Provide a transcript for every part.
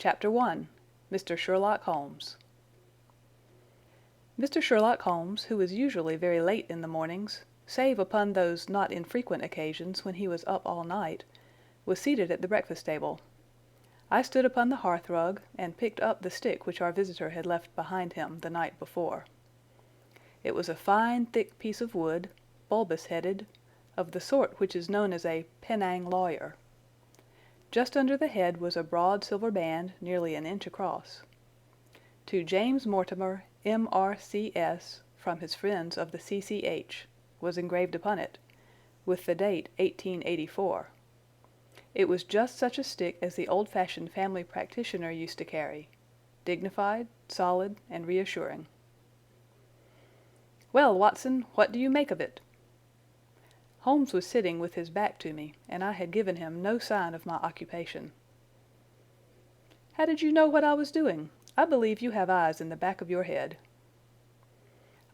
Chapter 1. Mr. Sherlock Holmes. Mr. Sherlock Holmes, who was usually very late in the mornings, save upon those not infrequent occasions when he was up all night, was seated at the breakfast table. I stood upon the hearth-rug, and picked up the stick which our visitor had left behind him the night before. It was a fine, thick piece of wood, bulbous-headed, of the sort which is known as a Penang lawyer. Just under the head was a broad silver band nearly an inch across. To James Mortimer, M.R.C.S., from his friends of the C.C.H., was engraved upon it, with the date 1884. It was just such a stick as the old-fashioned family practitioner used to carry, dignified, solid, and reassuring. "Well, Watson, what do you make of it?" Holmes was sitting with his back to me, and I had given him no sign of my occupation. "How did you know what I was doing? I believe you have eyes in the back of your head."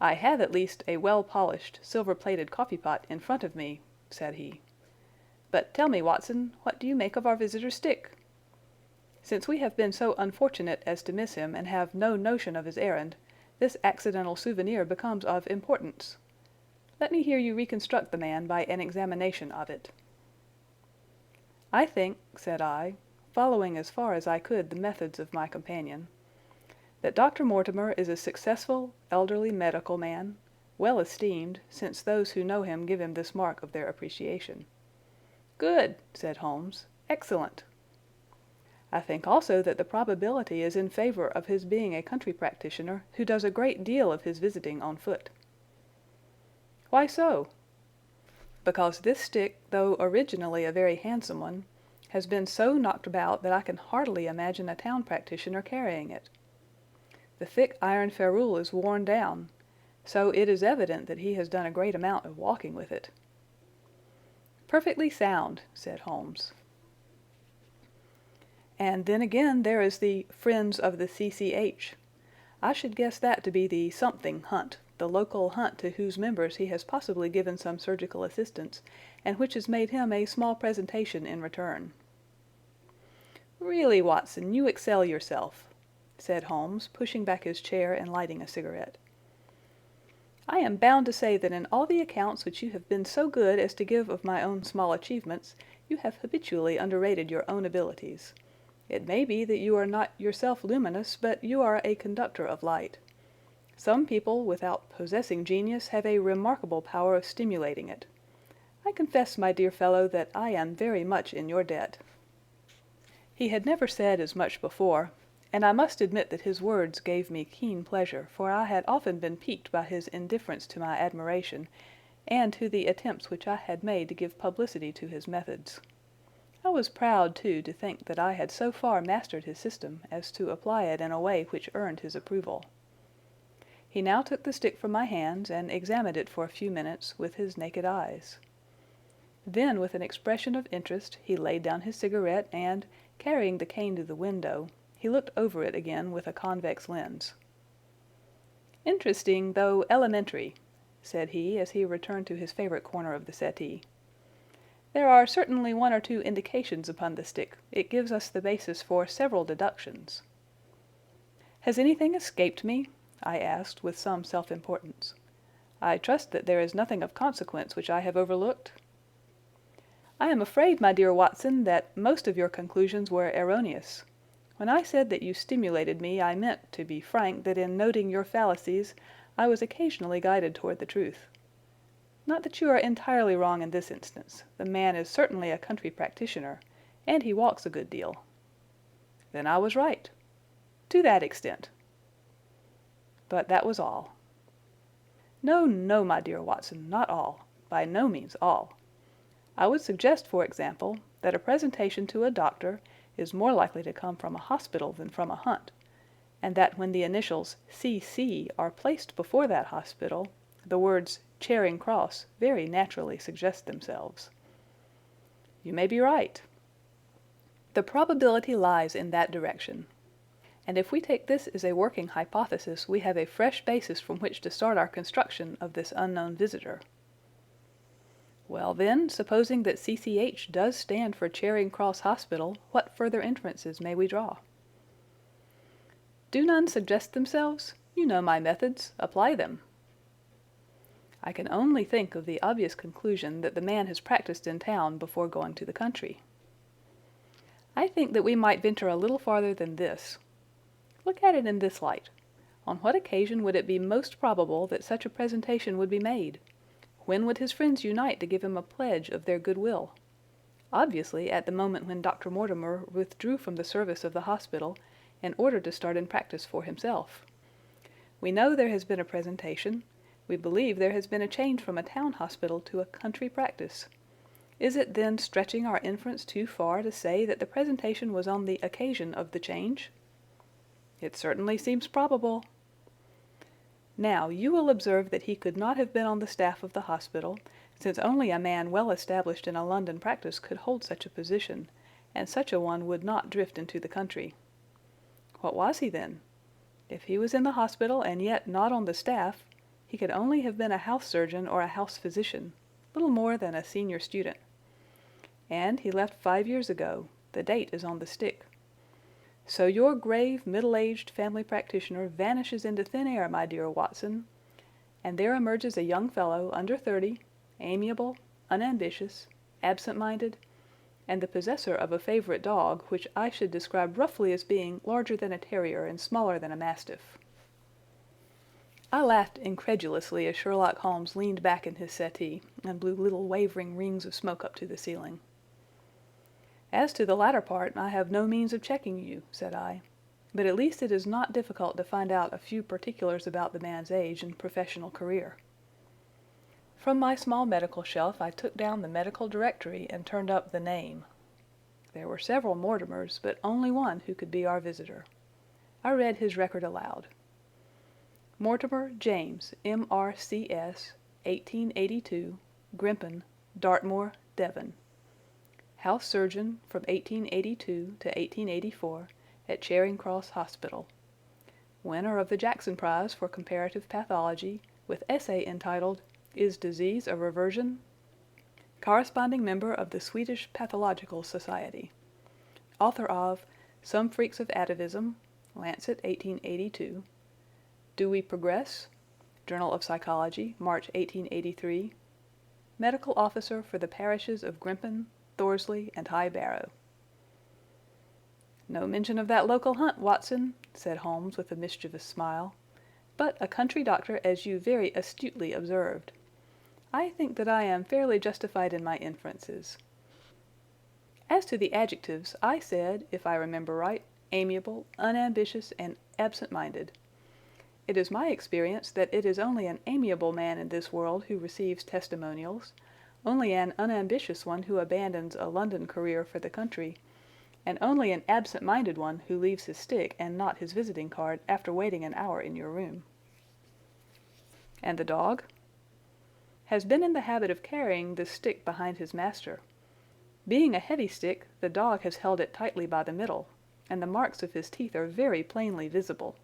"I have at least a well-polished, silver-plated coffee-pot in front of me," said he. "But tell me, Watson, what do you make of our visitor's stick? Since we have been so unfortunate as to miss him and have no notion of his errand, this accidental souvenir becomes of importance. Let me hear you reconstruct the man by an examination of it." "I think," said I, following as far as I could the methods of my companion, "that Dr. Mortimer is a successful, elderly medical man, well esteemed, since those who know him give him this mark of their appreciation." "Good!" said Holmes. "Excellent!" "I think also that the probability is in favor of his being a country practitioner who does a great deal of his visiting on foot." "Why so?" "Because this stick, though originally a very handsome one, has been so knocked about that I can hardly imagine a town practitioner carrying it. The thick iron ferrule is worn down, so it is evident that he has done a great amount of walking with it." "Perfectly sound," said Holmes. "And then again there is the Friends of the C.C.H. I should guess that to be the something hunt, the local hunt to whose members he has possibly given some surgical assistance, and which has made him a small presentation in return." "Really, Watson, you excel yourself," said Holmes, pushing back his chair and lighting a cigarette. "I am bound to say that in all the accounts which you have been so good as to give of my own small achievements, you have habitually underrated your own abilities. It may be that you are not yourself luminous, but you are a conductor of light. Some people, without possessing genius, have a remarkable power of stimulating it. I confess, my dear fellow, that I am very much in your debt." He had never said as much before, and I must admit that his words gave me keen pleasure, for I had often been piqued by his indifference to my admiration, and to the attempts which I had made to give publicity to his methods. I was proud, too, to think that I had so far mastered his system as to apply it in a way which earned his approval. He now took the stick from my hands and examined it for a few minutes with his naked eyes. Then, with an expression of interest, he laid down his cigarette and, carrying the cane to the window, he looked over it again with a convex lens. "Interesting, though elementary," said he as he returned to his favorite corner of the settee. "There are certainly one or two indications upon the stick. It gives us the basis for several deductions." "Has anything escaped me?" I asked with some self-importance. "I trust that there is nothing of consequence which I have overlooked?" "I am afraid, my dear Watson, that most of your conclusions were erroneous. When I said that you stimulated me, I meant, to be frank, that in noting your fallacies I was occasionally guided toward the truth. Not that you are entirely wrong in this instance. The man is certainly a country practitioner, and he walks a good deal." "Then I was right." "To that extent." But that was all. "No, no, my dear Watson, not all. By no means all. I would suggest, for example, that a presentation to a doctor is more likely to come from a hospital than from a hunt, and that when the initials C.C. are placed before that hospital, the words Charing Cross very naturally suggest themselves." "You may be right." "The probability lies in that direction. And if we take this as a working hypothesis, we have a fresh basis from which to start our construction of this unknown visitor." "Well, then, supposing that C.C.H. does stand for Charing Cross Hospital, what further inferences may we draw?" Do none suggest themselves? You know my methods. Apply them. I can only think of the obvious conclusion that the man has practiced in town before going to the country. I think that we might venture a little farther than this. Look at it in this light. On what occasion would it be most probable that such a presentation would be made? When would his friends unite to give him a pledge of their goodwill? Obviously, at the moment when Dr. Mortimer withdrew from the service of the hospital in order to start in practice for himself. We know there has been a presentation. We believe there has been a change from a town hospital to a country practice. Is it then stretching our inference too far to say that the presentation was on the occasion of the change? It certainly seems probable. Now, you will observe that he could not have been on the staff of the hospital, since only a man well established in a London practice could hold such a position, and such a one would not drift into the country. What was he then? If he was in the hospital and yet not on the staff, he could only have been a house surgeon or a house physician, little more than a senior student. And he left 5 years ago. The date is on the stick. So your grave, middle-aged family practitioner vanishes into thin air, my dear Watson, and there emerges a young fellow under 30, amiable, unambitious, absent-minded, and the possessor of a favorite dog which I should describe roughly as being larger than a terrier and smaller than a mastiff. I laughed incredulously as Sherlock Holmes leaned back in his settee and blew little wavering rings of smoke up to the ceiling. As to the latter part, I have no means of checking you, said I, but at least it is not difficult to find out a few particulars about the man's age and professional career. From my small medical shelf I took down the medical directory and turned up the name. There were several Mortimers, but only one who could be our visitor. I read his record aloud. Mortimer James, M.R.C.S., 1882, Grimpen, Dartmoor, Devon. House surgeon from 1882 to 1884 at Charing Cross Hospital. Winner of the Jackson Prize for Comparative Pathology with essay entitled, Is Disease a Reversion? Corresponding member of the Swedish Pathological Society. Author of Some Freaks of Atavism, Lancet 1882. Do We Progress? Journal of Psychology, March 1883. Medical officer for the parishes of Grimpen, Thorsley, and High Barrow. No mention of that local hunt, Watson, said Holmes with a mischievous smile, but a country doctor, as you very astutely observed. I think that I am fairly justified in my inferences. As to the adjectives, I said, if I remember right, amiable, unambitious, and absent-minded. It is my experience that it is only an amiable man in this world who receives testimonials, only an unambitious one who abandons a London career for the country, and only an absent-minded one who leaves his stick and not his visiting card after waiting an hour in your room. And the dog? Has been in the habit of carrying this stick behind his master. Being a heavy stick, the dog has held it tightly by the middle, and the marks of his teeth are very plainly visible.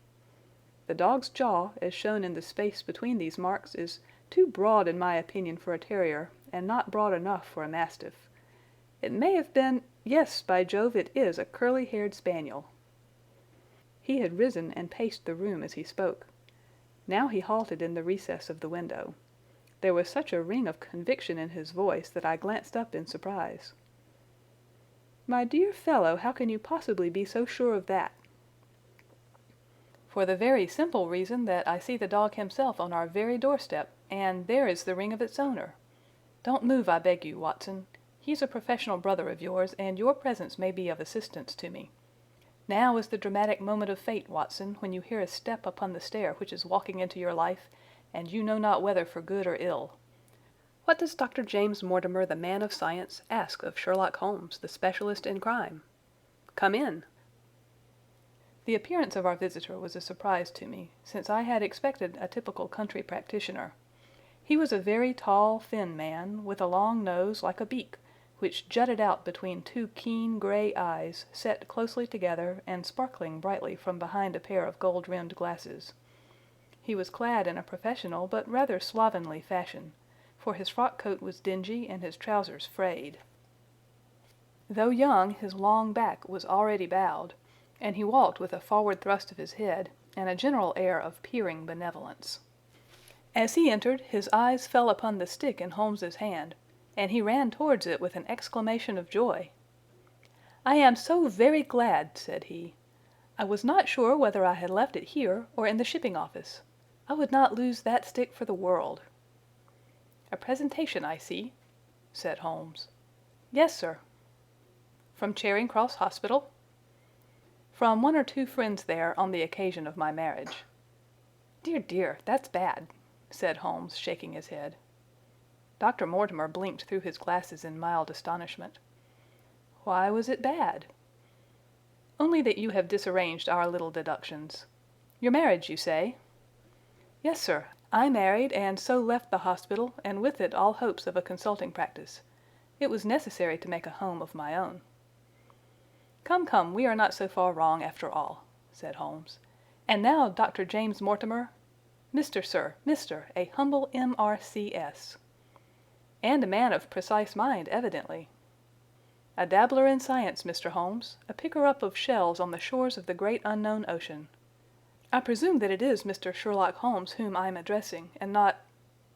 The dog's jaw, as shown in the space between these marks, is too broad in my opinion for a terrier, and not broad enough for a mastiff. It may have been, yes, by Jove, it is a curly-haired spaniel. He had risen and paced the room as he spoke. Now he halted in the recess of the window. There was such a ring of conviction in his voice that I glanced up in surprise. "My dear fellow, how can you possibly be so sure of that?" "For the very simple reason that I see the dog himself on our very doorstep, and there is the ring of its owner. Don't move, I beg you, Watson. He's a professional brother of yours, and your presence may be of assistance to me. Now is the dramatic moment of fate, Watson, when you hear a step upon the stair which is walking into your life, and you know not whether for good or ill. What does Dr. James Mortimer, the man of science, ask of Sherlock Holmes, the specialist in crime? Come in." The appearance of our visitor was a surprise to me, since I had expected a typical country practitioner. He was a very tall, thin man, with a long nose like a beak, which jutted out between two keen gray eyes set closely together and sparkling brightly from behind a pair of gold-rimmed glasses. He was clad in a professional but rather slovenly fashion, for his frock coat was dingy and his trousers frayed. Though young, his long back was already bowed, and he walked with a forward thrust of his head and a general air of peering benevolence. As he entered, his eyes fell upon the stick in Holmes's hand, and he ran towards it with an exclamation of joy. "I am so very glad," said he. "I was not sure whether I had left it here or in the shipping office. I would not lose that stick for the world." "A presentation, I see," said Holmes. "Yes, sir." "From Charing Cross Hospital?" "From one or two friends there on the occasion of my marriage." "Dear, dear, that's bad," said Holmes, shaking his head. Dr. Mortimer blinked through his glasses in mild astonishment. "Why was it bad?" "Only that you have disarranged our little deductions. Your marriage, you say?" "Yes, sir. I married and so left the hospital, and with it all hopes of a consulting practice. It was necessary to make a home of my own." "Come, come, we are not so far wrong after all," said Holmes. "And now, Dr. James Mortimer—" "Mr. Sir, Mr. A humble M.R.C.S." "And a man of precise mind, evidently." "A dabbler in science, Mr. Holmes, a picker-up of shells on the shores of the great unknown ocean. I presume that it is Mr. Sherlock Holmes whom I am addressing, and not—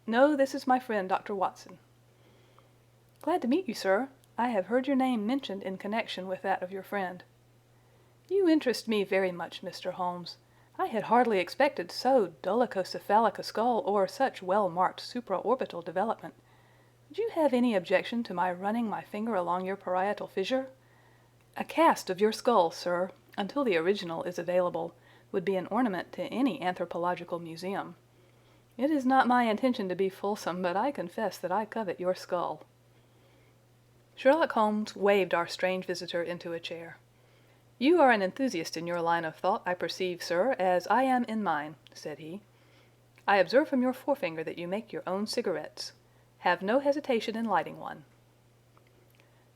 No, this is my friend Dr. Watson." "Glad to meet you, sir. I have heard your name mentioned in connection with that of your friend." "You interest me very much, Mr. Holmes. I had hardly expected so dolichocephalic a skull or such well-marked supraorbital development. Would you have any objection to my running my finger along your parietal fissure? A cast of your skull, sir, until the original is available, would be an ornament to any anthropological museum. It is not my intention to be fulsome, but I confess that I covet your skull." Sherlock Holmes waved our strange visitor into a chair. "You are an enthusiast in your line of thought, I perceive, sir, as I am in mine," said he. "I observe from your forefinger that you make your own cigarettes. Have no hesitation in lighting one."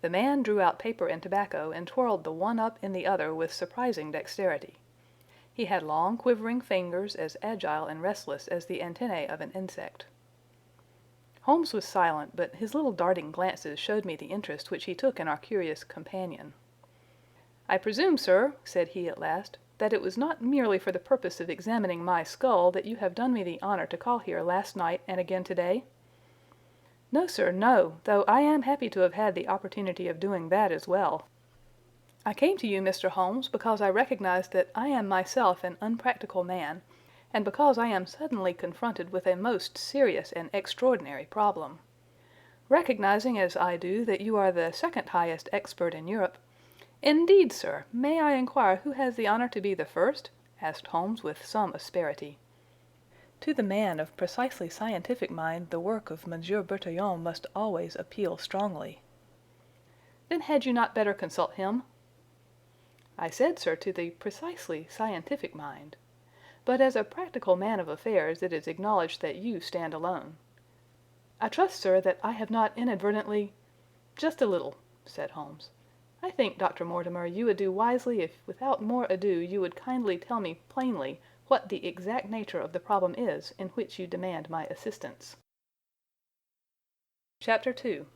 The man drew out paper and tobacco and twirled the one up in the other with surprising dexterity. He had long, quivering fingers as agile and restless as the antennae of an insect. Holmes was silent, but his little darting glances showed me the interest which he took in our curious companion. "I presume, sir," said he at last, "that it was not merely for the purpose of examining my skull that you have done me the honor to call here last night and again today?" "No, sir, no, though I am happy to have had the opportunity of doing that as well. I came to you, Mr. Holmes, because I recognize that I am myself an unpractical man, and because I am suddenly confronted with a most serious and extraordinary problem. Recognizing as I do that you are the second highest expert in Europe—" "Indeed, sir, may I inquire who has the honor to be the first?" asked Holmes with some asperity. To the man of precisely scientific mind the work of Monsieur Bertillon must always appeal strongly. "Then had you not better consult him?" "I said, sir, to the precisely scientific mind. But as a practical man of affairs it is acknowledged that you stand alone. I trust, sir, that I have not inadvertently—" "Just a little," said Holmes. "I think, Dr. Mortimer, you would do wisely if without more ado you would kindly tell me plainly what the exact nature of the problem is in which you demand my assistance." Chapter 2.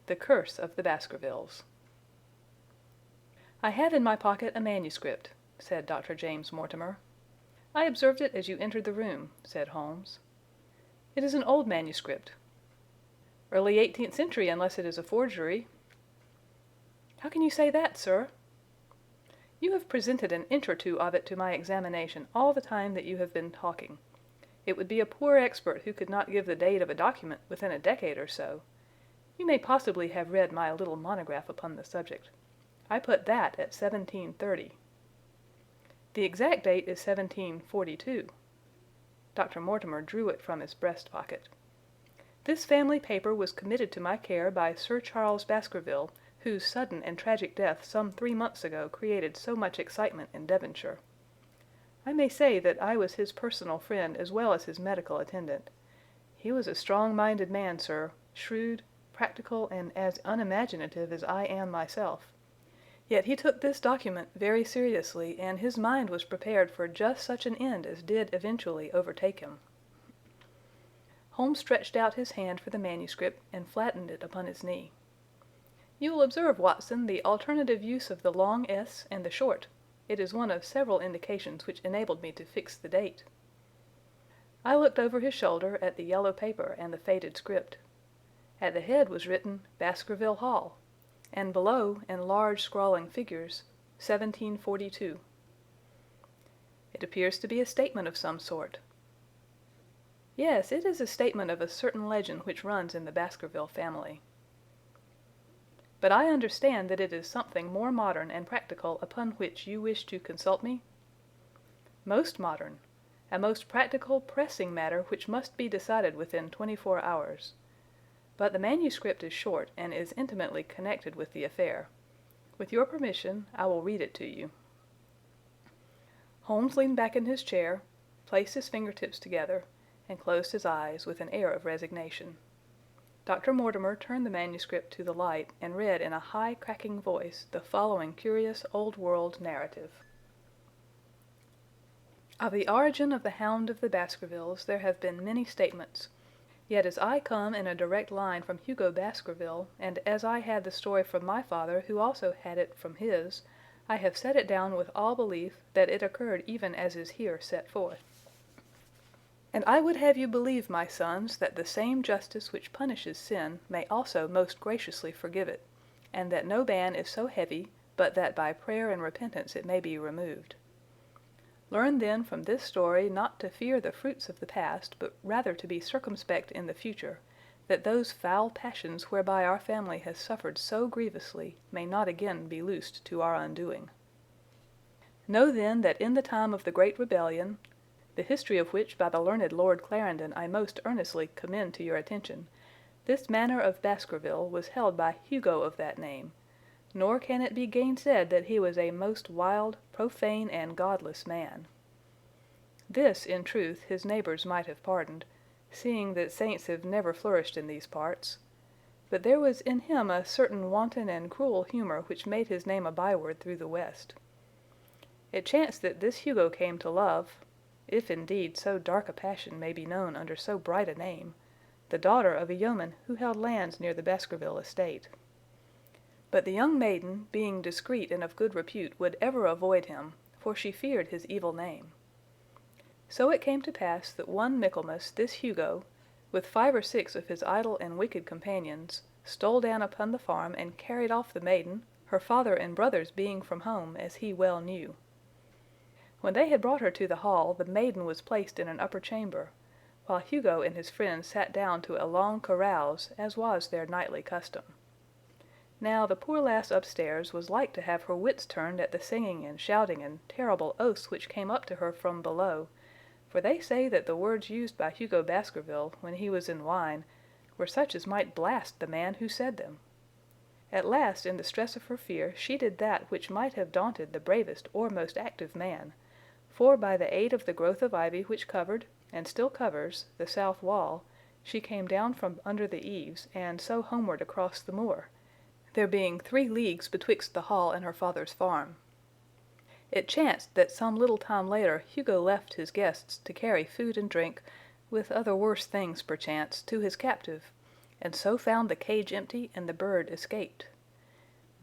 The Curse of the Baskervilles. "I have in my pocket a manuscript," said Dr. James Mortimer. "I observed it as you entered the room," said Holmes. "It is an old manuscript." "Early 18th century, unless it is a forgery." "How can you say that, sir?" "You have presented an inch or two of it to my examination all the time that you have been talking. It would be a poor expert who could not give the date of a document within a decade or so. You may possibly have read my little monograph upon the subject. I put that at 1730. The exact date is 1742. Dr. Mortimer drew it from his breast pocket. This family paper was committed to my care by Sir Charles Baskerville, whose sudden and tragic death some 3 months ago created so much excitement in Devonshire. I may say that I was his personal friend as well as his medical attendant. He was a strong-minded man, sir, shrewd, practical, and as unimaginative as I am myself. Yet he took this document very seriously, and his mind was prepared for just such an end as did eventually overtake him." Holmes stretched out his hand for the manuscript and flattened it upon his knee. "You will observe, Watson, the alternative use of the long S and the short. It is one of several indications which enabled me to fix the date. I looked over his shoulder at the yellow paper and the faded script. At the head was written Baskerville Hall, and below, in large scrawling figures, 1742. It appears to be a statement of some sort. Yes, it is a statement of a certain legend which runs in the Baskerville family. But I understand that it is something more modern and practical upon which you wish to consult me? Most modern. A most practical, pressing matter which must be decided within 24 hours. But the manuscript is short and is intimately connected with the affair. With your permission, I will read it to you. Holmes leaned back in his chair, placed his fingertips together, and closed his eyes with an air of resignation. Dr. Mortimer turned the manuscript to the light and read in a high, cracking voice the following curious old-world narrative. Of the origin of the Hound of the Baskervilles there have been many statements. Yet as I come in a direct line from Hugo Baskerville, and as I had the story from my father, who also had it from his, I have set it down with all belief that it occurred even as is here set forth. And I would have you believe, my sons, that the same justice which punishes sin may also most graciously forgive it, and that no ban is so heavy but that by prayer and repentance it may be removed. Learn then from this story not to fear the fruits of the past, but rather to be circumspect in the future, that those foul passions whereby our family has suffered so grievously may not again be loosed to our undoing. Know then that in the time of the great rebellion, the history of which by the learned Lord Clarendon I most earnestly commend to your attention, this manor of Baskerville was held by Hugo of that name, nor can it be gainsaid that he was a most wild, profane, and godless man. This, in truth, his neighbors might have pardoned, seeing that saints have never flourished in these parts, but there was in him a certain wanton and cruel humor which made his name a byword through the West. It chanced that this Hugo came to love, if indeed so dark a passion may be known under so bright a name, the daughter of a yeoman who held lands near the Baskerville estate. But the young maiden, being discreet and of good repute, would ever avoid him, for she feared his evil name. So it came to pass that one Michaelmas this Hugo, with 5 or 6 of his idle and wicked companions, stole down upon the farm and carried off the maiden, her father and brothers being from home, as he well knew. When they had brought her to the hall, the maiden was placed in an upper chamber, while Hugo and his friends sat down to a long carouse, as was their nightly custom. Now the poor lass upstairs was like to have her wits turned at the singing and shouting and terrible oaths which came up to her from below, for they say that the words used by Hugo Baskerville, when he was in wine, were such as might blast the man who said them. At last, in the stress of her fear, she did that which might have daunted the bravest or most active man, for by the aid of the growth of ivy which covered, and still covers, the south wall, she came down from under the eaves, and so homeward across the moor, there being 3 leagues betwixt the hall and her father's farm. It chanced that some little time later Hugo left his guests to carry food and drink, with other worse things perchance, to his captive, and so found the cage empty and the bird escaped.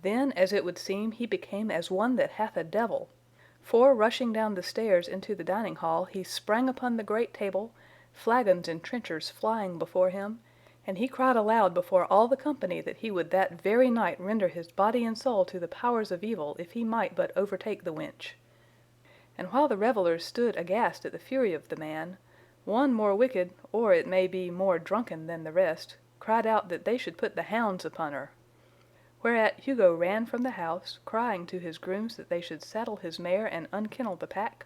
Then, as it would seem, he became as one that hath a devil, for, rushing down the stairs into the dining hall, he sprang upon the great table, flagons and trenchers flying before him, and he cried aloud before all the company that he would that very night render his body and soul to the powers of evil if he might but overtake the wench. And while the revellers stood aghast at the fury of the man, one more wicked, or it may be more drunken than the rest, cried out that they should put the hounds upon her. Whereat Hugo ran from the house, crying to his grooms that they should saddle his mare and unkennel the pack,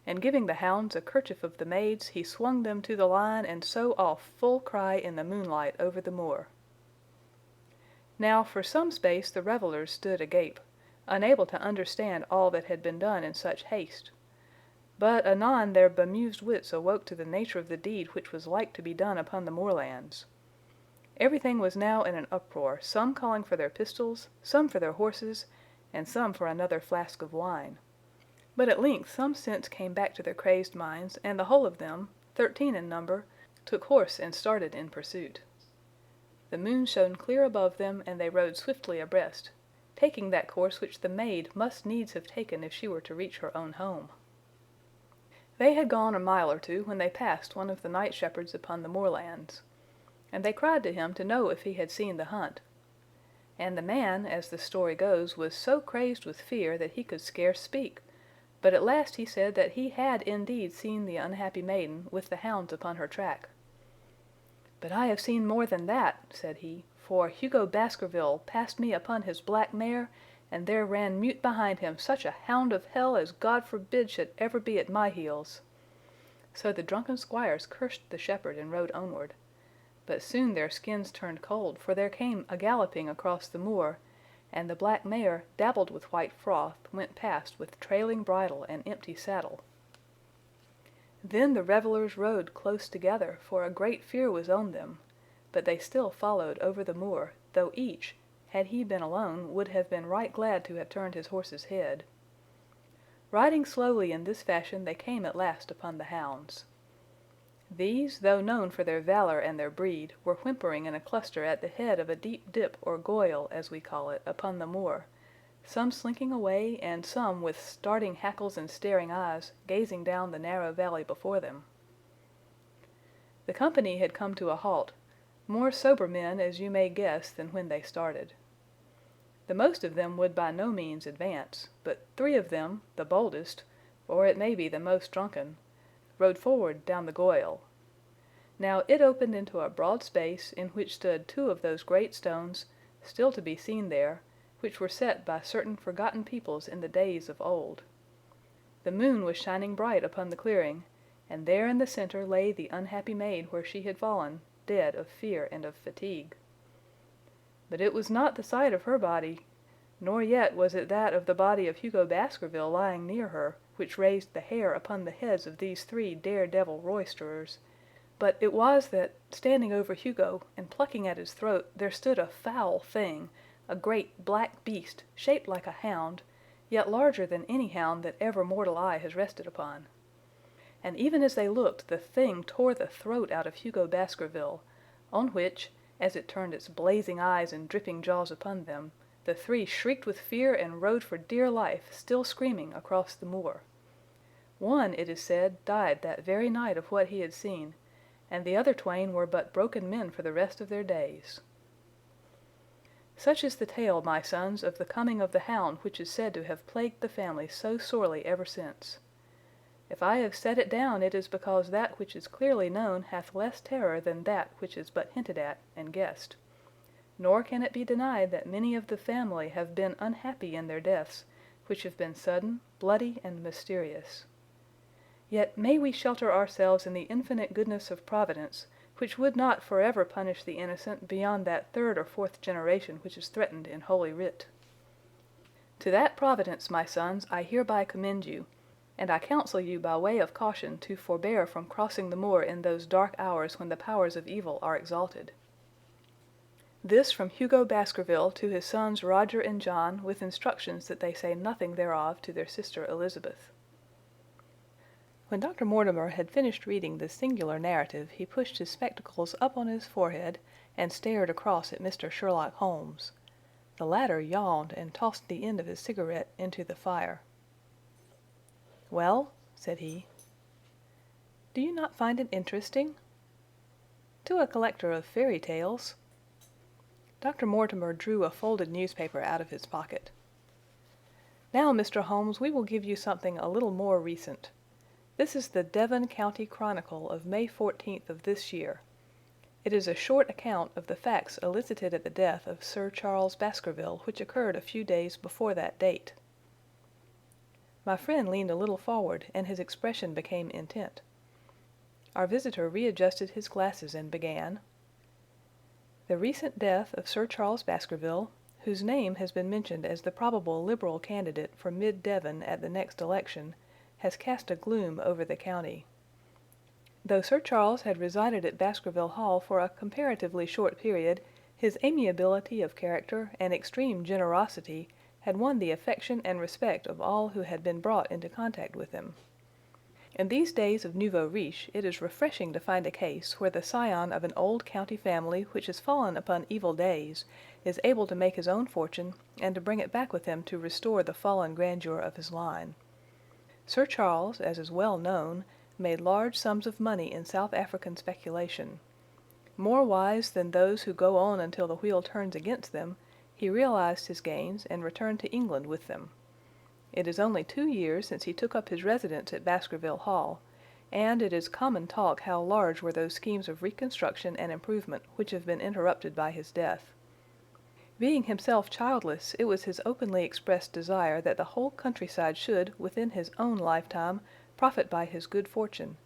and giving the hounds a kerchief of the maid's, he swung them to the line, and so off full cry in the moonlight over the moor. Now for some space the revellers stood agape, unable to understand all that had been done in such haste. But anon their bemused wits awoke to the nature of the deed which was like to be done upon the moorlands. Everything was now in an uproar, some calling for their pistols, some for their horses, and some for another flask of wine. But at length some sense came back to their crazed minds, and the whole of them, 13 in number, took horse and started in pursuit. The moon shone clear above them, and they rode swiftly abreast, taking that course which the maid must needs have taken if she were to reach her own home. They had gone a mile or two when they passed one of the night shepherds upon the moorlands, and they cried to him to know if he had seen the hunt. And the man, as the story goes, was so crazed with fear that he could scarce speak, but at last he said that he had indeed seen the unhappy maiden with the hounds upon her track. "But I have seen more than that," said he, "for Hugo Baskerville passed me upon his black mare, and there ran mute behind him such a hound of hell as God forbid should ever be at my heels." So the drunken squires cursed the shepherd and rode onward. But soon their skins turned cold, for there came a galloping across the moor, and the black mare, dabbled with white froth, went past with trailing bridle and empty saddle. Then the revellers rode close together, for a great fear was on them, but they still followed over the moor, though each, had he been alone, would have been right glad to have turned his horse's head. Riding slowly in this fashion they came at last upon the hounds. These, though known for their valor and their breed, were whimpering in a cluster at the head of a deep dip or goyle, as we call it, upon the moor, some slinking away, and some with starting hackles and staring eyes, gazing down the narrow valley before them. The company had come to a halt, more sober men, as you may guess, than when they started. The most of them would by no means advance, but 3 of them, the boldest, or it may be the most drunken, rode forward down the goyle. Now it opened into a broad space in which stood 2 of those great stones, still to be seen there, which were set by certain forgotten peoples in the days of old. The moon was shining bright upon the clearing, and there in the center lay the unhappy maid where she had fallen, dead of fear and of fatigue. But it was not the sight of her body, nor yet was it that of the body of Hugo Baskerville lying near her, which raised the hair upon the heads of these 3 dare-devil roisterers, but it was that, standing over Hugo and plucking at his throat, there stood a foul thing, a great black beast, shaped like a hound, yet larger than any hound that ever mortal eye has rested upon. And even as they looked, the thing tore the throat out of Hugo Baskerville, on which, as it turned its blazing eyes and dripping jaws upon them, the 3 shrieked with fear and rode for dear life, still screaming, across the moor. One, it is said, died that very night of what he had seen, and the other twain were but broken men for the rest of their days. Such is the tale, my sons, of the coming of the hound which is said to have plagued the family so sorely ever since. If I have set it down, it is because that which is clearly known hath less terror than that which is but hinted at and guessed. Nor can it be denied that many of the family have been unhappy in their deaths, which have been sudden, bloody, and mysterious. Yet may we shelter ourselves in the infinite goodness of Providence, which would not forever punish the innocent beyond that 3rd or 4th generation which is threatened in Holy Writ. To that Providence, my sons, I hereby commend you, and I counsel you by way of caution to forbear from crossing the moor in those dark hours when the powers of evil are exalted. This from Hugo Baskerville to his sons Roger and John, with instructions that they say nothing thereof to their sister Elizabeth. When Dr. Mortimer had finished reading this singular narrative, he pushed his spectacles up on his forehead and stared across at Mr. Sherlock Holmes. The latter yawned and tossed the end of his cigarette into the fire. "Well," said he, "do you not find it interesting?" "To a collector of fairy tales." Dr. Mortimer drew a folded newspaper out of his pocket. "Now, Mr. Holmes, we will give you something a little more recent. This is the Devon County Chronicle of May 14th of this year. It is a short account of the facts elicited at the death of Sir Charles Baskerville, which occurred a few days before that date." My friend leaned a little forward, and his expression became intent. Our visitor readjusted his glasses and began: "The recent death of Sir Charles Baskerville, whose name has been mentioned as the probable Liberal candidate for Mid Devon at the next election, has cast a gloom over the county. Though Sir Charles had resided at Baskerville Hall for a comparatively short period, his amiability of character and extreme generosity had won the affection and respect of all who had been brought into contact with him. In these days of nouveau riche it is refreshing to find a case where the scion of an old county family which has fallen upon evil days is able to make his own fortune and to bring it back with him to restore the fallen grandeur of his line. Sir Charles, as is well known, made large sums of money in South African speculation. More wise than those who go on until the wheel turns against them, he realized his gains and returned to England with them. It is only 2 years since he took up his residence at Baskerville Hall, and it is common talk how large were those schemes of reconstruction and improvement which have been interrupted by his death. Being himself childless, it was his openly expressed desire that the whole countryside should, within his own lifetime, profit by his good fortune,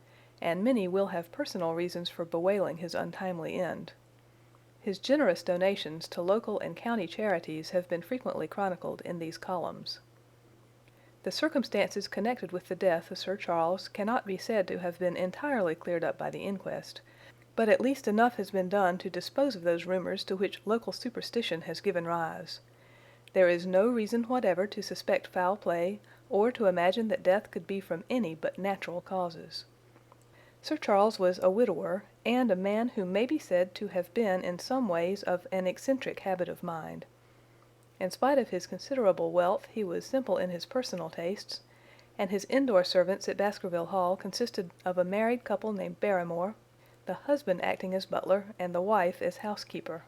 and many will have personal reasons for bewailing his untimely end. His generous donations to local and county charities have been frequently chronicled in these columns. The circumstances connected with the death of Sir Charles cannot be said to have been entirely cleared up by the inquest, but at least enough has been done to dispose of those rumors to which local superstition has given rise. There is no reason whatever to suspect foul play, or to imagine that death could be from any but natural causes. Sir Charles was a widower, and a man who may be said to have been in some ways of an eccentric habit of mind. In spite of his considerable wealth, he was simple in his personal tastes, and his indoor servants at Baskerville Hall consisted of a married couple named Barrymore, the husband acting as butler and the wife as housekeeper.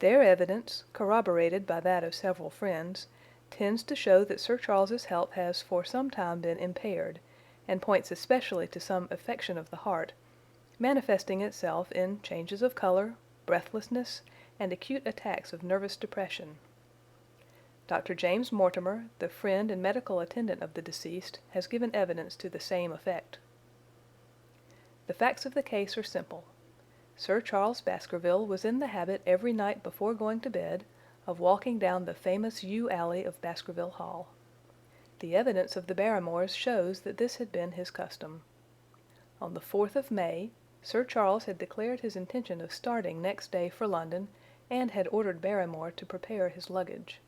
Their evidence, corroborated by that of several friends, tends to show that Sir Charles's health has for some time been impaired, and points especially to some affection of the heart, manifesting itself in changes of color, breathlessness, and acute attacks of nervous depression. Dr. James Mortimer, the friend and medical attendant of the deceased, has given evidence to the same effect. The facts of the case are simple. Sir Charles Baskerville was in the habit every night before going to bed of walking down the famous yew alley of Baskerville Hall. The evidence of the Barrymores shows that this had been his custom. On the 4th of May, Sir Charles had declared his intention of starting next day for London, and had ordered Barrymore to prepare his luggage.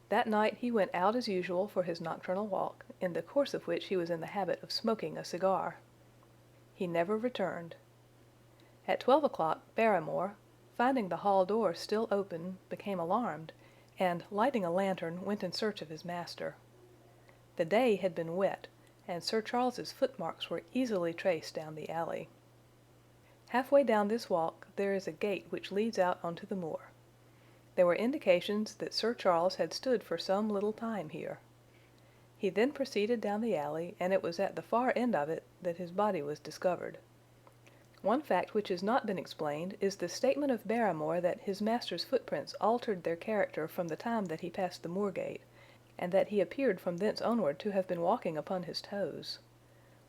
That night he went out as usual for his nocturnal walk, in the course of which he was in the habit of smoking a cigar. He never returned. At 12 o'clock Barrymore, finding the hall door still open, became alarmed, and, lighting a lantern, went in search of his master. The day had been wet, and Sir Charles's footmarks were easily traced down the alley. Halfway down this walk there is a gate which leads out onto the moor. There were indications that Sir Charles had stood for some little time here. He then proceeded down the alley, and it was at the far end of it that his body was discovered. One fact which has not been explained is the statement of Barrymore that his master's footprints altered their character from the time that he passed the moor gate, and that he appeared from thence onward to have been walking upon his toes.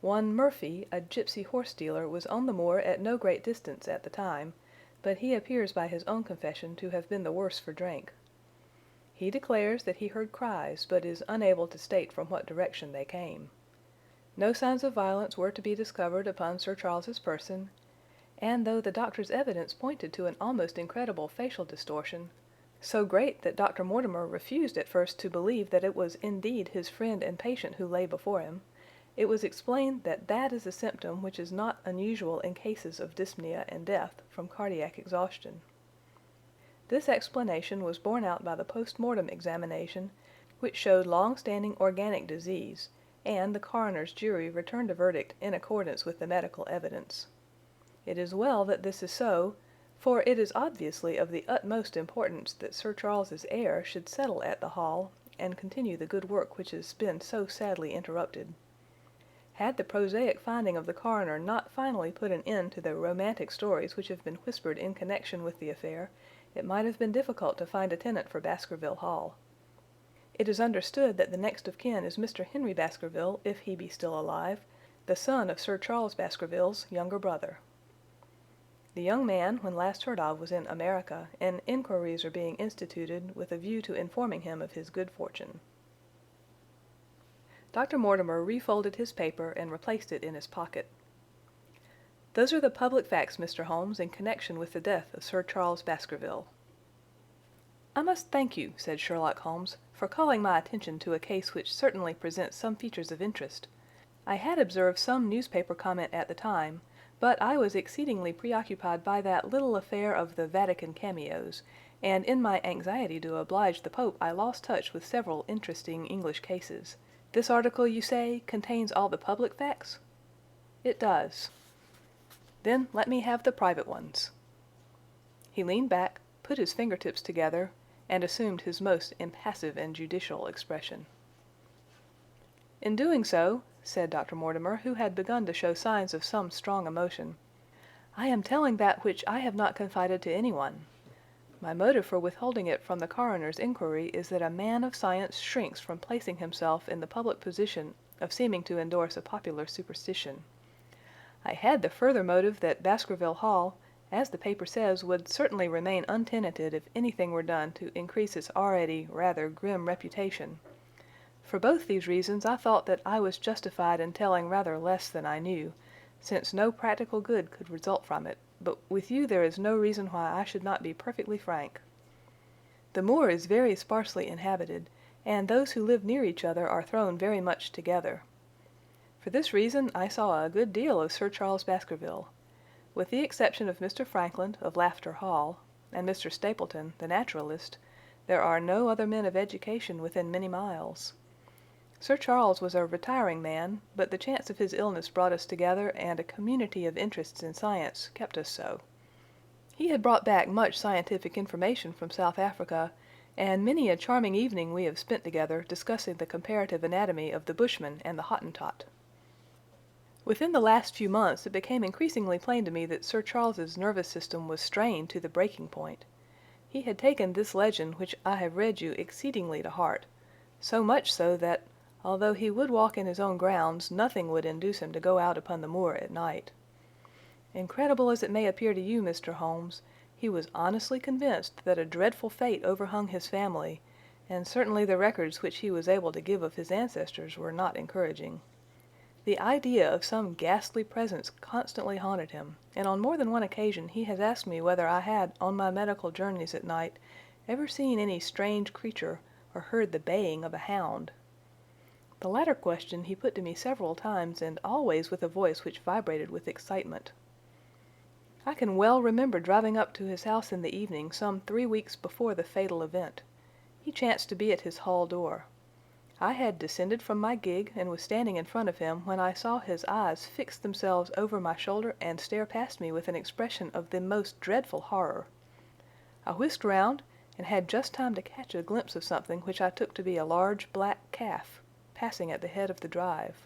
One Murphy, a gypsy horse dealer, was on the moor at no great distance at the time, but he appears by his own confession to have been the worse for drink. He declares that he heard cries, but is unable to state from what direction they came. No signs of violence were to be discovered upon Sir Charles's person, and though the doctor's evidence pointed to an almost incredible facial distortion, so great that Dr. Mortimer refused at first to believe that it was indeed his friend and patient who lay before him, it was explained that that is a symptom which is not unusual in cases of dyspnea and death from cardiac exhaustion. This explanation was borne out by the post-mortem examination, which showed long-standing organic disease, and the coroner's jury returned a verdict in accordance with the medical evidence. It is well that this is so, for it is obviously of the utmost importance that Sir Charles's heir should settle at the Hall and continue the good work which has been so sadly interrupted. Had the prosaic finding of the coroner not finally put an end to the romantic stories which have been whispered in connection with the affair, it might have been difficult to find a tenant for Baskerville Hall. It is understood that the next of kin is Mr. Henry Baskerville, if he be still alive, the son of Sir Charles Baskerville's younger brother. The young man, when last heard of, was in America, and inquiries are being instituted with a view to informing him of his good fortune. Dr. Mortimer refolded his paper and replaced it in his pocket. Those are the public facts, Mr. Holmes, in connection with the death of Sir Charles Baskerville. I must thank you, said Sherlock Holmes, for calling my attention to a case which certainly presents some features of interest. I had observed some newspaper comment at the time, but I was exceedingly preoccupied by that little affair of the Vatican cameos, and in my anxiety to oblige the Pope I lost touch with several interesting English cases. This article, you say, contains all the public facts? It does. Then let me have the private ones. He leaned back, put his fingertips together, and assumed his most impassive and judicial expression. In doing so, said Dr. Mortimer, who had begun to show signs of some strong emotion, I am telling that which I have not confided to anyone. My motive for withholding it from the coroner's inquiry is that a man of science shrinks from placing himself in the public position of seeming to endorse a popular superstition. I had the further motive that Baskerville Hall, as the paper says, would certainly remain untenanted if anything were done to increase its already rather grim reputation. For both these reasons I thought that I was justified in telling rather less than I knew, since no practical good could result from it, but with you there is no reason why I should not be perfectly frank. The moor is very sparsely inhabited, and those who live near each other are thrown very much together. For this reason I saw a good deal of Sir Charles Baskerville. With the exception of Mr. Frankland of Lafter Hall, and Mr. Stapleton, the naturalist, there are no other men of education within many miles. Sir Charles was a retiring man, but the chance of his illness brought us together, and a community of interests in science kept us so. He had brought back much scientific information from South Africa, and many a charming evening we have spent together discussing the comparative anatomy of the Bushman and the Hottentot. Within the last few months it became increasingly plain to me that Sir Charles's nervous system was strained to the breaking point. He had taken this legend which I have read you exceedingly to heart, so much so that, although he would walk in his own grounds, nothing would induce him to go out upon the moor at night. Incredible as it may appear to you, Mr. Holmes, he was honestly convinced that a dreadful fate overhung his family, and certainly the records which he was able to give of his ancestors were not encouraging. The idea of some ghastly presence constantly haunted him, and on more than one occasion he has asked me whether I had, on my medical journeys at night, ever seen any strange creature or heard the baying of a hound. The latter question he put to me several times, and always with a voice which vibrated with excitement. I can well remember driving up to his house in the evening some 3 weeks before the fatal event. He chanced to be at his hall door. I had descended from my gig and was standing in front of him when I saw his eyes fix themselves over my shoulder and stare past me with an expression of the most dreadful horror. I whisked round and had just time to catch a glimpse of something which I took to be a large black calf passing at the head of the drive.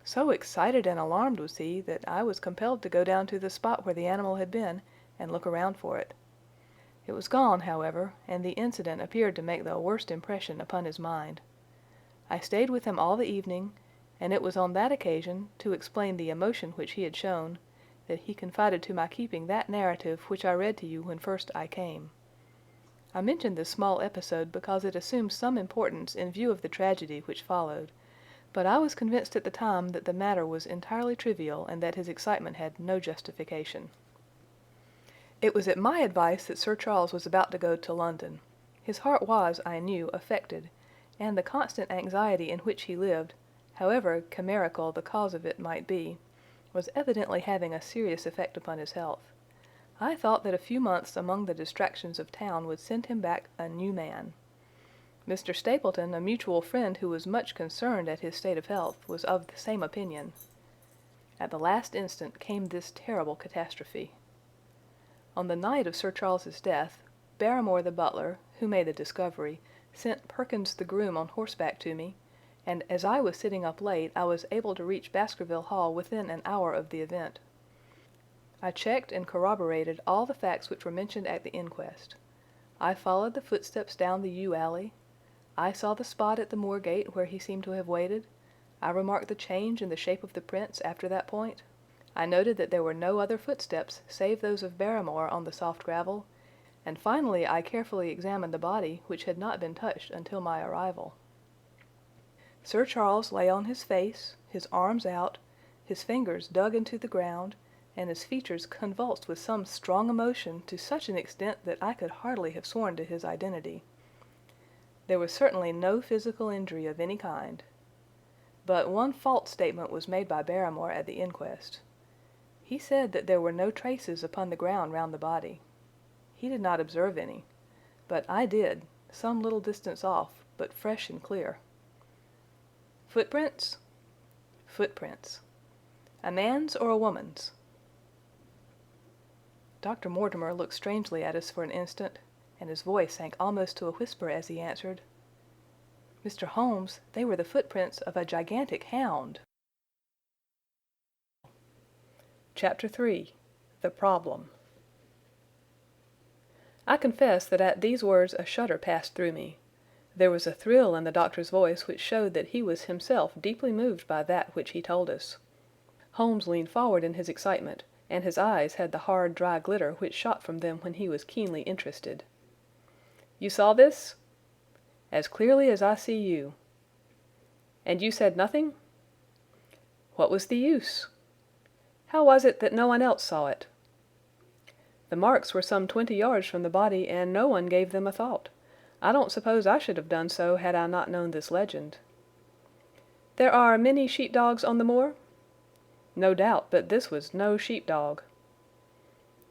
So excited and alarmed was he that I was compelled to go down to the spot where the animal had been and look around for it. It was gone, however, and the incident appeared to make the worst impression upon his mind. I stayed with him all the evening, and it was on that occasion, to explain the emotion which he had shown, that he confided to my keeping that narrative which I read to you when first I came. I mention this small episode because it assumes some importance in view of the tragedy which followed, but I was convinced at the time that the matter was entirely trivial and that his excitement had no justification. It was at my advice that Sir Charles was about to go to London. His heart was, I knew, affected, and the constant anxiety in which he lived, however chimerical the cause of it might be, was evidently having a serious effect upon his health. I thought that a few months among the distractions of town would send him back a new man. Mr. Stapleton, a mutual friend who was much concerned at his state of health, was of the same opinion. At the last instant came this terrible catastrophe. On the night of Sir Charles's death, Barrymore the butler, who made the discovery, sent Perkins the groom on horseback to me, and as I was sitting up late I was able to reach Baskerville Hall within an hour of the event. I checked and corroborated all the facts which were mentioned at the inquest. I followed the footsteps down the yew alley. I saw the spot at the moor gate where he seemed to have waited. I remarked the change in the shape of the prints after that point. I noted that there were no other footsteps save those of Barrymore on the soft gravel, and finally I carefully examined the body, which had not been touched until my arrival. Sir Charles lay on his face, his arms out, his fingers dug into the ground, and his features convulsed with some strong emotion to such an extent that I could hardly have sworn to his identity. There was certainly no physical injury of any kind. But one false statement was made by Barrymore at the inquest. He said that there were no traces upon the ground round the body. He did not observe any, but I did, some little distance off, but fresh and clear. Footprints? Footprints. A man's or a woman's? Dr. Mortimer looked strangely at us for an instant, and his voice sank almost to a whisper as he answered, "Mr. Holmes, they were the footprints of a gigantic hound." Chapter 3. The Problem. I confess that at these words a shudder passed through me. There was a thrill in the doctor's voice which showed that he was himself deeply moved by that which he told us. Holmes leaned forward in his excitement, and his eyes had the hard, dry glitter which shot from them when he was keenly interested. "You saw this?" "As clearly as I see you." "And you said nothing?" "What was the use?" "How was it that no one else saw it?" "The marks were some 20 yards from the body, and no one gave them a thought. I don't suppose I should have done so had I not known this legend." "There are many sheepdogs on the moor?" "No doubt, but this was no sheepdog."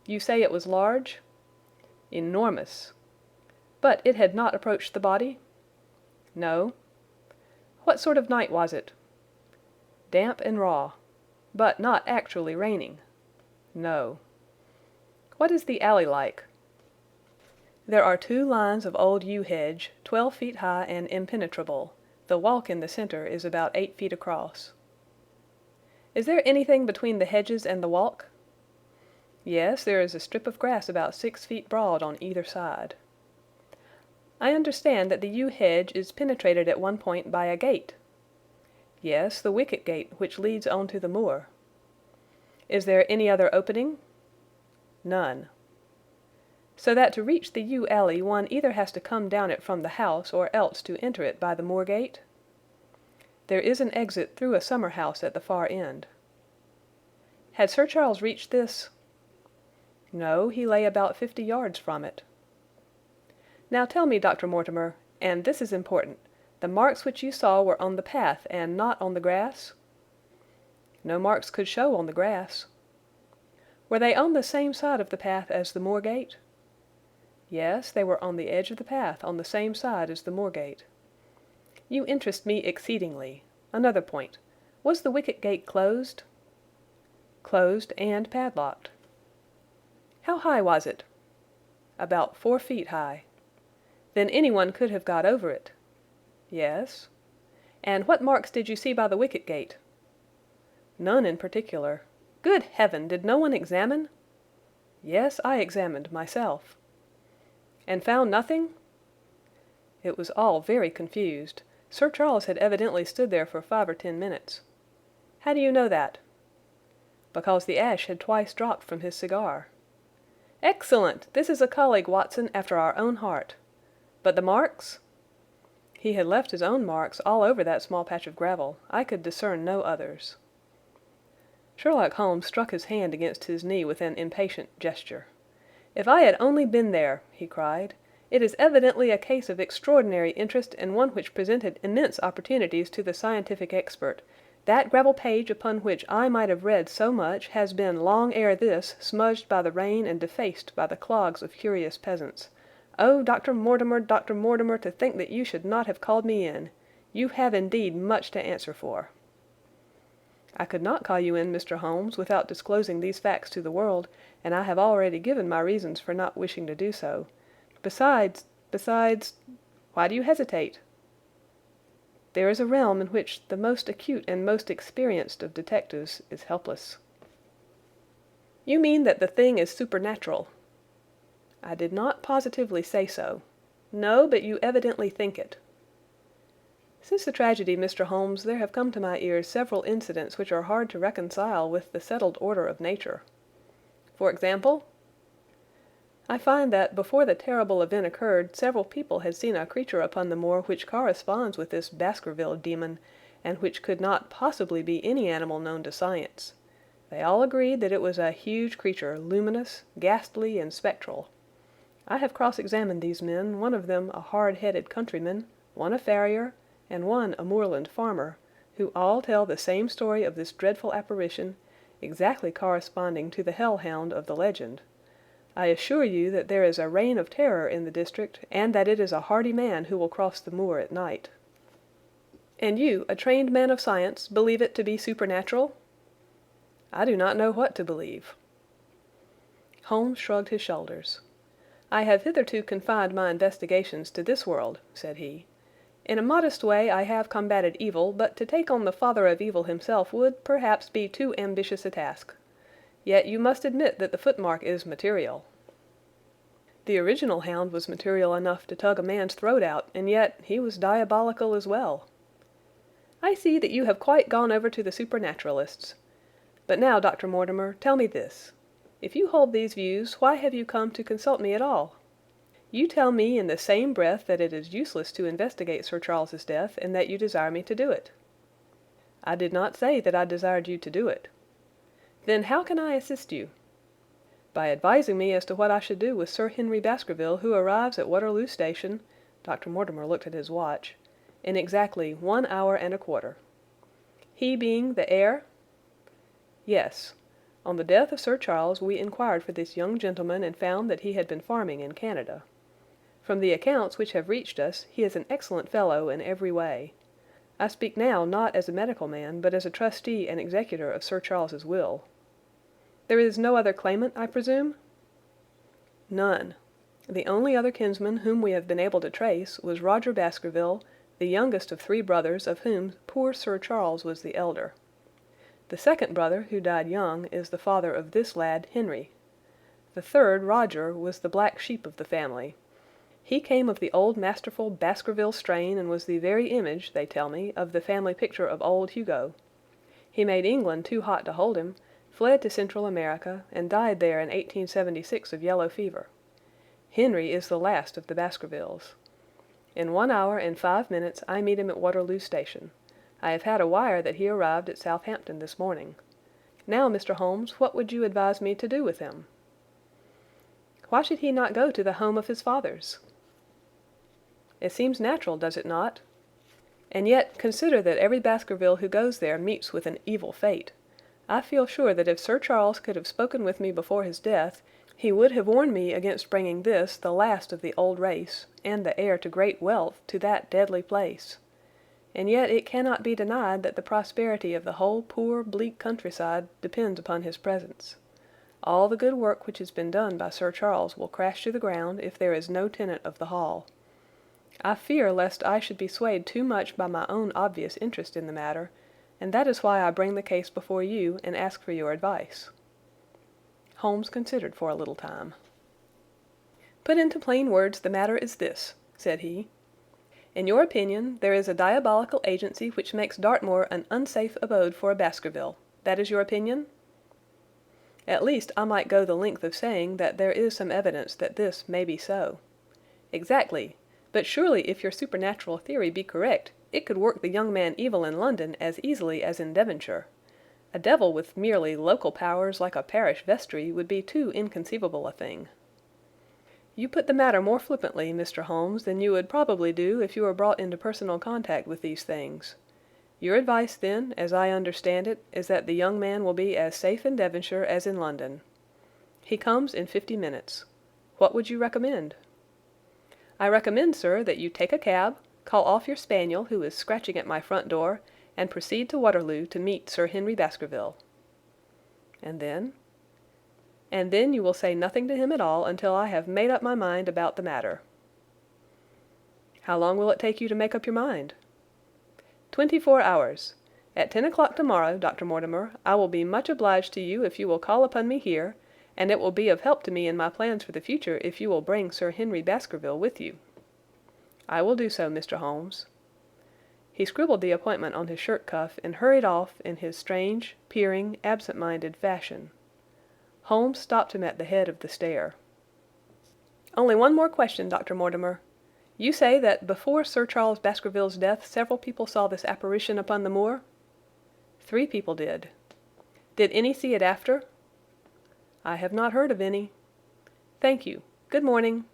"You say it was large?" "Enormous." "But it had not approached the body?" "No." "What sort of night was it?" "Damp and raw." "But not actually raining?" "No." "What is the alley like?" "There are 2 lines of old yew hedge, 12 feet high and impenetrable. The walk in the centre is about 8 feet across." "Is there anything between the hedges and the walk?" "Yes, there is a strip of grass about 6 feet broad on either side." "I understand that the yew hedge is penetrated at one point by a gate." "Yes, the wicket gate which leads on to the moor." "Is there any other opening?" "None." "So that to reach the yew alley one either has to come down it from the house or else to enter it by the moor gate?" "There is an exit through a summer house at the far end." "Had Sir Charles reached this?" "No, he lay about 50 yards from it." "Now tell me, Dr. Mortimer, and this is important, the marks which you saw were on the path and not on the grass?" "No marks could show on the grass." "Were they on the same side of the path as the moor gate?" "Yes, they were on the edge of the path on the same side as the moor gate." "You interest me exceedingly. Another point. Was the wicket gate closed?" "Closed and padlocked." "How high was it?" "About 4 feet high." "Then anyone could have got over it?" "Yes." "And what marks did you see by the wicket gate?" "None in particular." "Good heaven! Did no one examine?" "Yes, I examined myself." "And found nothing?" "It was all very confused. Sir Charles had evidently stood there for 5 or 10 minutes." "How do you know that?" "Because the ash had twice dropped from his cigar." "Excellent! This is a colleague, Watson, after our own heart. But the marks?" "He had left his own marks all over that small patch of gravel. I could discern no others." Sherlock Holmes struck his hand against his knee with an impatient gesture. "If I had only been there!" he cried. "It is evidently a case of extraordinary interest and one which presented immense opportunities to the scientific expert. That gravel page upon which I might have read so much has been long ere this smudged by the rain and defaced by the clogs of curious peasants. Oh, Dr. Mortimer, Dr. Mortimer, to think that you should not have called me in! You have indeed much to answer for." "I could not call you in, Mr. Holmes, without disclosing these facts to the world, and I have already given my reasons for not wishing to do so. Besides, why do you hesitate?" "There is a realm in which the most acute and most experienced of detectives is helpless." "You mean that the thing is supernatural?" "I did not positively say so." "No, but you evidently think it." "Since the tragedy, Mr. Holmes, there have come to my ears several incidents which are hard to reconcile with the settled order of nature." "For example?" "I find that before the terrible event occurred several people had seen a creature upon the moor which corresponds with this Baskerville demon, and which could not possibly be any animal known to science. They all agreed that it was a huge creature, luminous, ghastly, and spectral. I have cross-examined these men, one of them a hard-headed countryman, one a farrier, and one a moorland farmer, who all tell the same story of this dreadful apparition, exactly corresponding to the hell hound of the legend. I assure you that there is a reign of terror in the district, and that it is a hardy man who will cross the moor at night." "And you, a trained man of science, believe it to be supernatural?" "I do not know what to believe." Holmes shrugged his shoulders. "I have hitherto confined my investigations to this world," said he. "In a modest way I have combated evil, but to take on the father of evil himself would, perhaps, be too ambitious a task. Yet you must admit that the footmark is material." "The original hound was material enough to tug a man's throat out, and yet he was diabolical as well." "I see that you have quite gone over to the supernaturalists. But now, Dr. Mortimer, tell me this. If you hold these views, why have you come to consult me at all? You tell me in the same breath that it is useless to investigate Sir Charles's death, and that you desire me to do it." "I did not say that I desired you to do it." "Then how can I assist you?" "By advising me as to what I should do with Sir Henry Baskerville, who arrives at Waterloo Station," Dr. Mortimer looked at his watch, "in exactly 1 hour and a quarter." "He being the heir?" "Yes. On the death of Sir Charles we inquired for this young gentleman and found that he had been farming in Canada. From the accounts which have reached us he is an excellent fellow in every way. I speak now not as a medical man, but as a trustee and executor of Sir Charles's will. There is no other claimant, I presume?" "None. The only other kinsman whom we have been able to trace was Roger Baskerville, the youngest of 3 brothers, of whom poor Sir Charles was the elder. The second brother, who died young, is the father of this lad, Henry. The third, Roger, was the black sheep of the family. He came of the old masterful Baskerville strain and was the very image, they tell me, of the family picture of old Hugo. He made England too hot to hold him, fled to Central America, and died there in 1876 of yellow fever. Henry is the last of the Baskervilles. In 1 hour and 5 minutes I meet him at Waterloo Station. I have had a wire that he arrived at Southampton this morning. Now, Mr. Holmes, what would you advise me to do with him?" "Why should he not go to the home of his fathers?" "It seems natural, does it not? And yet consider that every Baskerville who goes there meets with an evil fate. I feel sure that if Sir Charles could have spoken with me before his death, he would have warned me against bringing this, the last of the old race, and the heir to great wealth, to that deadly place. And yet it cannot be denied that the prosperity of the whole poor, bleak countryside depends upon his presence. All the good work which has been done by Sir Charles will crash to the ground if there is no tenant of the hall. I fear lest I should be swayed too much by my own obvious interest in the matter, and that is why I bring the case before you and ask for your advice." Holmes considered for a little time. "Put into plain words, the matter is this," said he. "In your opinion, there is a diabolical agency which makes Dartmoor an unsafe abode for a Baskerville. That is your opinion?" "At least I might go the length of saying that there is some evidence that this may be so." "Exactly. But surely if your supernatural theory be correct, it could work the young man evil in London as easily as in Devonshire. A devil with merely local powers like a parish vestry would be too inconceivable a thing." "You put the matter more flippantly, Mr. Holmes, than you would probably do if you were brought into personal contact with these things. Your advice, then, as I understand it, is that the young man will be as safe in Devonshire as in London. He comes in 50 minutes. What would you recommend?" "I recommend, sir, that you take a cab, call off your spaniel who is scratching at my front door, and proceed to Waterloo to meet Sir Henry Baskerville." "And then?" "And then you will say nothing to him at all until I have made up my mind about the matter." "How long will it take you to make up your mind?" 24 hours. At 10 o'clock tomorrow, Dr. Mortimer, I will be much obliged to you if you will call upon me here, and it will be of help to me in my plans for the future if you will bring Sir Henry Baskerville with you." "I will do so, Mr. Holmes." He scribbled the appointment on his shirt cuff and hurried off in his strange, peering, absent-minded fashion. Holmes stopped him at the head of the stair. "Only one more question, Dr. Mortimer. You say that before Sir Charles Baskerville's death several people saw this apparition upon the moor?" "3 people did." "Did any see it after?" "I have not heard of any." "Thank you. Good morning."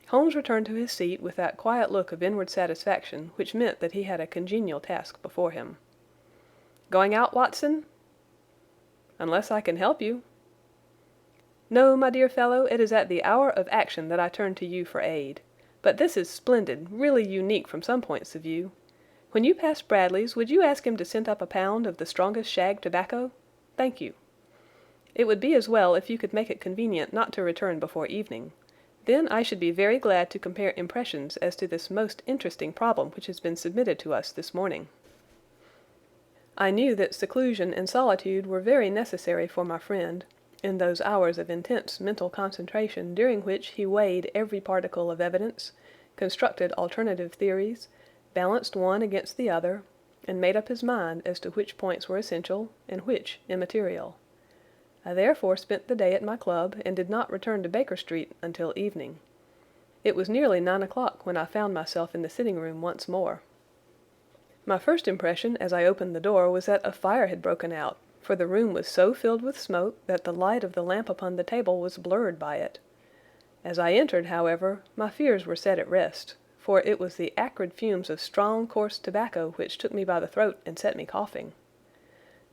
Holmes returned to his seat with that quiet look of inward satisfaction which meant that he had a congenial task before him. "Going out, Watson?" "Unless I can help you." No, my dear fellow, it is at the hour of action that I turn to you for aid. But this is splendid, really unique from some points of view. When you pass Bradley's, would you ask him to send up a pound of the strongest shag tobacco? Thank you. It would be as well if you could make it convenient not to return before evening. Then I should be very glad to compare impressions as to this most interesting problem which has been submitted to us this morning. I knew that seclusion and solitude were very necessary for my friend, in those hours of intense mental concentration during which he weighed every particle of evidence, constructed alternative theories, balanced one against the other, and made up his mind as to which points were essential and which immaterial. I therefore spent the day at my club and did not return to Baker Street until evening. It was nearly 9 o'clock when I found myself in the sitting-room once more. My first impression as I opened the door was that a fire had broken out, for the room was so filled with smoke that the light of the lamp upon the table was blurred by it. As I entered, however, my fears were set at rest, for it was the acrid fumes of strong, coarse tobacco which took me by the throat and set me coughing.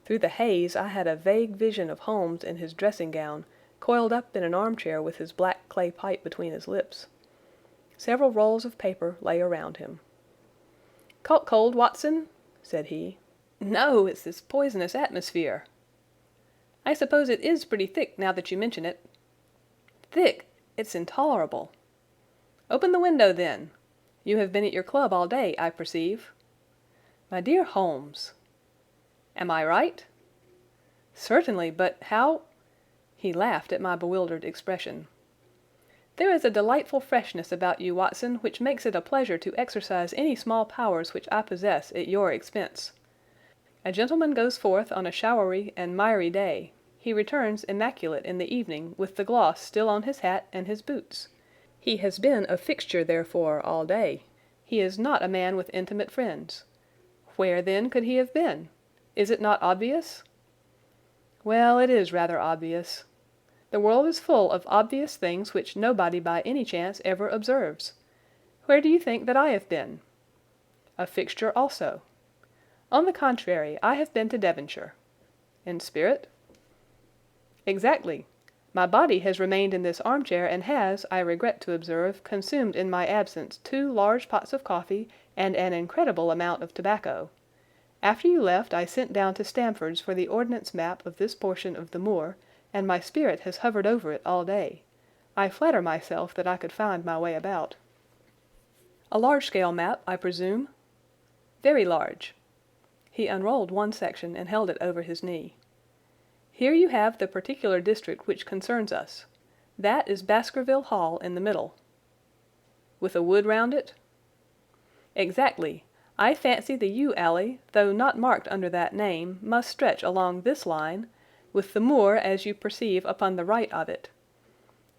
Through the haze I had a vague vision of Holmes in his dressing gown, coiled up in an armchair with his black clay pipe between his lips. Several rolls of paper lay around him. "Caught cold, Watson?" said he. "No, it's this poisonous atmosphere." "I suppose it is pretty thick now that you mention it." "Thick! It's intolerable." "Open the window, then. You have been at your club all day, I perceive." "My dear Holmes." "Am I right?" "Certainly, but how—" He laughed at my bewildered expression. "There is a delightful freshness about you, Watson, which makes it a pleasure to exercise any small powers which I possess at your expense. A gentleman goes forth on a showery and miry day. He returns immaculate in the evening, with the gloss still on his hat and his boots. He has been a fixture, therefore, all day. He is not a man with intimate friends. Where, then, could he have been? Is it not obvious?" "Well, it is rather obvious. The world is full of obvious things which nobody by any chance ever observes. Where do you think that I have been?" "A fixture also." "On the contrary, I have been to Devonshire." "In spirit?" "Exactly. My body has remained in this armchair and has, I regret to observe, consumed in my absence 2 large pots of coffee and an incredible amount of tobacco. After you left I sent down to Stamford's for the ordnance map of this portion of the moor, and my spirit has hovered over it all day. I flatter myself that I could find my way about." "A large-scale map, I presume?" "Very large." He unrolled one section and held it over his knee. "Here you have the particular district which concerns us. That is Baskerville Hall in the middle." "With a wood round it?" "Exactly. I fancy the yew alley, though not marked under that name, must stretch along this line, with the moor, as you perceive, upon the right of it.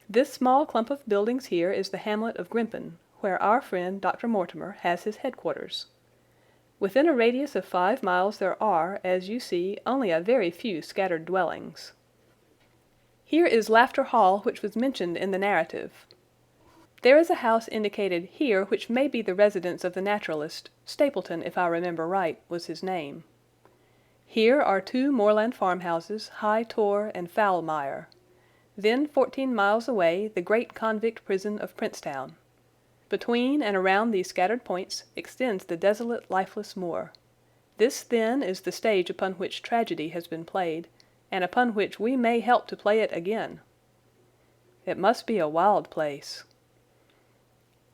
This small clump of buildings here is the hamlet of Grimpen, where our friend Dr. Mortimer has his headquarters. Within a radius of 5 miles there are, as you see, only a very few scattered dwellings. Here is Laughter Hall, which was mentioned in the narrative. There is a house indicated here which may be the residence of the naturalist. Stapleton, if I remember right, was his name. Here are 2 moorland farmhouses, High Tor and Foulmire. Then 14 miles away the great convict prison of Princetown. Between and around these scattered points extends the desolate, lifeless moor. This, then, is the stage upon which tragedy has been played, and upon which we may help to play it again." "It must be a wild place."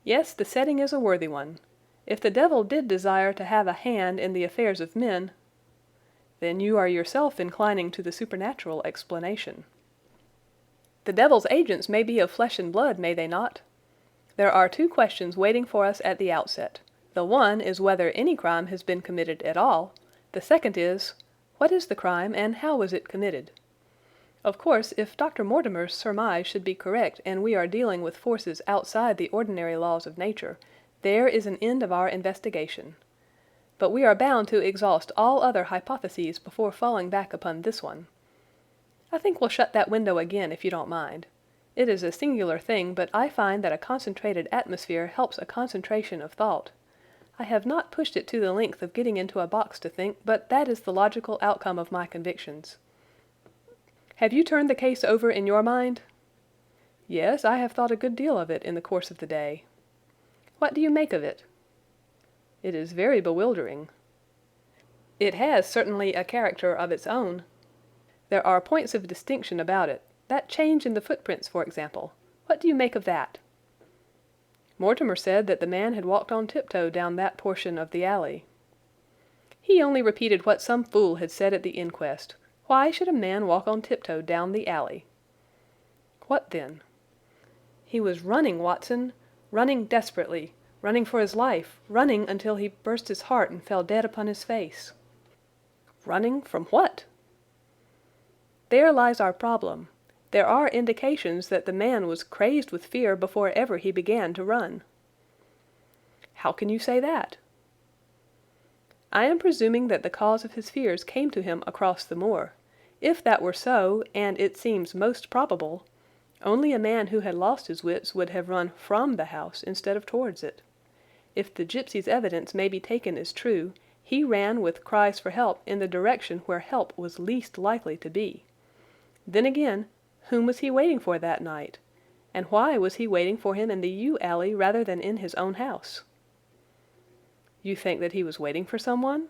"Yes, the setting is a worthy one. If the devil did desire to have a hand in the affairs of men—" "Then you are yourself inclining to the supernatural explanation." "The devil's agents may be of flesh and blood, may they not? There are 2 questions waiting for us at the outset. The one is whether any crime has been committed at all. The second is, what is the crime and how was it committed? Of course, if Dr. Mortimer's surmise should be correct and we are dealing with forces outside the ordinary laws of nature, there is an end of our investigation. But we are bound to exhaust all other hypotheses before falling back upon this one. I think we'll shut that window again if you don't mind. It is a singular thing, but I find that a concentrated atmosphere helps a concentration of thought. I have not pushed it to the length of getting into a box to think, but that is the logical outcome of my convictions. Have you turned the case over in your mind?" "Yes, I have thought a good deal of it in the course of the day." "What do you make of it?" "It is very bewildering." "It has certainly a character of its own. There are points of distinction about it. That change in the footprints, for example. What do you make of that?" "Mortimer said that the man had walked on tiptoe down that portion of the alley." "He only repeated what some fool had said at the inquest. Why should a man walk on tiptoe down the alley?" "What then?" "He was running, Watson, running desperately, running for his life, running until he burst his heart and fell dead upon his face." "Running from what?" "There lies our problem. There are indications that the man was crazed with fear before ever he began to run." "How can you say that?" "I am presuming that the cause of his fears came to him across the moor. If that were so, and it seems most probable, only a man who had lost his wits would have run from the house instead of towards it. If the gipsy's evidence may be taken as true, he ran with cries for help in the direction where help was least likely to be. Then again, whom was he waiting for that night? And why was he waiting for him in the yew alley rather than in his own house?" "You think that he was waiting for someone?"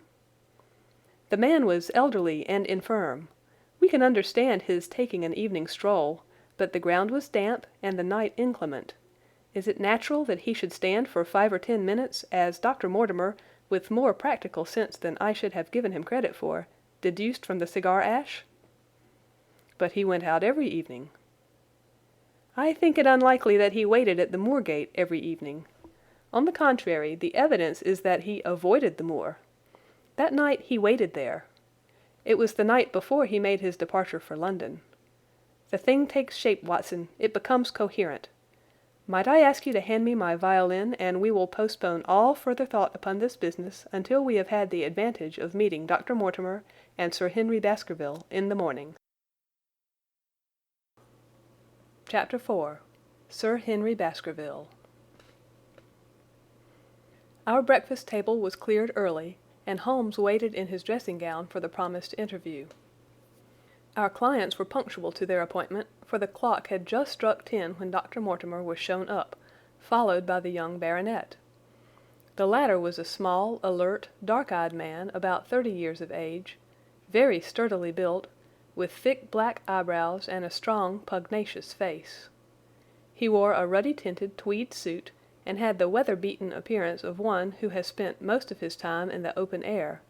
"The man was elderly and infirm. We can understand his taking an evening stroll, but the ground was damp and the night inclement. Is it natural that he should stand for 5 or 10 minutes, as Dr. Mortimer, with more practical sense than I should have given him credit for, deduced from the cigar ash?" "But he went out every evening." "I think it unlikely that he waited at the moor gate every evening. On the contrary, the evidence is that he avoided the moor. That night he waited there. It was the night before he made his departure for London. The thing takes shape, Watson. It becomes coherent. Might I ask you to hand me my violin, and we will postpone all further thought upon this business until we have had the advantage of meeting Dr. Mortimer and Sir Henry Baskerville in the morning." Chapter 4. Sir Henry Baskerville. Our breakfast table was cleared early, and Holmes waited in his dressing gown for the promised interview. Our clients were punctual to their appointment, for the clock had just struck 10 when Dr. Mortimer was shown up, followed by the young baronet. The latter was a small, alert, dark-eyed man about 30 years of age, very sturdily built, with thick black eyebrows and a strong, pugnacious face. He wore a ruddy-tinted tweed suit, and had the weather-beaten appearance of one who has spent most of his time in the open air,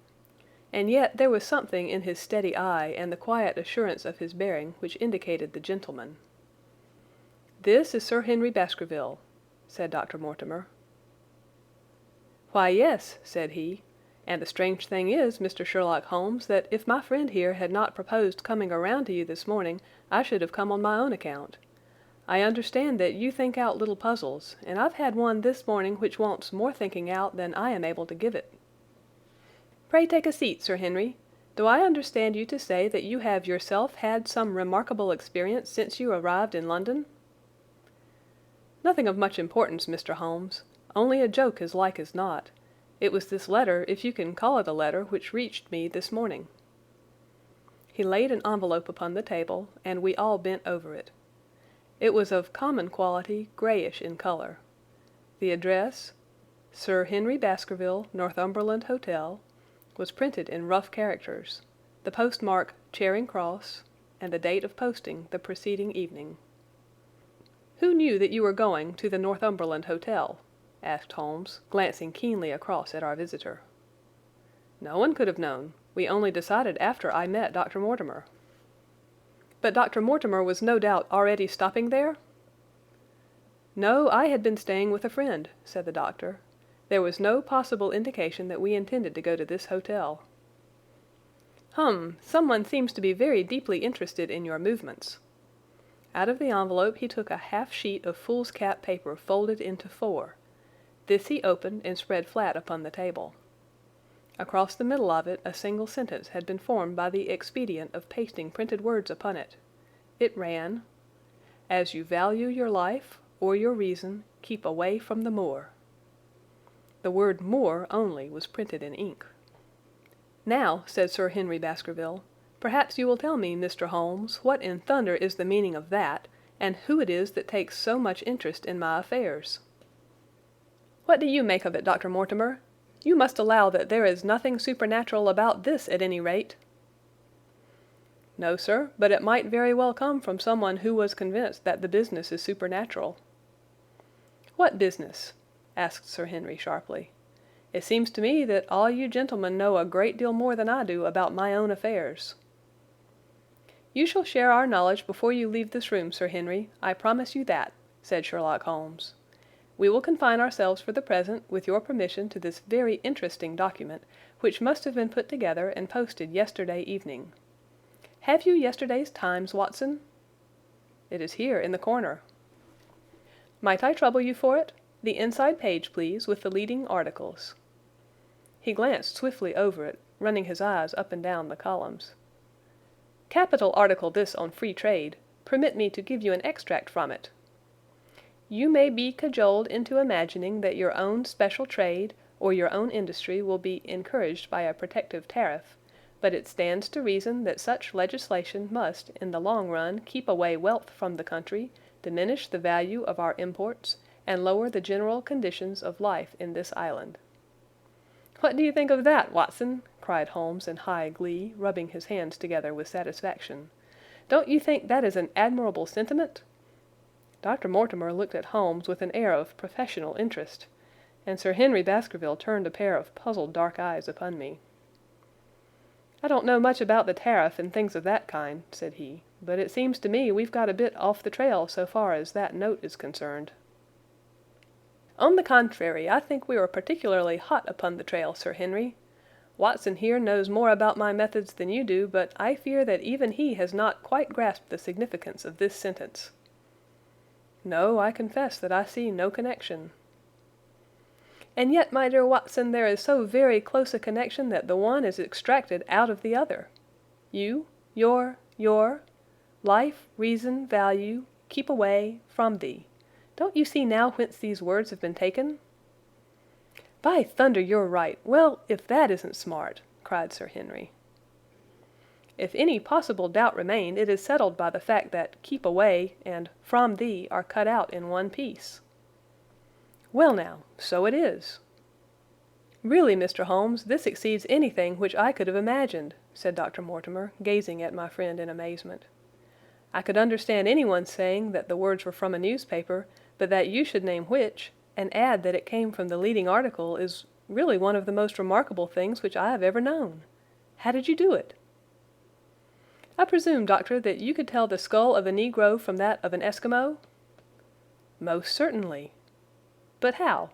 and yet there was something in his steady eye and the quiet assurance of his bearing which indicated the gentleman. "This is Sir Henry Baskerville," said Dr. Mortimer. "Why, yes," said he, "and the strange thing is, Mr. Sherlock Holmes, that if my friend here had not proposed coming around to you this morning, I should have come on my own account. I understand that you think out little puzzles, and I've had one this morning which wants more thinking out than I am able to give it. Pray take a seat, Sir Henry. Do I understand you to say that you have yourself had some remarkable experience since you arrived in London?" "Nothing of much importance, Mr. Holmes. Only a joke as like as not. It was this letter, if you can call it a letter, which reached me this morning." He laid an envelope upon the table, and we all bent over it. It was of common quality, grayish in color. The address, Sir Henry Baskerville, Northumberland Hotel, was printed in rough characters, the postmark Charing Cross, and the date of posting the preceding evening. "Who knew that you were going to the Northumberland Hotel?" asked Holmes, glancing keenly across at our visitor. "No one could have known. We only decided after I met Dr. Mortimer." "But Dr. Mortimer was no doubt already stopping there?" "No, I had been staying with a friend," said the doctor. "There was no possible indication that we intended to go to this hotel." Someone seems to be very deeply interested in your movements." Out of the envelope he took a half sheet of foolscap paper folded into 4. This he opened and spread flat upon the table. Across the middle of it a single sentence had been formed by the expedient of pasting printed words upon it. It ran, "As you value your life or your reason, keep away from the moor." The word moor only was printed in ink. "Now," said Sir Henry Baskerville, "perhaps you will tell me, Mr. Holmes, what in thunder is the meaning of that, and who it is that takes so much interest in my affairs. What do you make of it, Dr. Mortimer? You must allow that there is nothing supernatural about this at any rate." "No, sir, but it might very well come from someone who was convinced that the business is supernatural." "What business?" asked Sir Henry sharply. "It seems to me that all you gentlemen know a great deal more than I do about my own affairs." "You shall share our knowledge before you leave this room, Sir Henry, I promise you that," said Sherlock Holmes. "We will confine ourselves for the present, with your permission, to this very interesting document, which must have been put together and posted yesterday evening. Have you yesterday's Times, Watson?" "It is here in the corner." "Might I trouble you for it? The inside page, please, with the leading articles." He glanced swiftly over it, running his eyes up and down the columns. "Capital article this on free trade. Permit me to give you an extract from it. 'You may be cajoled into imagining that your own special trade or your own industry will be encouraged by a protective tariff, but it stands to reason that such legislation must, in the long run, keep away wealth from the country, diminish the value of our imports, and lower the general conditions of life in this island.' What do you think of that, Watson?" cried Holmes in high glee, rubbing his hands together with satisfaction. "Don't you think that is an admirable sentiment?" Dr. Mortimer looked at Holmes with an air of professional interest, and Sir Henry Baskerville turned a pair of puzzled dark eyes upon me. "I don't know much about the tariff and things of that kind," said he, "but it seems to me we've got a bit off the trail so far as that note is concerned." "On the contrary, I think we are particularly hot upon the trail, Sir Henry. Watson here knows more about my methods than you do, but I fear that even he has not quite grasped the significance of this sentence." "No, I confess that I see no connection." "And yet, my dear Watson, there is so very close a connection that the one is extracted out of the other. Your, life, reason, value, keep away, from thee. Don't you see now whence these words have been taken?" "By thunder, you're right. Well, if that isn't smart!" cried Sir Henry. "If any possible doubt remained, it is settled by the fact that 'keep away' and 'from thee' are cut out in one piece." "Well now, so it is." "Really, Mr. Holmes, this exceeds anything which I could have imagined," said Dr. Mortimer, gazing at my friend in amazement. "I could understand anyone saying that the words were from a newspaper, but that you should name which, and add that it came from the leading article, is really one of the most remarkable things which I have ever known. How did you do it?" "I presume, Doctor, that you could tell the skull of a Negro from that of an Eskimo?" "Most certainly." "But how?"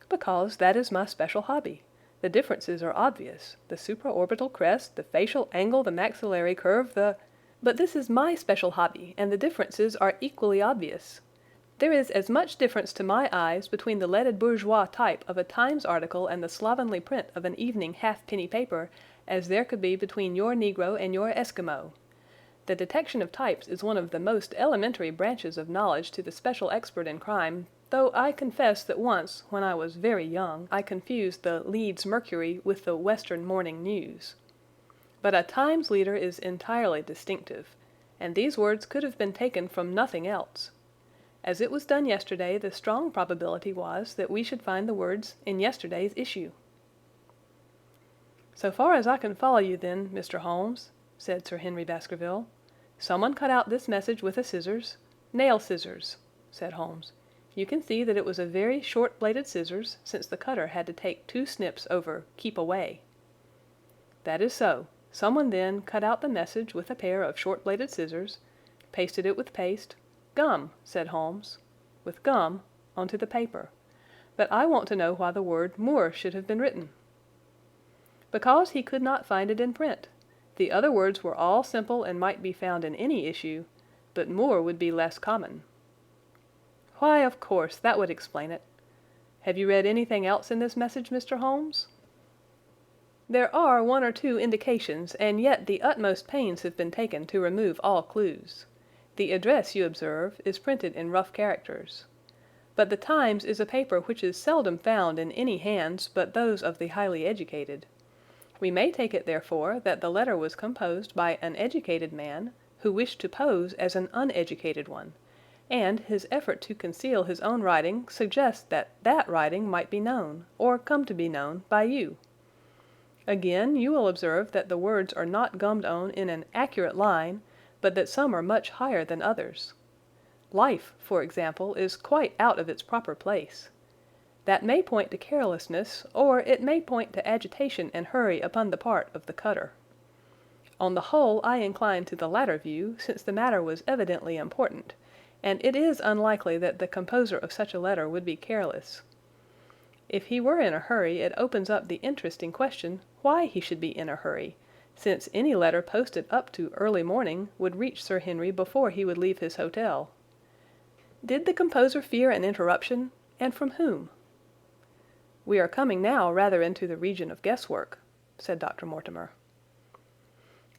"Because that is my special hobby. The differences are obvious. The supraorbital crest, the facial angle, the maxillary curve, But this is my special hobby, and the differences are equally obvious. There is as much difference to my eyes between the leaded bourgeois type of a Times article and the slovenly print of an evening halfpenny paper as there could be between your Negro and your Eskimo. The detection of types is one of the most elementary branches of knowledge to the special expert in crime, though I confess that once, when I was very young, I confused the Leeds Mercury with the Western Morning News. But a Times leader is entirely distinctive, and these words could have been taken from nothing else. As it was done yesterday, the strong probability was that we should find the words in yesterday's issue." "So far as I can follow you, then, Mr. Holmes," said Sir Henry Baskerville, "someone cut out this message with a scissors—" "Nail scissors," said Holmes. "You can see that it was a very short-bladed scissors, since the cutter had to take 2 snips over 'keep away.'" "That is so. Someone then cut out the message with a pair of short-bladed scissors, pasted it with paste—" "Gum," said Holmes, "with gum onto the paper. But I want to know why the word 'Moor' should have been written." "Because he could not find it in print. The other words were all simple and might be found in any issue, but 'Moor' would be less common." "Why, of course, that would explain it. Have you read anything else in this message, Mr. Holmes?" "There are 1 or 2 indications, and yet the utmost pains have been taken to remove all clues. The address, you observe, is printed in rough characters. But the Times is a paper which is seldom found in any hands but those of the highly educated. We may take it, therefore, that the letter was composed by an educated man, who wished to pose as an uneducated one, and his effort to conceal his own writing suggests that that writing might be known, or come to be known, by you. Again, you will observe that the words are not gummed on in an accurate line, but that some are much higher than others. Life, for example, is quite out of its proper place. That may point to carelessness, or it may point to agitation and hurry upon the part of the cutter. On the whole, I incline to the latter view, since the matter was evidently important, and it is unlikely that the composer of such a letter would be careless. If he were in a hurry, it opens up the interesting question why he should be in a hurry, since any letter posted up to early morning would reach Sir Henry before he would leave his hotel. Did the composer fear an interruption, and from whom? "We are coming now rather into the region of guesswork," said Dr. Mortimer.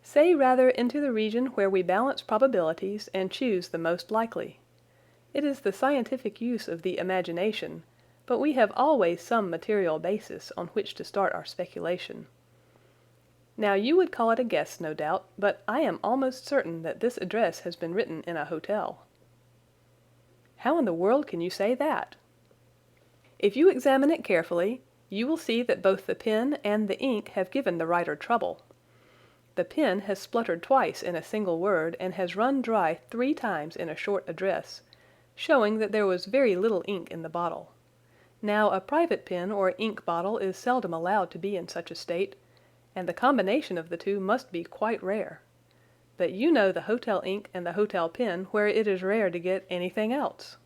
"Say rather into the region where we balance probabilities and choose the most likely. It is the scientific use of the imagination, but we have always some material basis on which to start our speculation. Now you would call it a guess, no doubt, but I am almost certain that this address has been written in a hotel." "How in the world can you say that?" "If you examine it carefully, you will see that both the pen and the ink have given the writer trouble. The pen has spluttered twice in a single word and has run dry 3 times in a short address, showing that there was very little ink in the bottle. Now a private pen or ink bottle is seldom allowed to be in such a state, and the combination of the two must be quite rare. But you know the hotel ink and the hotel pen where it is rare to get anything else.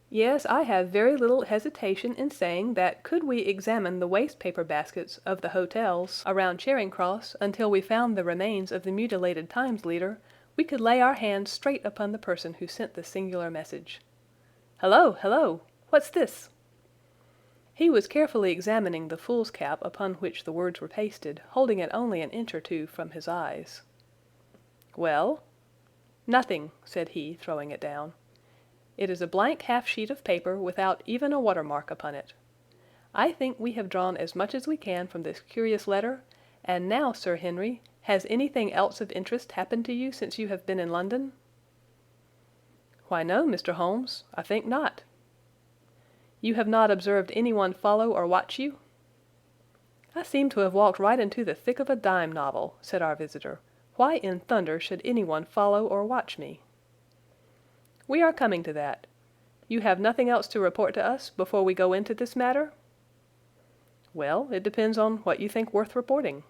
Yes, I have very little hesitation in saying that could we examine the waste paper baskets of the hotels around Charing Cross until we found the remains of the mutilated Times leader, we could lay our hands straight upon the person who sent the singular message. Hello, hello! What's this?" He was carefully examining the foolscap upon which the words were pasted, holding it only an inch or two from his eyes. "Well?" "Nothing," said he, throwing it down. "It is a blank half-sheet of paper without even a watermark upon it. I think we have drawn as much as we can from this curious letter, and now, Sir Henry, has anything else of interest happened to you since you have been in London?" "Why no, Mr. Holmes, I think not." "You have not observed anyone follow or watch you?" "I seem to have walked right into the thick of a dime novel," said our visitor. "Why in thunder should anyone follow or watch me?" "We are coming to that. You have nothing else to report to us before we go into this matter?" "Well, it depends on what you think worth reporting."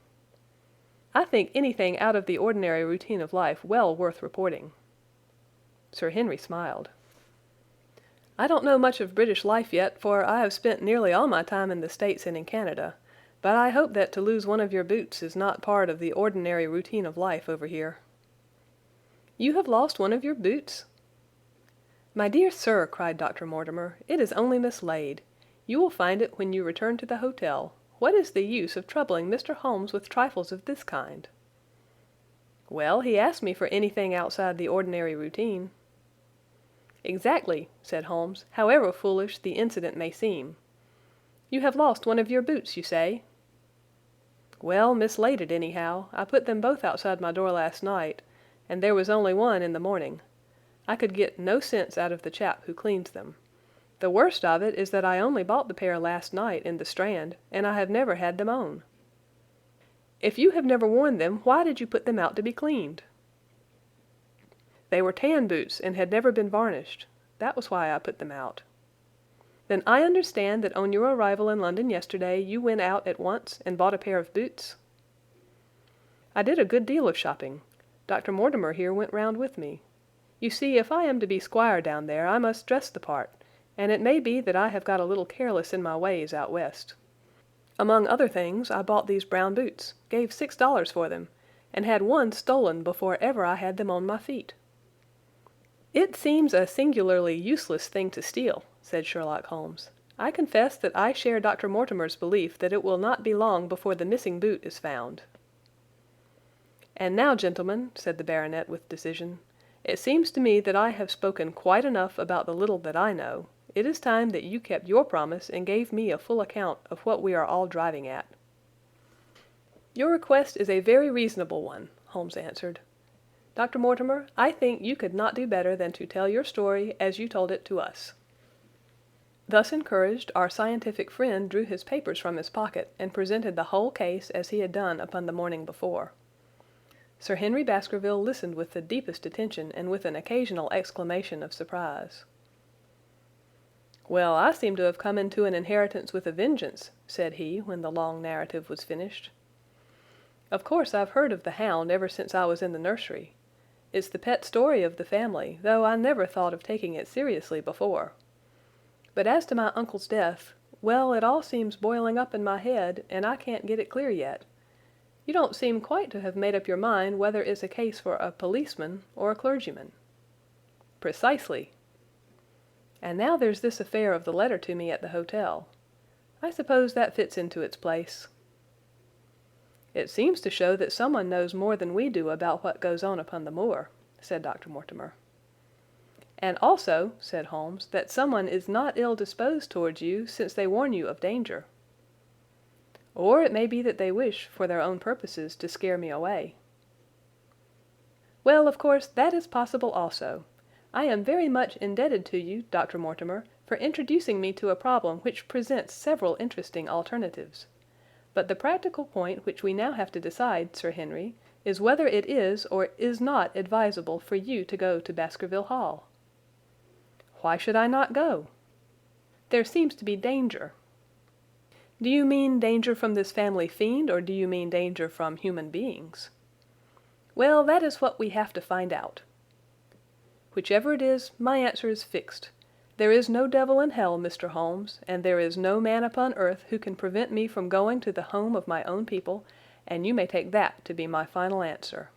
"I think anything out of the ordinary routine of life well worth reporting." Sir Henry smiled. "I don't know much of British life yet, for I have spent nearly all my time in the States and in Canada, but I hope that to lose one of your boots is not part of the ordinary routine of life over here." "You have lost one of your boots?" "My dear sir," cried Dr. Mortimer, "it is only mislaid. You will find it when you return to the hotel. What is the use of troubling Mr. Holmes with trifles of this kind?" "Well, he asked me for anything outside the ordinary routine." "Exactly," said Holmes, "however foolish the incident may seem. You have lost one of your boots, you say?" "Well, mislaid it anyhow. I put them both outside my door last night, and there was only one in the morning. I could get no sense out of the chap who cleans them. The worst of it is that I only bought the pair last night in the Strand, and I have never had them on." "If you have never worn them, why did you put them out to be cleaned?" "They were tan boots and had never been varnished. That was why I put them out." "Then I understand that on your arrival in London yesterday you went out at once and bought a pair of boots?" "I did a good deal of shopping. Dr. Mortimer here went round with me. You see, if I am to be squire down there, I must dress the part, and it may be that I have got a little careless in my ways out west. Among other things, I bought these brown boots, gave $6 for them, and had one stolen before ever I had them on my feet." "It seems a singularly useless thing to steal," said Sherlock Holmes. "I confess that I share Dr. Mortimer's belief that it will not be long before the missing boot is found." "And now, gentlemen," said the baronet with decision, "it seems to me that I have spoken quite enough about the little that I know. It is time that you kept your promise and gave me a full account of what we are all driving at." "Your request is a very reasonable one," Holmes answered. Dr. Mortimer, I think you could not do better than to tell your story as you told it to us." Thus encouraged, our scientific friend drew his papers from his pocket and presented the whole case as he had done upon the morning before. Sir Henry Baskerville listened with the deepest attention and with an occasional exclamation of surprise. "Well, I seem to have come into an inheritance with a vengeance," said he, when the long narrative was finished. "Of course I've heard of the Hound ever since I was in the nursery. It's the pet story of the family, though I never thought of taking it seriously before. But as to my uncle's death, well, it all seems boiling up in my head, and I can't get it clear yet. You don't seem quite to have made up your mind whether it's a case for a policeman or a clergyman." "Precisely." "And now there's this affair of the letter to me at the hotel. I suppose that fits into its place." "It seems to show that someone knows more than we do about what goes on upon the moor," said Dr. Mortimer. "And also," said Holmes, "that someone is not ill disposed towards you, since they warn you of danger. Or it may be that they wish, for their own purposes, to scare me away." "Well, of course, that is possible also. I am very much indebted to you, Dr. Mortimer, for introducing me to a problem which presents several interesting alternatives. But the practical point which we now have to decide, Sir Henry, is whether it is or is not advisable for you to go to Baskerville Hall." "Why should I not go?" "There seems to be danger." "Do you mean danger from this family fiend, or do you mean danger from human beings?" "Well, that is what we have to find out." "Whichever it is, my answer is fixed. There is no devil in hell, Mr. Holmes, and there is no man upon earth who can prevent me from going to the home of my own people, and you may take that to be my final answer."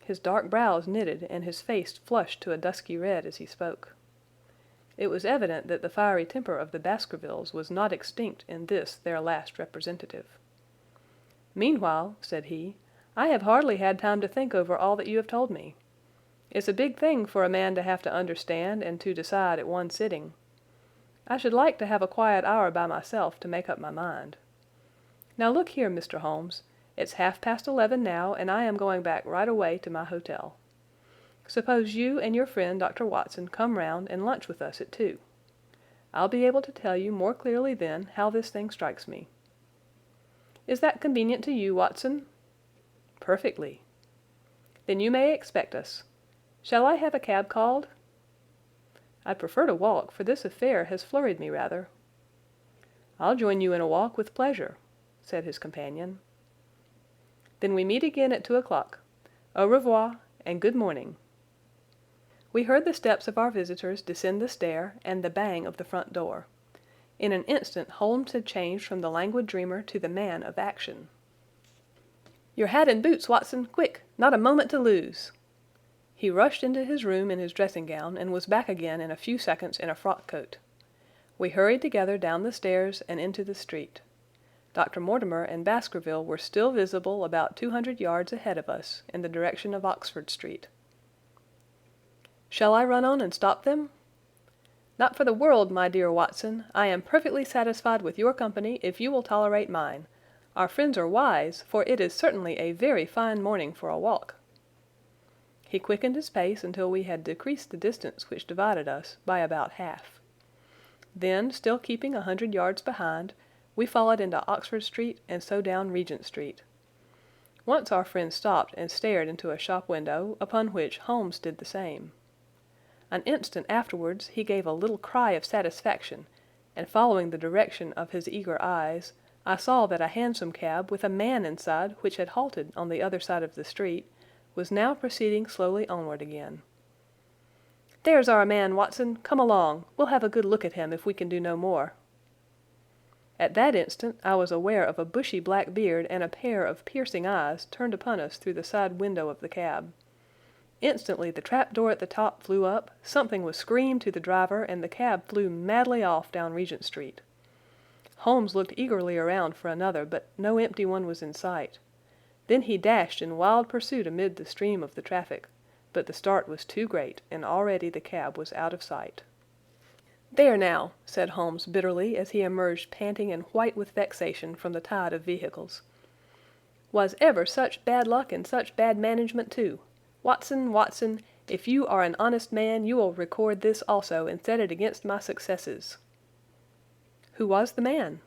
His dark brows knitted and his face flushed to a dusky red as he spoke. It was evident that the fiery temper of the Baskervilles was not extinct in this their last representative. "Meanwhile," said he, "I have hardly had time to think over all that you have told me. It's a big thing for a man to have to understand and to decide at one sitting. I should like to have a quiet hour by myself to make up my mind. Now look here, Mr. Holmes, it's 11:30 now, and I am going back right away to my hotel. Suppose you and your friend Dr. Watson come round and lunch with us at 2. I'll be able to tell you more clearly then how this thing strikes me. Is that convenient to you, Watson?" "Perfectly." "Then you may expect us. Shall I have a cab called?" "I'd prefer to walk, for this affair has flurried me rather." "I'll join you in a walk with pleasure," said his companion. "Then we meet again at 2 o'clock. Au revoir, and good morning." We heard the steps of our visitors descend the stair and the bang of the front door. In an instant Holmes had changed from the languid dreamer to the man of action. "Your hat and boots, Watson, quick! Not a moment to lose!" He rushed into his room in his dressing gown and was back again in a few seconds in a frock coat. We hurried together down the stairs and into the street. Dr. Mortimer and Baskerville were still visible about 200 yards ahead of us in the direction of Oxford Street. "Shall I run on and stop them?" "Not for the world, my dear Watson. I am perfectly satisfied with your company if you will tolerate mine. Our friends are wise, for it is certainly a very fine morning for a walk." He quickened his pace until we had decreased the distance which divided us by about half. Then, still keeping 100 yards behind, we followed into Oxford Street and so down Regent Street. Once our friend stopped and stared into a shop window, upon which Holmes did the same. An instant afterwards he gave a little cry of satisfaction, and following the direction of his eager eyes, I saw that a hansom cab with a man inside, which had halted on the other side of the street, was now proceeding slowly onward again. "There's our man, Watson. Come along. We'll have a good look at him if we can do no more." At that instant I was aware of a bushy black beard and a pair of piercing eyes turned upon us through the side window of the cab. Instantly the trap door at the top flew up, something was screamed to the driver, and the cab flew madly off down Regent Street. Holmes looked eagerly around for another, but no empty one was in sight. Then he dashed in wild pursuit amid the stream of the traffic, but the start was too great, and already the cab was out of sight. "There now," said Holmes bitterly as he emerged panting and white with vexation from the tide of vehicles. "Was ever such bad luck and such bad management too? Watson, Watson, if you are an honest man, you will record this also and set it against my successes." "Who was the man?"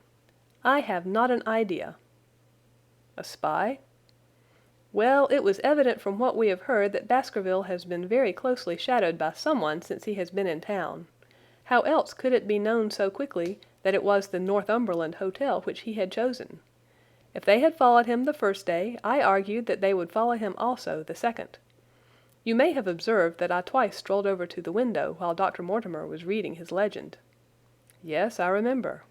"I have not an idea." "A spy?" "Well, it was evident from what we have heard that Baskerville has been very closely shadowed by someone since he has been in town. How else could it be known so quickly that it was the Northumberland Hotel which he had chosen? If they had followed him the first day, I argued that they would follow him also the second. You may have observed that I twice strolled over to the window while Dr. Mortimer was reading his legend." "Yes, I remember."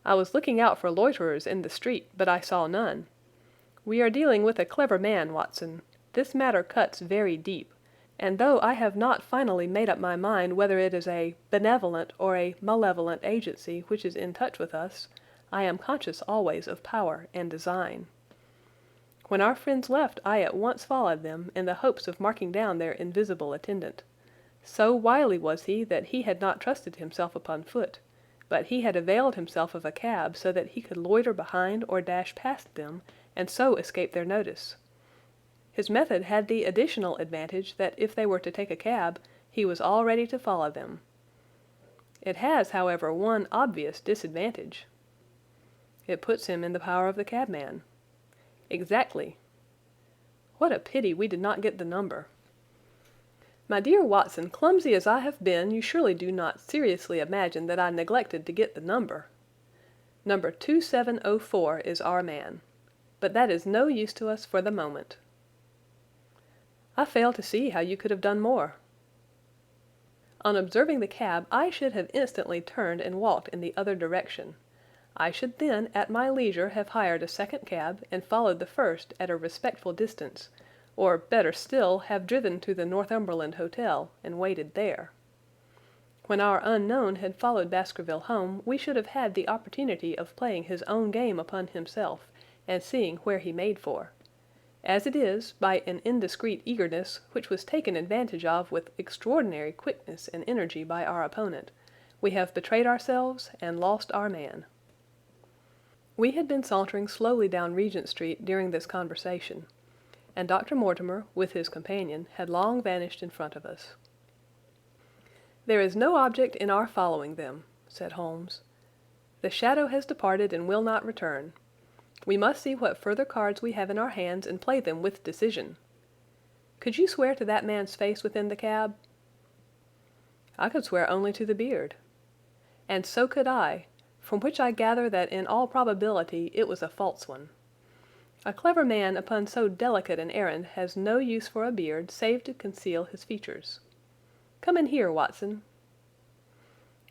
"I was looking out for loiterers in the street, but I saw none. We are dealing with a clever man, Watson. This matter cuts very deep, and though I have not finally made up my mind whether it is a benevolent or a malevolent agency which is in touch with us, I am conscious always of power and design. When our friends left, I at once followed them in the hopes of marking down their invisible attendant. So wily was he that he had not trusted himself upon foot, but he had availed himself of a cab so that he could loiter behind or dash past them, and so escape their notice. His method had the additional advantage that if they were to take a cab, he was all ready to follow them. It has, however, one obvious disadvantage." "It puts him in the power of the cabman." "Exactly." "What a pity we did not get the number." "My dear Watson, clumsy as I have been, you surely do not seriously imagine that I neglected to get the number. Number 2704 is our man, but that is no use to us for the moment." "I fail to see how you could have done more." "On observing the cab, I should have instantly turned and walked in the other direction. I should then, at my leisure, have hired a second cab and followed the first at a respectful distance, or, better still, have driven to the Northumberland Hotel and waited there. When our unknown had followed Baskerville home, we should have had the opportunity of playing his own game upon himself and seeing where he made for. As it is, by an indiscreet eagerness, which was taken advantage of with extraordinary quickness and energy by our opponent, we have betrayed ourselves and lost our man." We had been sauntering slowly down Regent Street during this conversation, and Dr. Mortimer, with his companion, had long vanished in front of us. "There is no object in our following them," said Holmes. "The shadow has departed and will not return. We must see what further cards we have in our hands and play them with decision. Could you swear to that man's face within the cab?" "I could swear only to the beard." "And so could I, from which I gather that in all probability it was a false one. A clever man upon so delicate an errand has no use for a beard save to conceal his features. Come in here, Watson."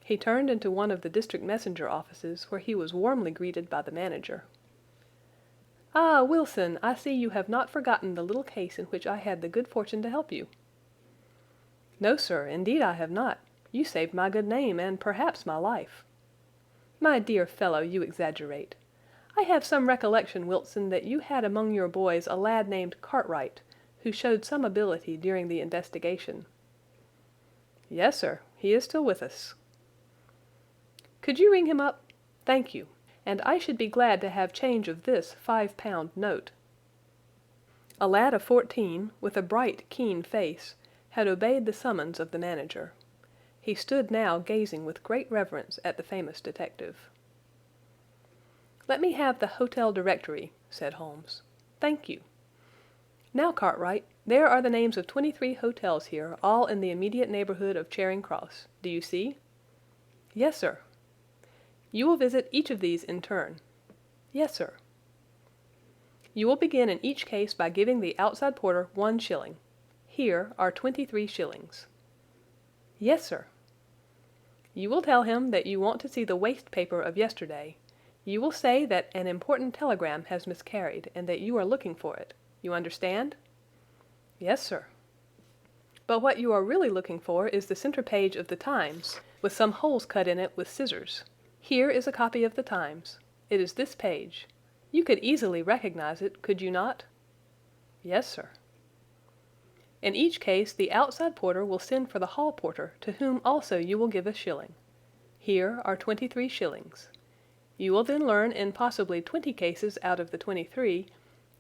He turned into one of the district messenger offices, where he was warmly greeted by the manager. "Ah, Wilson, I see you have not forgotten the little case in which I had the good fortune to help you." "No, sir, indeed I have not. You saved my good name and perhaps my life." "My dear fellow, you exaggerate. I have some recollection, Wilson, that you had among your boys a lad named Cartwright, who showed some ability during the investigation." "Yes, sir, he is still with us." "Could you ring him up? Thank you. And I should be glad to have change of this £5 note." A lad of 14, with a bright, keen face, had obeyed the summons of the manager. He stood now gazing with great reverence at the famous detective. "Let me have the hotel directory," said Holmes. "Thank you. Now, Cartwright, there are the names of 23 hotels here, all in the immediate neighborhood of Charing Cross. Do you see?" "Yes, sir." "You will visit each of these in turn." "Yes, sir." "You will begin in each case by giving the outside porter 1 shilling. Here are 23 shillings." "Yes, sir." "You will tell him that you want to see the waste paper of yesterday. You will say that an important telegram has miscarried and that you are looking for it. You understand?" "Yes, sir." "But what you are really looking for is the center page of the Times, with some holes cut in it with scissors. Here is a copy of the Times. It is this page. You could easily recognize it, could you not?" "Yes, sir." "In each case the outside porter will send for the hall porter, to whom also you will give 1 shilling. Here are 23 shillings. You will then learn in possibly 20 cases out of the 23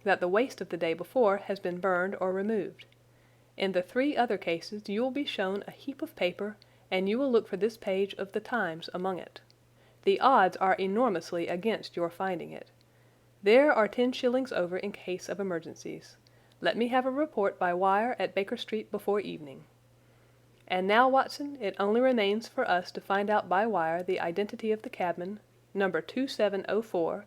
that the waste of the day before has been burned or removed. In the 3 other cases you will be shown a heap of paper, and you will look for this page of the Times among it. The odds are enormously against your finding it. There are 10 shillings over in case of emergencies. Let me have a report by wire at Baker Street before evening. And now, Watson, it only remains for us to find out by wire the identity of the cabman, number 2704,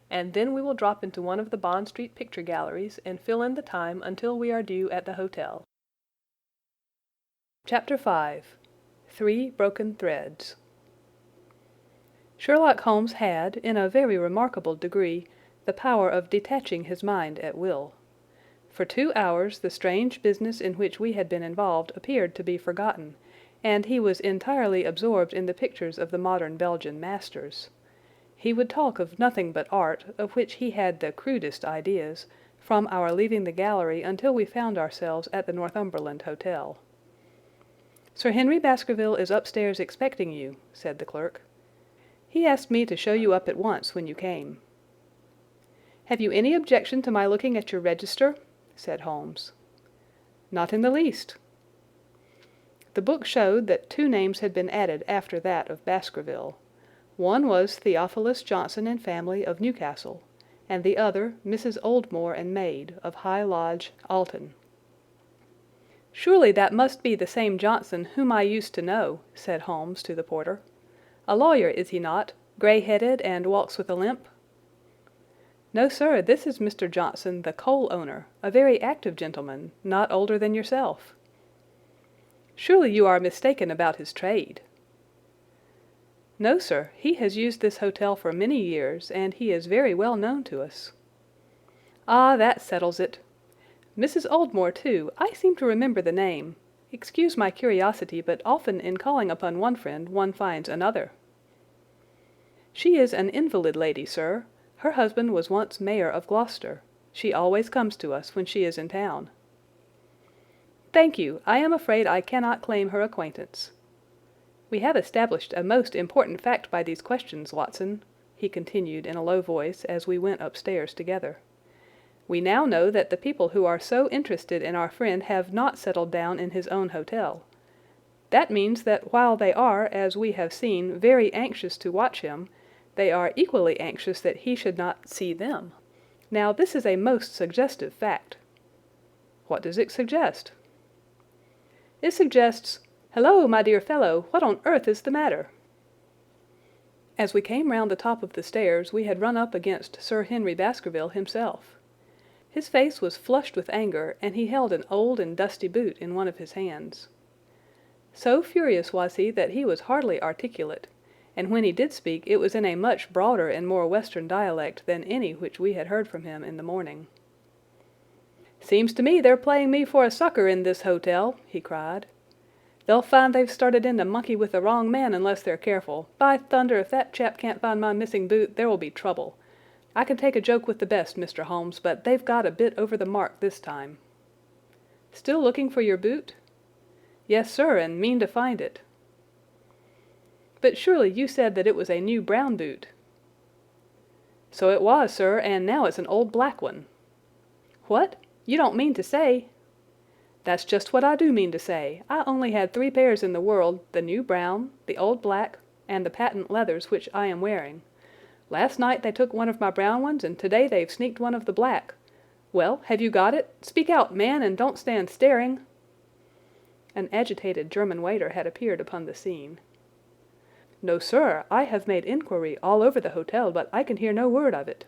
and then we will drop into one of the Bond Street picture galleries and fill in the time until we are due at the hotel. Chapter 5. 3 Broken Threads. Sherlock Holmes had, in a very remarkable degree, the power of detaching his mind at will. For 2 hours the strange business in which we had been involved appeared to be forgotten, and he was entirely absorbed in the pictures of the modern Belgian masters. He would talk of nothing but art, of which he had the crudest ideas, from our leaving the gallery until we found ourselves at the Northumberland Hotel. "Sir Henry Baskerville is upstairs expecting you," said the clerk. "He asked me to show you up at once when you came." "Have you any objection to my looking at your register?" said Holmes. "Not in the least." The book showed that 2 names had been added after that of Baskerville. One was Theophilus Johnson and family of Newcastle, and the other Mrs. Oldmore and maid of High Lodge, Alton. "Surely that must be the same Johnson whom I used to know," said Holmes to the porter. "A lawyer, is he not, grey-headed and walks with a limp?" "No, sir, this is Mr. Johnson, the coal owner, a very active gentleman, not older than yourself." "Surely you are mistaken about his trade." "No, sir, he has used this hotel for many years, and he is very well known to us." "Ah, that settles it. Mrs. Oldmore, too, I seem to remember the name. Excuse my curiosity, but often in calling upon one friend one finds another." "She is an invalid lady, sir. Her husband was once mayor of Gloucester. She always comes to us when she is in town." "Thank you. I am afraid I cannot claim her acquaintance. We have established a most important fact by these questions, Watson," he continued in a low voice as we went upstairs together. "We now know that the people who are so interested in our friend have not settled down in his own hotel. That means that while they are, as we have seen, very anxious to watch him, they are equally anxious that he should not see them. Now, this is a most suggestive fact." "What does it suggest?" "It suggests— Hello, my dear fellow, what on earth is the matter?" As we came round the top of the stairs we had run up against Sir Henry Baskerville himself. His face was flushed with anger, and he held an old and dusty boot in one of his hands. So furious was he that he was hardly articulate, and when he did speak it was in a much broader and more western dialect than any which we had heard from him in the morning. "Seems to me they're playing me for a sucker in this hotel," he cried. "They'll find they've started in to monkey with the wrong man unless they're careful. By thunder, if that chap can't find my missing boot, there will be trouble. I can take a joke with the best, Mr. Holmes, but they've got a bit over the mark this time." "Still looking for your boot?" "Yes, sir, and mean to find it." "But surely you said that it was a new brown boot." "So it was, sir, and now it's an old black one." "What? You don't mean to say—" "That's just what I do mean to say. I only had 3 pairs in the world, the new brown, the old black, and the patent leathers which I am wearing. Last night they took one of my brown ones, and today they've sneaked one of the black. Well, have you got it? Speak out, man, and don't stand staring." An agitated German waiter had appeared upon the scene. "No, sir, I have made inquiry all over the hotel, but I can hear no word of it."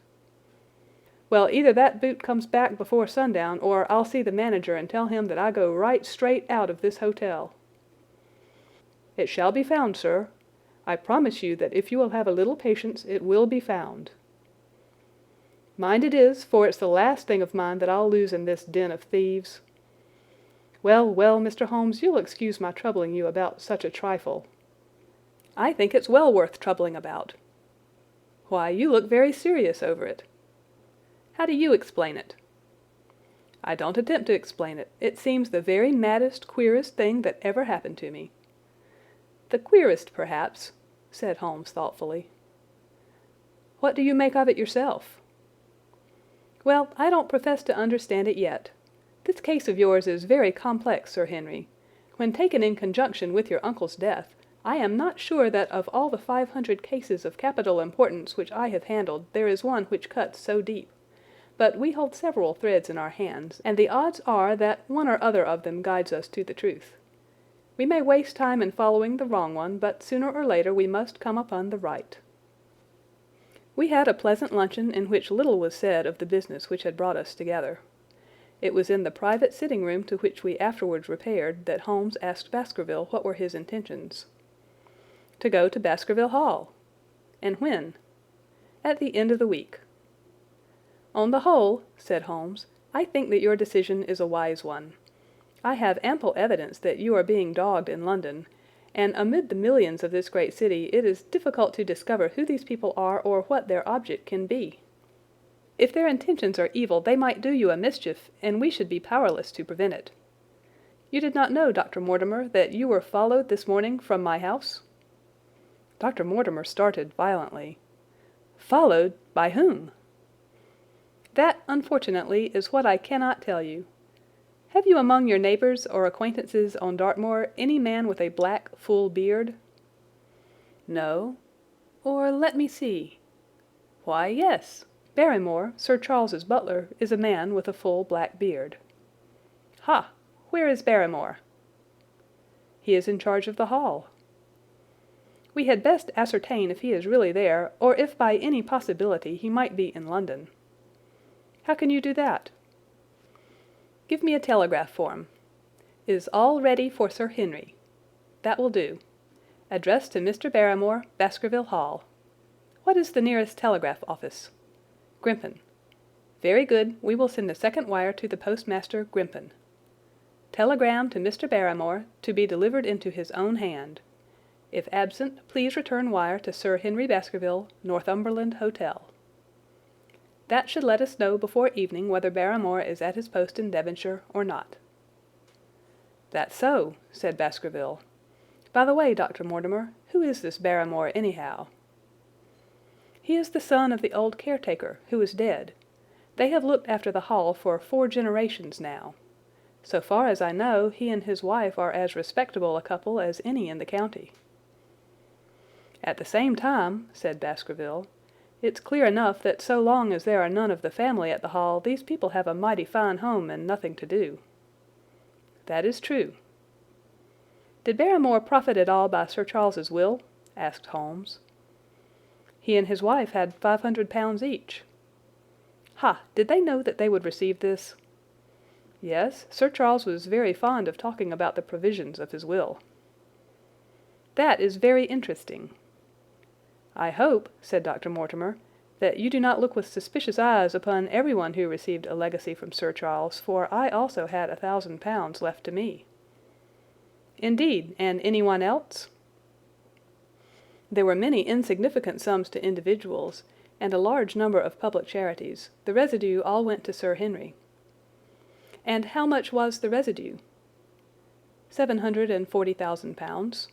"Well, either that boot comes back before sundown, or I'll see the manager and tell him that I go right straight out of this hotel." "It shall be found, sir. I promise you that if you will have a little patience, it will be found." "Mind it is, for it's the last thing of mine that I'll lose in this den of thieves." "Well, well, Mr. Holmes, you'll excuse my troubling you about such a trifle." "I think it's well worth troubling about." "Why, you look very serious over it." "How do you explain it?" "I don't attempt to explain it. It seems the very maddest, queerest thing that ever happened to me." "The queerest, perhaps," said Holmes thoughtfully. "What do you make of it yourself?" Well, I don't profess to understand it yet. This case of yours is very complex, Sir Henry. When taken in conjunction with your uncle's death, I am not sure that of all the 500 cases of capital importance which I have handled, there is one which cuts so deep. But we hold several threads in our hands, and the odds are that one or other of them guides us to the truth. We may waste time in following the wrong one, but sooner or later we must come upon the right. We had a pleasant luncheon in which little was said of the business which had brought us together. It was in the private sitting-room to which we afterwards repaired that Holmes asked Baskerville what were his intentions. To go to Baskerville Hall. And when? At the end of the week. On the whole, said Holmes, I think that your decision is a wise one. I have ample evidence that you are being dogged in London, and amid the millions of this great city it is difficult to discover who these people are or what their object can be. If their intentions are evil, they might do you a mischief, and we should be powerless to prevent it. You did not know, Dr. Mortimer, that you were followed this morning from my house? Dr. Mortimer started violently. Followed? By whom? That, unfortunately, is what I cannot tell you. Have you among your neighbors or acquaintances on Dartmoor any man with a black, full beard? No. Or let me see. Why, yes. Barrymore, Sir Charles's butler, is a man with a full black beard. Ha! Where is Barrymore? He is in charge of the hall. We had best ascertain if he is really there, or if by any possibility he might be in London. How can you do that? Give me a telegraph form. Is all ready for Sir Henry. That will do. Address to Mr. Barrymore, Baskerville Hall. What is the nearest telegraph office? Grimpen. Very good. We will send a second wire to the postmaster, Grimpen. Telegram to Mr. Barrymore, to be delivered into his own hand. If absent, please return wire to Sir Henry Baskerville, Northumberland Hotel. That should let us know before evening whether Barrymore is at his post in Devonshire or not. That's so, said Baskerville. By the way, Dr. Mortimer, who is this Barrymore, anyhow? He is the son of the old caretaker, who is dead. They have looked after the hall for 4 generations now. So far as I know, he and his wife are as respectable a couple as any in the county. At the same time, said Baskerville, it's clear enough that so long as there are none of the family at the hall, these people have a mighty fine home and nothing to do. That is true. Did Barrymore profit at all by Sir Charles's will? Asked Holmes. He and his wife had £500 each. Ha! Did they know that they would receive this? Yes, Sir Charles was very fond of talking about the provisions of his will. That is very interesting. I hope, said Dr. Mortimer, that you do not look with suspicious eyes upon everyone who received a legacy from Sir Charles, for I also had £1,000 left to me. Indeed, and anyone else? There were many insignificant sums to individuals, and a large number of public charities. The residue all went to Sir Henry. And how much was the residue? £740,000.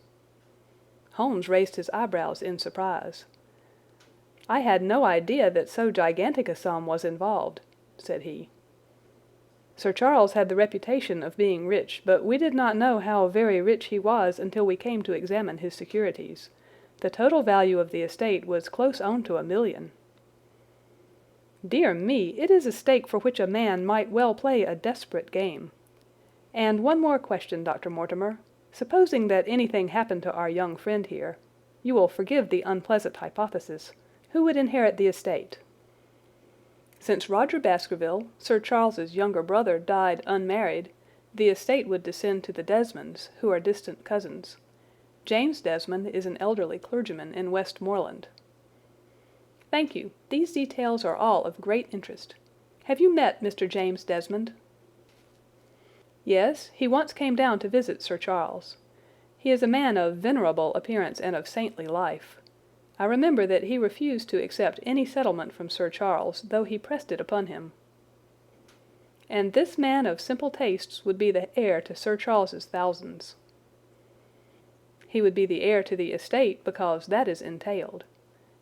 Holmes raised his eyebrows in surprise. I had no idea that so gigantic a sum was involved, said he. Sir Charles had the reputation of being rich, but we did not know how very rich he was until we came to examine his securities. The total value of the estate was close on to £1 million. Dear me, it is a stake for which a man might well play a desperate game. And one more question, Dr. Mortimer. Supposing that anything happened to our young friend here, you will forgive the unpleasant hypothesis, who would inherit the estate? Since Roger Baskerville, Sir Charles's younger brother, died unmarried, the estate would descend to the Desmonds, who are distant cousins. James Desmond is an elderly clergyman in Westmoreland. Thank you. These details are all of great interest. Have you met Mr. James Desmond? Yes, he once came down to visit Sir Charles. He is a man of venerable appearance and of saintly life. I remember that he refused to accept any settlement from Sir Charles, though he pressed it upon him. And this man of simple tastes would be the heir to Sir Charles's thousands. He would be the heir to the estate because that is entailed.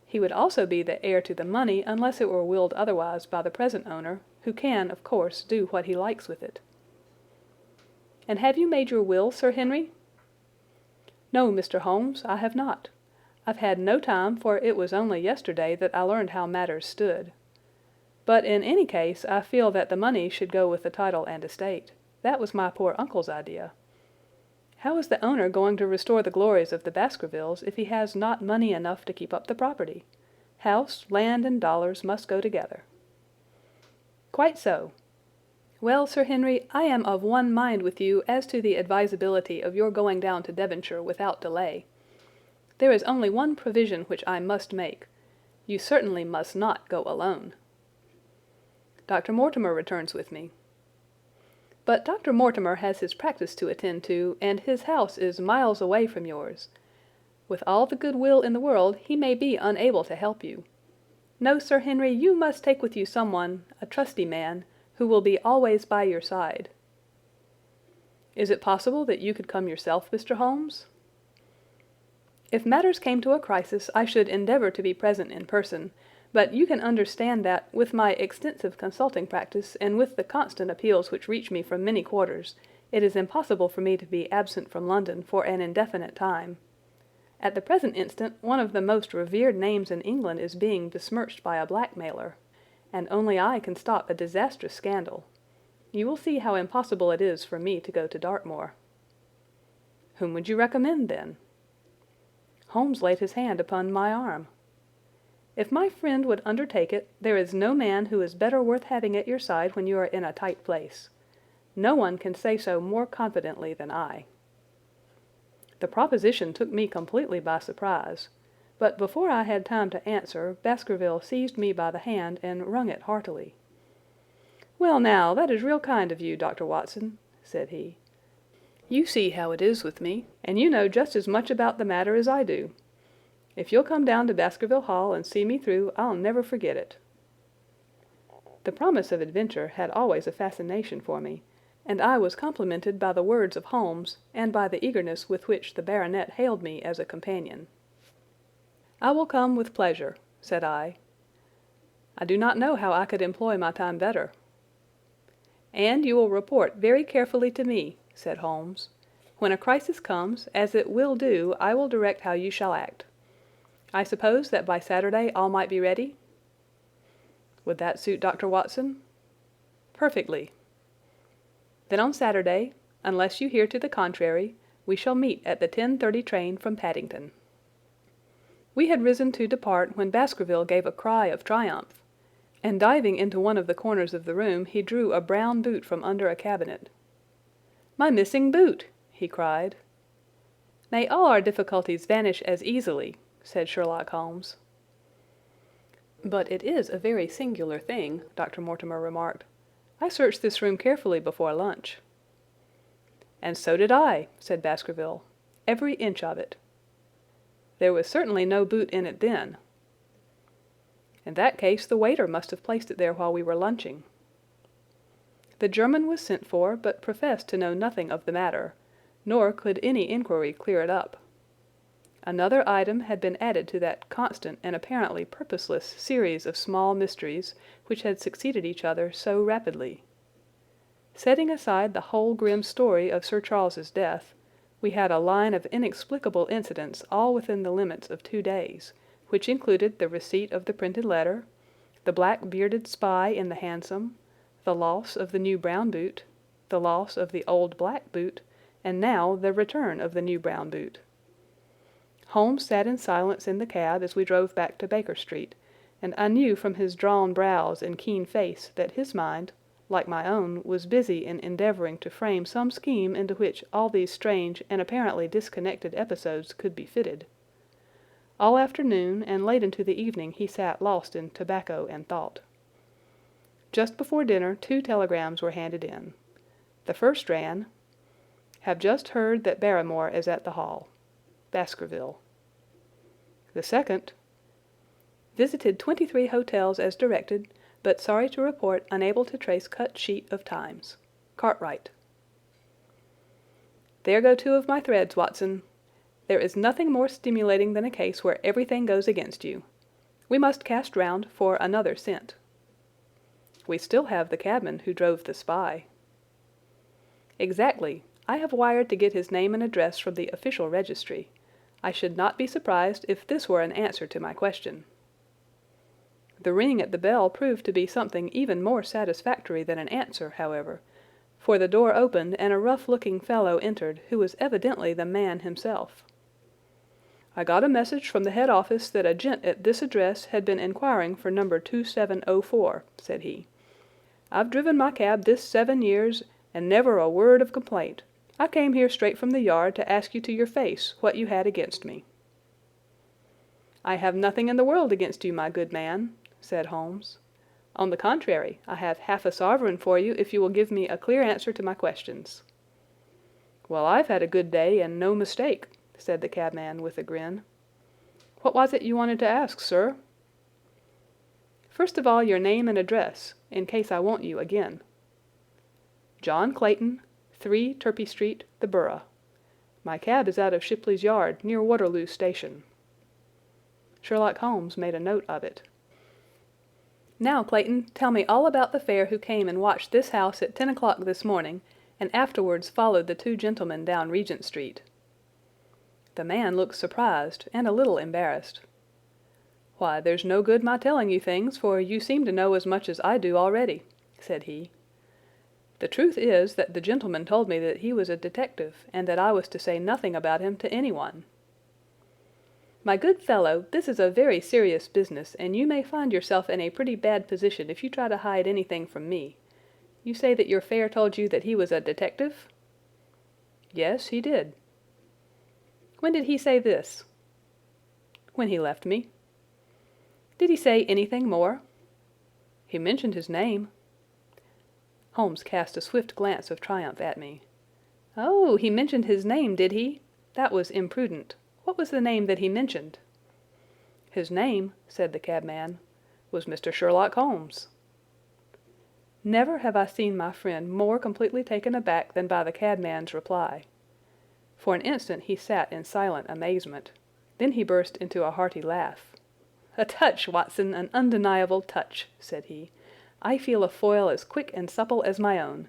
He would also be the heir to the money unless it were willed otherwise by the present owner, who can, of course, do what he likes with it." "And have you made your will, Sir Henry?" "No, Mr. Holmes, I have not. I've had no time, for it was only yesterday that I learned how matters stood. But in any case I feel that the money should go with the title and estate. That was my poor uncle's idea. How is the owner going to restore the glories of the Baskervilles if he has not money enough to keep up the property? House, land, and dollars must go together." "Quite so. Well, Sir Henry, I am of one mind with you as to the advisability of your going down to Devonshire without delay. There is only one provision which I must make. You certainly must not go alone." "Dr. Mortimer returns with me." "But Dr. Mortimer has his practice to attend to, and his house is miles away from yours. With all the good will in the world, he may be unable to help you. No, Sir Henry, you must take with you someone, a trusty man, who will be always by your side." "Is it possible that you could come yourself, Mr. Holmes?" "If matters came to a crisis, I should endeavour to be present in person, but you can understand that, with my extensive consulting practice and with the constant appeals which reach me from many quarters, it is impossible for me to be absent from London for an indefinite time. At the present instant, one of the most revered names in England is being besmirched by a blackmailer, and only I can stop a disastrous scandal. You will see how impossible it is for me to go to Dartmoor." "Whom would you recommend, then?" Holmes laid his hand upon my arm. "If my friend would undertake it, there is no man who is better worth having at your side when you are in a tight place. No one can say so more confidently than I." The proposition took me completely by surprise, but before I had time to answer, Baskerville seized me by the hand and wrung it heartily. "Well, now, that is real kind of you, Dr. Watson," said he. "You see how it is with me, and you know just as much about the matter as I do. If you'll come down to Baskerville Hall and see me through, I'll never forget it." The promise of adventure had always a fascination for me, and I was complimented by the words of Holmes and by the eagerness with which the baronet hailed me as a companion. "I will come with pleasure," said I. "I do not know how I could employ my time better." "And you will report very carefully to me," said Holmes. "When a crisis comes, as it will do, I will direct how you shall act. I suppose that by Saturday all might be ready?" "Would that suit Dr. Watson?" "Perfectly." "Then on Saturday, unless you hear to the contrary, we shall meet at the 10:30 train from Paddington." We had risen to depart when Baskerville gave a cry of triumph, and diving into one of the corners of the room he drew a brown boot from under a cabinet. "My missing boot!" he cried. "May all our difficulties vanish as easily," said Sherlock Holmes. "But it is a very singular thing," Dr. Mortimer remarked. "I searched this room carefully before lunch." "And so did I," said Baskerville. "Every inch of it." "There was certainly no boot in it then." "In that case the waiter must have placed it there while we were lunching." The German was sent for, but professed to know nothing of the matter, nor could any inquiry clear it up. Another item had been added to that constant and apparently purposeless series of small mysteries which had succeeded each other so rapidly. Setting aside the whole grim story of Sir Charles's death, we had a line of inexplicable incidents all within the limits of 2 days, which included the receipt of the printed letter, the black-bearded spy in the hansom, the loss of the new brown boot, the loss of the old black boot, and now the return of the new brown boot. Holmes sat in silence in the cab as we drove back to Baker Street, and I knew from his drawn brows and keen face that his mind, like my own, was busy in endeavouring to frame some scheme into which all these strange and apparently disconnected episodes could be fitted. All afternoon and late into the evening he sat lost in tobacco and thought. Just before dinner 2 telegrams were handed in. The first ran, "Have just heard that Barrymore is at the Hall. Baskerville." The second, "Visited 23 hotels as directed, but sorry to report unable to trace cut sheet of Times. Cartwright." "There go 2 of my threads, Watson. There is nothing more stimulating than a case where everything goes against you. We must cast round for another scent. We still have the cabman who drove the spy. Exactly. I have wired to get his name and address from the official registry. I should not be surprised if this were an answer to my question. The ring at the bell proved to be something even more satisfactory than an answer, however, for the door opened and a rough-looking fellow entered who was evidently the man himself. "I got a message from the head office that a gent at this address had been inquiring for number 2704, said he. "I've driven my cab this 7 years, and never a word of complaint. I came here straight from the yard to ask you to your face what you had against me." "I have nothing in the world against you, my good man," said Holmes. "On the contrary, I have half a sovereign for you if you will give me a clear answer to my questions." "Well, I've had a good day, and no mistake," said the cabman with a grin. "What was it you wanted to ask, sir?" "First of all, your name and address, in case I want you again." "John Clayton, 3 Turpey Street, the Borough. My cab is out of Shipley's Yard, near Waterloo Station." Sherlock Holmes made a note of it. "Now, Clayton, tell me all about the fare who came and watched this house at 10 o'clock this morning, and afterwards followed the two gentlemen down Regent Street." The man looked surprised and a little embarrassed. "Why, there's no good my telling you things, for you seem to know as much as I do already," said he. "The truth is that the gentleman told me that he was a detective, and that I was to say nothing about him to anyone." "My good fellow, this is a very serious business, and you may find yourself in a pretty bad position if you try to hide anything from me. You say that your fare told you that he was a detective?" "Yes, he did." "When did he say this?" "When he left me." "Did he say anything more?" "He mentioned his name." Holmes cast a swift glance of triumph at me. "Oh, he mentioned his name, did he? That was imprudent. What was the name that he mentioned?" "His name," said the cabman, "was Mr. Sherlock Holmes." Never have I seen my friend more completely taken aback than by the cabman's reply. For an instant he sat in silent amazement. Then he burst into a hearty laugh. "A touch, Watson, an undeniable touch," said he. "I feel a foil as quick and supple as my own.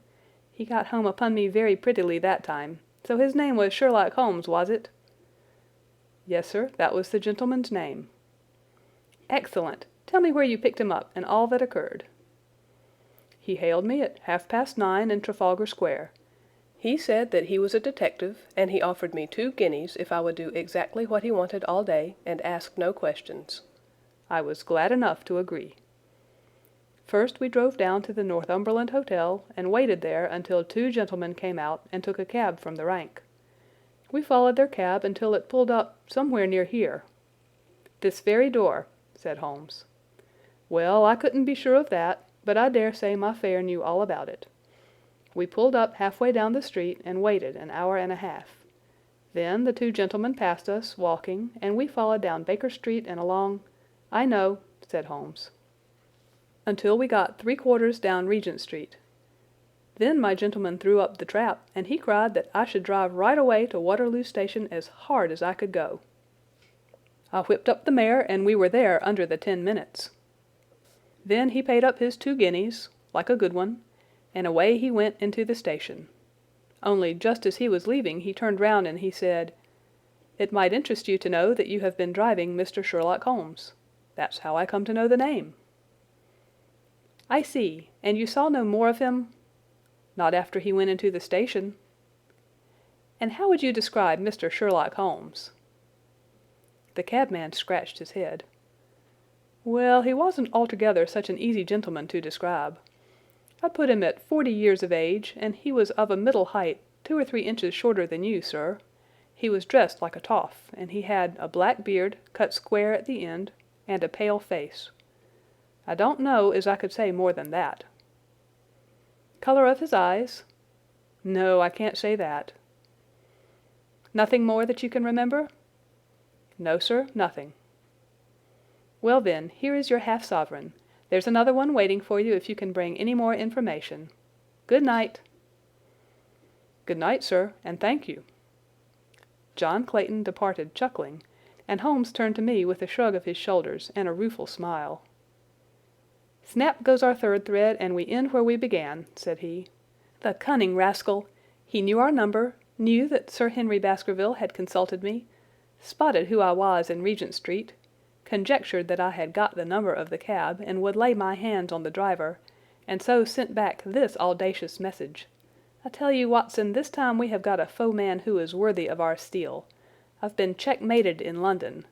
He got home upon me very prettily that time. So his name was Sherlock Holmes, was it?" "Yes, sir, that was the gentleman's name." "Excellent. Tell me where you picked him up and all that occurred." "He hailed me at 9:30 in Trafalgar Square. He said that he was a detective, and he offered me 2 guineas if I would do exactly what he wanted all day and ask no questions. I was glad enough to agree. First we drove down to the Northumberland Hotel and waited there until 2 gentlemen came out and took a cab from the rank. We followed their cab until it pulled up somewhere near here." "This very door," said Holmes. "Well, I couldn't be sure of that, but I dare say my fare knew all about it. We pulled up halfway down the street and waited an hour and a half. Then the 2 gentlemen passed us, walking, and we followed down Baker Street and along—" "I know," said Holmes. "Until we got 3/4 down Regent Street. Then my gentleman threw up the trap, and he cried that I should drive right away to Waterloo Station as hard as I could go. I whipped up the mare, and we were there under the 10 minutes. Then he paid up his 2 guineas, like a good one, and away he went into the station. Only just as he was leaving he turned round and he said, 'It might interest you to know that you have been driving Mr. Sherlock Holmes. That's how I come to know the name.'" "I see. And you saw no more of him?" "Not after he went into the station." "And how would you describe Mr. Sherlock Holmes?" The cabman scratched his head. "Well, he wasn't altogether such an easy gentleman to describe. I'd put him at 40 years of age, and he was of a middle height, 2 or 3 inches shorter than you, sir. He was dressed like a toff, and he had a black beard, cut square at the end, and a pale face. I don't know as I could say more than that." "Color of his eyes?" "No, I can't say that." "Nothing more that you can remember?" "No, sir, nothing." "Well, then, here is your half-sovereign. There's another one waiting for you if you can bring any more information. Good night." "Good night, sir, and thank you." John Clayton departed chuckling, and Holmes turned to me with a shrug of his shoulders and a rueful smile. "Snap goes our third thread, and we end where we began," said he. "The cunning rascal! He knew our number, knew that Sir Henry Baskerville had consulted me, spotted who I was in Regent Street, conjectured that I had got the number of the cab and would lay my hands on the driver, and so sent back this audacious message. I tell you, Watson, this time we have got a foeman who is worthy of our steel. I've been checkmated in London.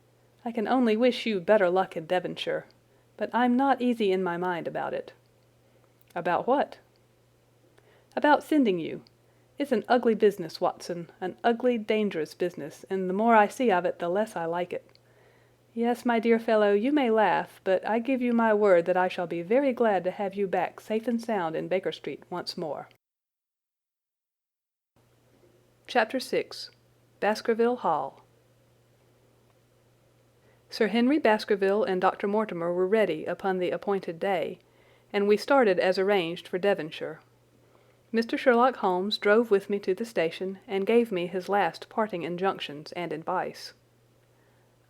I can only wish you better luck in Devonshire, but I'm not easy in my mind about it." "About what?" "About sending you. It's an ugly business, Watson, an ugly, dangerous business, and the more I see of it, the less I like it. Yes, my dear fellow, you may laugh, but I give you my word that I shall be very glad to have you back safe and sound in Baker Street once more." Chapter 6. Baskerville Hall. Sir Henry Baskerville and Dr. Mortimer were ready upon the appointed day, and we started as arranged for Devonshire. Mr. Sherlock Holmes drove with me to the station and gave me his last parting injunctions and advice.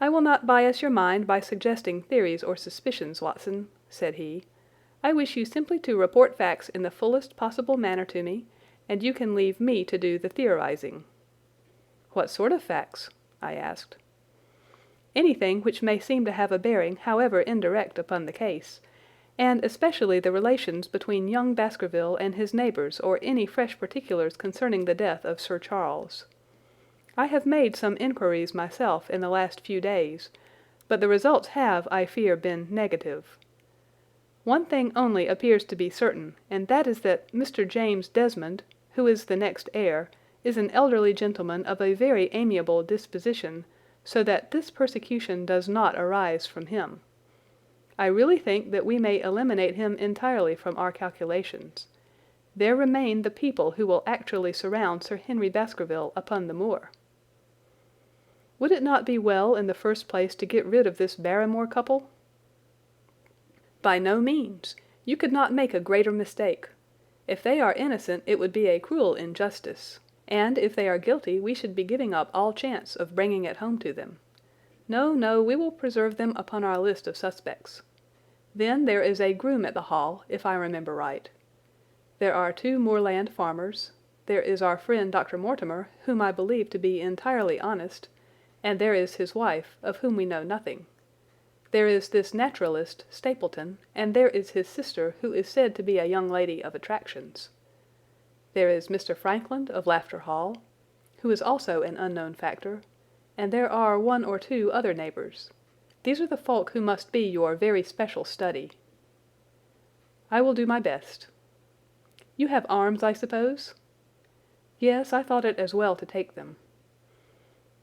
"I will not bias your mind by suggesting theories or suspicions, Watson," said he. "I wish you simply to report facts in the fullest possible manner to me, and you can leave me to do the theorizing." "What sort of facts?" I asked. "Anything which may seem to have a bearing, however indirect, upon the case, and especially the relations between young Baskerville and his neighbours, or any fresh particulars concerning the death of Sir Charles. I have made some inquiries myself in the last few days, but the results have, I fear, been negative. One thing only appears to be certain, and that is that Mr. James Desmond, who is the next heir, is an elderly gentleman of a very amiable disposition, so that this persecution does not arise from him. I really think that we may eliminate him entirely from our calculations. There remain the people who will actually surround Sir Henry Baskerville upon the moor." "Would it not be well in the first place to get rid of this Barrymore couple?" "By no means. You could not make a greater mistake. If they are innocent it would be a cruel injustice, and if they are guilty we should be giving up all chance of bringing it home to them. No, no, we will preserve them upon our list of suspects. Then there is a groom at the Hall, if I remember right. There are 2 moorland farmers. There is our friend Dr. Mortimer, whom I believe to be entirely honest, and there is his wife, of whom we know nothing. There is this naturalist, Stapleton, and there is his sister, who is said to be a young lady of attractions. There is Mr. Frankland of Lafter Hall, who is also an unknown factor, and there are 1 or 2 other neighbours. These are the folk who must be your very special study." "I will do my best." "You have arms, I suppose?" "Yes, I thought it as well to take them."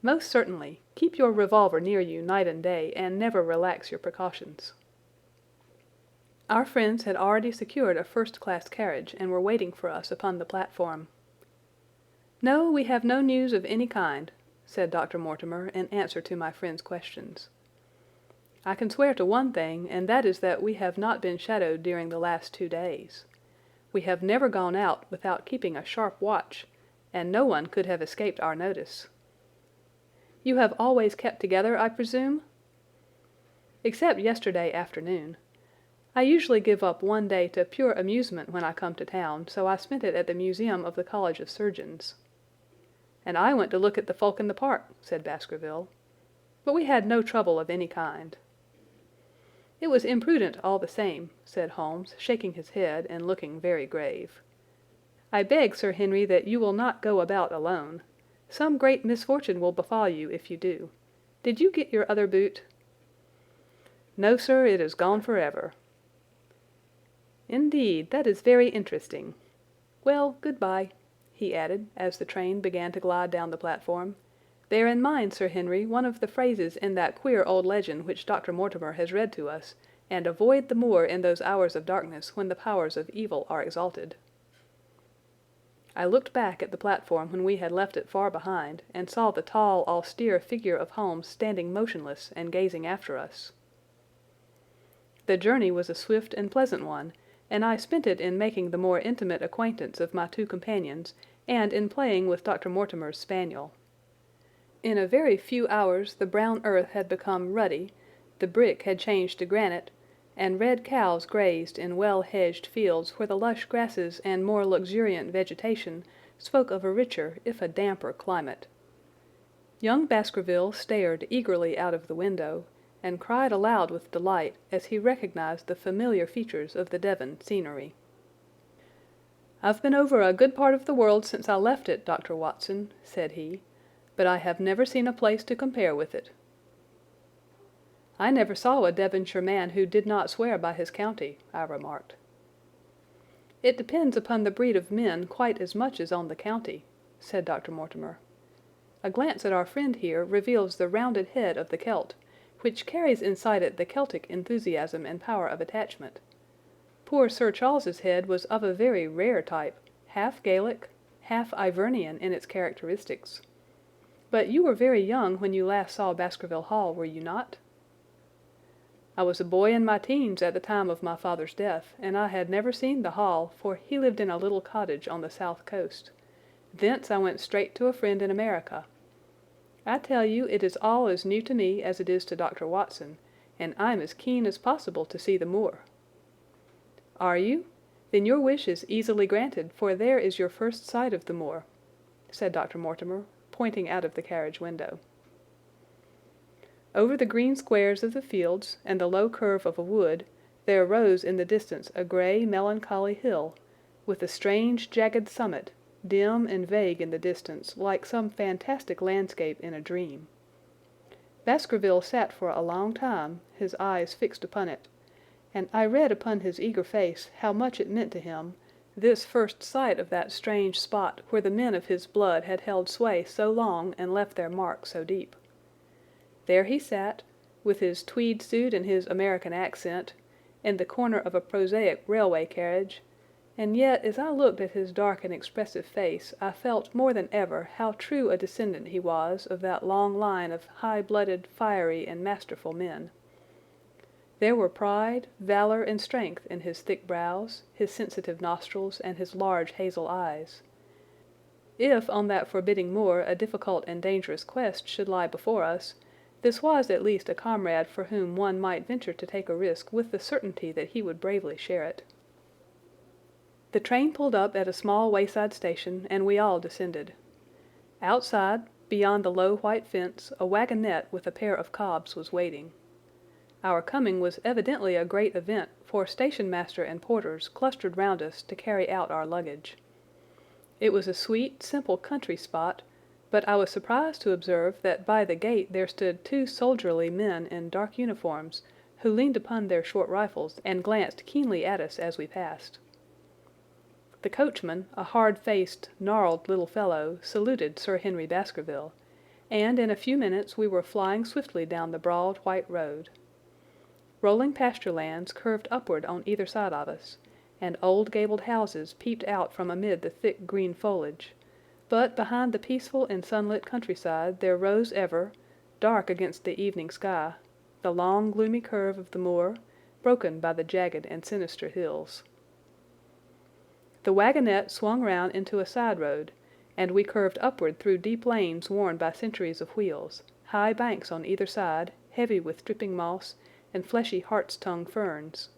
"Most certainly. Keep your revolver near you night and day, and never relax your precautions." Our friends had already secured a first-class carriage and were waiting for us upon the platform. "No, we have no news of any kind," said Dr. Mortimer in answer to my friend's questions. "I can swear to one thing, and that is that we have not been shadowed during the last 2 days. We have never gone out without keeping a sharp watch, and no one could have escaped our notice." "You have always kept together, I presume?" "Except yesterday afternoon. I usually give up one day to pure amusement when I come to town, so I spent it at the museum of the College of Surgeons." "And I went to look at the folk in the park," said Baskerville. "But we had no trouble of any kind." "It was imprudent all the same," said Holmes, shaking his head and looking very grave. "I beg, Sir Henry, that you will not go about alone. Some great misfortune will befall you if you do. Did you get your other boot?" "No, sir, it is gone forever." "Indeed, that is very interesting. Well, good-bye," he added, as the train began to glide down the platform. "Bear in mind, Sir Henry, one of the phrases in that queer old legend which Dr. Mortimer has read to us, and avoid the moor in those hours of darkness when the powers of evil are exalted." I looked back at the platform when we had left it far behind, and saw the tall, austere figure of Holmes standing motionless and gazing after us. The journey was a swift and pleasant one, and I spent it in making the more intimate acquaintance of my 2 companions and in playing with Dr. Mortimer's spaniel. In a very few hours the brown earth had become ruddy, the brick had changed to granite, and red cows grazed in well-hedged fields where the lush grasses and more luxuriant vegetation spoke of a richer if a damper climate. Young Baskerville stared eagerly out of the window, and cried aloud with delight as he recognized the familiar features of the Devon scenery. "I've been over a good part of the world since I left it, Dr. Watson," said he, "but I have never seen a place to compare with it." "I never saw a Devonshire man who did not swear by his county," I remarked. "It depends upon the breed of men quite as much as on the county," said Dr. Mortimer. "A glance at our friend here reveals the rounded head of the Celt, which carries inside it the Celtic enthusiasm and power of attachment. Poor Sir Charles's head was of a very rare type, half Gaelic, half Ivernian in its characteristics. But you were very young when you last saw Baskerville Hall, were you not?" "I was a boy in my teens at the time of my father's death, and I had never seen the Hall, for he lived in a little cottage on the south coast. Thence I went straight to a friend in America. I tell you it is all as new to me as it is to Dr. Watson, and I'm as keen as possible to see the moor." "Are you? Then your wish is easily granted, for there is your first sight of the moor," said Dr. Mortimer, pointing out of the carriage window. Over the green squares of the fields and the low curve of a wood there rose in the distance a grey, melancholy hill, with a strange, jagged summit, dim and vague in the distance, like some fantastic landscape in a dream. Baskerville sat for a long time, his eyes fixed upon it, and I read upon his eager face how much it meant to him, this first sight of that strange spot where the men of his blood had held sway so long and left their mark so deep. There he sat, with his tweed suit and his American accent, in the corner of a prosaic railway carriage, and yet as I looked at his dark and expressive face I felt more than ever how true a descendant he was of that long line of high-blooded, fiery, and masterful men. There were pride, valor, and strength in his thick brows, his sensitive nostrils, and his large hazel eyes. If on that forbidding moor a difficult and dangerous quest should lie before us, this was at least a comrade for whom one might venture to take a risk with the certainty that he would bravely share it. The train pulled up at a small wayside station, and we all descended. Outside, beyond the low white fence, a wagonette with a pair of cobs was waiting. Our coming was evidently a great event, for station master and porters clustered round us to carry out our luggage. It was a sweet, simple country spot, but I was surprised to observe that by the gate there stood two soldierly men in dark uniforms, who leaned upon their short rifles and glanced keenly at us as we passed. The coachman, a hard-faced, gnarled little fellow, saluted Sir Henry Baskerville, and in a few minutes we were flying swiftly down the broad white road. Rolling pasture lands curved upward on either side of us, and old gabled houses peeped out from amid the thick green foliage, but behind the peaceful and sunlit countryside there rose ever, dark against the evening sky, the long gloomy curve of the moor, broken by the jagged and sinister hills. The wagonette swung round into a side road, and we curved upward through deep lanes worn by centuries of wheels, high banks on either side, heavy with dripping moss and fleshy hart's-tongue ferns.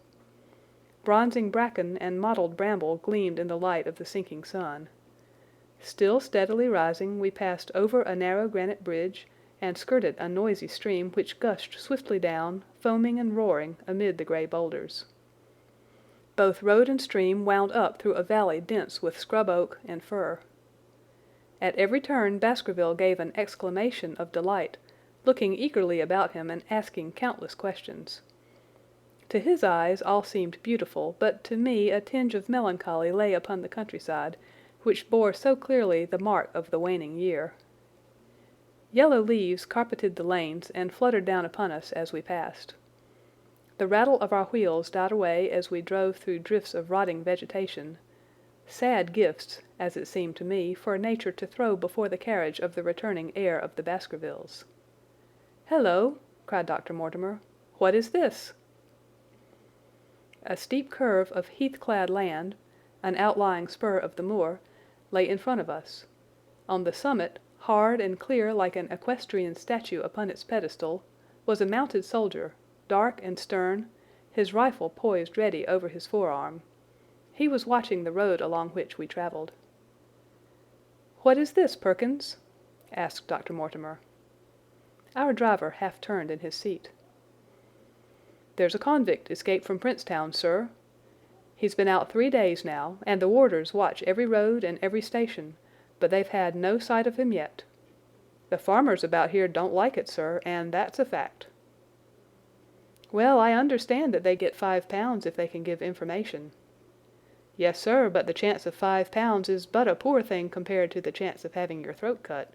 Bronzing bracken and mottled bramble gleamed in the light of the sinking sun. Still steadily rising, we passed over a narrow granite bridge and skirted a noisy stream which gushed swiftly down, foaming and roaring, amid the grey boulders. Both road and stream wound up through a valley dense with scrub oak and fir. At every turn Baskerville gave an exclamation of delight, looking eagerly about him and asking countless questions. To his eyes all seemed beautiful, but to me a tinge of melancholy lay upon the countryside, which bore so clearly the mark of the waning year. Yellow leaves carpeted the lanes and fluttered down upon us as we passed. The rattle of our wheels died away as we drove through drifts of rotting vegetation, sad gifts, as it seemed to me, for nature to throw before the carriage of the returning heir of the Baskervilles. "Hello!" cried Dr. Mortimer. "What is this?" A steep curve of heath-clad land, an outlying spur of the moor, lay in front of us. On the summit, hard and clear like an equestrian statue upon its pedestal, was a mounted soldier, dark and stern, his rifle poised ready over his forearm. He was watching the road along which we travelled. "What is this, Perkins?" asked Dr. Mortimer. Our driver half turned in his seat. "There's a convict escaped from Princetown, sir. He's been out 3 days now, and the warders watch every road and every station, but they've had no sight of him yet. The farmers about here don't like it, sir, and that's a fact." "Well, I understand that they get £5 if they can give information." "Yes, sir, but the chance of £5 is but a poor thing compared to the chance of having your throat cut.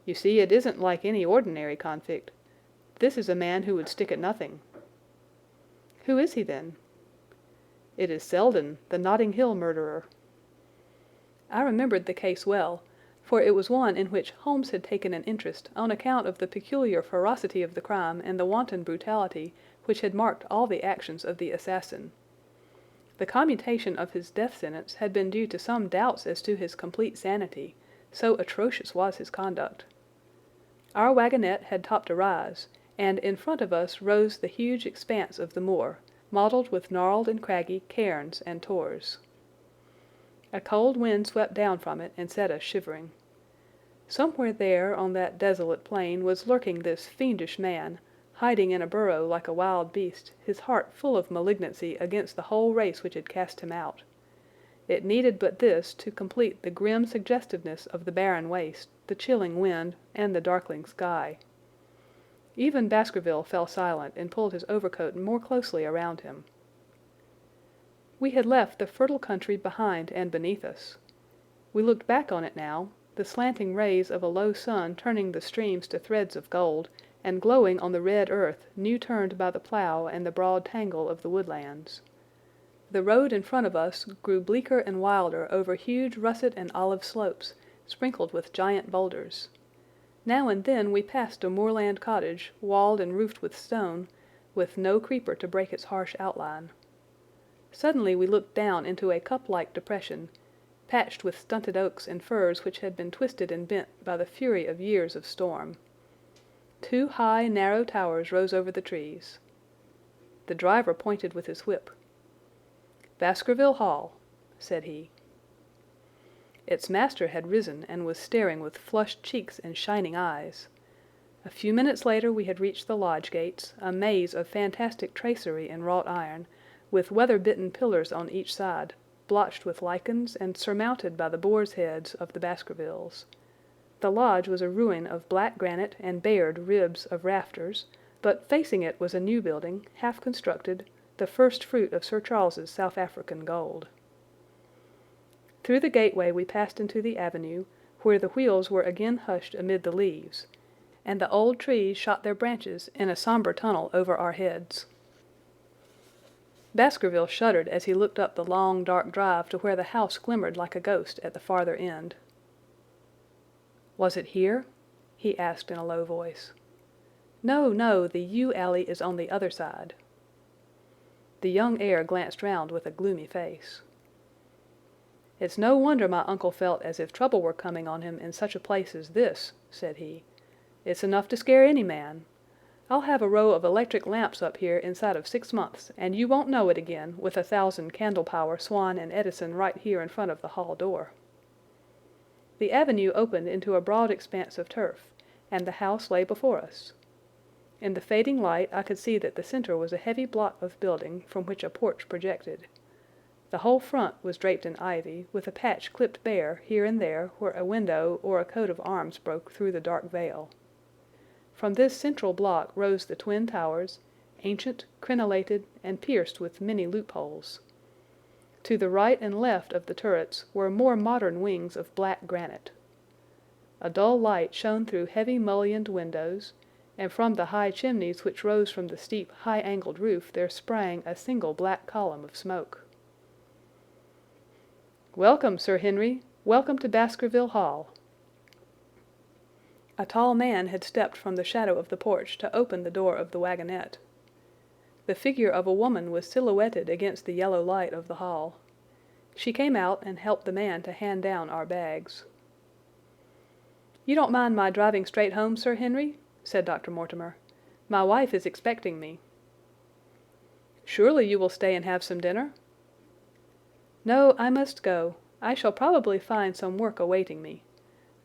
You see, it isn't like any ordinary convict. This is a man who would stick at nothing." "Who is he, then?" "It is Selden, the Notting Hill murderer." I remembered the case well, for it was one in which Holmes had taken an interest on account of the peculiar ferocity of the crime and the wanton brutality which had marked all the actions of the assassin. The commutation of his death sentence had been due to some doubts as to his complete sanity, so atrocious was his conduct. Our wagonette had topped a rise, and in front of us rose the huge expanse of the moor, mottled with gnarled and craggy cairns and tors. A cold wind swept down from it and set us shivering. Somewhere there on that desolate plain was lurking this fiendish man, hiding in a burrow like a wild beast, his heart full of malignancy against the whole race which had cast him out. It needed but this to complete the grim suggestiveness of the barren waste, the chilling wind, and the darkling sky. Even Baskerville fell silent and pulled his overcoat more closely around him. We had left the fertile country behind and beneath us. We looked back on it now, the slanting rays of a low sun turning the streams to threads of gold, and glowing on the red earth new turned by the plough and the broad tangle of the woodlands. The road in front of us grew bleaker and wilder over huge russet and olive slopes, sprinkled with giant boulders. Now and then we passed a moorland cottage, walled and roofed with stone, with no creeper to break its harsh outline. Suddenly we looked down into a cup-like depression, patched with stunted oaks and firs which had been twisted and bent by the fury of years of storm. 2 high, narrow towers rose over the trees. The driver pointed with his whip. "Baskerville Hall," said he. Its master had risen and was staring with flushed cheeks and shining eyes. A few minutes later we had reached the lodge gates, a maze of fantastic tracery in wrought iron, with weather-bitten pillars on each side, blotched with lichens and surmounted by the boar's heads of the Baskervilles. The lodge was a ruin of black granite and bared ribs of rafters, but facing it was a new building, half constructed, the first fruit of Sir Charles's South African gold. Through the gateway we passed into the avenue, where the wheels were again hushed amid the leaves, and the old trees shot their branches in a sombre tunnel over our heads. Baskerville shuddered as he looked up the long, dark drive to where the house glimmered like a ghost at the farther end. "Was it here?" he asked in a low voice. "No, no, the yew alley is on the other side." The young heir glanced round with a gloomy face. "It's no wonder my uncle felt as if trouble were coming on him in such a place as this," said he. "It's enough to scare any man. I'll have a row of electric lamps up here inside of 6 months, and you won't know it again, with 1,000 candle-power Swan and Edison right here in front of the hall door." The avenue opened into a broad expanse of turf, and the house lay before us. In the fading light I could see that the centre was a heavy block of building from which a porch projected. The whole front was draped in ivy, with a patch clipped bare here and there where a window or a coat of arms broke through the dark veil. From this central block rose the twin towers, ancient, crenellated, and pierced with many loopholes. To the right and left of the turrets were more modern wings of black granite. A dull light shone through heavy mullioned windows, and from the high chimneys which rose from the steep, high-angled roof there sprang a single black column of smoke. "Welcome, Sir Henry! Welcome to Baskerville Hall!" A tall man had stepped from the shadow of the porch to open the door of the wagonette. The figure of a woman was silhouetted against the yellow light of the hall. She came out and helped the man to hand down our bags. "You don't mind my driving straight home, Sir Henry?" said Dr. Mortimer. "My wife is expecting me." "Surely you will stay and have some dinner?" "No, I must go. I shall probably find some work awaiting me.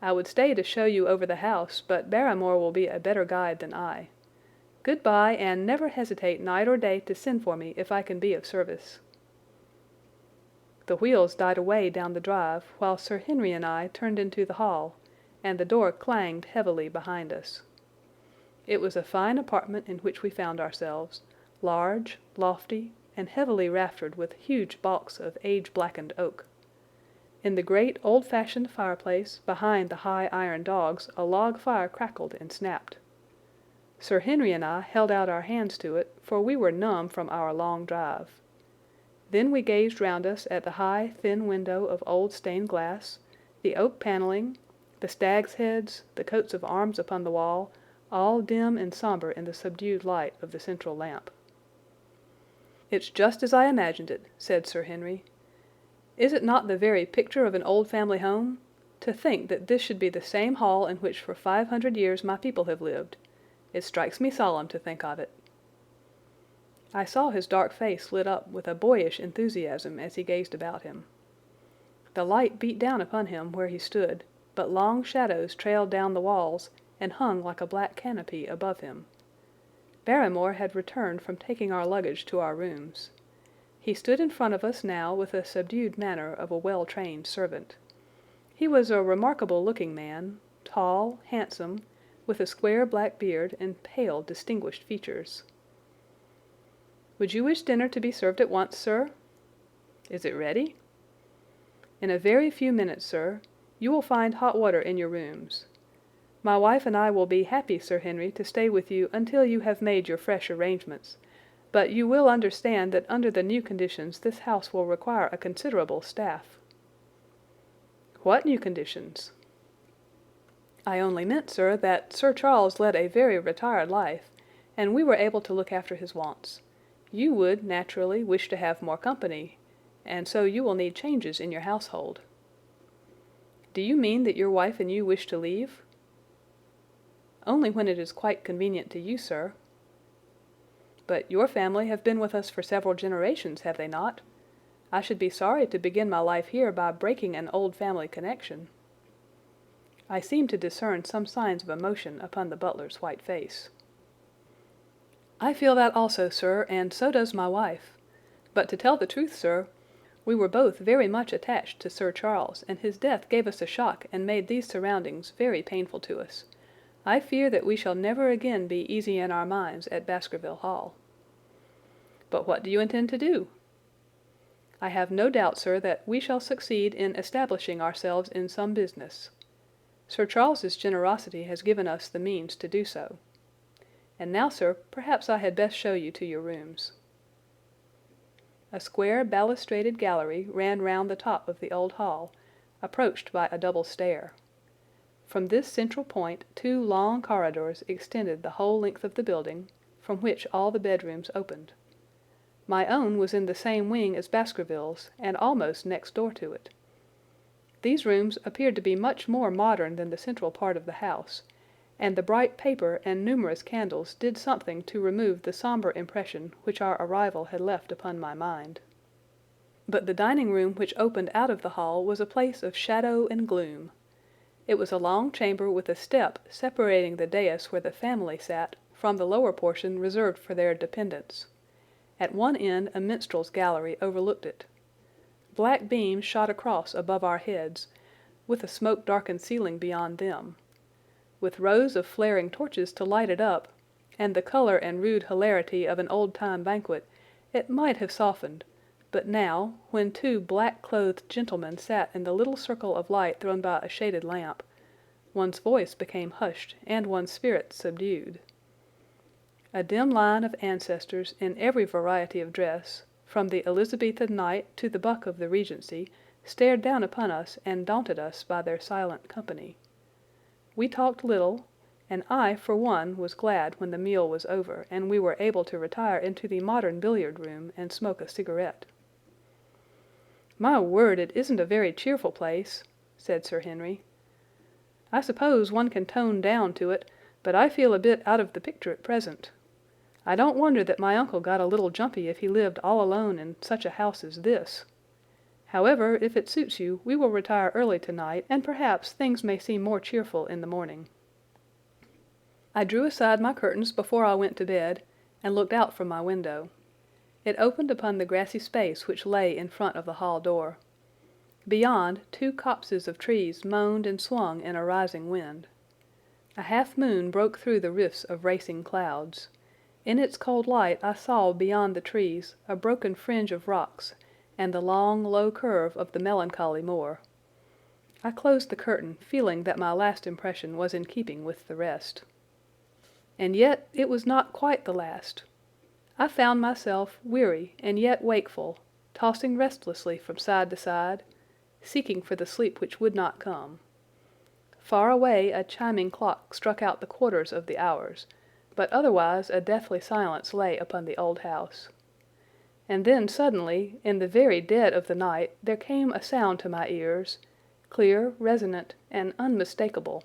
I would stay to show you over the house, but Barrymore will be a better guide than I. Good-bye, and never hesitate night or day to send for me if I can be of service." The wheels died away down the drive, while Sir Henry and I turned into the hall, and the door clanged heavily behind us. It was a fine apartment in which we found ourselves, large, lofty, and heavily raftered with huge baulks of age-blackened oak. In the great old-fashioned fireplace behind the high iron dogs a log fire crackled and snapped. Sir Henry and I held out our hands to it, for we were numb from our long drive. Then we gazed round us at the high, thin window of old stained glass, the oak panelling, the stags' heads, the coats of arms upon the wall, all dim and sombre in the subdued light of the central lamp. "It's just as I imagined it," said Sir Henry. "Is it not the very picture of an old family home? To think that this should be the same hall in which for 500 years my people have lived. It strikes me solemn to think of it." I saw his dark face lit up with a boyish enthusiasm as he gazed about him. The light beat down upon him where he stood, but long shadows trailed down the walls and hung like a black canopy above him. Barrymore had returned from taking our luggage to our rooms. He stood in front of us now with the subdued manner of a well-trained servant. He was a remarkable-looking man, tall, handsome, with a square black beard and pale, distinguished features. "Would you wish dinner to be served at once, sir?" "Is it ready?" "In a very few minutes, sir. You will find hot water in your rooms. My wife and I will be happy, Sir Henry, to stay with you until you have made your fresh arrangements, but you will understand that under the new conditions this house will require a considerable staff." "What new conditions?" "I only meant, sir, that Sir Charles led a very retired life, and we were able to look after his wants. You would, naturally, wish to have more company, and so you will need changes in your household." "Do you mean that your wife and you wish to leave?" "Only when it is quite convenient to you, sir." "But your family have been with us for several generations, have they not? I should be sorry to begin my life here by breaking an old family connection." I seemed to discern some signs of emotion upon the butler's white face. "I feel that also, sir, and so does my wife. But to tell the truth, sir, we were both very much attached to Sir Charles, and his death gave us a shock and made these surroundings very painful to us. I fear that we shall never again be easy in our minds at Baskerville Hall." "But what do you intend to do?" "I have no doubt, sir, that we shall succeed in establishing ourselves in some business. Sir Charles's generosity has given us the means to do so. And now, sir, perhaps I had best show you to your rooms." A square balustraded gallery ran round the top of the old hall, approached by a double stair. From this central point 2 long corridors extended the whole length of the building, from which all the bedrooms opened. My own was in the same wing as Baskerville's, and almost next door to it. These rooms appeared to be much more modern than the central part of the house, and the bright paper and numerous candles did something to remove the sombre impression which our arrival had left upon my mind. But the dining room which opened out of the hall was a place of shadow and gloom. It was a long chamber with a step separating the dais where the family sat from the lower portion reserved for their dependents. At one end a minstrel's gallery overlooked it. Black beams shot across above our heads, with a smoke-darkened ceiling beyond them. With rows of flaring torches to light it up, and the color and rude hilarity of an old-time banquet, it might have softened, but now, when 2 black-clothed gentlemen sat in the little circle of light thrown by a shaded lamp, one's voice became hushed and one's spirit subdued. A dim line of ancestors in every variety of dress, from the Elizabethan knight to the buck of the Regency, stared down upon us and daunted us by their silent company. We talked little, and I, for one, was glad when the meal was over and we were able to retire into the modern billiard room and smoke a cigarette. "My word, it isn't a very cheerful place," said Sir Henry. I suppose one can tone down to it, but I feel a bit out of the picture at present. I don't wonder that my uncle got a little jumpy if he lived all alone in such a house as this. However, if it suits you, we will retire early tonight, and perhaps things may seem more cheerful in the morning." I drew aside my curtains before I went to bed, and looked out from my window. It opened upon the grassy space which lay in front of the hall door. Beyond, two copses of trees moaned and swung in a rising wind. A half-moon broke through the rifts of racing clouds. In its cold light I saw beyond the trees a broken fringe of rocks, and the long, low curve of the melancholy moor. I closed the curtain, feeling that my last impression was in keeping with the rest. And yet it was not quite the last. I found myself weary and yet wakeful, tossing restlessly from side to side, seeking for the sleep which would not come. Far away a chiming clock struck out the quarters of the hours, but otherwise a deathly silence lay upon the old house. And then suddenly, in the very dead of the night, there came a sound to my ears, clear, resonant, and unmistakable.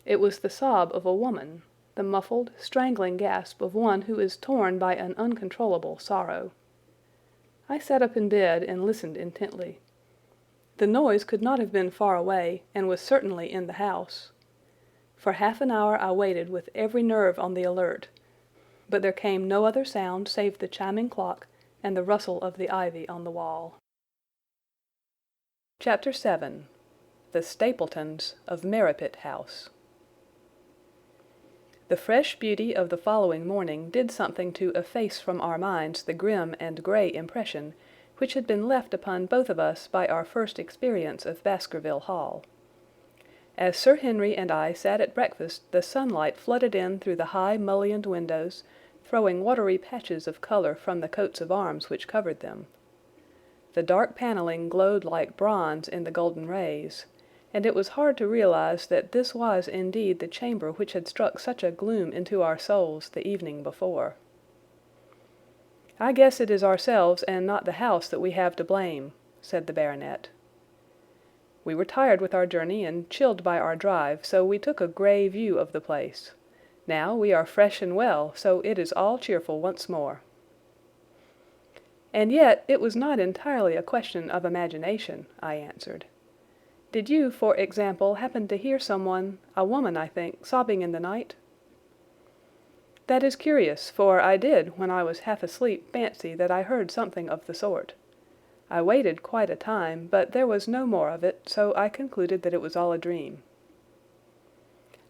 It was the sob of a woman, the muffled, strangling gasp of one who is torn by an uncontrollable sorrow. I sat up in bed and listened intently. The noise could not have been far away, and was certainly in the house. For half an hour I waited with every nerve on the alert, but there came no other sound save the chiming clock and the rustle of the ivy on the wall. Chapter 7. The Stapletons of Merripit House. The fresh beauty of the following morning did something to efface from our minds the grim and grey impression which had been left upon both of us by our first experience of Baskerville Hall. As Sir Henry and I sat at breakfast, the sunlight flooded in through the high mullioned windows, throwing watery patches of colour from the coats of arms which covered them. The dark panelling glowed like bronze in the golden rays, and it was hard to realize that this was indeed the chamber which had struck such a gloom into our souls the evening before. "I guess it is ourselves and not the house that we have to blame," said the baronet. "We were tired with our journey and chilled by our drive, so we took a grey view of the place. Now we are fresh and well, so it is all cheerful once more." "And yet it was not entirely a question of imagination," I answered. "Did you, for example, happen to hear someone, a woman, I think, sobbing in the night?" "That is curious, for I did, when I was half asleep, fancy that I heard something of the sort. I waited quite a time, but there was no more of it, so I concluded that it was all a dream."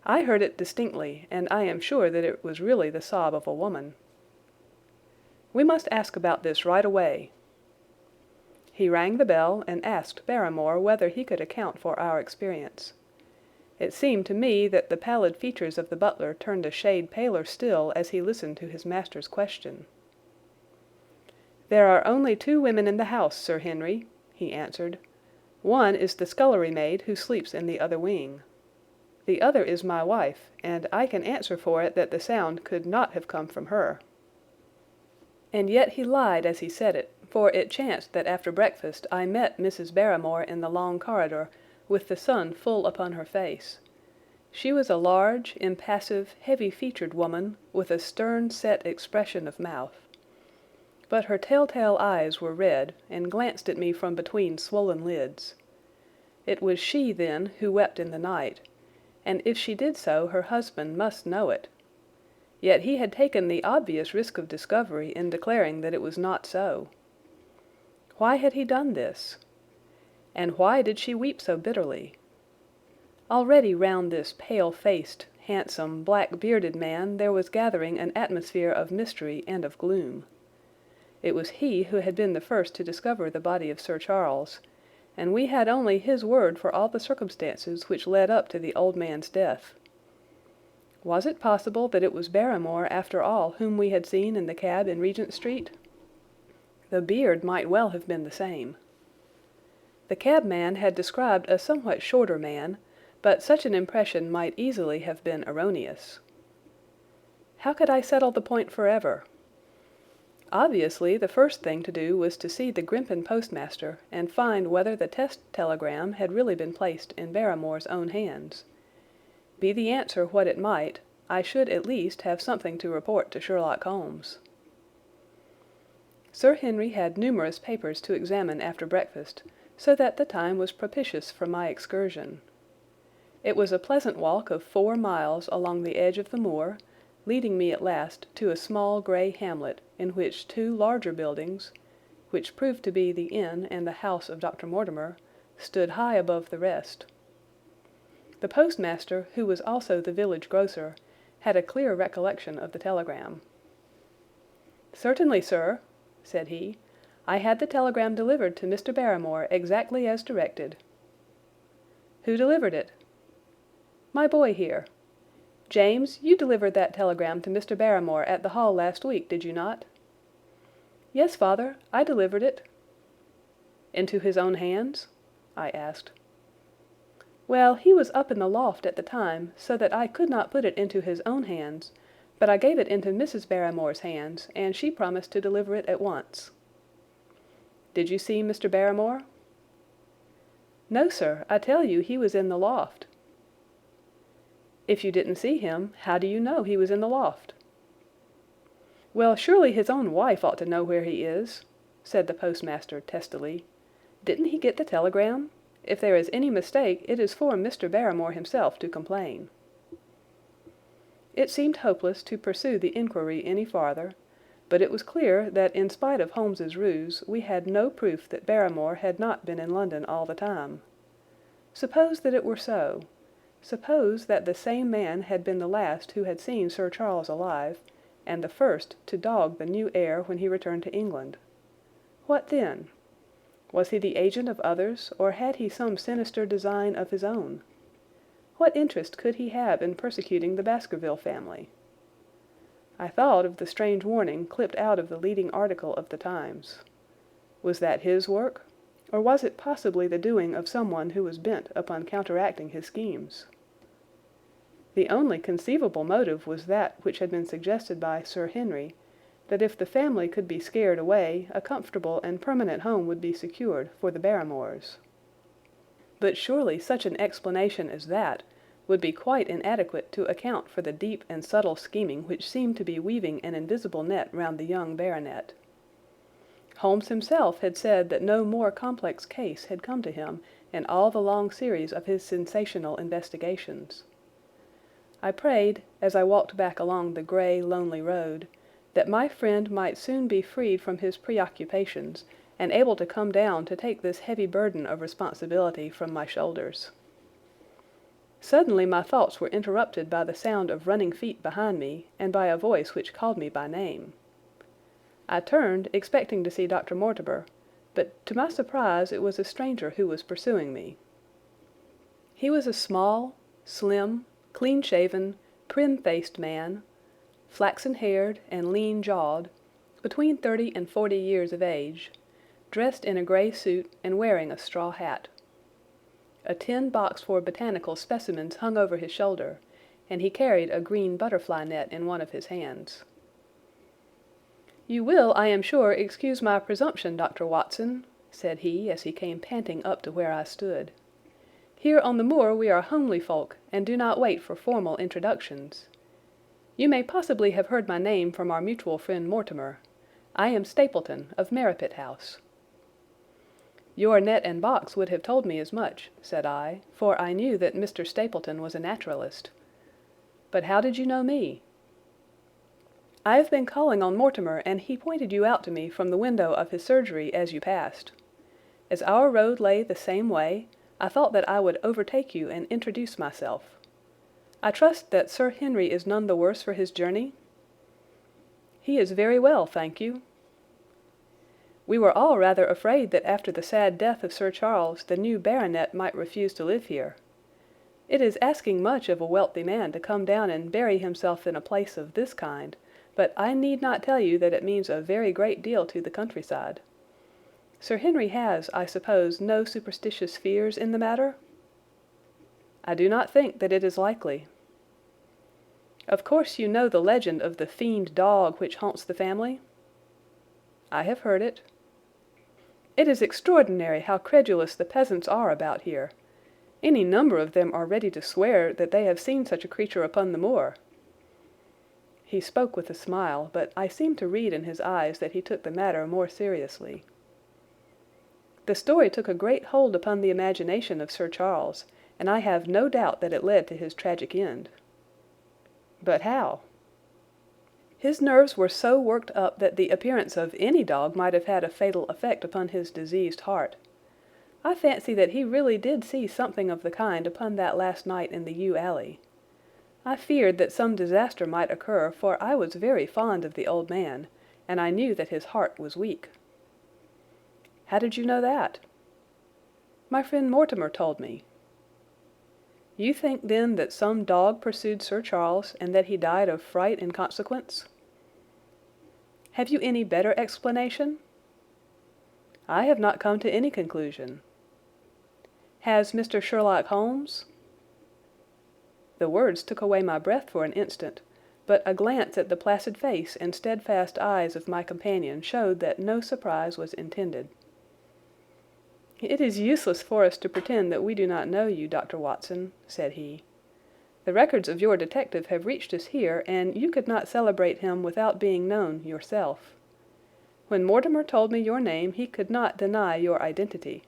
"I heard it distinctly, and I am sure that it was really the sob of a woman." "We must ask about this right away." He rang the bell and asked Barrymore whether he could account for our experience. It seemed to me that the pallid features of the butler turned a shade paler still as he listened to his master's question. "There are only 2 women in the house, Sir Henry," he answered. "One is the scullery maid who sleeps in the other wing. The other is my wife, and I can answer for it that the sound could not have come from her." And yet he lied as he said it, for it chanced that after breakfast I met Mrs. Barrymore in the long corridor, with the sun full upon her face. She was a large, impassive, heavy-featured woman, with a stern set expression of mouth. But her telltale eyes were red, and glanced at me from between swollen lids. It was she, then, who wept in the night, and if she did so her husband must know it. Yet he had taken the obvious risk of discovery in declaring that it was not so. Why had he done this? And why did she weep so bitterly? Already round this pale-faced, handsome, black-bearded man there was gathering an atmosphere of mystery and of gloom. It was he who had been the first to discover the body of Sir Charles, and we had only his word for all the circumstances which led up to the old man's death. Was it possible that it was Barrymore, after all, whom we had seen in the cab in Regent Street? The beard might well have been the same. The cabman had described a somewhat shorter man, but such an impression might easily have been erroneous. How could I settle the point forever? Obviously, the first thing to do was to see the Grimpen postmaster and find whether the test telegram had really been placed in Barrymore's own hands. Be the answer what it might, I should at least have something to report to Sherlock Holmes. Sir Henry had numerous papers to examine after breakfast, so that the time was propitious for my excursion. It was a pleasant walk of 4 miles along the edge of the moor, leading me at last to a small grey hamlet in which 2 larger buildings, which proved to be the inn and the house of Dr. Mortimer, stood high above the rest. The postmaster, who was also the village grocer, had a clear recollection of the telegram. "Certainly, sir," said he. "I had the telegram delivered to Mr. Barrymore exactly as directed." "Who delivered it?" "My boy here. James, you delivered that telegram to Mr. Barrymore at the Hall last week, did you not?" "Yes, father, I delivered it." "Into his own hands?" I asked. "Well, he was up in the loft at the time, so that I could not put it into his own hands, but I gave it into Mrs. Barrymore's hands, and she promised to deliver it at once." "Did you see Mr. Barrymore?" "No, sir, I tell you he was in the loft." "If you didn't see him, how do you know he was in the loft?" "Well, surely his own wife ought to know where he is," said the postmaster testily. "Didn't he get the telegram? If there is any mistake, it is for Mr. Barrymore himself to complain." It seemed hopeless to pursue the inquiry any farther, but it was clear that in spite of Holmes's ruse we had no proof that Barrymore had not been in London all the time. Suppose that it were so. Suppose that the same man had been the last who had seen Sir Charles alive, and the first to dog the new heir when he returned to England. What then? Was he the agent of others, or had he some sinister design of his own? What interest could he have in persecuting the Baskerville family? I thought of the strange warning clipped out of the leading article of the Times. Was that his work, or was it possibly the doing of someone who was bent upon counteracting his schemes? The only conceivable motive was that which had been suggested by Sir Henry, that if the family could be scared away, a comfortable and permanent home would be secured for the Barrymores. But surely such an explanation as that would be quite inadequate to account for the deep and subtle scheming which seemed to be weaving an invisible net round the young baronet. Holmes himself had said that no more complex case had come to him in all the long series of his sensational investigations. I prayed, as I walked back along the grey, lonely road, that my friend might soon be freed from his preoccupations and able to come down to take this heavy burden of responsibility from my shoulders. Suddenly my thoughts were interrupted by the sound of running feet behind me and by a voice which called me by name. I turned, expecting to see Dr. Mortimer, but to my surprise it was a stranger who was pursuing me. He was a small, slim, clean-shaven, prim-faced man, flaxen-haired and lean-jawed, between 30 and 40 years of age, dressed in a grey suit and wearing a straw hat. A tin box for botanical specimens hung over his shoulder, and he carried a green butterfly net in one of his hands. "You will, I am sure, excuse my presumption, Dr. Watson," said he as he came panting up to where I stood. "Here on the moor we are homely folk and do not wait for formal introductions. You may possibly have heard my name from our mutual friend Mortimer. I am Stapleton, of Merripit House." "Your net and box would have told me as much," said I, for I knew that Mr. Stapleton was a naturalist. "But how did you know me?" "I have been calling on Mortimer, and he pointed you out to me from the window of his surgery as you passed. As our road lay the same way, I thought that I would overtake you and introduce myself. I trust that Sir Henry is none the worse for his journey?" "He is very well, thank you." "We were all rather afraid that after the sad death of Sir Charles the new baronet might refuse to live here. It is asking much of a wealthy man to come down and bury himself in a place of this kind, but I need not tell you that it means a very great deal to the countryside. Sir Henry has, I suppose, no superstitious fears in the matter?" "I do not think that it is likely." "Of course you know the legend of the fiend dog which haunts the family?" "I have heard it." "It is extraordinary how credulous the peasants are about here. Any number of them are ready to swear that they have seen such a creature upon the moor." He spoke with a smile, but I seemed to read in his eyes that he took the matter more seriously. "The story took a great hold upon the imagination of Sir Charles, and I have no doubt that it led to his tragic end." "But how?" "His nerves were so worked up that the appearance of any dog might have had a fatal effect upon his diseased heart. I fancy that he really did see something of the kind upon that last night in the yew alley. I feared that some disaster might occur, for I was very fond of the old man, and I knew that his heart was weak." "How did you know that?" "My friend Mortimer told me." "You think, then, that some dog pursued Sir Charles, and that he died of fright in consequence?" "Have you any better explanation?" "I have not come to any conclusion." "Has Mr. Sherlock Holmes—" The words took away my breath for an instant, but a glance at the placid face and steadfast eyes of my companion showed that no surprise was intended. "It is useless for us to pretend that we do not know you, Dr. Watson," said he. "The records of your detective have reached us here, and you could not celebrate him without being known yourself. When Mortimer told me your name he could not deny your identity.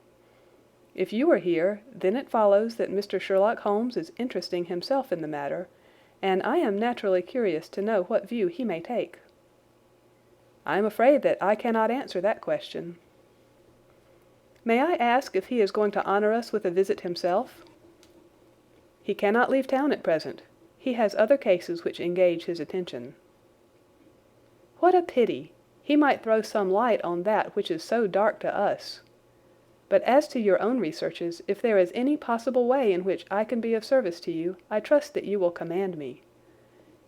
If you are here, then it follows that Mr. Sherlock Holmes is interesting himself in the matter, and I am naturally curious to know what view he may take." "I am afraid that I cannot answer that question." "May I ask if he is going to honor us with a visit himself?" "He cannot leave town at present. He has other cases which engage his attention." "What a pity! He might throw some light on that which is so dark to us. But as to your own researches, if there is any possible way in which I can be of service to you, I trust that you will command me.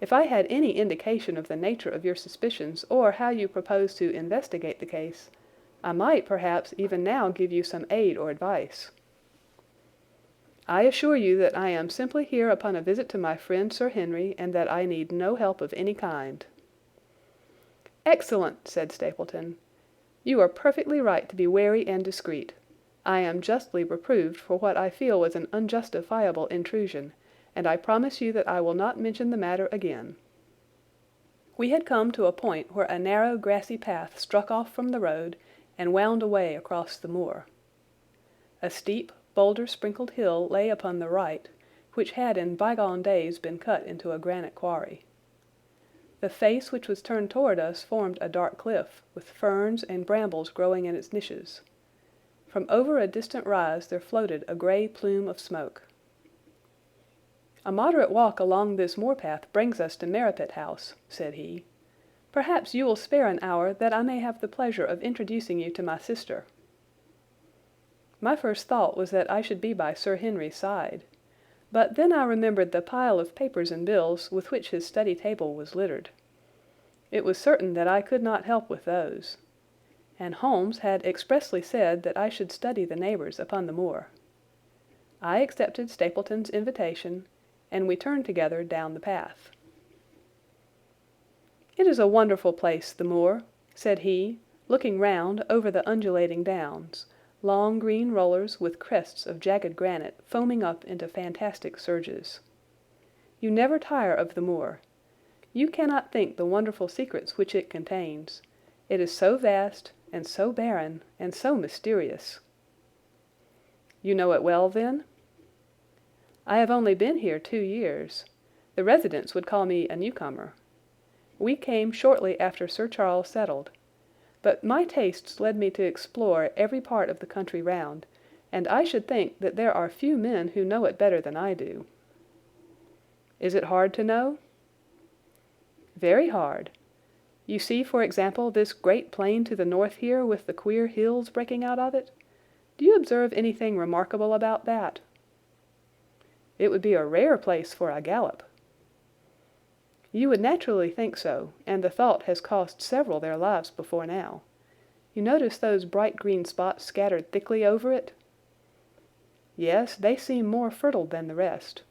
If I had any indication of the nature of your suspicions or how you propose to investigate the case, I might, perhaps, even now give you some aid or advice." "I assure you that I am simply here upon a visit to my friend Sir Henry, and that I need no help of any kind." "Excellent!" said Stapleton. "You are perfectly right to be wary and discreet. I am justly reproved for what I feel was an unjustifiable intrusion, and I promise you that I will not mention the matter again." We had come to a point where a narrow grassy path struck off from the road and wound away across the moor. A steep, boulder-sprinkled hill lay upon the right, which had in bygone days been cut into a granite quarry. The face which was turned toward us formed a dark cliff, with ferns and brambles growing in its niches. From over a distant rise there floated a grey plume of smoke. "A moderate walk along this moor-path brings us to Merripit House," said he. "Perhaps you will spare an hour that I may have the pleasure of introducing you to my sister." My first thought was that I should be by Sir Henry's side, but then I remembered the pile of papers and bills with which his study table was littered. It was certain that I could not help with those, and Holmes had expressly said that I should study the neighbours upon the moor. I accepted Stapleton's invitation, and we turned together down the path. "It is a wonderful place, the moor," said he, looking round over the undulating downs, long green rollers with crests of jagged granite foaming up into fantastic surges. "You never tire of the moor. You cannot think the wonderful secrets which it contains. It is so vast, and so barren, and so mysterious." "You know it well, then?" "I have only been here 2 years. The residents would call me a newcomer. We came shortly after Sir Charles settled, but my tastes led me to explore every part of the country round, and I should think that there are few men who know it better than I do." "Is it hard to know?" "Very hard. You see, for example, this great plain to the north here with the queer hills breaking out of it. Do you observe anything remarkable about that?" "It would be a rare place for a gallop." "You would naturally think so, and the thought has cost several their lives before now. You notice those bright green spots scattered thickly over it?" "Yes, they seem more fertile than the rest."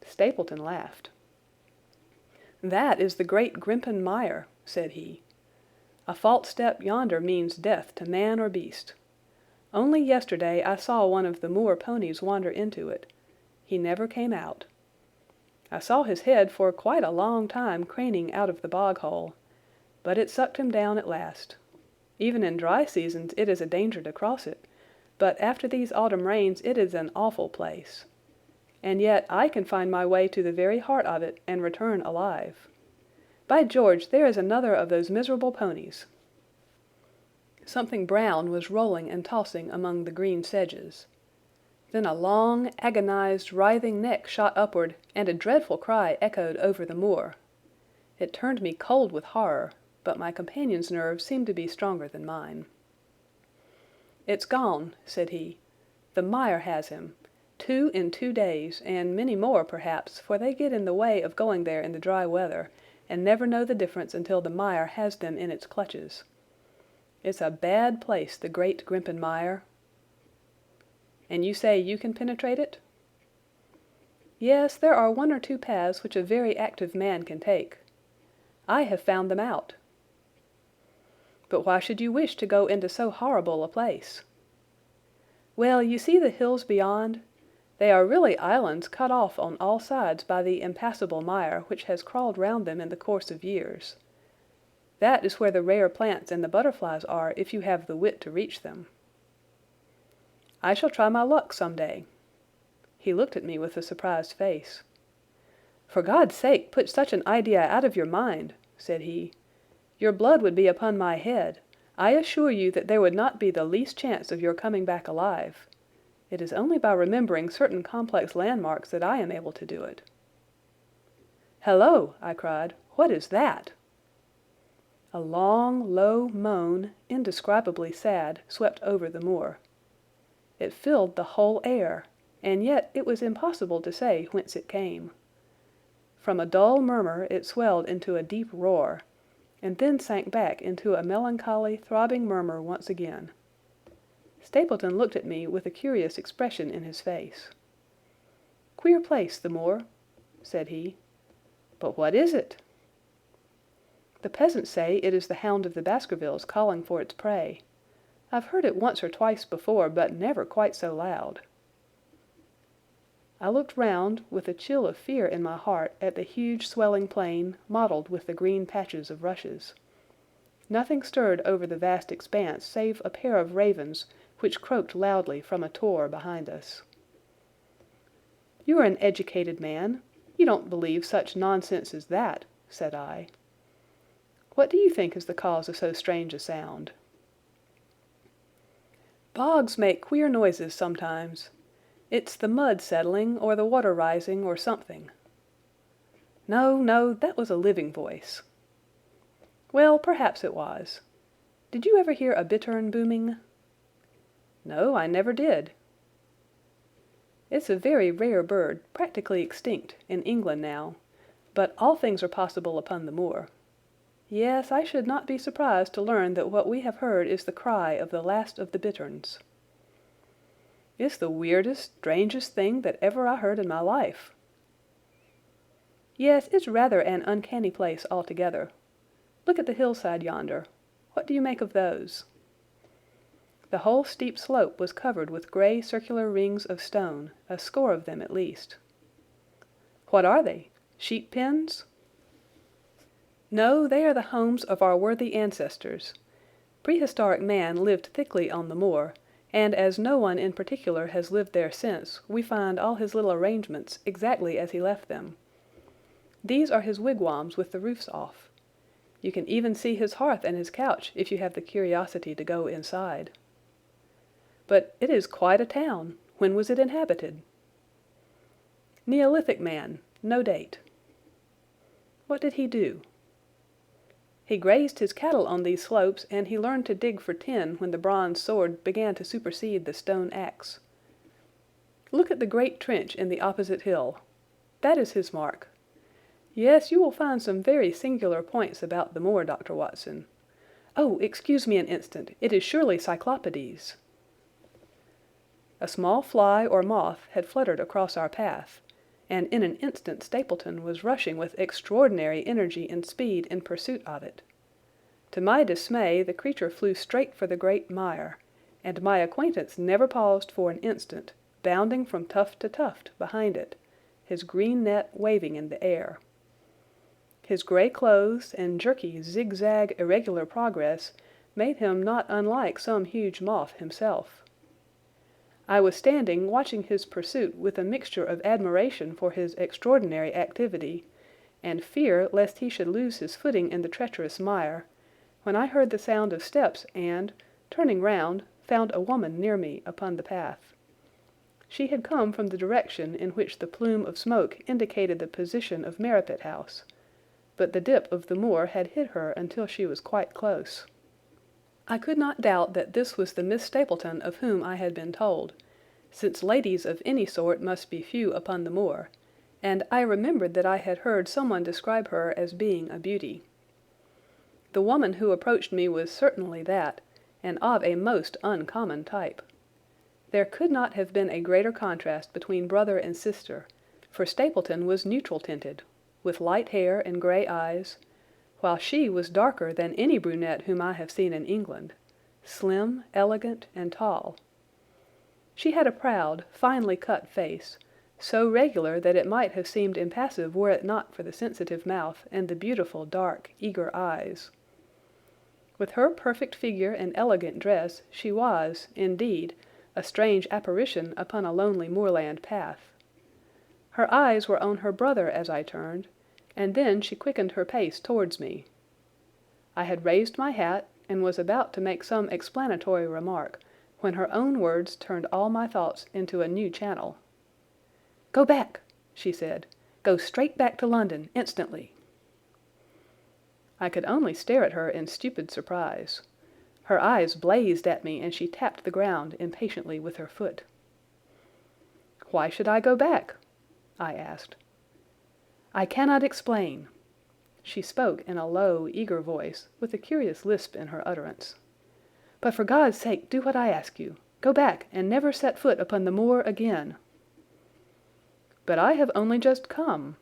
Stapleton laughed. "That is the great Grimpen Mire," said he. "A false step yonder means death to man or beast. Only yesterday I saw one of the moor ponies wander into it. He never came out. I saw his head for quite a long time craning out of the bog hole, but it sucked him down at last. Even in dry seasons it is a danger to cross it, but after these autumn rains it is an awful place. And yet I can find my way to the very heart of it and return alive. By George, there is another of those miserable ponies." Something brown was rolling and tossing among the green sedges. Then a long, agonized, writhing neck shot upward, and a dreadful cry echoed over the moor. It turned me cold with horror, but my companion's nerve seemed to be stronger than mine. "It's gone," said he. "The mire has him. 2 in 2 days, and many more perhaps, for they get in the way of going there in the dry weather, and never know the difference until the mire has them in its clutches. It's a bad place, the great Grimpen Mire." "And you say you can penetrate it?" "Yes, there are 1 or 2 paths which a very active man can take. I have found them out." "But why should you wish to go into so horrible a place?" "Well, you see the hills beyond? They are really islands cut off on all sides by the impassable mire which has crawled round them in the course of years. That is where the rare plants and the butterflies are if you have the wit to reach them." "I shall try my luck some day." He looked at me with a surprised face. "For God's sake, put such an idea out of your mind," said he. "Your blood would be upon my head. I assure you that there would not be the least chance of your coming back alive. It is only by remembering certain complex landmarks that I am able to do it." "Hello!" I cried. "What is that?" A long, low moan, indescribably sad, swept over the moor. It filled the whole air, and yet it was impossible to say whence it came. From a dull murmur it swelled into a deep roar, and then sank back into a melancholy, throbbing murmur once again. Stapleton looked at me with a curious expression in his face. "Queer place, the moor," said he. "But what is it?" "The peasants say it is the hound of the Baskervilles calling for its prey. I've heard it once or twice before, but never quite so loud." I looked round, with a chill of fear in my heart, at the huge swelling plain, mottled with the green patches of rushes. Nothing stirred over the vast expanse save a pair of ravens which croaked loudly from a tor behind us. "You are an educated man. You don't believe such nonsense as that," said I. "What do you think is the cause of so strange a sound?" "Bogs make queer noises sometimes. It's the mud settling, or the water rising, or something." "No, no, that was a living voice." "Well, perhaps it was. Did you ever hear a bittern booming?" "No, I never did." "It's a very rare bird, practically extinct, in England now, but all things are possible upon the moor. Yes, I should not be surprised to learn that what we have heard is the cry of the last of the bitterns." "It's the weirdest, strangest thing that ever I heard in my life." "Yes, it's rather an uncanny place altogether. Look at the hillside yonder. What do you make of those?" The whole steep slope was covered with grey circular rings of stone, a score of them at least. "What are they? Sheep pens?" "No, they are the homes of our worthy ancestors. Prehistoric man lived thickly on the moor, and as no one in particular has lived there since, we find all his little arrangements exactly as he left them. These are his wigwams with the roofs off. You can even see his hearth and his couch if you have the curiosity to go inside. But it is quite a town. When was it inhabited?" "Neolithic man. No date." "What did he do?" "He grazed his cattle on these slopes, and he learned to dig for tin when the bronze sword began to supersede the stone axe. Look at the great trench in the opposite hill. That is his mark. Yes, you will find some very singular points about the moor, Dr. Watson. Oh, excuse me an instant. It is surely Cyclopides." A small fly or moth had fluttered across our path, and in an instant Stapleton was rushing with extraordinary energy and speed in pursuit of it. To my dismay the creature flew straight for the great mire, and my acquaintance never paused for an instant, bounding from tuft to tuft behind it, his green net waving in the air. His grey clothes and jerky, zigzag, irregular progress made him not unlike some huge moth himself. I was standing watching his pursuit with a mixture of admiration for his extraordinary activity and fear lest he should lose his footing in the treacherous mire, when I heard the sound of steps and, turning round, found a woman near me upon the path. She had come from the direction in which the plume of smoke indicated the position of Merripit House, but the dip of the moor had hid her until she was quite close. I could not doubt that this was the Miss Stapleton of whom I had been told, since ladies of any sort must be few upon the moor, and I remembered that I had heard someone describe her as being a beauty. The woman who approached me was certainly that, and of a most uncommon type. There could not have been a greater contrast between brother and sister, for Stapleton was neutral-tinted, with light hair and grey eyes, while she was darker than any brunette whom I have seen in England, slim, elegant, and tall. She had a proud, finely cut face, so regular that it might have seemed impassive were it not for the sensitive mouth and the beautiful, dark, eager eyes. With her perfect figure and elegant dress she was, indeed, a strange apparition upon a lonely moorland path. Her eyes were on her brother as I turned, and then she quickened her pace towards me. I had raised my hat and was about to make some explanatory remark, when her own words turned all my thoughts into a new channel. "Go back," she said. "Go straight back to London, instantly." I could only stare at her in stupid surprise. Her eyes blazed at me and she tapped the ground impatiently with her foot. "Why should I go back?" I asked. "I cannot explain." She spoke in a low, eager voice, with a curious lisp in her utterance. "But for God's sake do what I ask you. Go back and never set foot upon the moor again." "But I have only just come."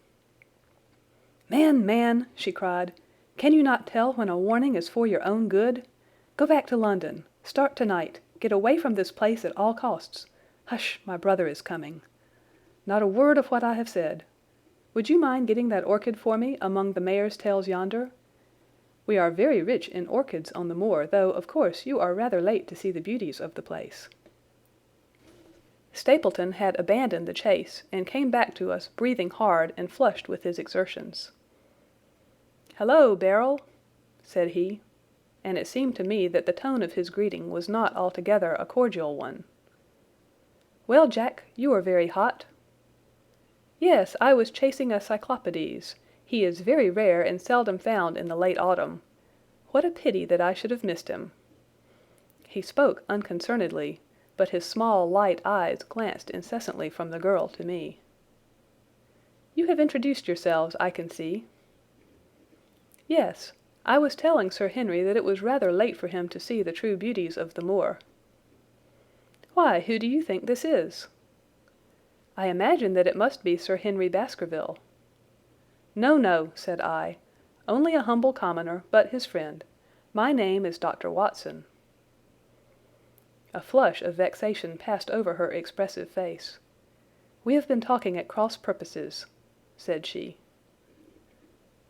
"Man, man!" she cried. "Can you not tell when a warning is for your own good? Go back to London. Start tonight. Get away from this place at all costs. Hush, my brother is coming. Not a word of what I have said. Would you mind getting that orchid for me among the mare's tails yonder? We are very rich in orchids on the moor, though, of course, you are rather late to see the beauties of the place." Stapleton had abandoned the chase and came back to us breathing hard and flushed with his exertions. "Hello, Beryl," said he, and it seemed to me that the tone of his greeting was not altogether a cordial one. "Well, Jack, you are very hot." "Yes, I was chasing a cyclopides. He is very rare and seldom found in the late autumn. What a pity that I should have missed him." He spoke unconcernedly, but his small, light eyes glanced incessantly from the girl to me. "You have introduced yourselves, I can see." "Yes, I was telling Sir Henry that it was rather late for him to see the true beauties of the moor." "Why, who do you think this is?" "I imagine that it must be Sir Henry Baskerville." "No, no," said I, "only a humble commoner, but his friend. My name is Dr. Watson." A flush of vexation passed over her expressive face. "We have been talking at cross purposes," said she.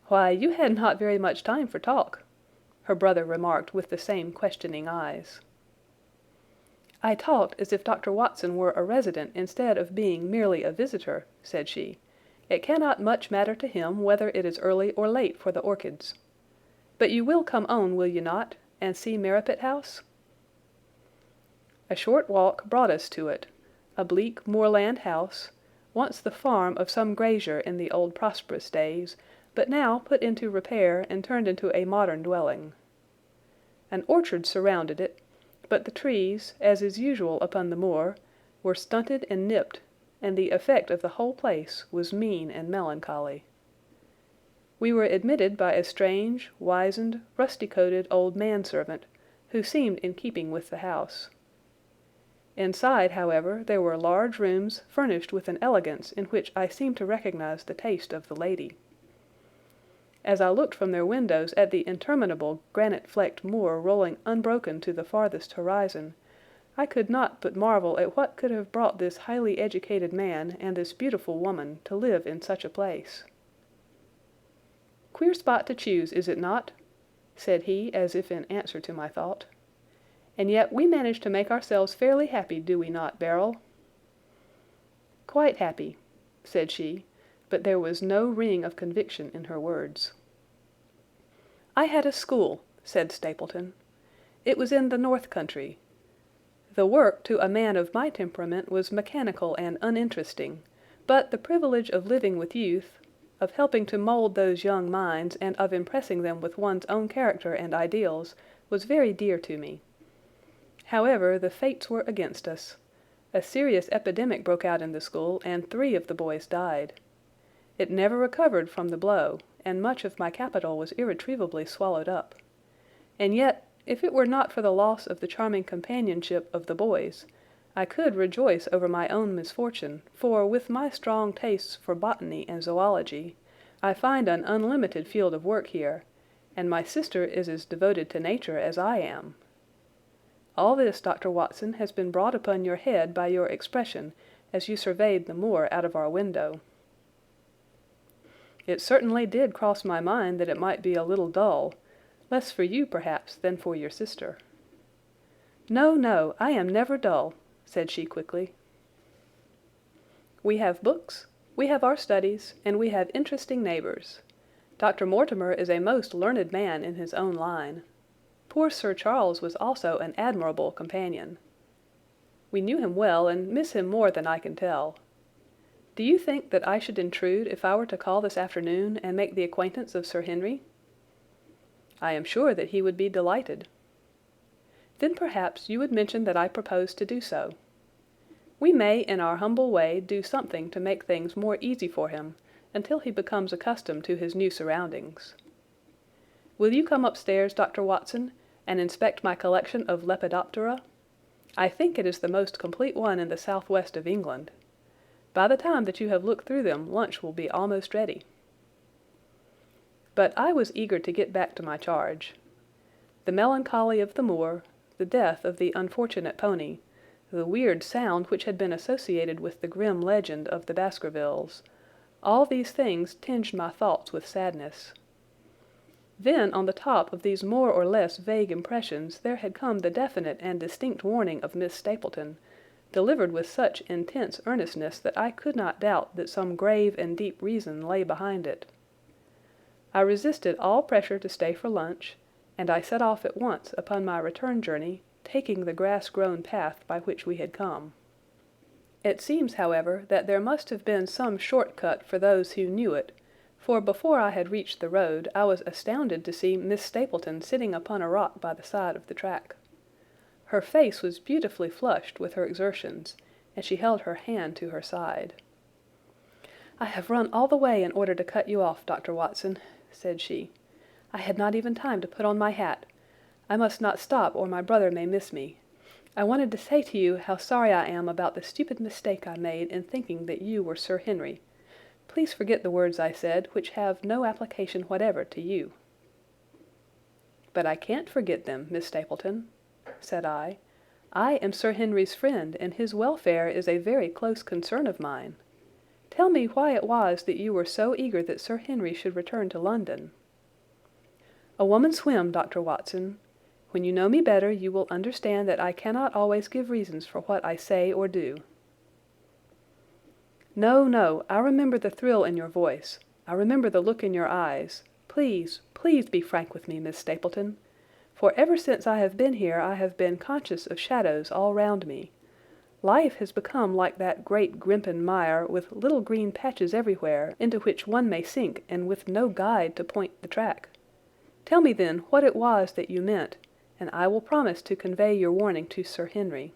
"Why, you had not very much time for talk," her brother remarked with the same questioning eyes. "I talked as if Dr. Watson were a resident instead of being merely a visitor," said she. "It cannot much matter to him whether it is early or late for the orchids. But you will come on, will you not, and see Merripit House?" A short walk brought us to it, a bleak moorland house, once the farm of some grazier in the old prosperous days, but now put into repair and turned into a modern dwelling. An orchard surrounded it, but the trees, as is usual upon the moor, were stunted and nipped, and the effect of the whole place was mean and melancholy. We were admitted by a strange, wizened, rusty-coated old manservant, who seemed in keeping with the house. Inside, however, there were large rooms furnished with an elegance in which I seemed to recognize the taste of the lady. As I looked from their windows at the interminable granite-flecked moor rolling unbroken to the farthest horizon, I could not but marvel at what could have brought this highly educated man and this beautiful woman to live in such a place. "Queer spot to choose, is it not?" said he, as if in answer to my thought. "And yet we manage to make ourselves fairly happy, do we not, Beryl?" "Quite happy," said she, but there was no ring of conviction in her words. "I had a school," said Stapleton. "It was in the North Country. The work to a man of my temperament was mechanical and uninteresting, but the privilege of living with youth, of helping to mould those young minds, and of impressing them with one's own character and ideals, was very dear to me. However, the fates were against us. A serious epidemic broke out in the school, and 3 of the boys died. It never recovered from the blow, and much of my capital was irretrievably swallowed up. And yet, if it were not for the loss of the charming companionship of the boys, I could rejoice over my own misfortune, for with my strong tastes for botany and zoology, I find an unlimited field of work here, and my sister is as devoted to nature as I am. All this, Dr. Watson, has been brought upon your head by your expression as you surveyed the moor out of our window." "It certainly did cross my mind that it might be a little dull, less for you, perhaps, than for your sister." "No, no, I am never dull," said she quickly. "We have books, we have our studies, and we have interesting neighbours. Dr. Mortimer is a most learned man in his own line. Poor Sir Charles was also an admirable companion. We knew him well and miss him more than I can tell. Do you think that I should intrude if I were to call this afternoon and make the acquaintance of Sir Henry?" "I am sure that he would be delighted." "Then perhaps you would mention that I propose to do so. We may, in our humble way, do something to make things more easy for him until he becomes accustomed to his new surroundings. Will you come upstairs, Dr. Watson, and inspect my collection of Lepidoptera? I think it is the most complete one in the southwest of England. By the time that you have looked through them, lunch will be almost ready." But I was eager to get back to my charge. The melancholy of the moor, the death of the unfortunate pony, the weird sound which had been associated with the grim legend of the Baskervilles, all these things tinged my thoughts with sadness. Then on the top of these more or less vague impressions there had come the definite and distinct warning of Miss Stapleton, delivered with such intense earnestness that I could not doubt that some grave and deep reason lay behind it. I resisted all pressure to stay for lunch, and I set off at once upon my return journey, taking the grass-grown path by which we had come. It seems, however, that there must have been some short-cut for those who knew it, for before I had reached the road I was astounded to see Miss Stapleton sitting upon a rock by the side of the track. Her face was beautifully flushed with her exertions, and she held her hand to her side. "I have run all the way in order to cut you off, Dr. Watson," said she. "I had not even time to put on my hat. I must not stop or my brother may miss me. I wanted to say to you how sorry I am about the stupid mistake I made in thinking that you were Sir Henry. Please forget the words I said, which have no application whatever to you." "But I can't forget them, Miss Stapleton," said I. "I am Sir Henry's friend, and his welfare is a very close concern of mine. Tell me why it was that you were so eager that Sir Henry should return to London." "A woman's whim, Dr. Watson. When you know me better, you will understand that I cannot always give reasons for what I say or do." "No, no, I remember the thrill in your voice. I remember the look in your eyes. Please, please be frank with me, Miss Stapleton. For ever since I have been here I have been conscious of shadows all round me. Life has become like that great Grimpen mire, with little green patches everywhere, into which one may sink and with no guide to point the track. Tell me then what it was that you meant, and I will promise to convey your warning to Sir Henry."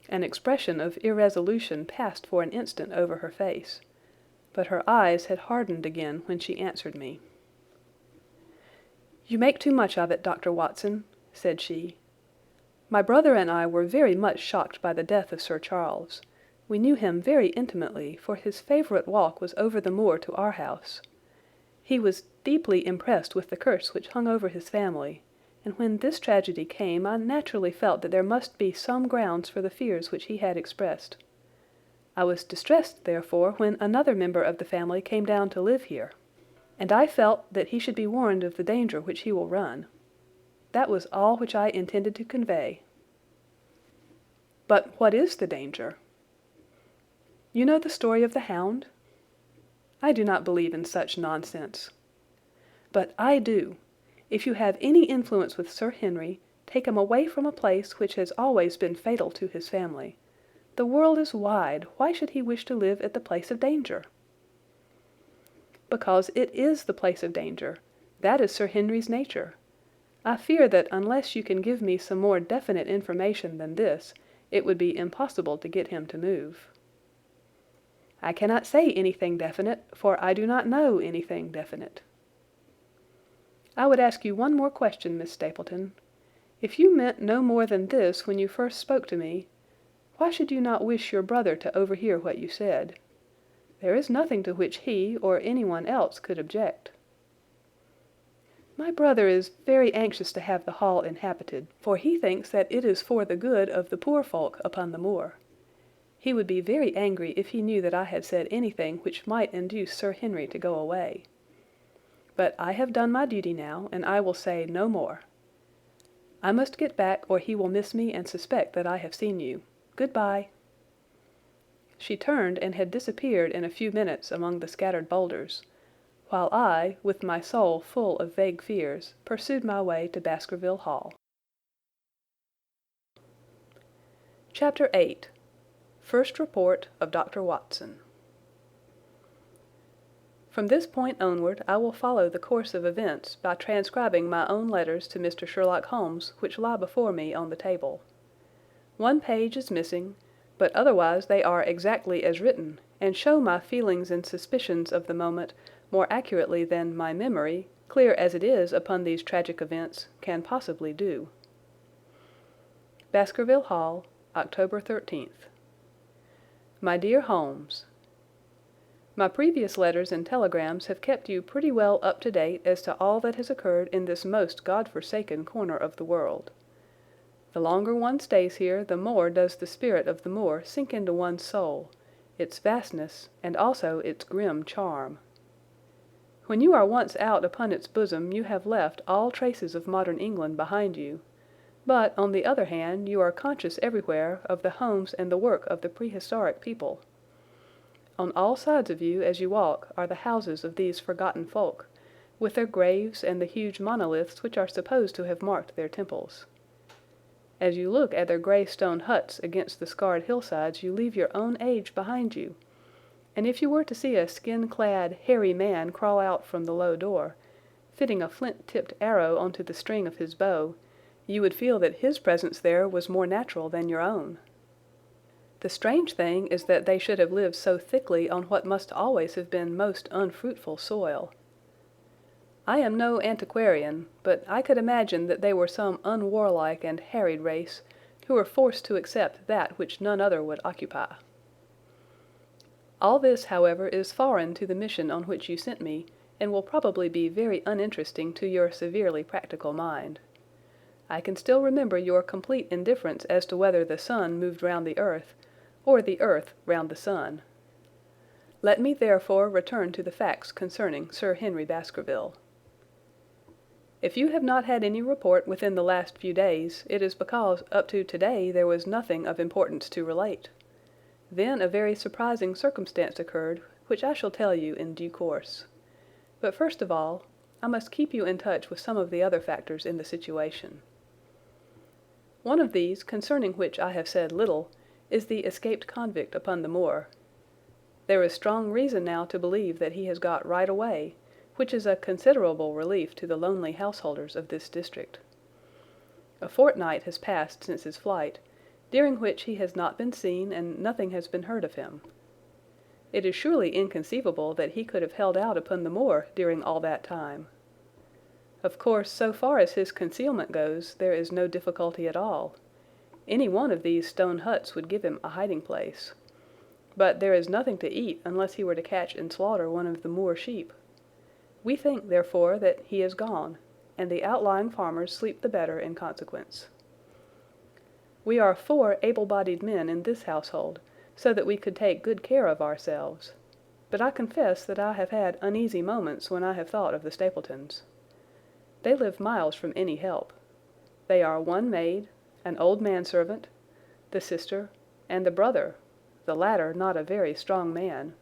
An expression of irresolution passed for an instant over her face, but her eyes had hardened again when she answered me. "You make too much of it, Dr. Watson," said she. "My brother and I were very much shocked by the death of Sir Charles. We knew him very intimately, for his favourite walk was over the moor to our house. He was deeply impressed with the curse which hung over his family, and when this tragedy came I naturally felt that there must be some grounds for the fears which he had expressed. I was distressed, therefore, when another member of the family came down to live here, and I felt that he should be warned of the danger which he will run. That was all which I intended to convey." "But what is the danger?" "You know the story of the Hound?" "I do not believe in such nonsense." "But I do. If you have any influence with Sir Henry, take him away from a place which has always been fatal to his family. The world is wide. Why should he wish to live at the place of danger?" "Because it is the place of danger. That is Sir Henry's nature. I fear that unless you can give me some more definite information than this, it would be impossible to get him to move." "I cannot say anything definite, for I do not know anything definite." "I would ask you one more question, Miss Stapleton. If you meant no more than this when you first spoke to me, why should you not wish your brother to overhear what you said? There is nothing to which he or anyone else could object." "My brother is very anxious to have the Hall inhabited, for he thinks that it is for the good of the poor folk upon the moor. He would be very angry if he knew that I had said anything which might induce Sir Henry to go away. But I have done my duty now, and I will say no more. I must get back, or he will miss me and suspect that I have seen you. Good-bye." She turned and had disappeared in a few minutes among the scattered boulders, while I, with my soul full of vague fears, pursued my way to Baskerville Hall. Chapter 8. First Report of Dr. Watson. From this point onward I will follow the course of events by transcribing my own letters to Mr. Sherlock Holmes which lie before me on the table. One page is missing, but otherwise they are exactly as written, and show my feelings and suspicions of the moment more accurately than my memory, clear as it is upon these tragic events, can possibly do. Baskerville Hall, October 13th. My dear Holmes, my previous letters and telegrams have kept you pretty well up to date as to all that has occurred in this most God-forsaken corner of the world. The longer one stays here, the more does the spirit of the moor sink into one's soul, its vastness, and also its grim charm. When you are once out upon its bosom, you have left all traces of modern England behind you, but, on the other hand, you are conscious everywhere of the homes and the work of the prehistoric people. On all sides of you, as you walk, are the houses of these forgotten folk, with their graves and the huge monoliths which are supposed to have marked their temples. As you look at their gray stone huts against the scarred hillsides, you leave your own age behind you, and if you were to see a skin-clad, hairy man crawl out from the low door, fitting a flint-tipped arrow onto the string of his bow, you would feel that his presence there was more natural than your own. The strange thing is that they should have lived so thickly on what must always have been most unfruitful soil. I am no antiquarian, but I could imagine that they were some unwarlike and harried race who were forced to accept that which none other would occupy. All this, however, is foreign to the mission on which you sent me, and will probably be very uninteresting to your severely practical mind. I can still remember your complete indifference as to whether the sun moved round the earth, or the earth round the sun. Let me therefore return to the facts concerning Sir Henry Baskerville. If you have not had any report within the last few days, it is because up to today there was nothing of importance to relate. Then a very surprising circumstance occurred, which I shall tell you in due course. But first of all, I must keep you in touch with some of the other factors in the situation. One of these, concerning which I have said little, is the escaped convict upon the moor. There is strong reason now to believe that he has got right away, which is a considerable relief to the lonely householders of this district. A fortnight has passed since his flight, during which he has not been seen and nothing has been heard of him. It is surely inconceivable that he could have held out upon the moor during all that time. Of course, so far as his concealment goes, there is no difficulty at all. Any one of these stone huts would give him a hiding place. But there is nothing to eat unless he were to catch and slaughter one of the moor sheep. We think, therefore, that he is gone. and the outlying farmers sleep the better in consequence. We are 4 able-bodied men in this household, so that we could take good care of ourselves, but I confess that I have had uneasy moments when I have thought of the Stapletons. They live miles from any help. They are 1 maid, an old manservant, the sister, and the brother, the latter not a very strong man.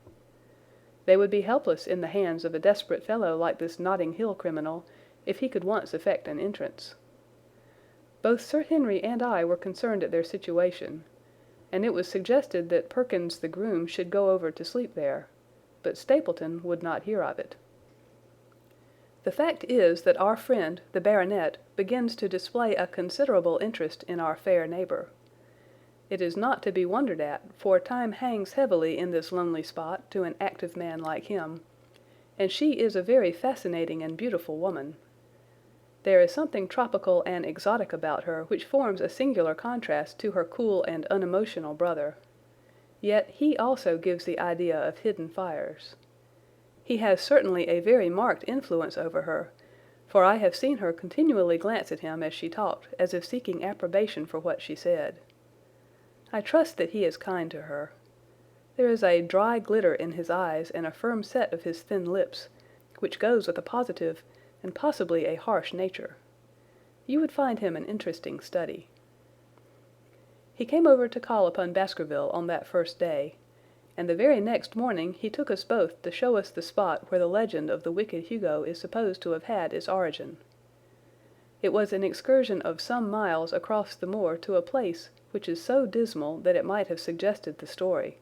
They would be helpless in the hands of a desperate fellow like this Notting Hill criminal if he could once effect an entrance. Both Sir Henry and I were concerned at their situation, and it was suggested that Perkins the groom should go over to sleep there, but Stapleton would not hear of it. The fact is that our friend, the baronet, begins to display a considerable interest in our fair neighbour. It is not to be wondered at, for time hangs heavily in this lonely spot to an active man like him, and she is a very fascinating and beautiful woman. There is something tropical and exotic about her which forms a singular contrast to her cool and unemotional brother. Yet he also gives the idea of hidden fires. He has certainly a very marked influence over her, for I have seen her continually glance at him as she talked, as if seeking approbation for what she said. I trust that he is kind to her. There is a dry glitter in his eyes and a firm set of his thin lips, which goes with a positive and possibly a harsh nature. You would find him an interesting study. He came over to call upon Baskerville on that first day, and the very next morning he took us both to show us the spot where the legend of the wicked Hugo is supposed to have had its origin. It was an excursion of some miles across the moor to a place which is so dismal that it might have suggested the story.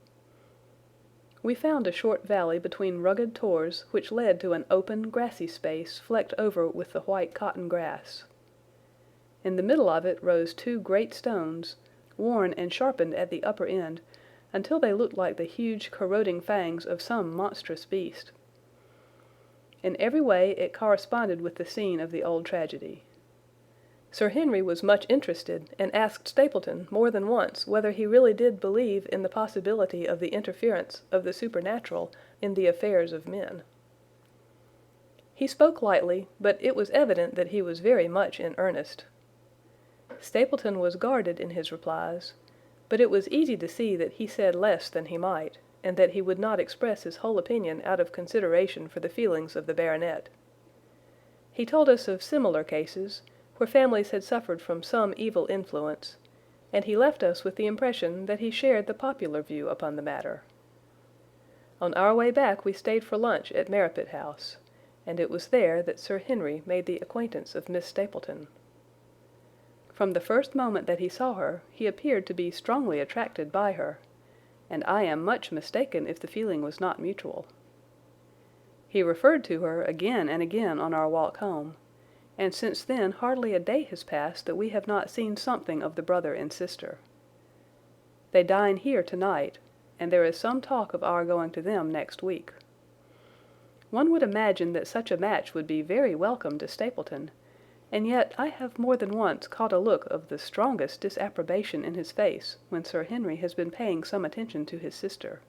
We found a short valley between rugged tors which led to an open, grassy space flecked over with the white cotton grass. In the middle of it rose 2 great stones, worn and sharpened at the upper end until they looked like the huge corroding fangs of some monstrous beast. In every way it corresponded with the scene of the old tragedy. Sir Henry was much interested and asked Stapleton more than once whether he really did believe in the possibility of the interference of the supernatural in the affairs of men. He spoke lightly, but it was evident that he was very much in earnest. Stapleton was guarded in his replies, but it was easy to see that he said less than he might, and that he would not express his whole opinion out of consideration for the feelings of the baronet. He told us of similar cases, where families had suffered from some evil influence, and he left us with the impression that he shared the popular view upon the matter. On our way back we stayed for lunch at Merripit House, and it was there that Sir Henry made the acquaintance of Miss Stapleton. From the first moment that he saw her, he appeared to be strongly attracted by her, and I am much mistaken if the feeling was not mutual. He referred to her again and again on our walk home, and since then hardly a day has passed that we have not seen something of the brother and sister. They dine here tonight, and there is some talk of our going to them next week. One would imagine that such a match would be very welcome to Stapleton, and yet I have more than once caught a look of the strongest disapprobation in his face when Sir Henry has been paying some attention to his sister.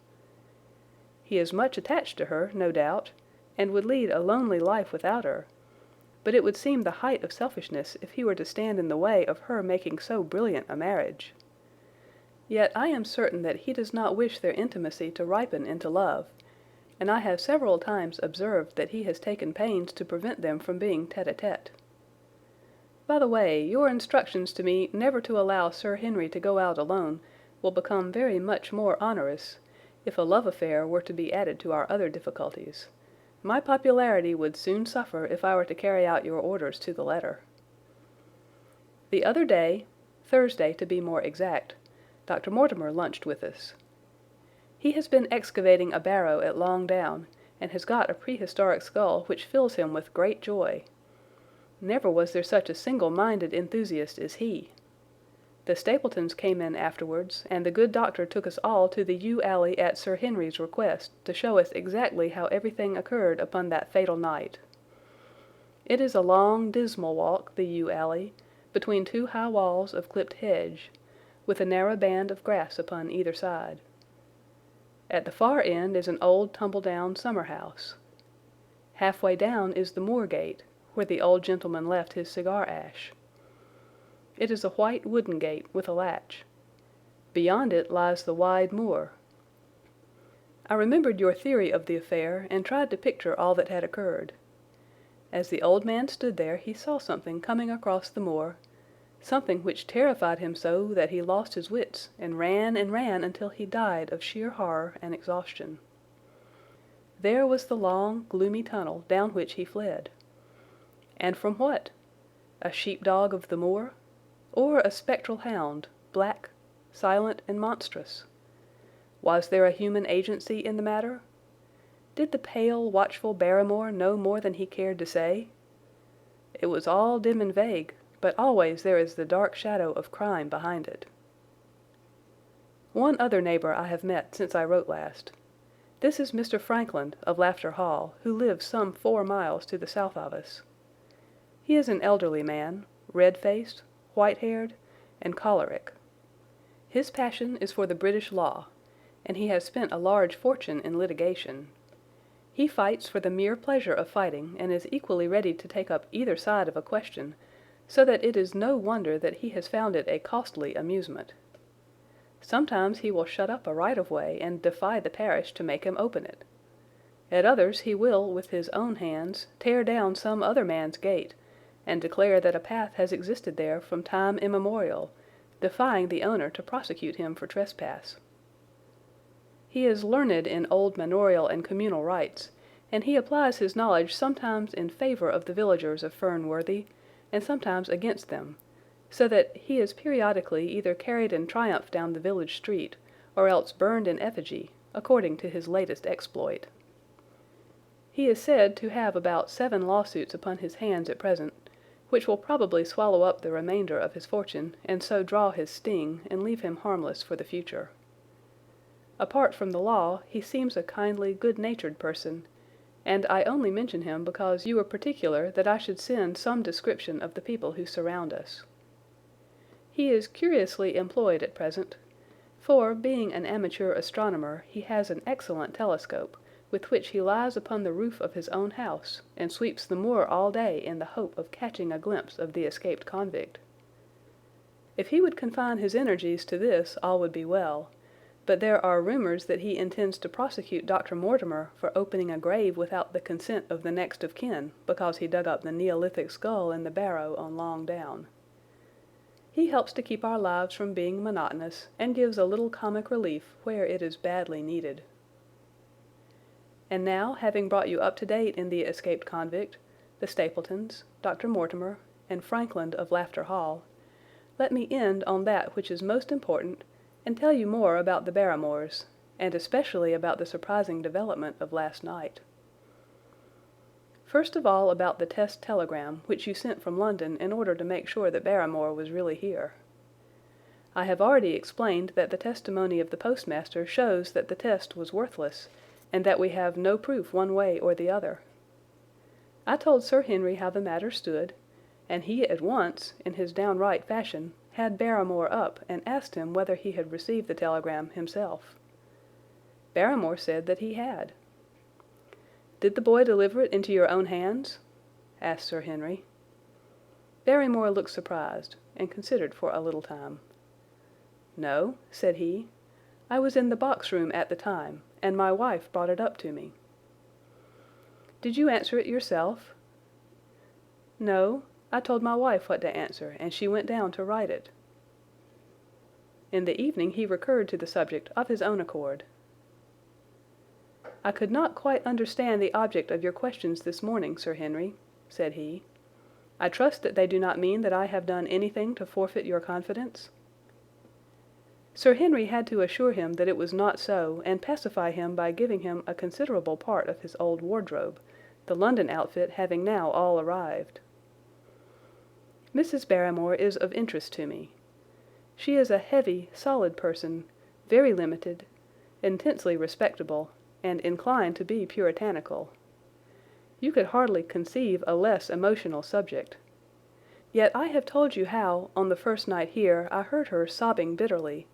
He is much attached to her, no doubt, and would lead a lonely life without her, but it would seem the height of selfishness if he were to stand in the way of her making so brilliant a marriage. Yet I am certain that he does not wish their intimacy to ripen into love, and I have several times observed that he has taken pains to prevent them from being tête-à-tête. By the way, your instructions to me never to allow Sir Henry to go out alone will become very much more onerous if a love affair were to be added to our other difficulties. My popularity would soon suffer if I were to carry out your orders to the letter. The other day, Thursday to be more exact, Dr. Mortimer lunched with us. He has been excavating a barrow at Long Down, and has got a prehistoric skull which fills him with great joy. Never was there such a single-minded enthusiast as he. The Stapletons came in afterwards, and the good doctor took us all to the yew alley at Sir Henry's request to show us exactly how everything occurred upon that fatal night. It is a long, dismal walk, the yew alley, between 2 high walls of clipped hedge, with a narrow band of grass upon either side. At the far end is an old tumble-down summer-house. Halfway down is the moor gate, where the old gentleman left his cigar ash. It is a white wooden gate with a latch. Beyond it lies the wide moor. I remembered your theory of the affair and tried to picture all that had occurred. As the old man stood there he saw something coming across the moor, something which terrified him so that he lost his wits and ran until he died of sheer horror and exhaustion. There was the long, gloomy tunnel down which he fled. And from what? A sheepdog of the moor? Or a spectral hound, black, silent, and monstrous? Was there a human agency in the matter? Did the pale, watchful Barrymore know more than he cared to say? It was all dim and vague, but always there is the dark shadow of crime behind it. One other neighbor I have met since I wrote last. This is Mr. Frankland of Lafter Hall, who lives some 4 miles to the south of us. He is an elderly man, red-faced, white-haired, and choleric. His passion is for the British law, and he has spent a large fortune in litigation. He fights for the mere pleasure of fighting and is equally ready to take up either side of a question, so that it is no wonder that he has found it a costly amusement. Sometimes he will shut up a right-of-way and defy the parish to make him open it. At others he will, with his own hands, tear down some other man's gate, and declare that a path has existed there from time immemorial, defying the owner to prosecute him for trespass. He is learned in old manorial and communal rights, and he applies his knowledge sometimes in favor of the villagers of Fernworthy, and sometimes against them, so that he is periodically either carried in triumph down the village street, or else burned in effigy, according to his latest exploit. He is said to have about 7 lawsuits upon his hands at present, which will probably swallow up the remainder of his fortune, and so draw his sting and leave him harmless for the future. Apart from the law, he seems a kindly, good-natured person, and I only mention him because you were particular that I should send some description of the people who surround us. He is curiously employed at present, for, being an amateur astronomer, he has an excellent telescope, with which he lies upon the roof of his own house, and sweeps the moor all day in the hope of catching a glimpse of the escaped convict. If he would confine his energies to this, all would be well, but there are rumors that he intends to prosecute Dr. Mortimer for opening a grave without the consent of the next of kin, because he dug up the Neolithic skull in the barrow on Long Down. He helps to keep our lives from being monotonous, and gives a little comic relief where it is badly needed. And now, having brought you up to date in the escaped convict, the Stapletons, Dr. Mortimer, and Frankland of Lafter Hall, let me end on that which is most important, and tell you more about the Barrymores, and especially about the surprising development of last night. First of all about the test telegram which you sent from London in order to make sure that Barrymore was really here. I have already explained that the testimony of the postmaster shows that the test was worthless, and that we have no proof one way or the other. I told Sir Henry how the matter stood, and he at once, in his downright fashion, had Barrymore up and asked him whether he had received the telegram himself. Barrymore said that he had. "Did the boy deliver it into your own hands?" asked Sir Henry. Barrymore looked surprised, and considered for a little time. "No," said he. "I was in the box-room at the time, and my wife brought it up to me." "Did you answer it yourself?" "No, I told my wife what to answer, and she went down to write it." In the evening he recurred to the subject of his own accord. "I could not quite understand the object of your questions this morning, Sir Henry," said he. "I trust that they do not mean that I have done anything to forfeit your confidence?" Sir Henry had to assure him that it was not so, and pacify him by giving him a considerable part of his old wardrobe, the London outfit having now all arrived. "Mrs. Barrymore is of interest to me. She is a heavy, solid person, very limited, intensely respectable, and inclined to be puritanical. You could hardly conceive a less emotional subject. Yet I have told you how, on the first night here, I heard her sobbing bitterly,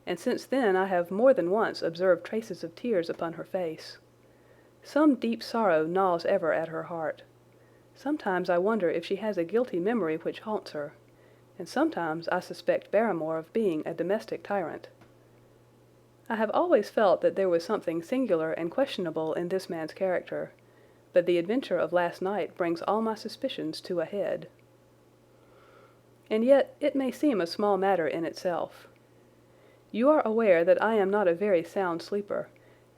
and since then I have more than once observed traces of tears upon her face. Some deep sorrow gnaws ever at her heart. Sometimes I wonder if she has a guilty memory which haunts her, and sometimes I suspect Barrymore of being a domestic tyrant. I have always felt that there was something singular and questionable in this man's character, but the adventure of last night brings all my suspicions to a head. And yet it may seem a small matter in itself. You are aware that I am not a very sound sleeper,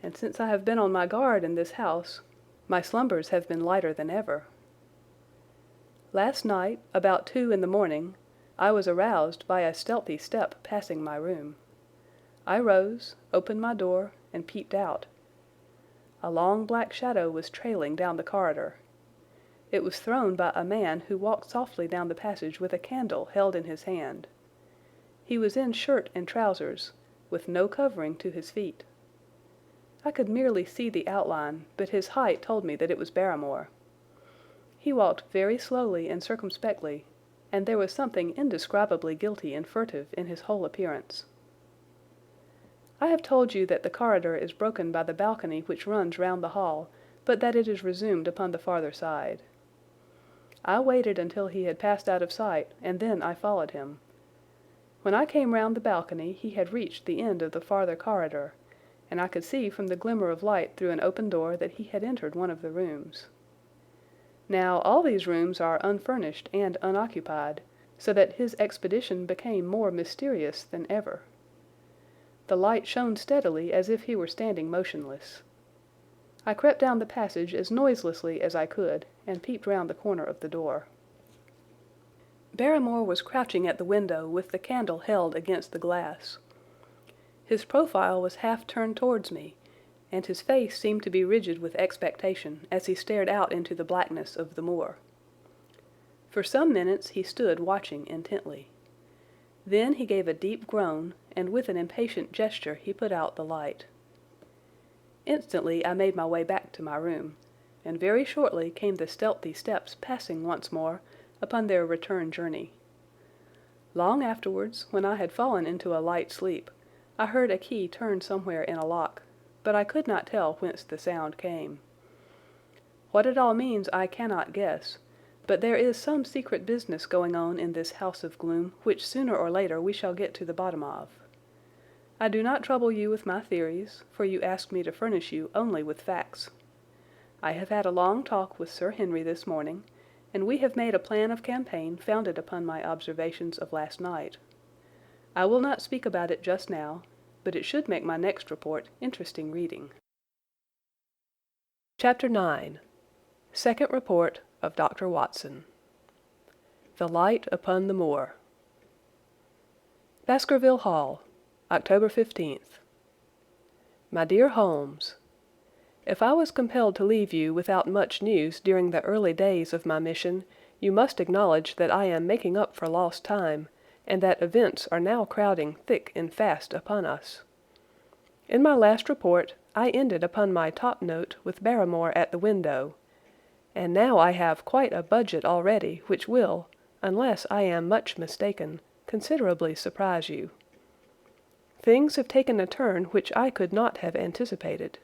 and since I have been on my guard in this house, my slumbers have been lighter than ever. Last night, about 2 in the morning, I was aroused by a stealthy step passing my room. I rose, opened my door, and peeped out. A long black shadow was trailing down the corridor. It was thrown by a man who walked softly down the passage with a candle held in his hand. He was in shirt and trousers, with no covering to his feet. I could merely see the outline, but his height told me that it was Barrymore. He walked very slowly and circumspectly, and there was something indescribably guilty and furtive in his whole appearance. I have told you that the corridor is broken by the balcony which runs round the hall, but that it is resumed upon the farther side. I waited until he had passed out of sight, and then I followed him. When I came round the balcony he had reached the end of the farther corridor, and I could see from the glimmer of light through an open door that he had entered one of the rooms. Now all these rooms are unfurnished and unoccupied, so that his expedition became more mysterious than ever. The light shone steadily as if he were standing motionless. I crept down the passage as noiselessly as I could, and peeped round the corner of the door. Barrymore was crouching at the window with the candle held against the glass. His profile was half turned towards me, and his face seemed to be rigid with expectation as he stared out into the blackness of the moor. For some minutes he stood watching intently. Then he gave a deep groan, and with an impatient gesture he put out the light. Instantly I made my way back to my room, and very shortly came the stealthy steps passing once more upon their return journey. Long afterwards, when I had fallen into a light sleep, I heard a key turn somewhere in a lock, but I could not tell whence the sound came. What it all means I cannot guess, but there is some secret business going on in this house of gloom which sooner or later we shall get to the bottom of. I do not trouble you with my theories, for you ask me to furnish you only with facts. I have had a long talk with Sir Henry this morning, and we have made a plan of campaign founded upon my observations of last night. I will not speak about it just now, but it should make my next report interesting reading. Chapter 9. Second Report of Dr. Watson. The Light upon the Moor. Baskerville Hall, October 15th. My dear Holmes, if I was compelled to leave you without much news during the early days of my mission, you must acknowledge that I am making up for lost time, and that events are now crowding thick and fast upon us. In my last report, I ended upon my top note with Barrymore at the window, and now I have quite a budget already which will, unless I am much mistaken, considerably surprise you. Things have taken a turn which I could not have anticipated.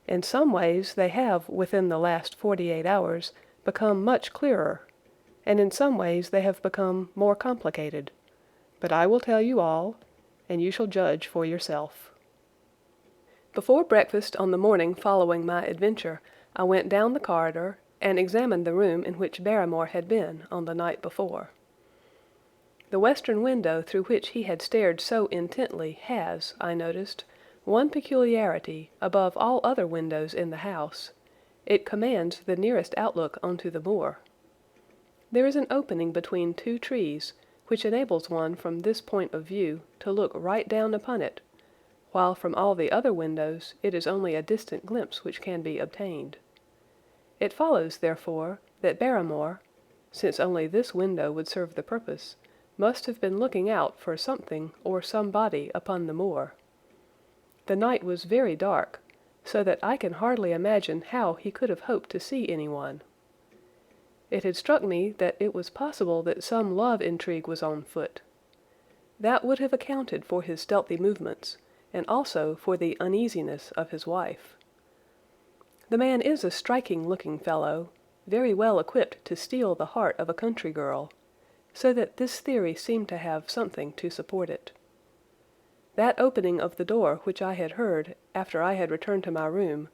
In some ways they have, within the last 48 hours, become much clearer, and in some ways they have become more complicated. But I will tell you all, and you shall judge for yourself. Before breakfast on the morning following my adventure, I went down the corridor and examined the room in which Barrymore had been on the night before. The western window through which he had stared so intently has, I noticed, one peculiarity above all other windows in the house. It commands the nearest outlook onto the moor. There is an opening between two trees, which enables one from this point of view to look right down upon it, while from all the other windows it is only a distant glimpse which can be obtained. It follows, therefore, that Barrymore, since only this window would serve the purpose, must have been looking out for something or somebody upon the moor. The night was very dark, so that I can hardly imagine how he could have hoped to see anyone. It had struck me that it was possible that some love intrigue was on foot. That would have accounted for his stealthy movements, and also for the uneasiness of his wife. The man is a striking-looking fellow, very well equipped to steal the heart of a country girl, so that this theory seemed to have something to support it. That opening of the door which I had heard after I had returned to my room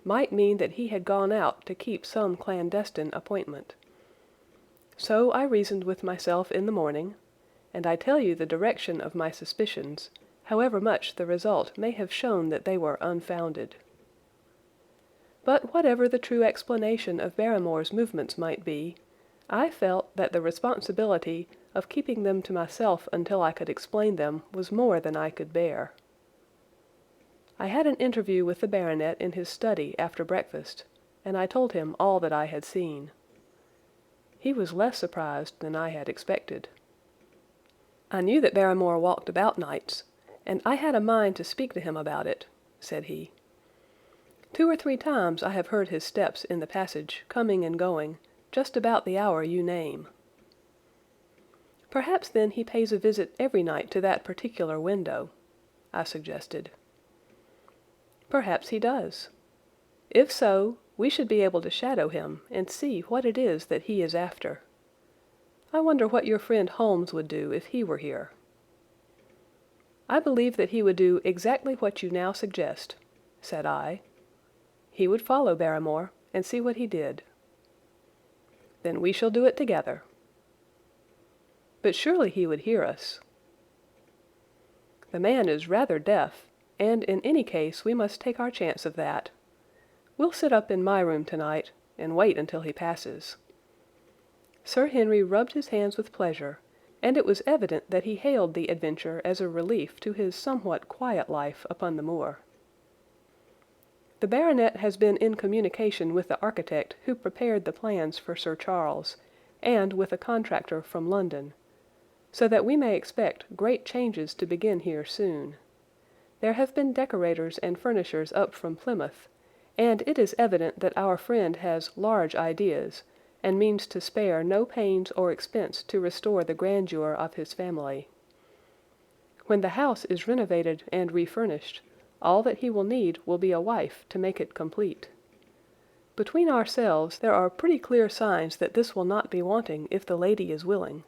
might mean that he had gone out to keep some clandestine appointment. So I reasoned with myself in the morning, and I tell you the direction of my suspicions, however much the result may have shown that they were unfounded. But whatever the true explanation of Barrymore's movements might be, I felt that the responsibility of keeping them to myself until I could explain them was more than I could bear. I had an interview with the baronet in his study after breakfast, and I told him all that I had seen. He was less surprised than I had expected. "I knew that Barrymore walked about nights, and I had a mind to speak to him about it," said he. "2 or 3 times I have heard his steps in the passage, coming and going, just about the hour you name." "Perhaps then he pays a visit every night to that particular window," I suggested. "Perhaps he does. If so, we should be able to shadow him and see what it is that he is after. I wonder what your friend Holmes would do if he were here." "I believe that he would do exactly what you now suggest," said I. "He would follow Barrymore and see what he did." "Then we shall do it together." "But surely he would hear us." "The man is rather deaf, and in any case we must take our chance of that. We'll sit up in my room tonight and wait until he passes." Sir Henry rubbed his hands with pleasure, and it was evident that he hailed the adventure as a relief to his somewhat quiet life upon the moor. "The baronet has been in communication with the architect who prepared the plans for Sir Charles, and with a contractor from London, so that we may expect great changes to begin here soon. There have been decorators and furnishers up from Plymouth, and it is evident that our friend has large ideas, and means to spare no pains or expense to restore the grandeur of his family. When the house is renovated and refurnished, all that he will need will be a wife to make it complete. Between ourselves, there are pretty clear signs that this will not be wanting if the lady is willing,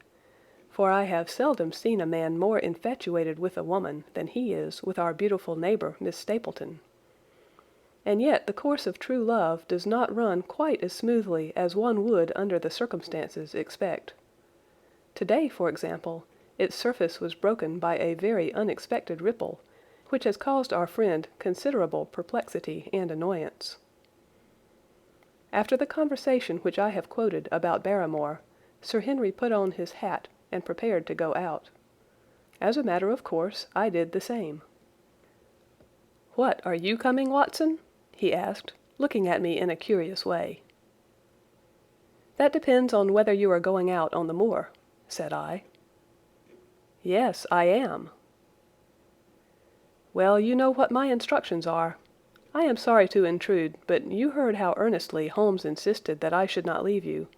for I have seldom seen a man more infatuated with a woman than he is with our beautiful neighbour, Miss Stapleton. And yet the course of true love does not run quite as smoothly as one would under the circumstances expect. Today, for example, its surface was broken by a very unexpected ripple, which has caused our friend considerable perplexity and annoyance. After the conversation which I have quoted about Barrymore, Sir Henry put on his hat and prepared to go out. As a matter of course, I did the same. "What, are you coming, Watson?" he asked, looking at me in a curious way. "That depends on whether you are going out on the moor," said I. "Yes, I am." "Well, you know what my instructions are. I am sorry to intrude, but you heard how earnestly Holmes insisted that I should not leave you,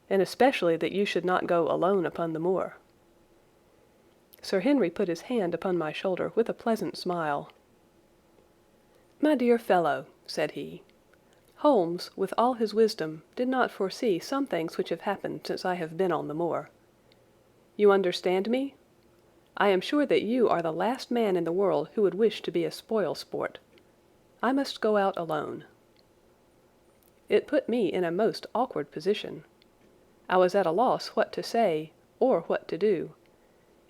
and especially that you should not go alone upon the moor." Sir Henry put his hand upon my shoulder with a pleasant smile. "My dear fellow," said he, "Holmes, with all his wisdom, did not foresee some things which have happened since I have been on the moor. You understand me? I am sure that you are the last man in the world who would wish to be a spoil-sport. I must go out alone." It put me in a most awkward position. I was at a loss what to say or what to do,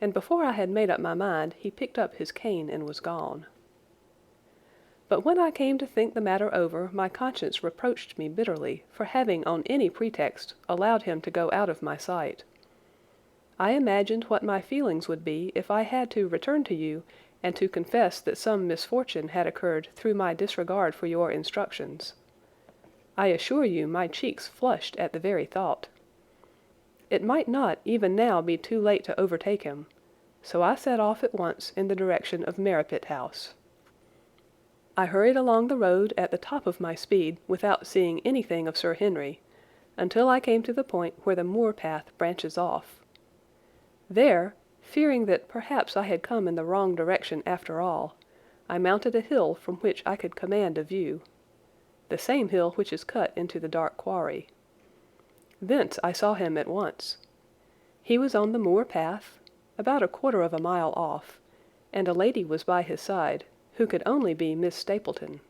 and before I had made up my mind he picked up his cane and was gone. But when I came to think the matter over, my conscience reproached me bitterly for having on any pretext allowed him to go out of my sight. I imagined what my feelings would be if I had to return to you and to confess that some misfortune had occurred through my disregard for your instructions. I assure you my cheeks flushed at the very thought. It might not even now be too late to overtake him, so I set off at once in the direction of Merripit House. I hurried along the road at the top of my speed without seeing anything of Sir Henry, until I came to the point where the moor path branches off. There, fearing that perhaps I had come in the wrong direction after all, I mounted a hill from which I could command a view, the same hill which is cut into the dark quarry. Thence I saw him at once. He was on the moor path, about a quarter of a mile off, and a lady was by his side, who could only be Miss Stapleton.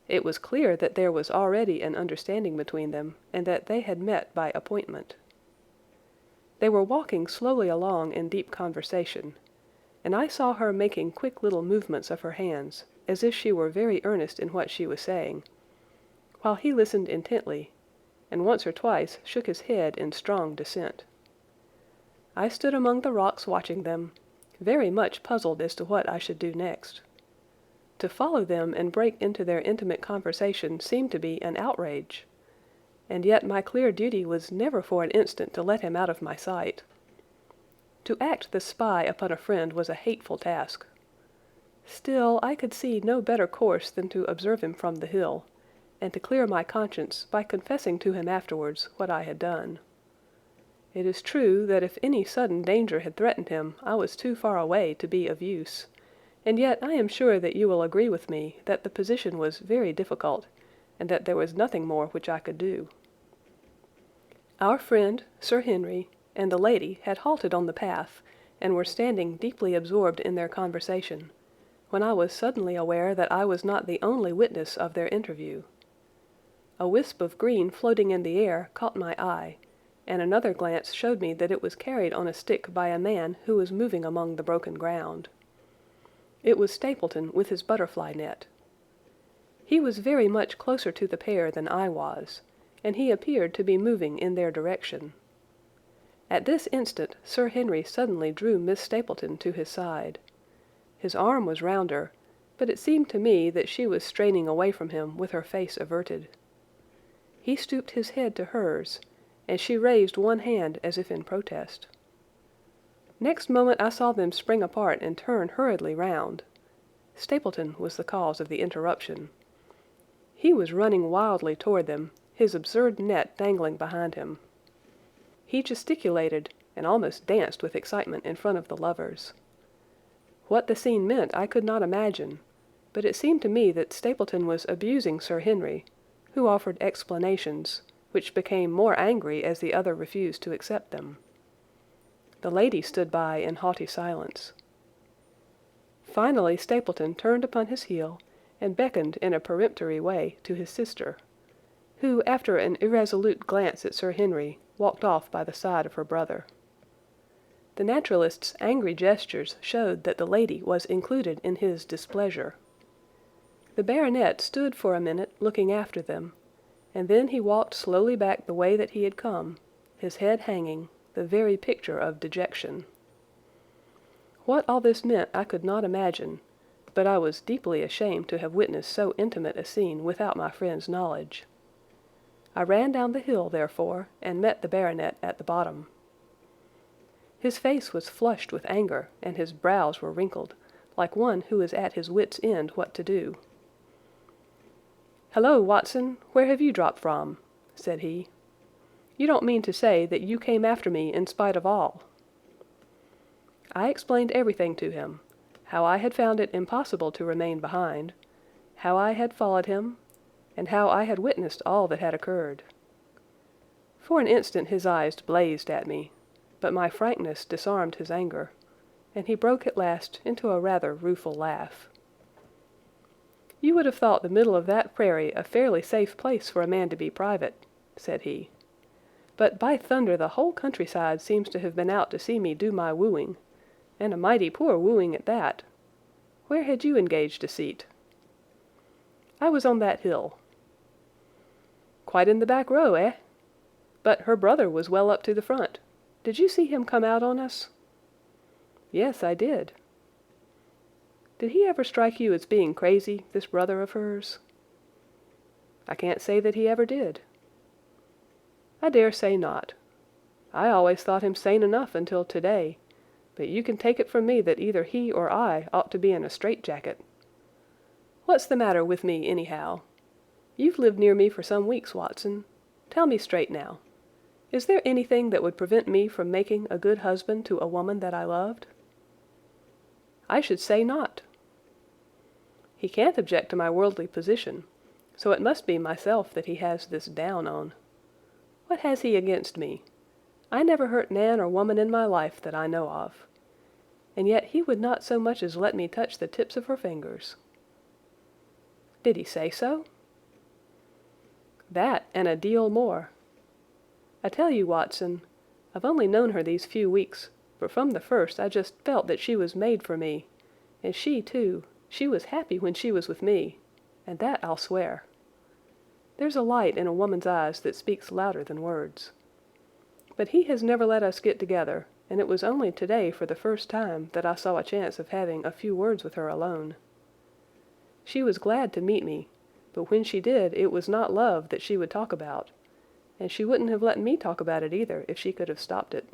It was clear that there was already an understanding between them, and that they had met by appointment. They were walking slowly along in deep conversation, and I saw her making quick little movements of her hands, as if she were very earnest in what she was saying, while he listened intently, and once or twice shook his head in strong dissent. I stood among the rocks watching them, very much puzzled as to what I should do next. To follow them and break into their intimate conversation seemed to be an outrage, and yet my clear duty was never for an instant to let him out of my sight. To act the spy upon a friend was a hateful task. Still, I could see no better course than to observe him from the hill, and to clear my conscience by confessing to him afterwards what I had done. It is true that if any sudden danger had threatened him, I was too far away to be of use, and yet I am sure that you will agree with me that the position was very difficult, and that there was nothing more which I could do. Our friend, Sir Henry, and the lady had halted on the path, and were standing deeply absorbed in their conversation, when I was suddenly aware that I was not the only witness of their interview. A wisp of green floating in the air caught my eye, and another glance showed me that it was carried on a stick by a man who was moving among the broken ground. It was Stapleton with his butterfly net. He was very much closer to the pair than I was, and he appeared to be moving in their direction. At this instant Sir Henry suddenly drew Miss Stapleton to his side. His arm was round her, but it seemed to me that she was straining away from him with her face averted. He stooped his head to hers, and she raised one hand as if in protest. Next moment I saw them spring apart and turn hurriedly round. Stapleton was the cause of the interruption. He was running wildly toward them, his absurd net dangling behind him. He gesticulated and almost danced with excitement in front of the lovers. What the scene meant I could not imagine, but it seemed to me that Stapleton was abusing Sir Henry, who offered explanations, which became more angry as the other refused to accept them. The lady stood by in haughty silence. Finally Stapleton turned upon his heel and beckoned in a peremptory way to his sister, who, after an irresolute glance at Sir Henry, walked off by the side of her brother. The naturalist's angry gestures showed that the lady was included in his displeasure. The baronet stood for a minute looking after them, and then he walked slowly back the way that he had come, his head hanging, the very picture of dejection. What all this meant I could not imagine, but I was deeply ashamed to have witnessed so intimate a scene without my friend's knowledge. I ran down the hill, therefore, and met the baronet at the bottom. His face was flushed with anger, and his brows were wrinkled, like one who is at his wits' end what to do. "Hello, Watson, where have you dropped from?" said he. "You don't mean to say that you came after me in spite of all?" I explained everything to him, how I had found it impossible to remain behind, how I had followed him, and how I had witnessed all that had occurred. For an instant his eyes blazed at me, but my frankness disarmed his anger, and he broke at last into a rather rueful laugh. "You would have thought the middle of that prairie a fairly safe place for a man to be private," said he. "But by thunder the whole countryside seems to have been out to see me do my wooing, and a mighty poor wooing at that. Where had you engaged a seat?" "I was on that hill." "Quite in the back row, eh? But her brother was well up to the front. Did you see him come out on us?" "Yes, I did." "Did he ever strike you as being crazy, this brother of hers?" "I can't say that he ever did." "I dare say not. I always thought him sane enough until today, but you can take it from me that either he or I ought to be in a straitjacket. What's the matter with me, anyhow? You've lived near me for some weeks, Watson. Tell me straight now. Is there anything that would prevent me from making a good husband to a woman that I loved?" "I should say not." "He can't object to my worldly position, so it must be myself that he has this down on. What has he against me? I never hurt man or woman in my life that I know of. And yet he would not so much as let me touch the tips of her fingers." "Did he say so?" "That, and a deal more. I tell you, Watson, I've only known her these few weeks, but from the first I just felt that she was made for me, and she, too, she was happy when she was with me, and that I'll swear. There's a light in a woman's eyes that speaks louder than words. But he has never let us get together, and it was only today for the first time that I saw a chance of having a few words with her alone. She was glad to meet me, but when she did it was not love that she would talk about, and she wouldn't have let me talk about it either if she could have stopped it.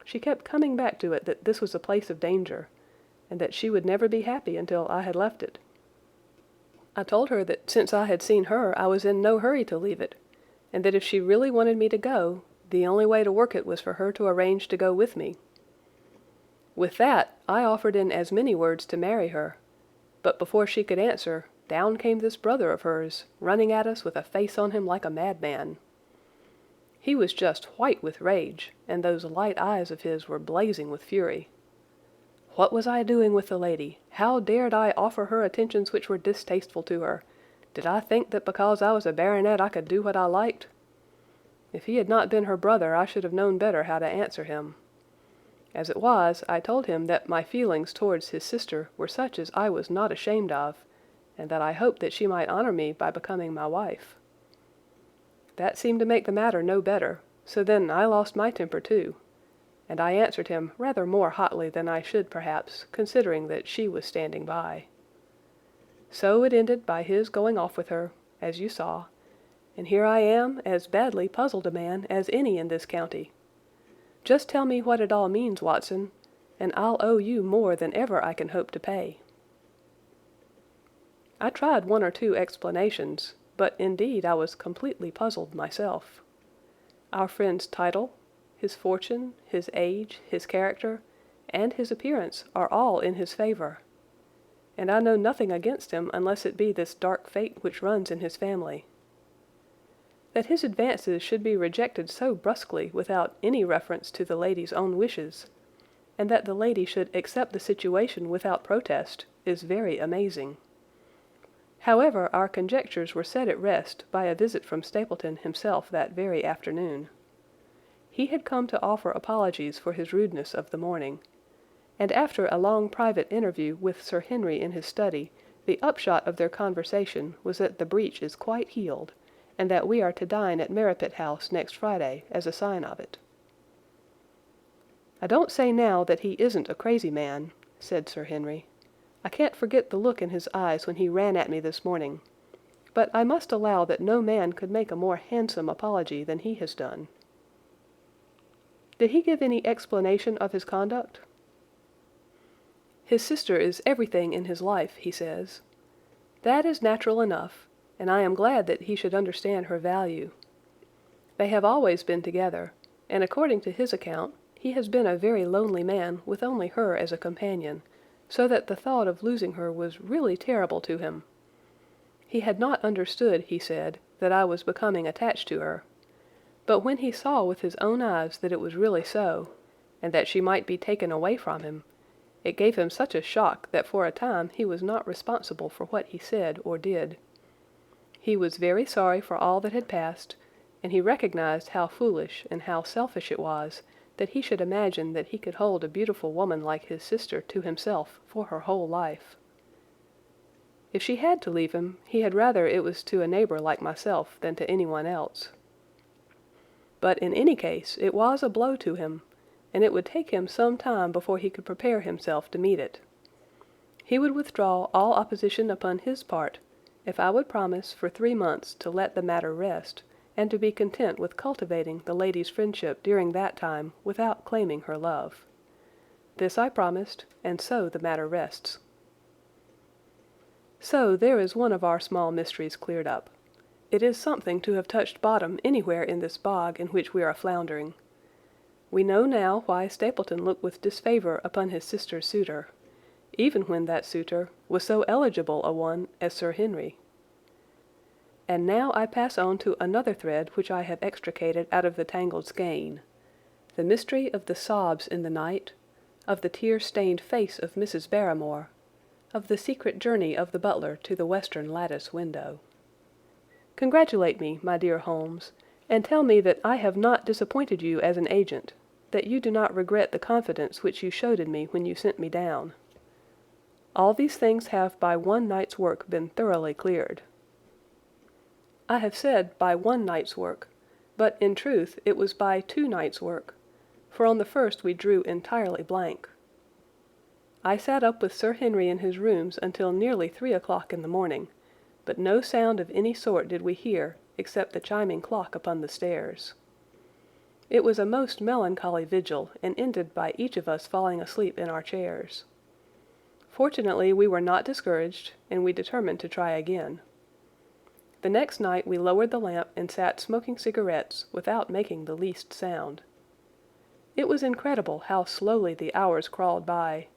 She kept coming back to it that this was a place of danger, and that she would never be happy until I had left it. I told her that since I had seen her I was in no hurry to leave it, and that if she really wanted me to go, the only way to work it was for her to arrange to go with me. With that, I offered in as many words to marry her, but before she could answer, down came this brother of hers, running at us with a face on him like a madman. He was just white with rage, and those light eyes of his were blazing with fury. What was I doing with the lady? How dared I offer her attentions which were distasteful to her? Did I think that because I was a baronet I could do what I liked? If he had not been her brother I should have known better how to answer him. As it was, I told him that my feelings towards his sister were such as I was not ashamed of, and that I hoped that she might honor me by becoming my wife. That seemed to make the matter no better, so then I lost my temper too, and I answered him rather more hotly than I should perhaps, considering that she was standing by. So it ended by his going off with her, as you saw, and here I am, as badly puzzled a man as any in this county. Just tell me what it all means, Watson, and I'll owe you more than ever I can hope to pay." I tried one or two explanations, but indeed I was completely puzzled myself. Our friend's title, his fortune, his age, his character, and his appearance are all in his favor, and I know nothing against him unless it be this dark fate which runs in his family. That his advances should be rejected so brusquely without any reference to the lady's own wishes, and that the lady should accept the situation without protest, is very amazing. However, our conjectures were set at rest by a visit from Stapleton himself that very afternoon. He had come to offer apologies for his rudeness of the morning, and after a long private interview with Sir Henry in his study, the upshot of their conversation was that the breach is quite healed, and that we are to dine at Merripit House next Friday as a sign of it. "I don't say now that he isn't a crazy man," said Sir Henry. "I can't forget the look in his eyes when he ran at me this morning, but I must allow that no man could make a more handsome apology than he has done." "Did he give any explanation of his conduct?" "His sister is everything in his life, he says. That is natural enough, and I am glad that he should understand her value. They have always been together, and according to his account, he has been a very lonely man with only her as a companion, so that the thought of losing her was really terrible to him. He had not understood, he said, that I was becoming attached to her, but when he saw with his own eyes that it was really so, and that she might be taken away from him, it gave him such a shock that for a time he was not responsible for what he said or did. He was very sorry for all that had passed, and he recognized how foolish and how selfish it was that he should imagine that he could hold a beautiful woman like his sister to himself for her whole life. If she had to leave him, he had rather it was to a neighbor like myself than to anyone else. But in any case it was a blow to him, and it would take him some time before he could prepare himself to meet it. He would withdraw all opposition upon his part if I would promise for 3 months to let the matter rest, and to be content with cultivating the lady's friendship during that time without claiming her love. This I promised, and so the matter rests. So there is one of our small mysteries cleared up. It is something to have touched bottom anywhere in this bog in which we are floundering. We know now why Stapleton looked with disfavor upon his sister's suitor, even when that suitor was so eligible a one as Sir Henry. And now I pass on to another thread which I have extricated out of the tangled skein, the mystery of the sobs in the night, of the tear-stained face of Mrs. Barrymore, of the secret journey of the butler to the western lattice window. Congratulate me, my dear Holmes, and tell me that I have not disappointed you as an agent, that you do not regret the confidence which you showed in me when you sent me down. All these things have by one night's work been thoroughly cleared. I have said by one night's work, but in truth it was by 2 nights' work, for on the first we drew entirely blank. I sat up with Sir Henry in his rooms until nearly 3 o'clock in the morning, but no sound of any sort did we hear except the chiming clock upon the stairs. It was a most melancholy vigil, and ended by each of us falling asleep in our chairs. Fortunately we were not discouraged, and we determined to try again. The next night we lowered the lamp and sat smoking cigarettes without making the least sound. It was incredible how slowly the hours crawled by,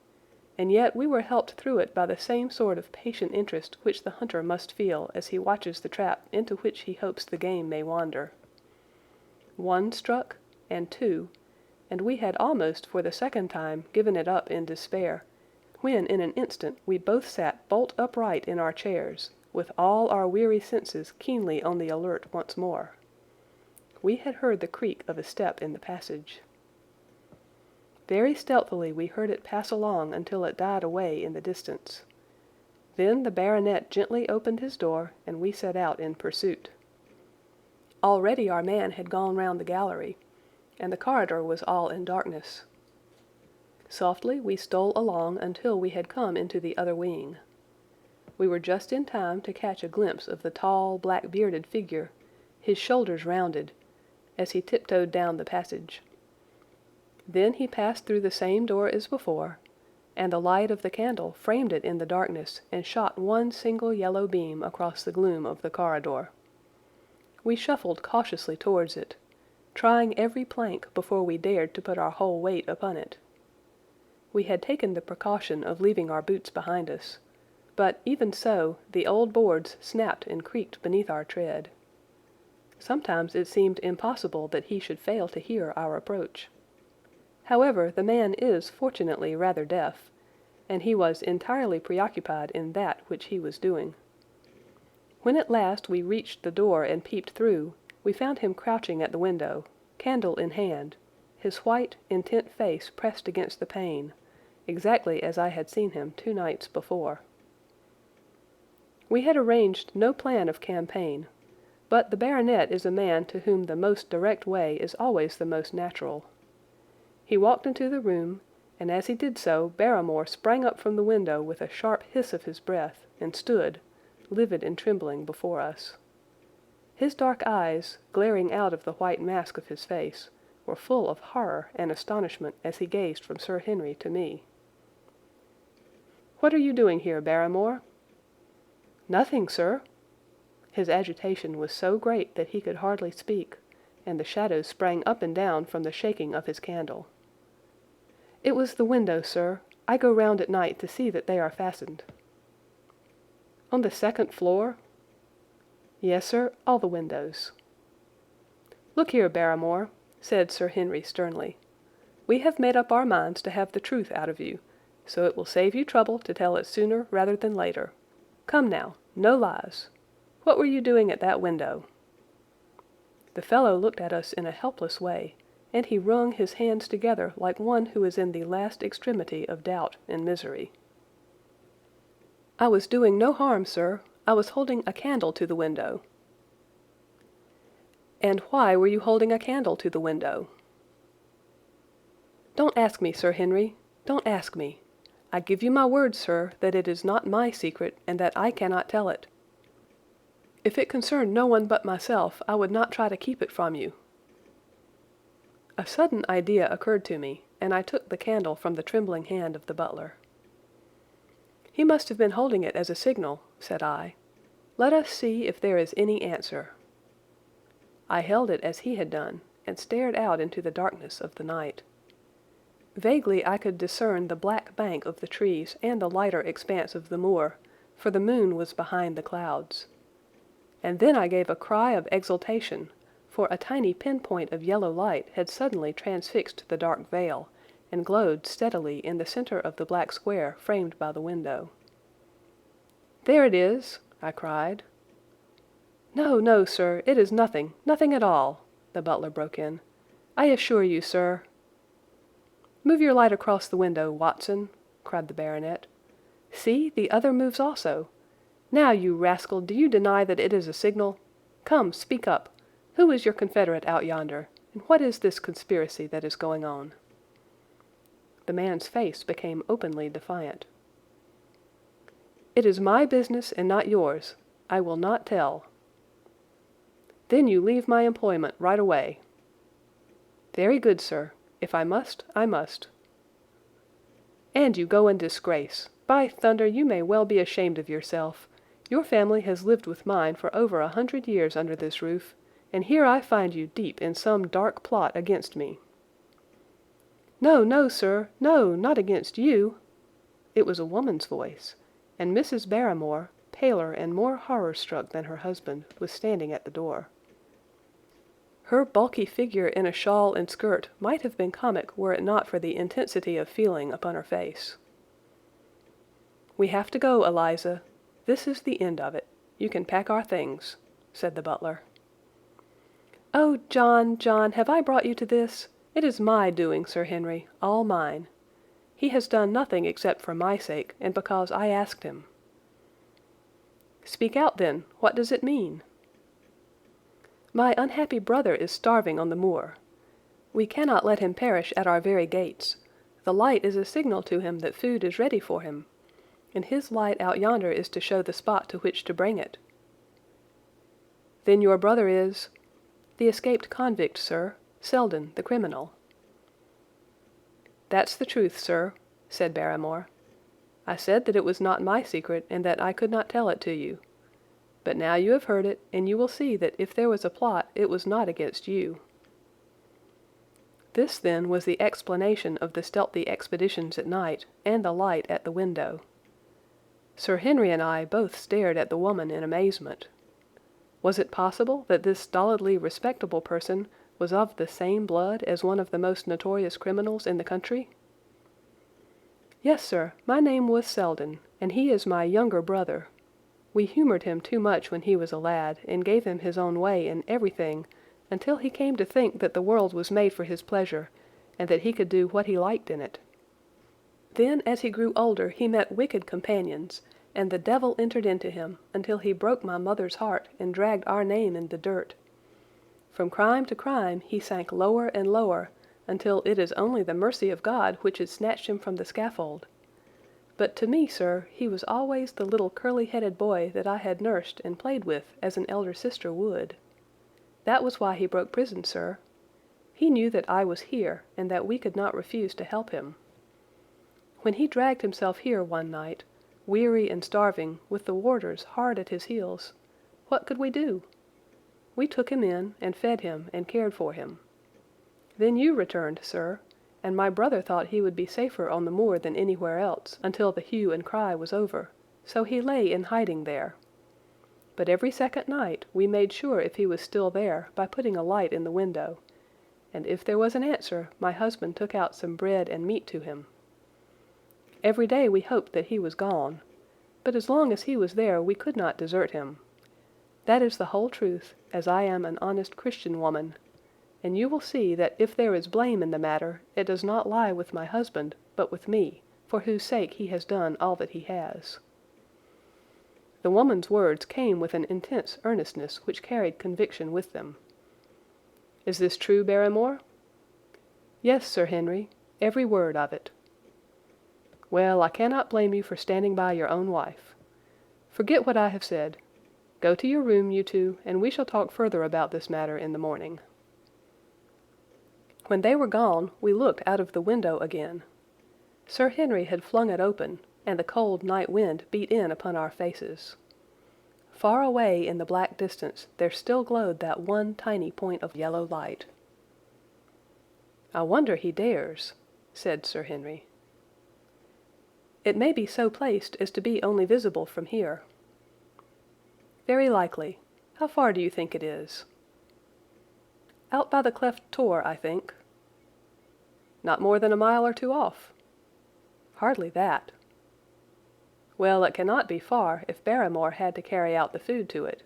and yet we were helped through it by the same sort of patient interest which the hunter must feel as he watches the trap into which he hopes the game may wander. 1 struck, and 2, and we had almost for the second time given it up in despair, when in an instant we both sat bolt upright in our chairs, with all our weary senses keenly on the alert once more. We had heard the creak of a step in the passage. Very stealthily we heard it pass along until it died away in the distance. Then the baronet gently opened his door, and we set out in pursuit. Already our man had gone round the gallery, and the corridor was all in darkness. Softly we stole along until we had come into the other wing. We were just in time to catch a glimpse of the tall, black-bearded figure, his shoulders rounded, as he tiptoed down the passage. Then he passed through the same door as before, and the light of the candle framed it in the darkness and shot one single yellow beam across the gloom of the corridor. We shuffled cautiously towards it, trying every plank before we dared to put our whole weight upon it. We had taken the precaution of leaving our boots behind us, but even so the old boards snapped and creaked beneath our tread. Sometimes it seemed impossible that he should fail to hear our approach. However, the man is fortunately rather deaf, and he was entirely preoccupied in that which he was doing. When at last we reached the door and peeped through, we found him crouching at the window, candle in hand, his white, intent face pressed against the pane, exactly as I had seen him 2 nights before. We had arranged no plan of campaign, but the baronet is a man to whom the most direct way is always the most natural. He walked into the room, and as he did so Barrymore sprang up from the window with a sharp hiss of his breath, and stood, livid and trembling, before us. His dark eyes, glaring out of the white mask of his face, were full of horror and astonishment as he gazed from Sir Henry to me. "What are you doing here, Barrymore?" "Nothing, sir." His agitation was so great that he could hardly speak, and the shadows sprang up and down from the shaking of his candle. "It was the window, sir. I go round at night to see that they are fastened." "On the 2nd floor?" "Yes, sir, all the windows." "Look here, Barrymore," said Sir Henry sternly. "We have made up our minds to have the truth out of you, so it will save you trouble to tell it sooner rather than later. Come now, no lies. What were you doing at that window?" The fellow looked at us in a helpless way, and he wrung his hands together like one who is in the last extremity of doubt and misery. "I was doing no harm, sir. I was holding a candle to the window." "And why were you holding a candle to the window?" "Don't ask me, Sir Henry. Don't ask me. I give you my word, sir, that it is not my secret, and that I cannot tell it. If it concerned no one but myself, I would not try to keep it from you." A sudden idea occurred to me, and I took the candle from the trembling hand of the butler. "He must have been holding it as a signal," said I. "Let us see if there is any answer." I held it as he had done, and stared out into the darkness of the night. Vaguely I could discern the black bank of the trees and the lighter expanse of the moor, for the moon was behind the clouds. and then I gave a cry of exultation, for a tiny pinpoint of yellow light had suddenly transfixed the dark veil, and glowed steadily in the center of the black square framed by the window. "There it is!" I cried. "No, no, sir, it is nothing, nothing at all," the butler broke in. "I assure you, sir—" "Move your light across the window, Watson," cried the baronet. "See, the other moves also. Now, you rascal, do you deny that it is a signal? Come, speak up. Who is your confederate out yonder, and what is this conspiracy that is going on?" The man's face became openly defiant. "It is my business and not yours. I will not tell." "Then you leave my employment right away." "Very good, sir. If I must, I must." "And you go in disgrace. By thunder, you may well be ashamed of yourself. Your family has lived with mine for over 100 years under this roof, and here I find you deep in some dark plot against me." "No, no, sir, no, not against you." It was a woman's voice, and Mrs. Barrymore, paler and more horror-struck than her husband, was standing at the door. Her bulky figure in a shawl and skirt might have been comic were it not for the intensity of feeling upon her face. "We have to go, Eliza. This is the end of it. You can pack our things," said the butler. "Oh, John, John, have I brought you to this? It is my doing, Sir Henry, all mine. He has done nothing except for my sake, and because I asked him." "Speak out, then. What does it mean?" "My unhappy brother is starving on the moor. We cannot let him perish at our very gates. The light is a signal to him that food is ready for him, and his light out yonder is to show the spot to which to bring it." "Then your brother is—" "The escaped convict, sir. Selden, the criminal." "That's the truth, sir," said Barrymore. "I said that it was not my secret and that I could not tell it to you. But now you have heard it, and you will see that if there was a plot, it was not against you." This, then, was the explanation of the stealthy expeditions at night and the light at the window. Sir Henry and I both stared at the woman in amazement. Was it possible that this stolidly respectable person was of the same blood as one of the most notorious criminals in the country? "Yes, sir, my name was Selden, and he is my younger brother. We humored him too much when he was a lad, and gave him his own way in everything, until he came to think that the world was made for his pleasure, and that he could do what he liked in it. Then, as he grew older, he met wicked companions, and the devil entered into him, until he broke my mother's heart and dragged our name in the dirt. From crime to crime he sank lower and lower, until it is only the mercy of God which has snatched him from the scaffold. But to me, sir, he was always the little curly-headed boy that I had nursed and played with as an elder sister would. That was why he broke prison, sir. He knew that I was here, and that we could not refuse to help him. When he dragged himself here one night, weary and starving, with the warders hard at his heels, what could we do? We took him in, and fed him, and cared for him. Then you returned, sir, and my brother thought he would be safer on the moor than anywhere else, until the hue and cry was over, so he lay in hiding there. But every second night we made sure if he was still there by putting a light in the window, and if there was an answer, my husband took out some bread and meat to him. Every day we hoped that he was gone, but as long as he was there we could not desert him. That is the whole truth, as I am an honest Christian woman, and you will see that if there is blame in the matter, it does not lie with my husband, but with me, for whose sake he has done all that he has." The woman's words came with an intense earnestness which carried conviction with them. "Is this true, Barrymore?" "Yes, Sir Henry, every word of it." "Well, I cannot blame you for standing by your own wife. Forget what I have said. Go to your room, you two, and we shall talk further about this matter in the morning." When they were gone, we looked out of the window again. Sir Henry had flung it open, and the cold night wind beat in upon our faces. Far away in the black distance there still glowed that one tiny point of yellow light. "I wonder he dares," said Sir Henry. "It may be so placed as to be only visible from here." "Very likely. How far do you think it is?" "Out by the cleft tor, I think." "Not more than a mile or two off." "Hardly that." "Well, it cannot be far if Barrymore had to carry out the food to it.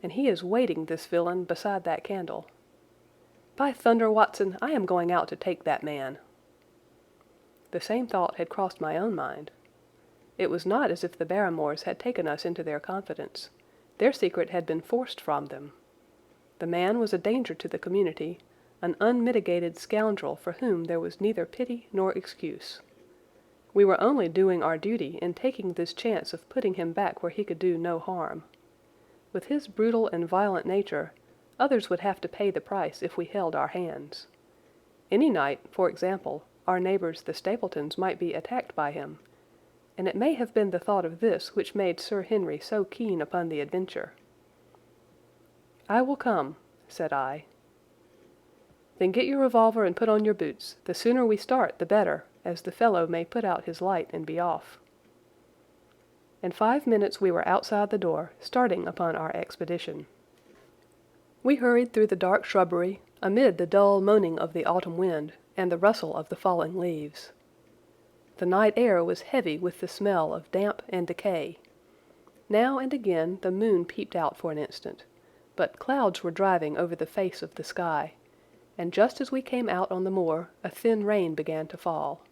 And he is waiting, this villain, beside that candle. By thunder, Watson, I am going out to take that man." The same thought had crossed my own mind. It was not as if the Barrymores had taken us into their confidence. Their secret had been forced from them. The man was a danger to the community, an unmitigated scoundrel for whom there was neither pity nor excuse. We were only doing our duty in taking this chance of putting him back where he could do no harm. With his brutal and violent nature, others would have to pay the price if we held our hands. Any night, for example, our neighbours the Stapletons might be attacked by him, and it may have been the thought of this which made Sir Henry so keen upon the adventure. "I will come," said I. "Then get your revolver and put on your boots. The sooner we start the better, as the fellow may put out his light and be off." In 5 minutes we were outside the door, starting upon our expedition. We hurried through the dark shrubbery, amid the dull moaning of the autumn wind and the rustle of the falling leaves. The night air was heavy with the smell of damp and decay. Now and again the moon peeped out for an instant, but clouds were driving over the face of the sky, and just as we came out on the moor, a thin rain began to fall.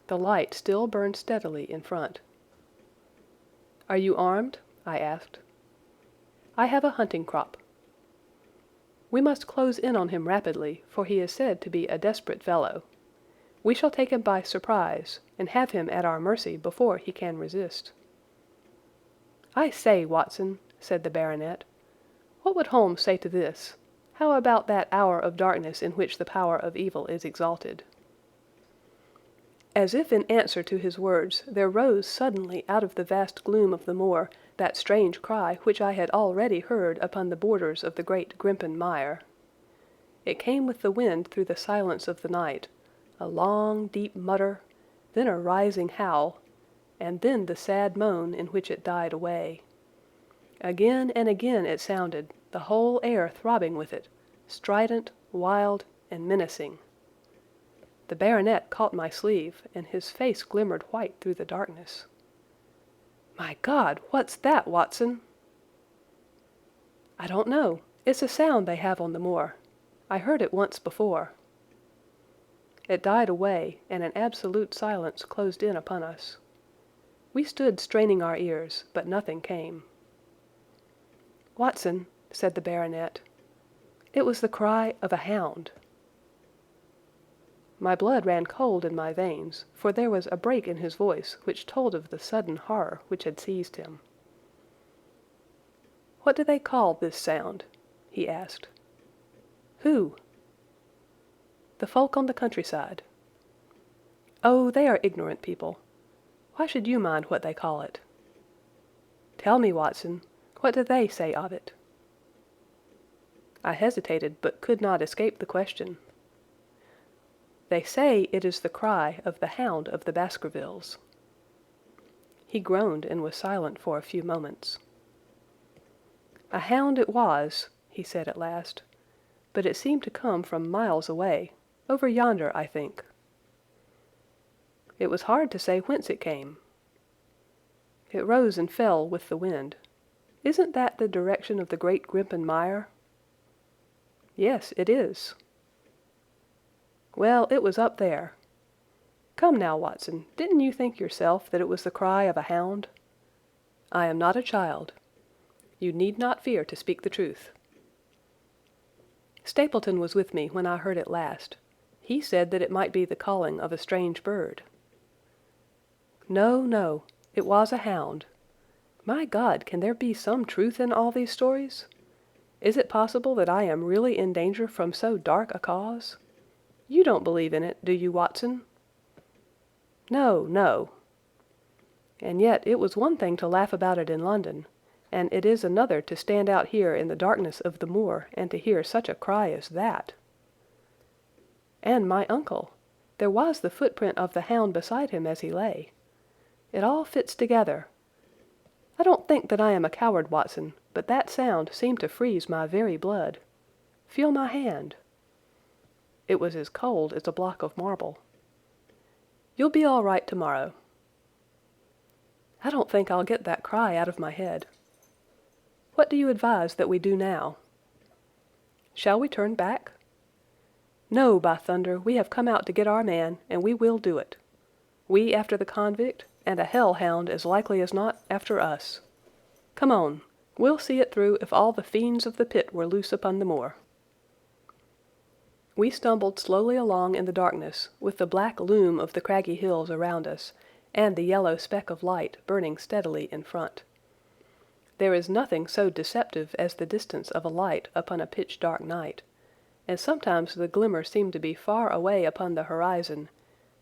The light still burned steadily in front. "Are you armed?" I asked. "I have a hunting crop." "We must close in on him rapidly, for he is said to be a desperate fellow. We shall take him by surprise, and have him at our mercy before he can resist." "I say, Watson," said the baronet, "what would Holmes say to this? How about that hour of darkness in which the power of evil is exalted?" As if in answer to his words, there rose suddenly out of the vast gloom of the moor that strange cry which I had already heard upon the borders of the great Grimpen Mire. It came with the wind through the silence of the night, a long, deep mutter, then a rising howl, and then the sad moan in which it died away. Again and again it sounded, the whole air throbbing with it, strident, wild, and menacing. The baronet caught my sleeve, and his face glimmered white through the darkness. "My God, what's that, Watson?" "I don't know. It's a sound they have on the moor. I heard it once before." It died away, and an absolute silence closed in upon us. We stood straining our ears, but nothing came. "Watson," said the baronet, "it was the cry of a hound." My blood ran cold in my veins, for there was a break in his voice which told of the sudden horror which had seized him. "What do they call this sound?" he asked. "Who?" "The folk on the countryside." "Oh, they are ignorant people. Why should you mind what they call it?" "Tell me, Watson, what do they say of it?" I hesitated, but could not escape the question. "They say it is the cry of the Hound of the Baskervilles." He groaned and was silent for a few moments. "A hound it was," he said at last, "but it seemed to come from miles away, over yonder, I think." "It was hard to say whence it came." "It rose and fell with the wind. Isn't that the direction of the great Grimpen Mire?" "Yes, it is." "Well, it was up there. Come now, Watson, didn't you think yourself that it was the cry of a hound? I am not a child. You need not fear to speak the truth." "Stapleton was with me when I heard it last. He said that it might be the calling of a strange bird." "No, no, it was a hound. My God, can there be some truth in all these stories? Is it possible that I am really in danger from so dark a cause? You don't believe in it, do you, Watson?" "No, no." "And yet it was one thing to laugh about it in London, and it is another to stand out here in the darkness of the moor and to hear such a cry as that." "And my uncle. There was the footprint of the hound beside him as he lay. It all fits together. I don't think that I am a coward, Watson, but but that sound seemed to freeze my very blood. Feel my hand. It was as cold as a block of marble. You'll be all right tomorrow. I don't think I'll get that cry out of my head. What do you advise that we do now? Shall we turn back? No, by thunder, we have come out to get our man, and we will do it. We after the convict, and a hell-hound as likely as not after us. Come on, we'll see it through if all the fiends of the pit were loose upon the moor. We stumbled slowly along in the darkness, with the black loom of the craggy hills around us, and the yellow speck of light burning steadily in front. There is nothing so deceptive as the distance of a light upon a pitch-dark night, and sometimes the glimmer seemed to be far away upon the horizon,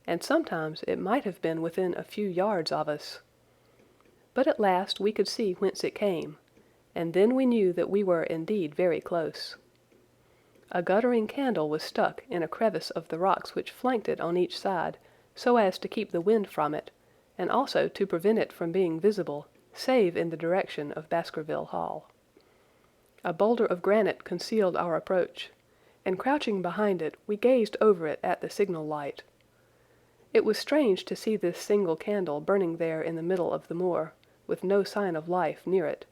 and sometimes it might have been within a few yards of us. But at last we could see whence it came, and then we knew that we were indeed very close. A guttering candle was stuck in a crevice of the rocks which flanked it on each side, so as to keep the wind from it, and also to prevent it from being visible, save in the direction of Baskerville Hall. A boulder of granite concealed our approach, and crouching behind it, we gazed over it at the signal light. It was strange to see this single candle burning there in the middle of the moor, with no sign of life near it,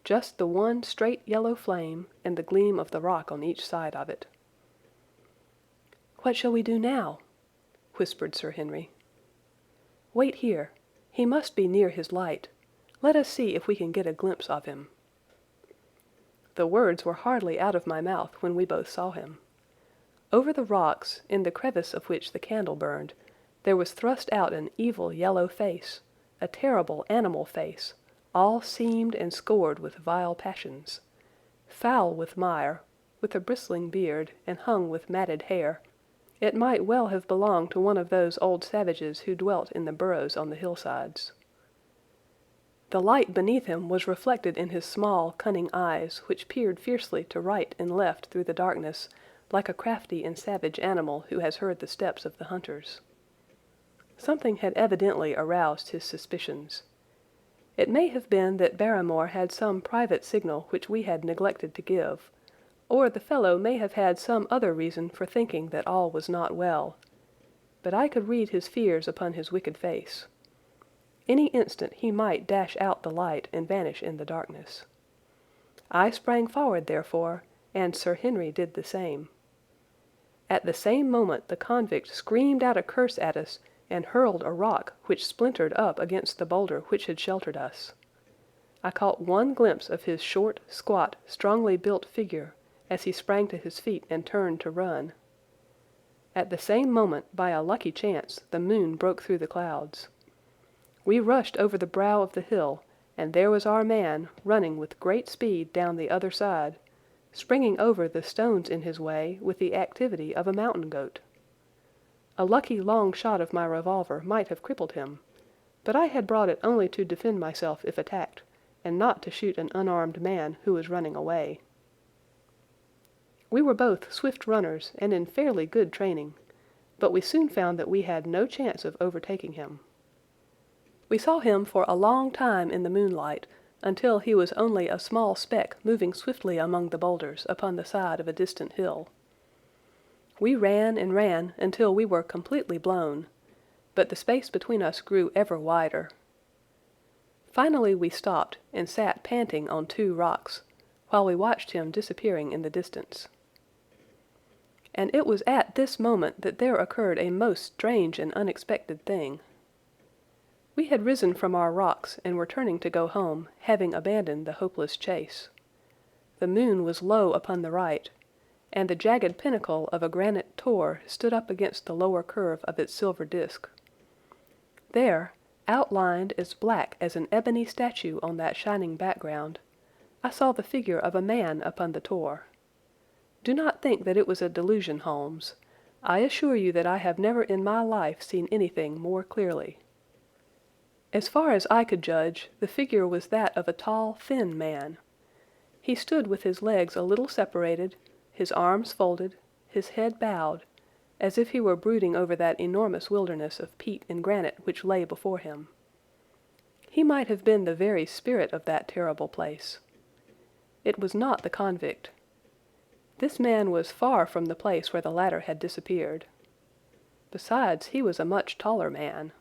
just the one straight yellow flame and the gleam of the rock on each side of it. "What shall we do now?" whispered Sir Henry. "Wait here. He must be near his light. Let us see if we can get a glimpse of him." The words were hardly out of my mouth when we both saw him. Over the rocks, in the crevice of which the candle burned, there was thrust out an evil yellow face, a terrible animal face, all seamed and scored with vile passions. Foul with mire, with a bristling beard, and hung with matted hair, it might well have belonged to one of those old savages who dwelt in the burrows on the hillsides. The light beneath him was reflected in his small, cunning eyes, which peered fiercely to right and left through the darkness, like a crafty and savage animal who has heard the steps of the hunters. Something had evidently aroused his suspicions. It may have been that Barrymore had some private signal which we had neglected to give, or the fellow may have had some other reason for thinking that all was not well, but I could read his fears upon his wicked face. Any instant he might dash out the light and vanish in the darkness. I sprang forward, therefore, and Sir Henry did the same. At the same moment the convict screamed out a curse at us and hurled a rock which splintered up against the boulder which had sheltered us. I caught one glimpse of his short, squat, strongly built figure as he sprang to his feet and turned to run. At the same moment, by a lucky chance, the moon broke through the clouds. We rushed over the brow of the hill, and there was our man running with great speed down the other side, springing over the stones in his way with the activity of a mountain goat. A lucky long shot of my revolver might have crippled him, but I had brought it only to defend myself if attacked, and not to shoot an unarmed man who was running away. We were both swift runners and in fairly good training, but we soon found that we had no chance of overtaking him. We saw him for a long time in the moonlight, until he was only a small speck moving swiftly among the boulders upon the side of a distant hill. We ran and ran until we were completely blown, but the space between us grew ever wider. Finally we stopped and sat panting on two rocks, while we watched him disappearing in the distance. And it was at this moment that there occurred a most strange and unexpected thing. We had risen from our rocks and were turning to go home, having abandoned the hopeless chase. The moon was low upon the right, and the jagged pinnacle of a granite tor stood up against the lower curve of its silver disk. There, outlined as black as an ebony statue on that shining background, I saw the figure of a man upon the tor. Do not think that it was a delusion, Holmes. I assure you that I have never in my life seen anything more clearly. As far as I could judge, the figure was that of a tall, thin man. He stood with his legs a little separated, his arms folded, his head bowed, as if he were brooding over that enormous wilderness of peat and granite which lay before him. He might have been the very spirit of that terrible place. It was not the convict. This man was far from the place where the latter had disappeared. Besides, he was a much taller man.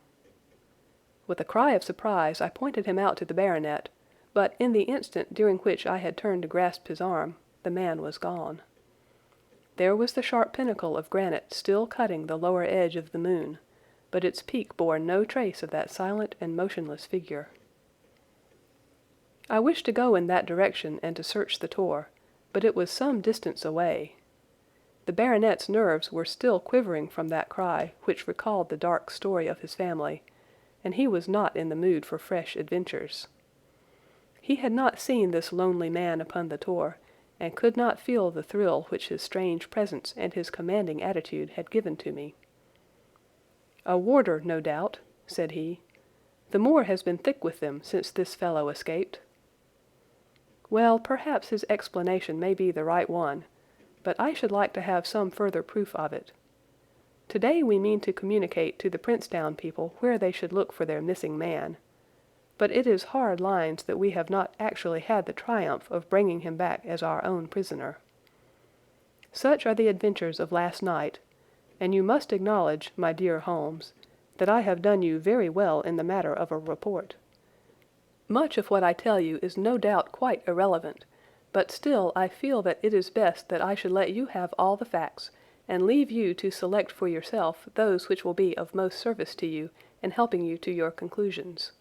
With a cry of surprise, I pointed him out to the baronet, but in the instant during which I had turned to grasp his arm, the man was gone. There was the sharp pinnacle of granite still cutting the lower edge of the moon, but its peak bore no trace of that silent and motionless figure. I wished to go in that direction and to search the tor, but it was some distance away. The baronet's nerves were still quivering from that cry which recalled the dark story of his family, and he was not in the mood for fresh adventures. He had not seen this lonely man upon the tor, and could not feel the thrill which his strange presence and his commanding attitude had given to me. "A warder, no doubt," said he. "The moor has been thick with them since this fellow escaped." Well, perhaps his explanation may be the right one, but I should like to have some further proof of it. Today we mean to communicate to the Princetown people where they should look for their missing man, but it is hard lines that we have not actually had the triumph of bringing him back as our own prisoner. Such are the adventures of last night, and you must acknowledge, my dear Holmes, that I have done you very well in the matter of a report. Much of what I tell you is no doubt quite irrelevant, but still I feel that it is best that I should let you have all the facts, and leave you to select for yourself those which will be of most service to you in helping you to your conclusions.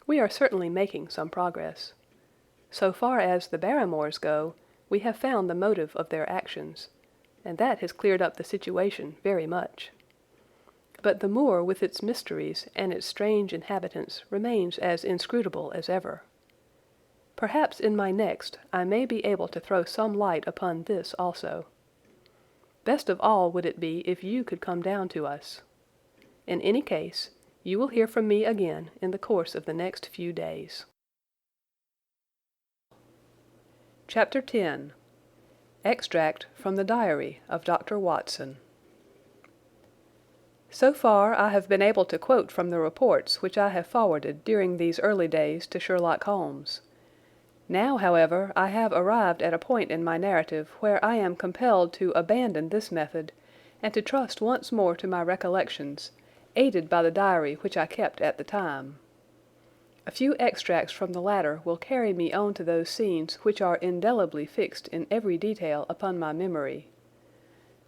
We are certainly making some progress. So far as the Barrymores go, we have found the motive of their actions, and that has cleared up the situation very much. But the moor with its mysteries and its strange inhabitants remains as inscrutable as ever. Perhaps in my next I may be able to throw some light upon this also. Best of all would it be if you could come down to us. In any case, you will hear from me again in the course of the next few days. Chapter 10. Extract from the Diary of Dr. Watson. So far I have been able to quote from the reports which I have forwarded during these early days to Sherlock Holmes. Now, however, I have arrived at a point in my narrative where I am compelled to abandon this method and to trust once more to my recollections, aided by the diary which I kept at the time. A few extracts from the latter will carry me on to those scenes which are indelibly fixed in every detail upon my memory.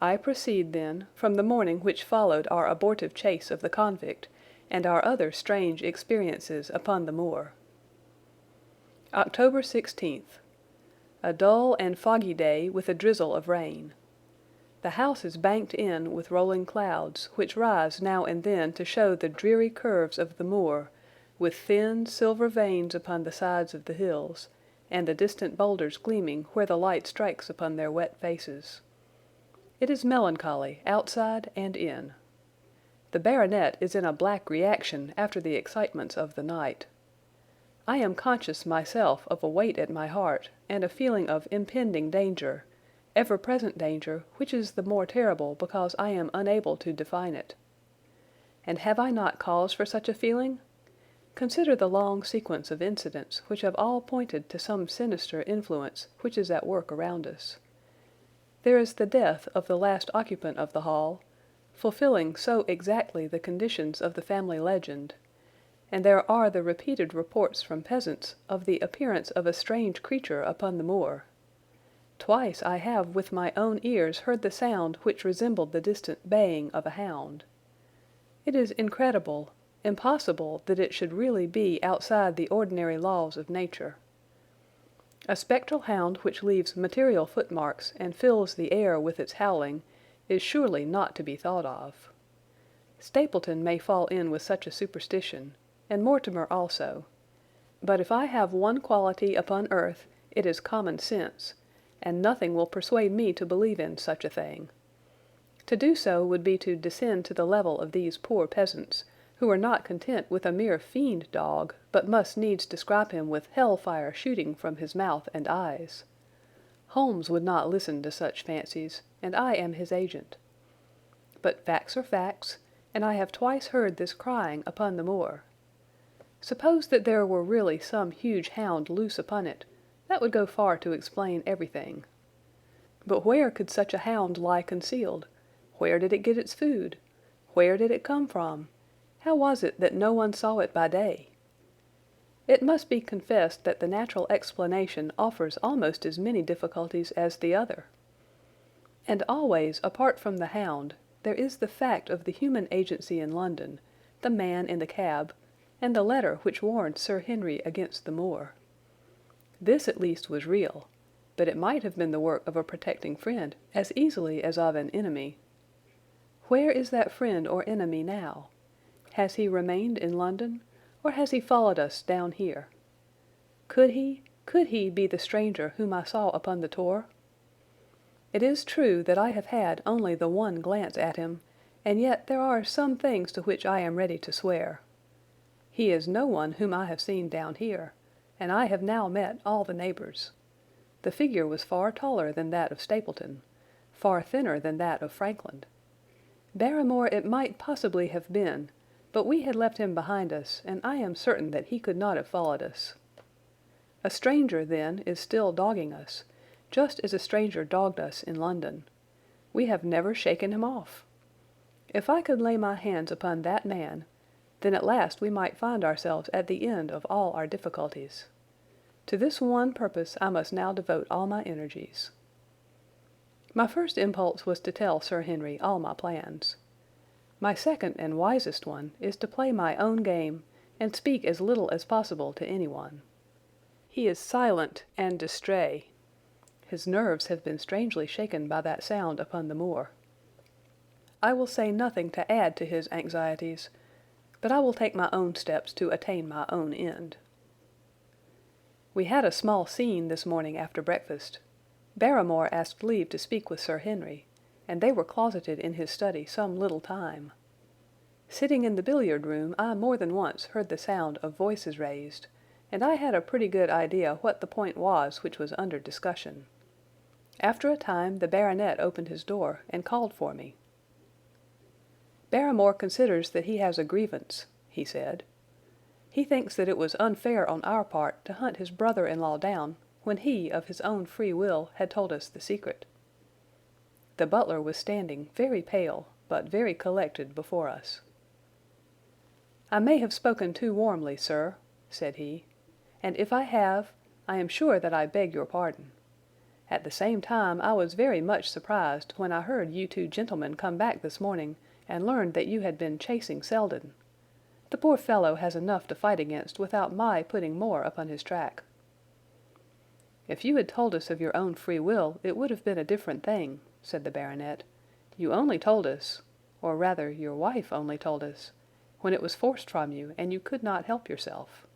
I proceed, then, from the morning which followed our abortive chase of the convict and our other strange experiences upon the moor. October 16th. A dull and foggy day with a drizzle of rain. The house is banked in with rolling clouds, which rise now and then to show the dreary curves of the moor, with thin silver veins upon the sides of the hills, and the distant boulders gleaming where the light strikes upon their wet faces. It is melancholy, outside and in. The baronet is in a black reaction after the excitements of the night. I am conscious myself of a weight at my heart and a feeling of impending danger, ever-present danger which is the more terrible because I am unable to define it. And have I not cause for such a feeling? Consider the long sequence of incidents which have all pointed to some sinister influence which is at work around us. There is the death of the last occupant of the hall, fulfilling so exactly the conditions of the family legend, and there are the repeated reports from peasants of the appearance of a strange creature upon the moor. Twice I have with my own ears heard the sound which resembled the distant baying of a hound. It is incredible, impossible that it should really be outside the ordinary laws of nature. A spectral hound which leaves material footmarks and fills the air with its howling is surely not to be thought of. Stapleton may fall in with such a superstition, and Mortimer also. But if I have one quality upon earth, it is common sense, and nothing will persuade me to believe in such a thing. To do so would be to descend to the level of these poor peasants, who are not content with a mere fiend dog, but must needs describe him with hell-fire shooting from his mouth and eyes. Holmes would not listen to such fancies, and I am his agent. But facts are facts, and I have twice heard this crying upon the moor. Suppose that there were really some huge hound loose upon it, That would go far to explain everything. But where could such a hound lie concealed? Where did it get its food? Where did it come from? How was it that no one saw it by day? It must be confessed that the natural explanation offers almost as many difficulties as the other. And always, apart from the hound, there is the fact of the human agency in London, the man in the cab, and the letter which warned Sir Henry against the moor. This at least was real, but it might have been the work of a protecting friend as easily as of an enemy. Where is that friend or enemy now? Has he remained in London, or has he followed us down here? Could he be the stranger whom I saw upon the tor? It is true that I have had only the one glance at him, and yet there are some things to which I am ready to swear. He is no one whom I have seen down here, and I have now met all the neighbors. The figure was far taller than that of Stapleton, far thinner than that of Frankland. Barrymore it might possibly have been, but we had left him behind us, and I am certain that he could not have followed us. A stranger, then, is still dogging us, just as a stranger dogged us in London. We have never shaken him off. If I could lay my hands upon that man, then at last we might find ourselves at the end of all our difficulties. To this one purpose I must now devote all my energies. My first impulse was to tell Sir Henry all my plans. My second and wisest one is to play my own game and speak as little as possible to anyone. He is silent and distrait. His nerves have been strangely shaken by that sound upon the moor. I will say nothing to add to his anxieties, but I will take my own steps to attain my own end. We had a small scene this morning after breakfast. Barrymore asked leave to speak with Sir Henry, and they were closeted in his study some little time. Sitting in the billiard room, I more than once heard the sound of voices raised, and I had a pretty good idea what the point was which was under discussion. After a time the baronet opened his door and called for me. "Barrymore considers that he has a grievance," he said. "He thinks that it was unfair on our part to hunt his brother-in-law down when he, of his own free will, had told us the secret." The butler was standing, very pale, but very collected before us. "I may have spoken too warmly, sir," said he, "and if I have, I am sure that I beg your pardon. At the same time I was very much surprised when I heard you two gentlemen come back this morning and learned that you had been chasing Selden. The poor fellow has enough to fight against without my putting more upon his track." "If you had told us of your own free will, it would have been a different thing," said the baronet. "You only told us, or rather your wife only told us, when it was forced from you and you could not help yourself."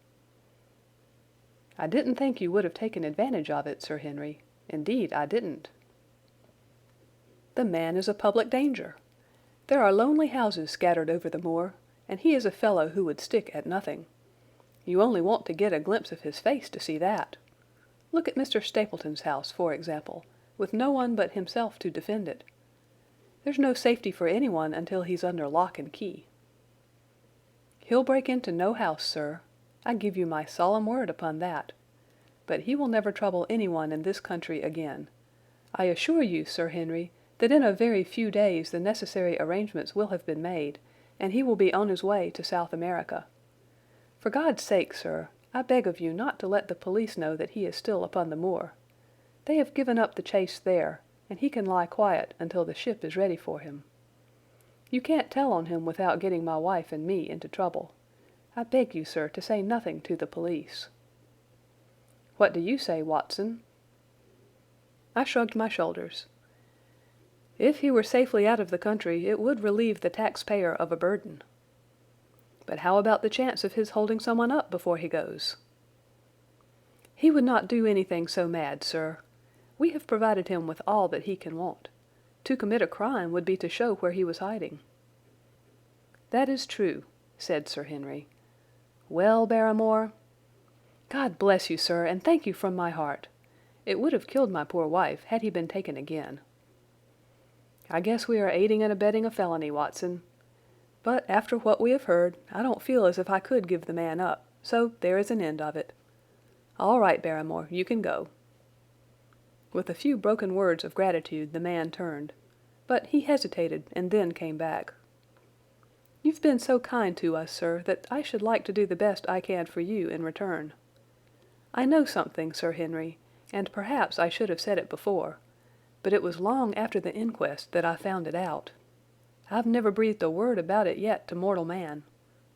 "I didn't think you would have taken advantage of it, Sir Henry. Indeed, I didn't." "The man is a public danger. There are lonely houses scattered over the moor, and he is a fellow who would stick at nothing. You only want to get a glimpse of his face to see that. Look at Mr. Stapleton's house, for example, with no one but himself to defend it. There's no safety for anyone until he's under lock and key." "He'll break into no house, sir. I give you my solemn word upon that. But he will never trouble anyone in this country again. I assure you, Sir Henry, that in a very few days the necessary arrangements will have been made, and he will be on his way to South America. For God's sake, sir, I beg of you not to let the police know that he is still upon the moor. They have given up the chase there, and he can lie quiet until the ship is ready for him. You can't tell on him without getting my wife and me into trouble. I beg you, sir, to say nothing to the police." "What do you say, Watson?" I shrugged my shoulders. If he were safely out of the country, it would relieve the taxpayer of a burden. But how about the chance of his holding someone up before he goes? "He would not do anything so mad, sir. We have provided him with all that he can want. To commit a crime would be to show where he was hiding." "That is true," said Sir Henry. "Well, Barrymore?" "God bless you, sir, and thank you from my heart. It would have killed my poor wife had he been taken again." "I guess we are aiding and abetting a felony, Watson. But after what we have heard, I don't feel as if I could give the man up, so there is an end of it. "All right, Barrymore, you can go." With a few broken words of gratitude the man turned, but he hesitated and then came back. "You've been so kind to us, sir, that I should like to do the best I can for you in return. I know something, Sir Henry, and perhaps I should have said it before, but it was long after the inquest that I found it out. I've never breathed a word about it yet to mortal man.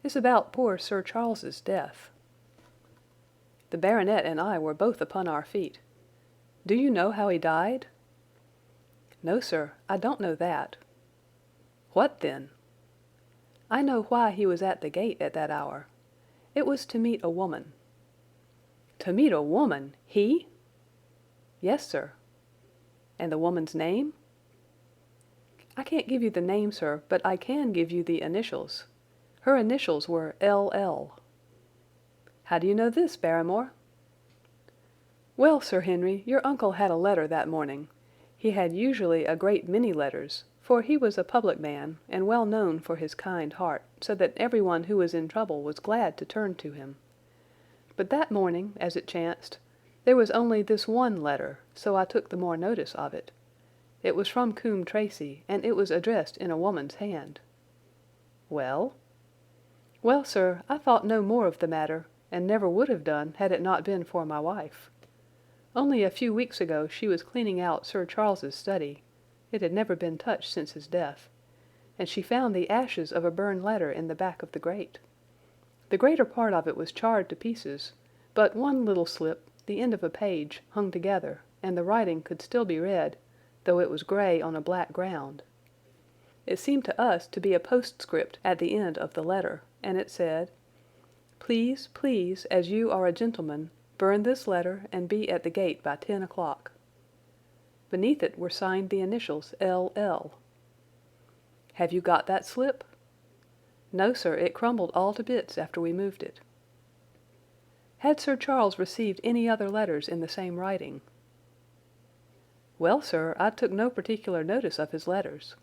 It's about poor Sir Charles's death." The baronet and I were both upon our feet. "Do you know how he died?" "No, sir, I don't know that." "What then?" "I know why he was at the gate at that hour. It was to meet a woman." "To meet a woman? He?" "Yes, sir." "And the woman's name?" "I can't give you the name, sir, but I can give you the initials. Her initials were L.L." "How do you know this, Barrymore?" "Well, Sir Henry, your uncle had a letter that morning. He had usually a great many letters, for he was a public man and well known for his kind heart, so that everyone who was in trouble was glad to turn to him. But that morning, as it chanced, there was only this one letter, so I took the more notice of it. It was from Coombe Tracey, and it was addressed in a woman's hand." "Well?" "Well, sir, I thought no more of the matter, and never would have done had it not been for my wife. Only a few weeks ago she was cleaning out Sir Charles's study. It had never been touched since his death, and she found the ashes of a burned letter in the back of the grate. The greater part of it was charred to pieces, but one little slip, the end of a page, hung together, and the writing could still be read, though it was grey on a black ground. It seemed to us to be a postscript at the end of the letter, and it said, 'Please, please, as you are a gentleman, burn this letter and be at the gate by 10 o'clock.' Beneath it were signed the initials L.L. Have you got that slip?" "No, sir, it crumbled all to bits after we moved it." "Had Sir Charles received any other letters in the same writing?" "Well, sir, I took no particular notice of his letters.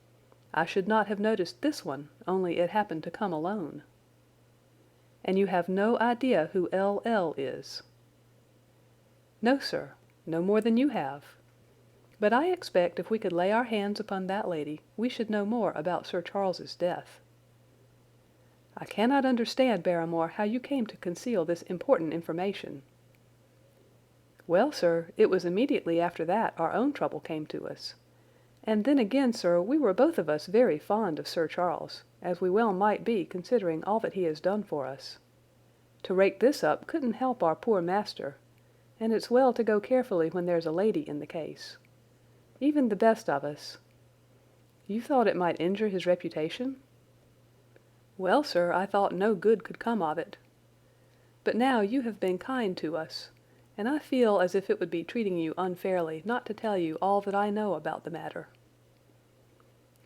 I should not have noticed this one, only it happened to come alone." "And you have no idea who L.L. is?" "No, sir, no more than you have. But I expect if we could lay our hands upon that lady, we should know more about Sir Charles's death." "I cannot understand, Barrymore, how you came to conceal this important information." "Well, sir, it was immediately after that our own trouble came to us. And then again, sir, we were both of us very fond of Sir Charles, as we well might be considering all that he has done for us. To rake this up couldn't help our poor master, and it's well to go carefully when there's a lady in the case. Even the best of us—" "You thought it might injure his reputation?" "Well, sir, I thought no good could come of it. But now you have been kind to us, and I feel as if it would be treating you unfairly not to tell you all that I know about the matter."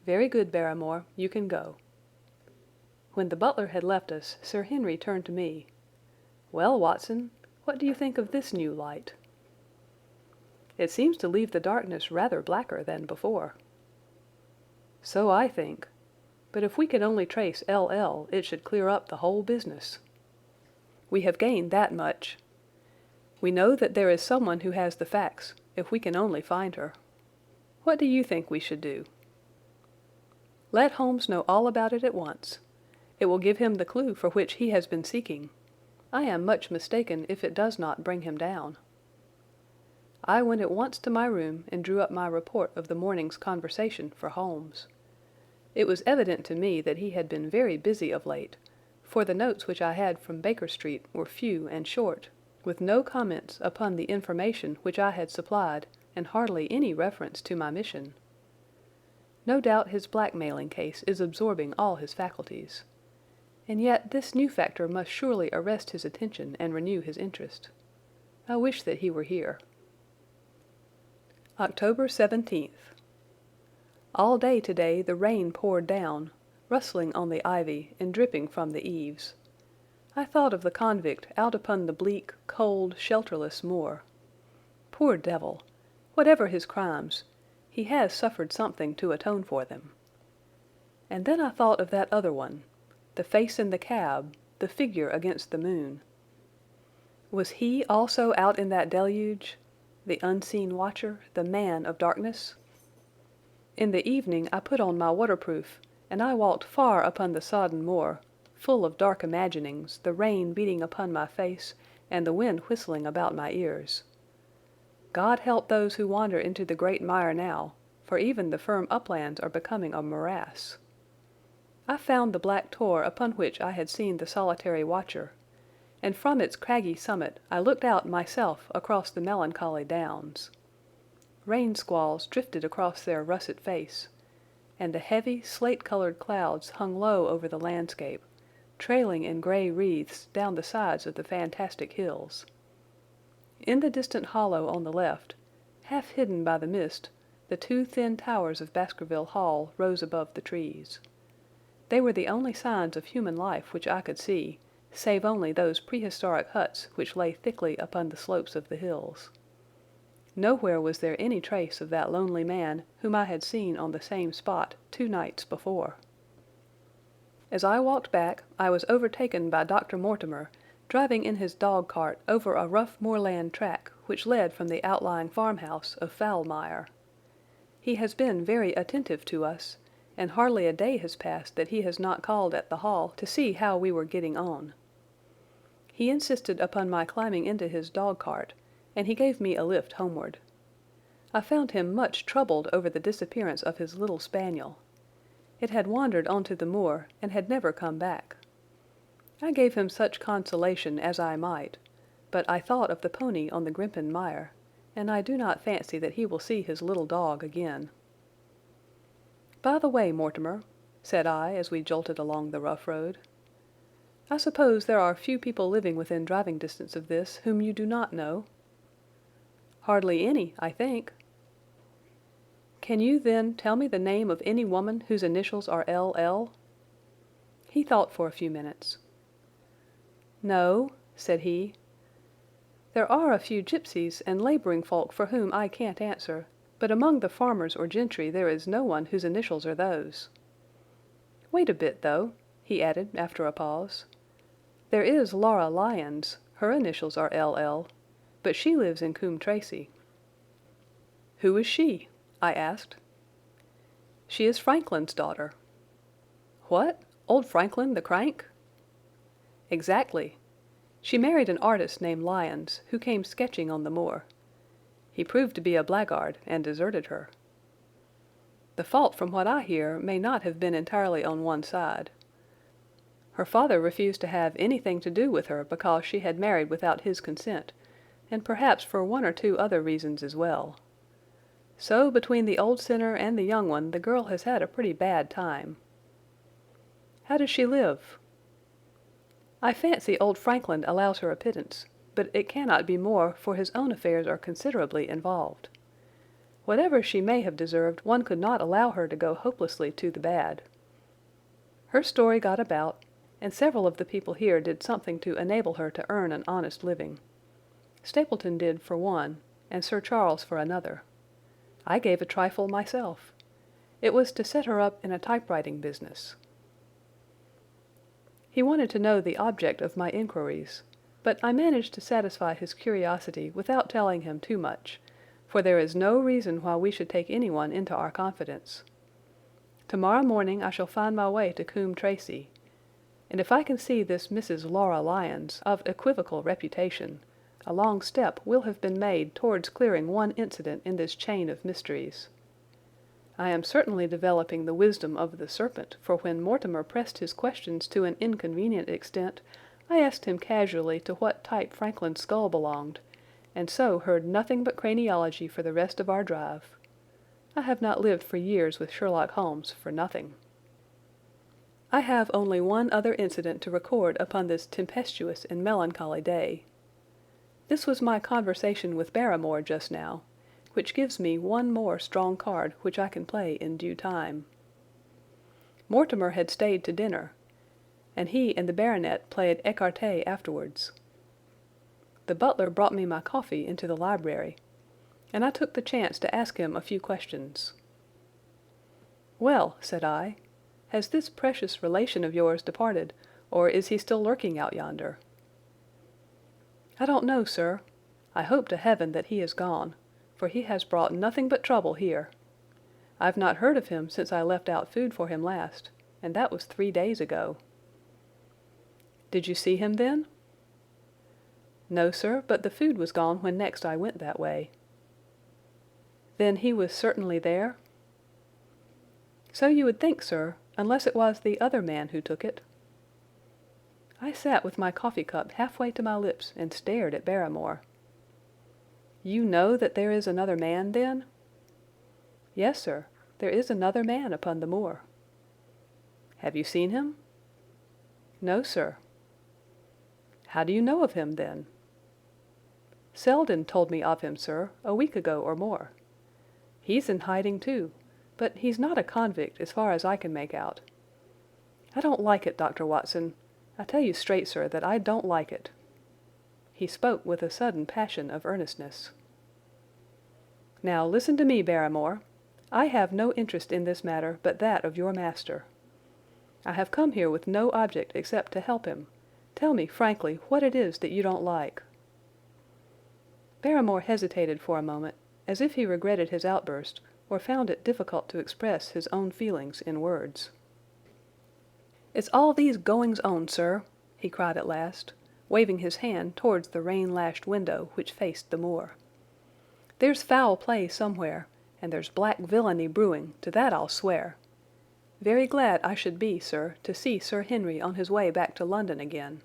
"Very good, Barrymore, you can go." When the butler had left us, Sir Henry turned to me. "Well, Watson, what do you think of this new light?" "It seems to leave the darkness rather blacker than before." "So I think. But if we could only trace L.L., it should clear up the whole business. We have gained that much. We know that there is someone who has the facts, if we can only find her. What do you think we should do?" "Let Holmes know all about it at once. It will give him the clue for which he has been seeking. I am much mistaken if it does not bring him down." I went at once to my room and drew up my report of the morning's conversation for Holmes. It was evident to me that he had been very busy of late, for the notes which I had from Baker Street were few and short, with no comments upon the information which I had supplied and hardly any reference to my mission. No doubt his blackmailing case is absorbing all his faculties. And yet this new factor must surely arrest his attention and renew his interest. I wish that he were here. October 17th. All day today the rain poured down, rustling on the ivy and dripping from the eaves. I thought of the convict out upon the bleak, cold, shelterless moor. Poor devil! Whatever his crimes, he has suffered something to atone for them. And then I thought of that other one, the face in the cab, the figure against the moon. Was he also out in that deluge? The unseen watcher, the man of darkness? In the evening I put on my waterproof, and I walked far upon the sodden moor, full of dark imaginings, the rain beating upon my face and the wind whistling about my ears. God help those who wander into the great mire now, for even the firm uplands are becoming a morass. I found the black tor upon which I had seen the solitary watcher, and from its craggy summit I looked out myself across the melancholy downs. Rain squalls drifted across their russet face, and the heavy, slate-colored clouds hung low over the landscape, trailing in grey wreaths down the sides of the fantastic hills. In the distant hollow on the left, half hidden by the mist, the two thin towers of Baskerville Hall rose above the trees. They were the only signs of human life which I could see, save only those prehistoric huts which lay thickly upon the slopes of the hills. Nowhere was there any trace of that lonely man whom I had seen on the same spot 2 nights before. As I walked back, I was overtaken by Dr. Mortimer, driving in his dog-cart over a rough moorland track which led from the outlying farmhouse of Foulmire. He has been very attentive to us, and hardly a day has passed that he has not called at the Hall to see how we were getting on. He insisted upon my climbing into his dog-cart, and he gave me a lift homeward. I found him much troubled over the disappearance of his little spaniel. It had wandered onto the moor and had never come back. I gave him such consolation as I might, but I thought of the pony on the Grimpen mire, and I do not fancy that he will see his little dog again. "By the way, Mortimer," said I as we jolted along the rough road, "I suppose there are few people living within driving distance of this whom you do not know?" "Hardly any, I think." "Can you, then, tell me the name of any woman whose initials are L.L.?" He thought for a few minutes. "No," said he. "There are a few gipsies and labouring folk for whom I can't answer, but among the farmers or gentry there is no one whose initials are those. Wait a bit, though," he added after a pause. "There is Laura Lyons. Her initials are L.L., but she lives in Coombe Tracey." "Who is she?" I asked. "She is Franklin's daughter." "What? Old Franklin the crank?" "Exactly. She married an artist named Lyons, who came sketching on the moor. He proved to be a blackguard and deserted her. The fault, from what I hear, may not have been entirely on one side. Her father refused to have anything to do with her because she had married without his consent, and perhaps for 1 or 2 other reasons as well. So between the old sinner and the young one the girl has had a pretty bad time." "How does she live?" "I fancy old Franklin allows her a pittance, but it cannot be more, for his own affairs are considerably involved. Whatever she may have deserved, one could not allow her to go hopelessly to the bad. Her story got about, and several of the people here did something to enable her to earn an honest living. Stapleton did for one, and Sir Charles for another. I gave a trifle myself. It was to set her up in a typewriting business." He wanted to know the object of my inquiries, but I managed to satisfy his curiosity without telling him too much, for there is no reason why we should take anyone into our confidence. Tomorrow morning I shall find my way to Coombe Tracey, and if I can see this Mrs. Laura Lyons, of equivocal reputation, a long step will have been made towards clearing one incident in this chain of mysteries. I am certainly developing the wisdom of the serpent, for when Mortimer pressed his questions to an inconvenient extent, I asked him casually to what type Franklin's skull belonged, and so heard nothing but craniology for the rest of our drive. I have not lived for years with Sherlock Holmes for nothing. I have only one other incident to record upon this tempestuous and melancholy day. This was my conversation with Barrymore just now, which gives me one more strong card which I can play in due time. Mortimer had stayed to dinner, and he and the baronet played écarté afterwards. The butler brought me my coffee into the library, and I took the chance to ask him a few questions. "Well," said I, "has this precious relation of yours departed, or is he still lurking out yonder?" "I don't know, sir. I hope to heaven that he is gone, for he has brought nothing but trouble here. I've not heard of him since I left out food for him last, and that was 3 days ago." "Did you see him then?" "No, sir, but the food was gone when next I went that way." "Then he was certainly there?" "So you would think, sir, unless it was the other man who took it." I sat with my coffee cup halfway to my lips and stared at Barrymore. "You know that there is another man, then?" "Yes, sir, there is another man upon the moor." "Have you seen him?" "No, sir." "How do you know of him, then?" "Selden told me of him, sir, a week ago or more. He's in hiding too, but he's not a convict as far as I can make out. I don't like it, Dr. Watson. I tell you straight, sir, that I don't like it." He spoke with a sudden passion of earnestness. "Now listen to me, Barrymore. I have no interest in this matter but that of your master. I have come here with no object except to help him. Tell me frankly what it is that you don't like." Barrymore hesitated for a moment, as if he regretted his outburst or found it difficult to express his own feelings in words. "It's all these goings-on, sir," he cried at last, waving his hand towards the rain-lashed window which faced the moor. "There's foul play somewhere, and there's black villainy brewing, to that I'll swear. Very glad I should be, sir, to see Sir Henry on his way back to London again."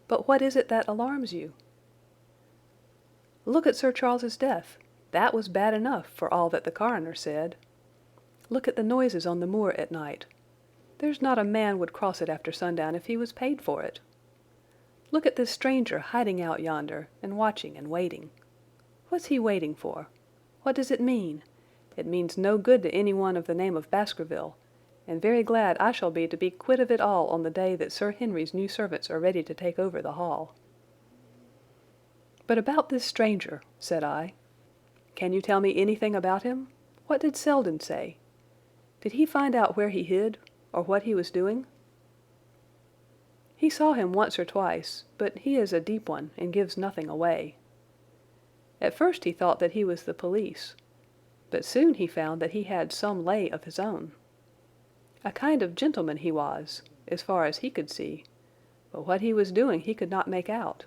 "But what is it that alarms you?" "Look at Sir Charles's death. That was bad enough for all that the coroner said. Look at the noises on the moor at night. There's not a man would cross it after sundown if he was paid for it. Look at this stranger hiding out yonder, and watching and waiting. What's he waiting for? What does it mean? It means no good to anyone of the name of Baskerville, and very glad I shall be to be quit of it all on the day that Sir Henry's new servants are ready to take over the hall." "But about this stranger," said I. "Can you tell me anything about him? What did Selden say? Did he find out where he hid, or what he was doing?" "He saw him once or twice, but he is a deep one and gives nothing away. At first he thought that he was the police, but soon he found that he had some lay of his own. A kind of gentleman he was, as far as he could see, but what he was doing he could not make out."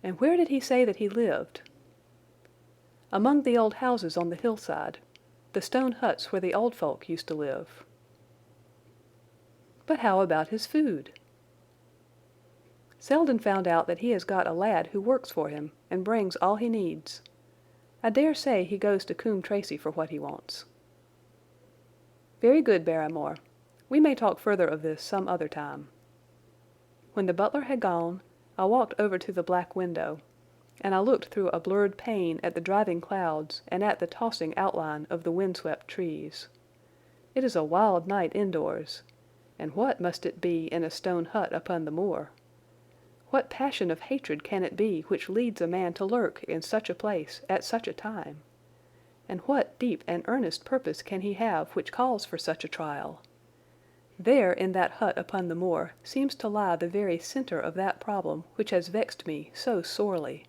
"And where did he say that he lived?" "Among the old houses on the hillside, the stone huts where the old folk used to live." "But how about his food?" "Selden found out that he has got a lad who works for him and brings all he needs. I dare say he goes to Coombe Tracey for what he wants." "Very good, Barrymore. We may talk further of this some other time." When the butler had gone, I walked over to the black window, and I looked through a blurred pane at the driving clouds and at the tossing outline of the windswept trees. It is a wild night indoors, and what must it be in a stone hut upon the moor? What passion of hatred can it be which leads a man to lurk in such a place at such a time? And what deep and earnest purpose can he have which calls for such a trial? There in that hut upon the moor seems to lie the very centre of that problem which has vexed me so sorely.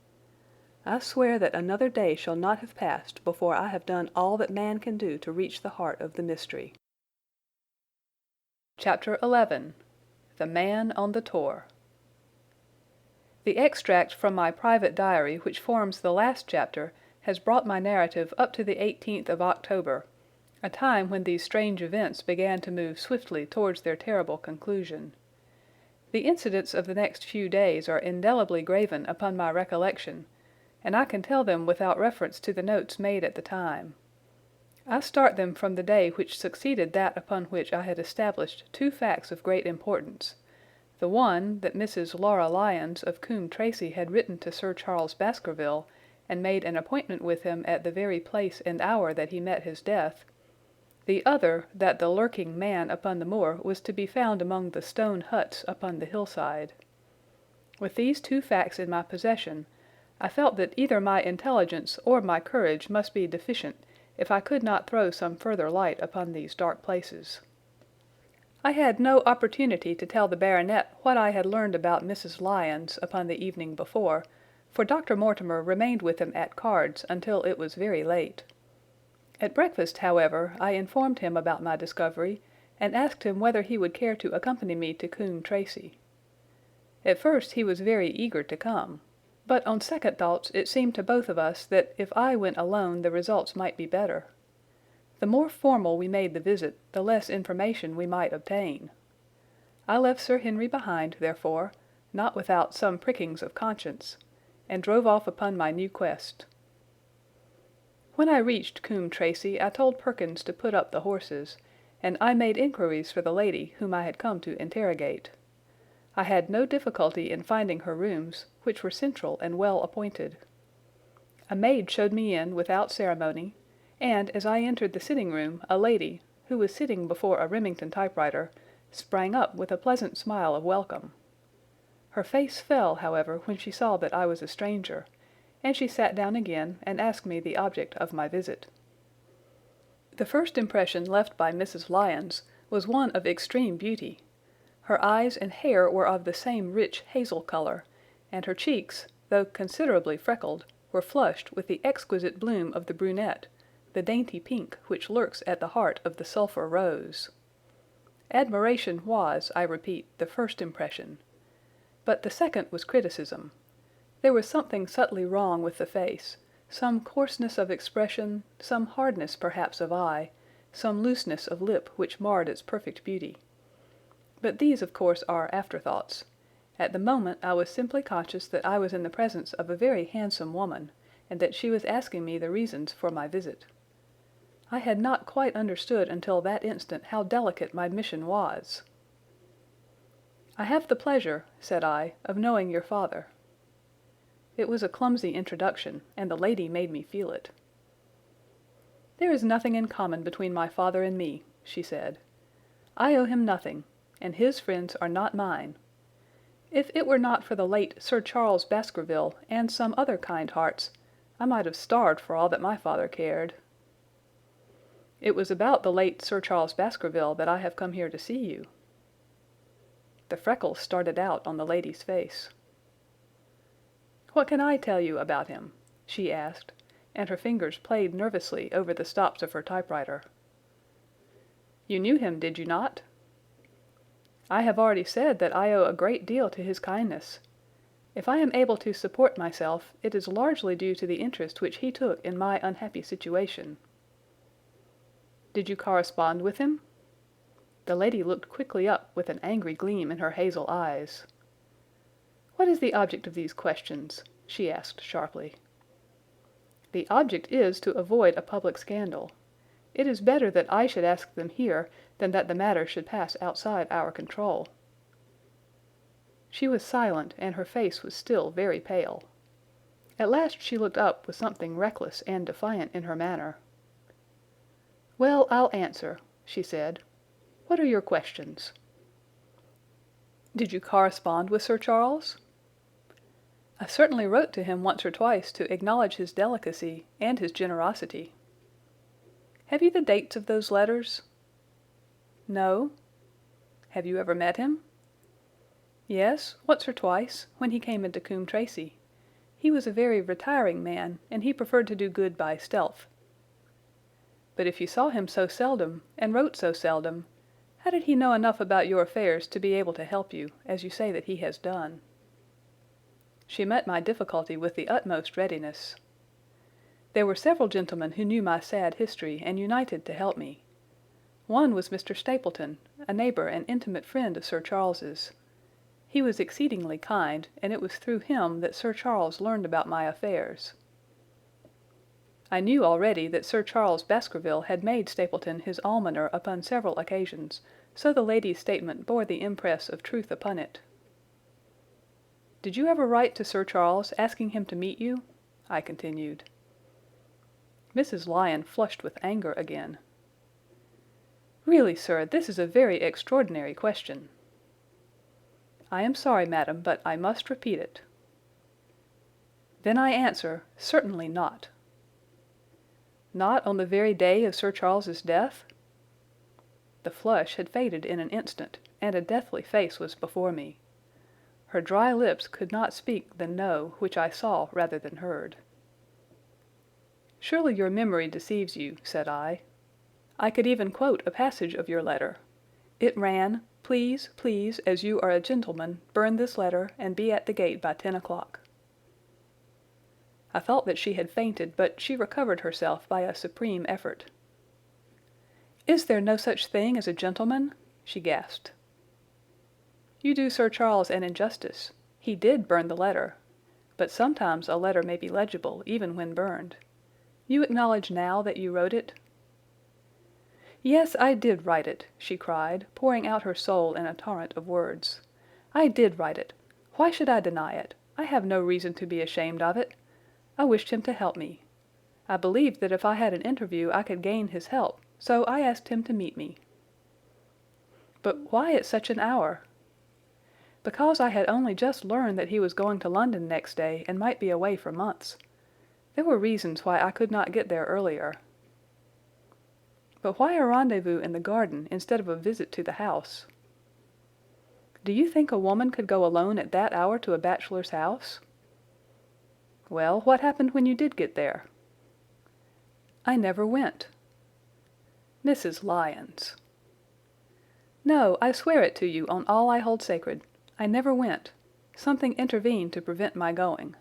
I swear that another day shall not have passed before I have done all that man can do to reach the heart of the mystery. Chapter 11. The Man on the Tor. The extract from my private diary which forms the last chapter has brought my narrative up to the 18th of October, a time when these strange events began to move swiftly towards their terrible conclusion. The incidents of the next few days are indelibly graven upon my recollection, and I can tell them without reference to the notes made at the time. I start them from the day which succeeded that upon which I had established two facts of great importance. The one, that Mrs. Laura Lyons of Coombe Tracey had written to Sir Charles Baskerville, and made an appointment with him at the very place and hour that he met his death. The other, that the lurking man upon the moor was to be found among the stone huts upon the hillside. With these two facts in my possession, I felt that either my intelligence or my courage must be deficient if I could not throw some further light upon these dark places. I had no opportunity to tell the baronet what I had learned about Mrs. Lyons upon the evening before, for Dr. Mortimer remained with him at cards until it was very late. At breakfast, however, I informed him about my discovery, and asked him whether he would care to accompany me to Coombe Tracey. At first he was very eager to come, but on second thoughts it seemed to both of us that if I went alone the results might be better. The more formal we made the visit, the less information we might obtain. I left Sir Henry behind, therefore, not without some prickings of conscience, and drove off upon my new quest. When I reached Coombe Tracey, I told Perkins to put up the horses, and I made inquiries for the lady whom I had come to interrogate. I had no difficulty in finding her rooms, which were central and well appointed. A maid showed me in without ceremony, and as I entered the sitting-room, a lady, who was sitting before a Remington typewriter, sprang up with a pleasant smile of welcome. Her face fell, however, when she saw that I was a stranger, and she sat down again and asked me the object of my visit. The first impression left by Mrs. Lyons was one of extreme beauty. Her eyes and hair were of the same rich hazel colour, and her cheeks, though considerably freckled, were flushed with the exquisite bloom of the brunette, the dainty pink which lurks at the heart of the sulphur rose. Admiration was, I repeat, the first impression. But the second was criticism. There was something subtly wrong with the face, some coarseness of expression, some hardness perhaps of eye, some looseness of lip which marred its perfect beauty. But these, of course, are afterthoughts. At the moment I was simply conscious that I was in the presence of a very handsome woman, and that she was asking me the reasons for my visit. I had not quite understood until that instant how delicate my mission was. "I have the pleasure," said I, "of knowing your father." It was a clumsy introduction, and the lady made me feel it. "There is nothing in common between my father and me," she said. "I owe him nothing, and his friends are not mine. If it were not for the late Sir Charles Baskerville and some other kind hearts, I might have starved for all that my father cared." "It was about the late Sir Charles Baskerville that I have come here to see you." The freckles started out on the lady's face. "What can I tell you about him?" she asked, and her fingers played nervously over the stops of her typewriter. "You knew him, did you not?" "I have already said that I owe a great deal to his kindness. If I am able to support myself, it is largely due to the interest which he took in my unhappy situation." "Did you correspond with him?" The lady looked quickly up with an angry gleam in her hazel eyes. "What is the object of these questions?" she asked sharply. "The object is to avoid a public scandal. It is better that I should ask them here than that the matter should pass outside our control." She was silent, and her face was still very pale. At last she looked up with something reckless and defiant in her manner. "Well, I'll answer," she said. "What are your questions?" "Did you correspond with Sir Charles?" "I certainly wrote to him once or twice to acknowledge his delicacy and his generosity." "Have you the dates of those letters?" "No." "Have you ever met him?" "Yes, once or twice, when he came into Coombe Tracey. He was a very retiring man, and he preferred to do good by stealth." "But if you saw him so seldom, and wrote so seldom, how did he know enough about your affairs to be able to help you, as you say that he has done?" She met my difficulty with the utmost readiness. "There were several gentlemen who knew my sad history and united to help me. One was Mr. Stapleton, a neighbour and intimate friend of Sir Charles's. He was exceedingly kind, and it was through him that Sir Charles learned about my affairs. I knew already that Sir Charles Baskerville had made Stapleton his almoner upon several occasions, so the lady's statement bore the impress of truth upon it. "Did you ever write to Sir Charles asking him to meet you?" I continued. Mrs. Lyon flushed with anger again. "Really, sir, this is a very extraordinary question." "I am sorry, madam, but I must repeat it." "Then I answer, certainly not." "Not on the very day of Sir Charles's death?" The flush had faded in an instant, and a deathly face was before me. Her dry lips could not speak the no which I saw rather than heard. "Surely your memory deceives you," said I. "I could even quote a passage of your letter. It ran, 'Please, please, as you are a gentleman, burn this letter and be at the gate by 10 o'clock.'" I thought that she had fainted, but she recovered herself by a supreme effort. "Is there no such thing as a gentleman?" she gasped. "You do Sir Charles an injustice. He did burn the letter. But sometimes a letter may be legible even when burned. You acknowledge now that you wrote it?" "Yes, I did write it," she cried, pouring out her soul in a torrent of words. "I did write it. Why should I deny it? I have no reason to be ashamed of it. I wished him to help me. I believed that if I had an interview I could gain his help, so I asked him to meet me." "But why at such an hour?" "Because I had only just learned that he was going to London next day and might be away for months. There were reasons why I could not get there earlier." "But why a rendezvous in the garden instead of a visit to the house?" "Do you think a woman could go alone at that hour to a bachelor's house?" "Well, what happened when you did get there?" "I never went." "Mrs. Lyons." "No, I swear it to you on all I hold sacred. I never went. Something intervened to prevent my going."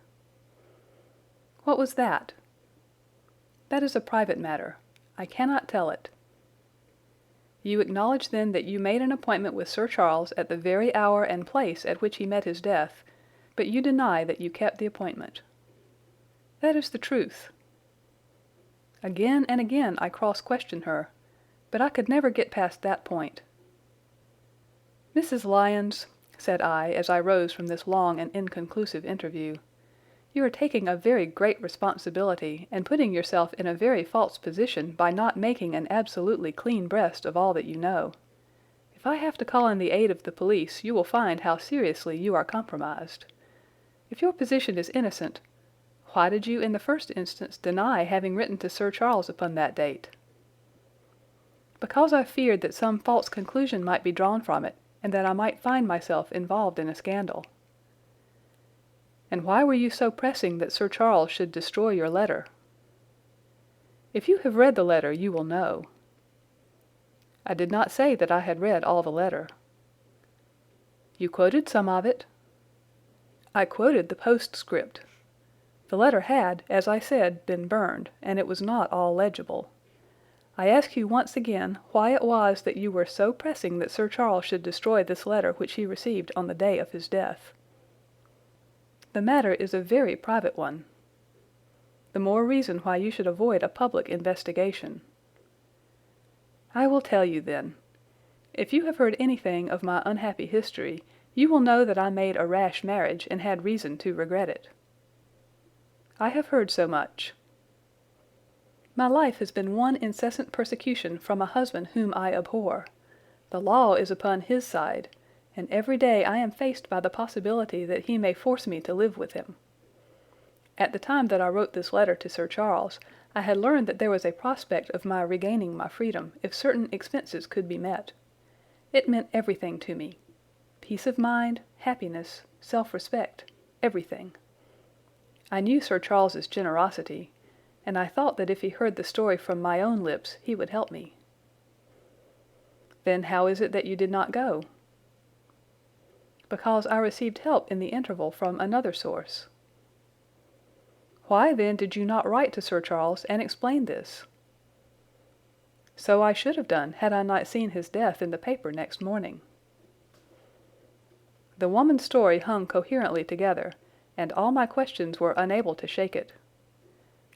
"What was that?" "That is a private matter. I cannot tell it." "You acknowledge then that you made an appointment with Sir Charles at the very hour and place at which he met his death, but you deny that you kept the appointment." "That is the truth." Again and again I cross-questioned her, but I could never get past that point. "Mrs. Lyons," said I as I rose from this long and inconclusive interview, "you are taking a very great responsibility and putting yourself in a very false position by not making an absolutely clean breast of all that you know. If I have to call in the aid of the police, you will find how seriously you are compromised. If your position is innocent, why did you in the first instance deny having written to Sir Charles upon that date?" "Because I feared that some false conclusion might be drawn from it, and that I might find myself involved in a scandal." "And why were you so pressing that Sir Charles should destroy your letter?" "If you have read the letter, you will know." "I did not say that I had read all the letter." "You quoted some of it." "I quoted the postscript. The letter had, as I said, been burned, and it was not all legible. I ask you once again why it was that you were so pressing that Sir Charles should destroy this letter which he received on the day of his death." "The matter is a very private one." "The more reason why you should avoid a public investigation." "I will tell you then. If you have heard anything of my unhappy history, you will know that I made a rash marriage and had reason to regret it." "I have heard so much." "My life has been one incessant persecution from a husband whom I abhor. The law is upon his side, and every day I am faced by the possibility that he may force me to live with him. At the time that I wrote this letter to Sir Charles, I had learned that there was a prospect of my regaining my freedom if certain expenses could be met. It meant everything to me. Peace of mind, happiness, self-respect, everything. I knew Sir Charles's generosity, and I thought that if he heard the story from my own lips he would help me." "Then how is it that you did not go?" "Because I received help in the interval from another source." "Why, then, did you not write to Sir Charles and explain this?" "So I should have done had I not seen his death in the paper next morning." The woman's story hung coherently together, and all my questions were unable to shake it.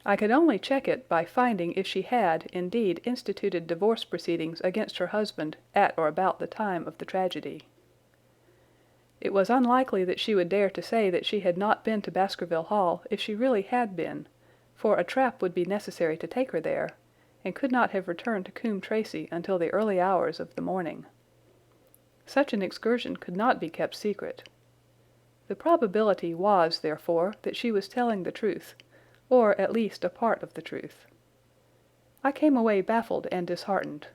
I could only check it by finding if she had, indeed, instituted divorce proceedings against her husband at or about the time of the tragedy. It was unlikely that she would dare to say that she had not been to Baskerville Hall if she really had been, for a trap would be necessary to take her there, and could not have returned to Coombe Tracey until the early hours of the morning. Such an excursion could not be kept secret. The probability was, therefore, that she was telling the truth, or at least a part of the truth. I came away baffled and disheartened.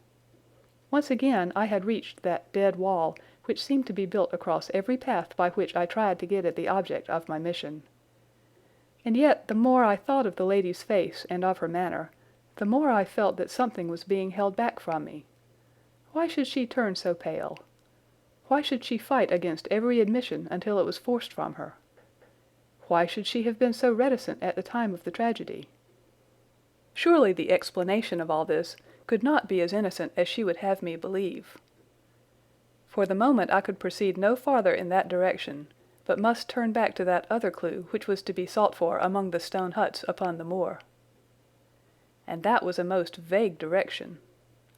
Once again I had reached that dead wall which seemed to be built across every path by which I tried to get at the object of my mission. And yet the more I thought of the lady's face and of her manner, the more I felt that something was being held back from me. Why should she turn so pale? Why should she fight against every admission until it was forced from her? Why should she have been so reticent at the time of the tragedy? Surely the explanation of all this could not be as innocent as she would have me believe. For the moment I could proceed no farther in that direction, but must turn back to that other clue which was to be sought for among the stone huts upon the moor. And that was a most vague direction.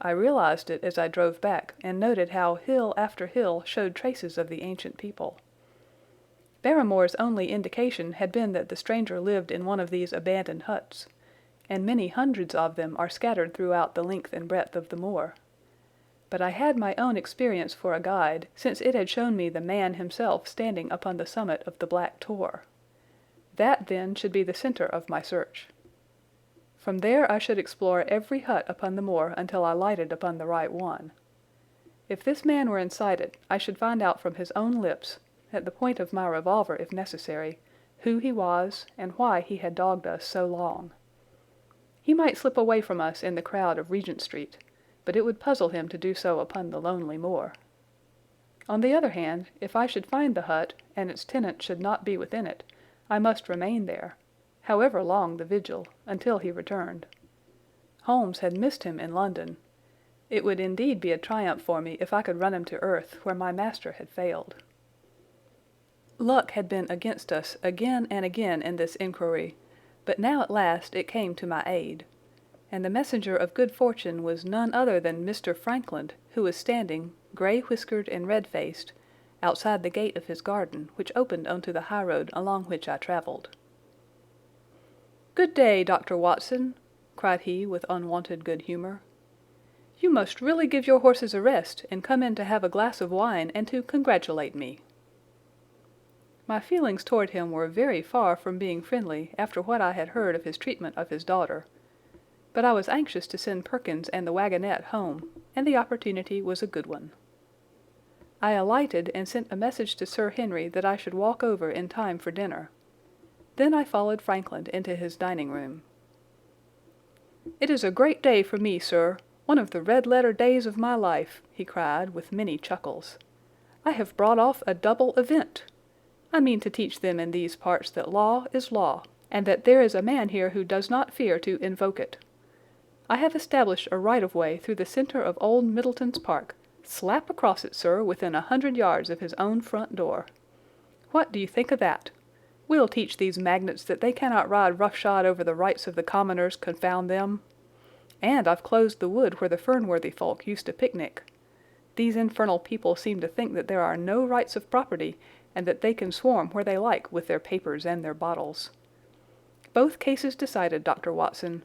I realized it as I drove back, and noted how hill after hill showed traces of the ancient people. Barrymore's only indication had been that the stranger lived in one of these abandoned huts, and many hundreds of them are scattered throughout the length and breadth of the moor. But I had my own experience for a guide, since it had shown me the man himself standing upon the summit of the Black Tor. That, then, should be the centre of my search. From there I should explore every hut upon the moor until I lighted upon the right one. If this man were inside it, I should find out from his own lips, at the point of my revolver if necessary, who he was and why he had dogged us so long. He might slip away from us in the crowd of Regent Street, but it would puzzle him to do so upon the lonely moor. On the other hand, if I should find the hut, and its tenant should not be within it, I must remain there, however long the vigil, until he returned. Holmes had missed him in London. It would indeed be a triumph for me if I could run him to earth where my master had failed. Luck had been against us again and again in this inquiry, but now at last it came to my aid, and the messenger of good fortune was none other than Mr. Frankland, who was standing, grey-whiskered and red-faced, outside the gate of his garden, which opened onto the high road along which I travelled. "Good day, Dr. Watson," cried he with unwonted good humour. "You must really give your horses a rest, and come in to have a glass of wine and to congratulate me." My feelings toward him were very far from being friendly after what I had heard of his treatment of his daughter, but I was anxious to send Perkins and the wagonette home, and the opportunity was a good one. I alighted and sent a message to Sir Henry that I should walk over in time for dinner. Then I followed Frankland into his dining-room. "It is a great day for me, sir, one of the red-letter days of my life," he cried with many chuckles. "I have brought off a double event. I mean to teach them in these parts that law is law, and that there is a man here who does not fear to invoke it. I have established a right-of-way through the centre of old Middleton's Park, slap across it, sir, within 100 yards of his own front door. What do you think of that? We'll teach these magnates that they cannot ride roughshod over the rights of the commoners, confound them. And I've closed the wood where the Fernworthy folk used to picnic. These infernal people seem to think that there are no rights of property, and that they can swarm where they like with their papers and their bottles. Both cases decided, Dr. Watson,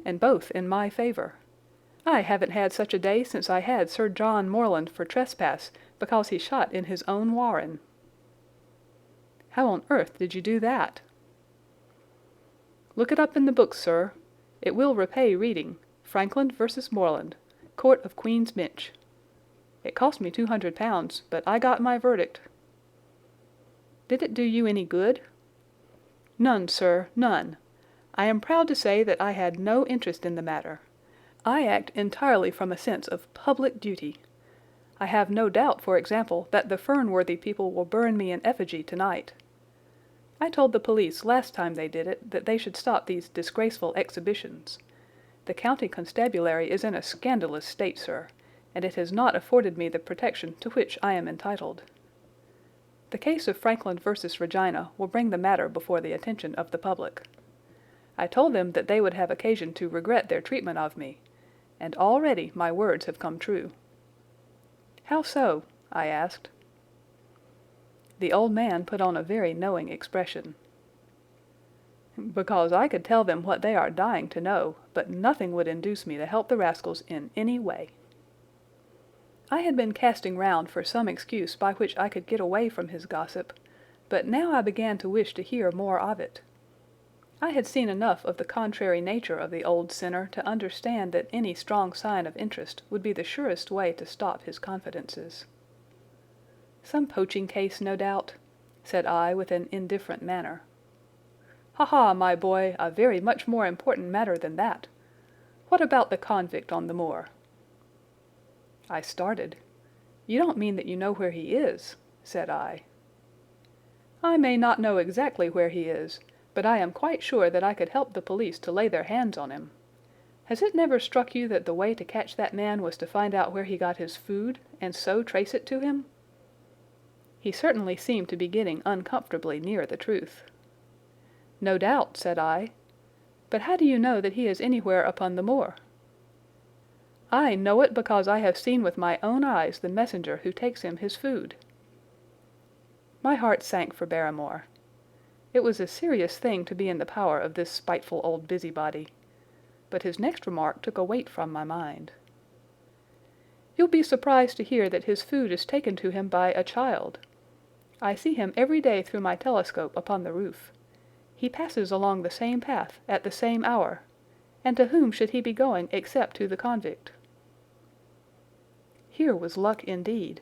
and both in my favour. I haven't had such a day since I had Sir John Morland for trespass because he shot in his own warren." "How on earth did you do that?" "Look it up in the books, sir. It will repay reading. Frankland versus Morland, Court of Queen's Bench. It cost me £200, but I got my verdict." "Did it do you any good?" "None, sir, none. I am proud to say that I had no interest in the matter. I act entirely from a sense of public duty. I have no doubt, for example, that the Fernworthy people will burn me in effigy tonight. I told the police last time they did it that they should stop these disgraceful exhibitions. The county constabulary is in a scandalous state, sir, and it has not afforded me the protection to which I am entitled. The case of Frankland versus Regina will bring the matter before the attention of the public. I told them that they would have occasion to regret their treatment of me, and already my words have come true." "How so?" I asked. The old man put on a very knowing expression. "Because I could tell them what they are dying to know, but nothing would induce me to help the rascals in any way." I had been casting round for some excuse by which I could get away from his gossip, but now I began to wish to hear more of it. I had seen enough of the contrary nature of the old sinner to understand that any strong sign of interest would be the surest way to stop his confidences. "Some poaching case, no doubt," said I with an indifferent manner. "Ha ha, my boy, a very much more important matter than that. What about the convict on the moor?" I started. "You don't mean that you know where he is?" said I. "I may not know exactly where he is, but I am quite sure that I could help the police to lay their hands on him. Has it never struck you that the way to catch that man was to find out where he got his food, and so trace it to him?" He certainly seemed to be getting uncomfortably near the truth. "No doubt," said I. "But how do you know that he is anywhere upon the moor?" "I know it because I have seen with my own eyes the messenger who takes him his food." My heart sank for Barrymore. It was a serious thing to be in the power of this spiteful old busybody. But his next remark took a weight from my mind. "You'll be surprised to hear that his food is taken to him by a child. I see him every day through my telescope upon the roof. He passes along the same path at the same hour, and to whom should he be going except to the convict?" Here was luck indeed,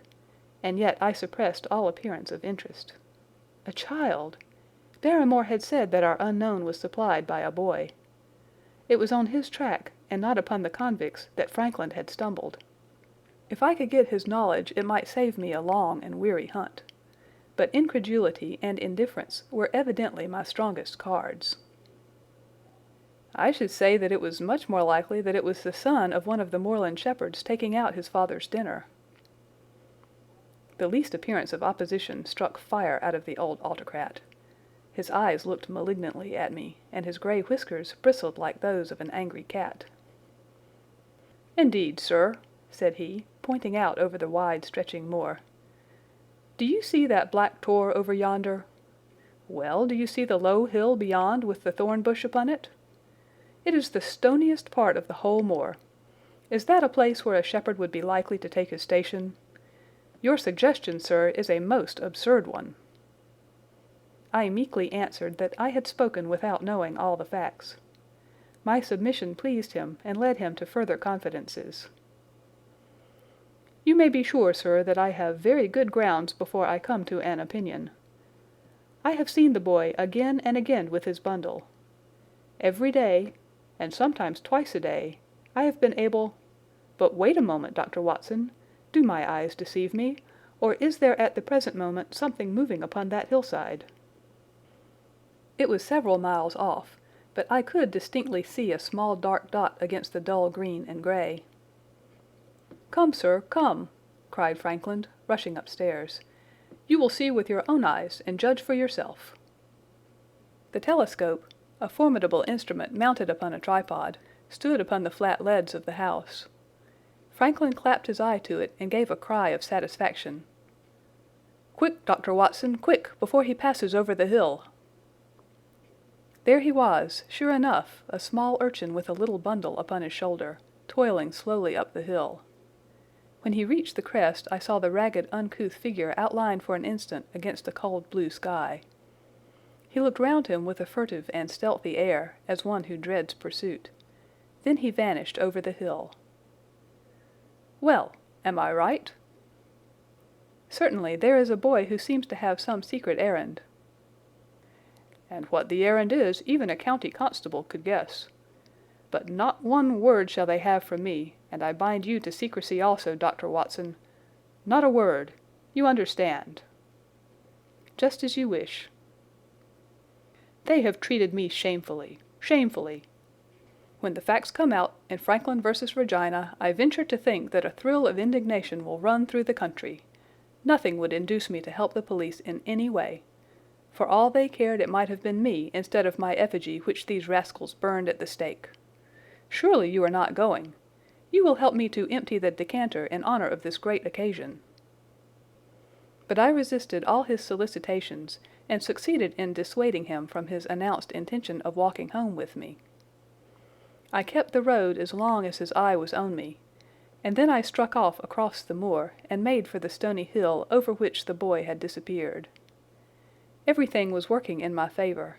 and yet I suppressed all appearance of interest. A child! Barrymore had said that our unknown was supplied by a boy. It was on his track, and not upon the convict's, that Frankland had stumbled. If I could get his knowledge, it might save me a long and weary hunt. But incredulity and indifference were evidently my strongest cards. "I should say that it was much more likely that it was the son of one of the moorland shepherds taking out his father's dinner." The least appearance of opposition struck fire out of the old autocrat. His eyes looked malignantly at me, and his grey whiskers bristled like those of an angry cat. "Indeed, sir," said he, pointing out over the wide-stretching moor. "Do you see that black tor over yonder? Well, do you see the low hill beyond with the thorn bush upon it? It is the stoniest part of the whole moor. Is that a place where a shepherd would be likely to take his station? Your suggestion, sir, is a most absurd one." I meekly answered that I had spoken without knowing all the facts. My submission pleased him and led him to further confidences. "You may be sure, sir, that I have very good grounds before I come to an opinion. I have seen the boy again and again with his bundle. Every day, and sometimes twice a day, I have been able— But wait a moment, Dr. Watson. Do my eyes deceive me, or is there at the present moment something moving upon that hillside?" It was several miles off, but I could distinctly see a small dark dot against the dull green and grey. "Come, sir, come!" cried Frankland, rushing upstairs. "You will see with your own eyes and judge for yourself." The telescope, a formidable instrument mounted upon a tripod, stood upon the flat leads of the house. Frankland clapped his eye to it and gave a cry of satisfaction. "Quick, Dr. Watson, quick, before he passes over the hill!" There he was, sure enough, a small urchin with a little bundle upon his shoulder, toiling slowly up the hill. When he reached the crest, I saw the ragged, uncouth figure outlined for an instant against the cold blue sky. He looked round him with a furtive and stealthy air, as one who dreads pursuit. Then he vanished over the hill. "Well, am I right?" "Certainly, there is a boy who seems to have some secret errand." "And what the errand is, even a county constable could guess. But not one word shall they have from me, and I bind you to secrecy also, Dr. Watson. Not a word. You understand." "Just as you wish." "They have treated me shamefully, shamefully. When the facts come out in Franklin versus Regina, I venture to think that a thrill of indignation will run through the country. Nothing would induce me to help the police in any way. For all they cared, it might have been me instead of my effigy which these rascals burned at the stake. Surely you are not going. You will help me to empty the decanter in honor of this great occasion." But I resisted all his solicitations, and succeeded in dissuading him from his announced intention of walking home with me. I kept the road as long as his eye was on me, and then I struck off across the moor and made for the stony hill over which the boy had disappeared. Everything was working in my favor,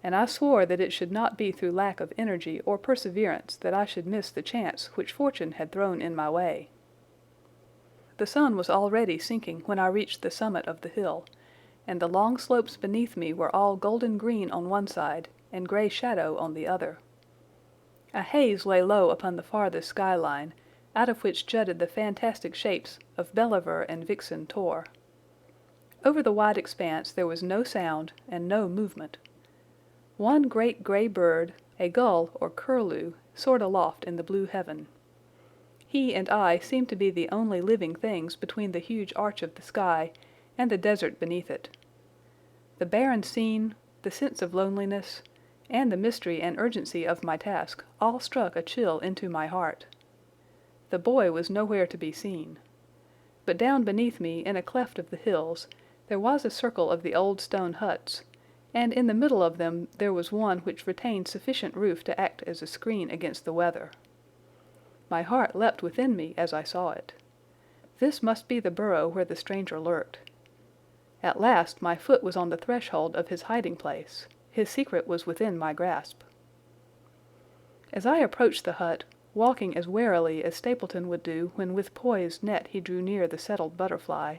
and I swore that it should not be through lack of energy or perseverance that I should miss the chance which fortune had thrown in my way. The sun was already sinking when I reached the summit of the hill, and the long slopes beneath me were all golden green on one side and grey shadow on the other. A haze lay low upon the farthest skyline, out of which jutted the fantastic shapes of Belliver and Vixen Tor. Over the wide expanse there was no sound and no movement. One great grey bird, a gull or curlew, soared aloft in the blue heaven. He and I seemed to be the only living things between the huge arch of the sky and the desert beneath it. The barren scene, the sense of loneliness, and the mystery and urgency of my task all struck a chill into my heart. The boy was nowhere to be seen. But down beneath me, in a cleft of the hills, there was a circle of the old stone huts, and in the middle of them there was one which retained sufficient roof to act as a screen against the weather. My heart leapt within me as I saw it. This must be the burrow where the stranger lurked. At last my foot was on the threshold of his hiding place. His secret was within my grasp. As I approached the hut, walking as warily as Stapleton would do when with poised net he drew near the settled butterfly,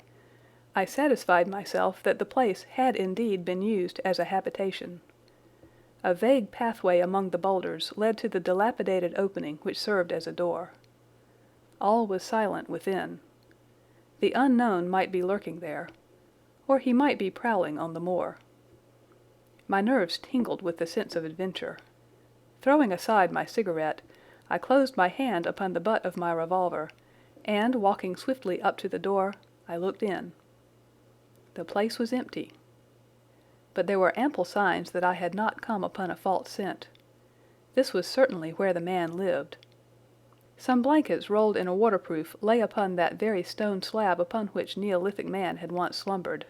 I satisfied myself that the place had indeed been used as a habitation. A vague pathway among the boulders led to the dilapidated opening which served as a door. All was silent within. The unknown might be lurking there, or he might be prowling on the moor. My nerves tingled with the sense of adventure. Throwing aside my cigarette, I closed my hand upon the butt of my revolver, and, walking swiftly up to the door, I looked in. The place was empty. But there were ample signs that I had not come upon a false scent. This was certainly where the man lived. Some blankets rolled in a waterproof lay upon that very stone slab upon which Neolithic man had once slumbered.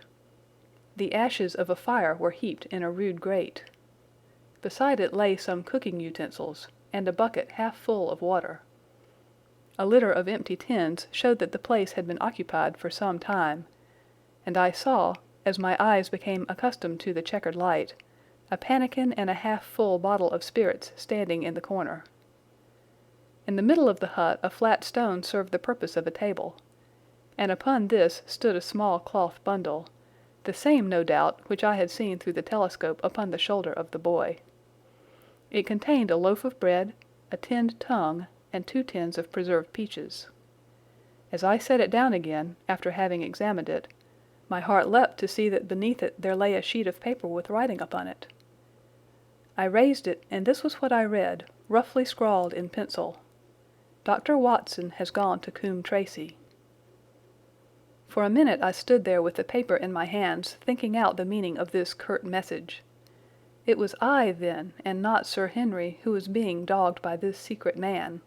The ashes of a fire were heaped in a rude grate. Beside it lay some cooking utensils, and a bucket half full of water. A litter of empty tins showed that the place had been occupied for some time, and I saw, as my eyes became accustomed to the checkered light, a pannikin and a half-full bottle of spirits standing in the corner. In the middle of the hut a flat stone served the purpose of a table, and upon this stood a small cloth bundle, the same, no doubt, which I had seen through the telescope upon the shoulder of the boy. It contained a loaf of bread, a tinned tongue, and 2 tins of preserved peaches. As I set it down again, after having examined it, my heart leapt to see that beneath it there lay a sheet of paper with writing upon it. I raised it, and this was what I read, roughly scrawled in pencil. Dr. Watson has gone to Coombe Tracey. For a minute I stood there with the paper in my hands, thinking out the meaning of this curt message. It was I, then, and not Sir Henry, who was being dogged by this secret man.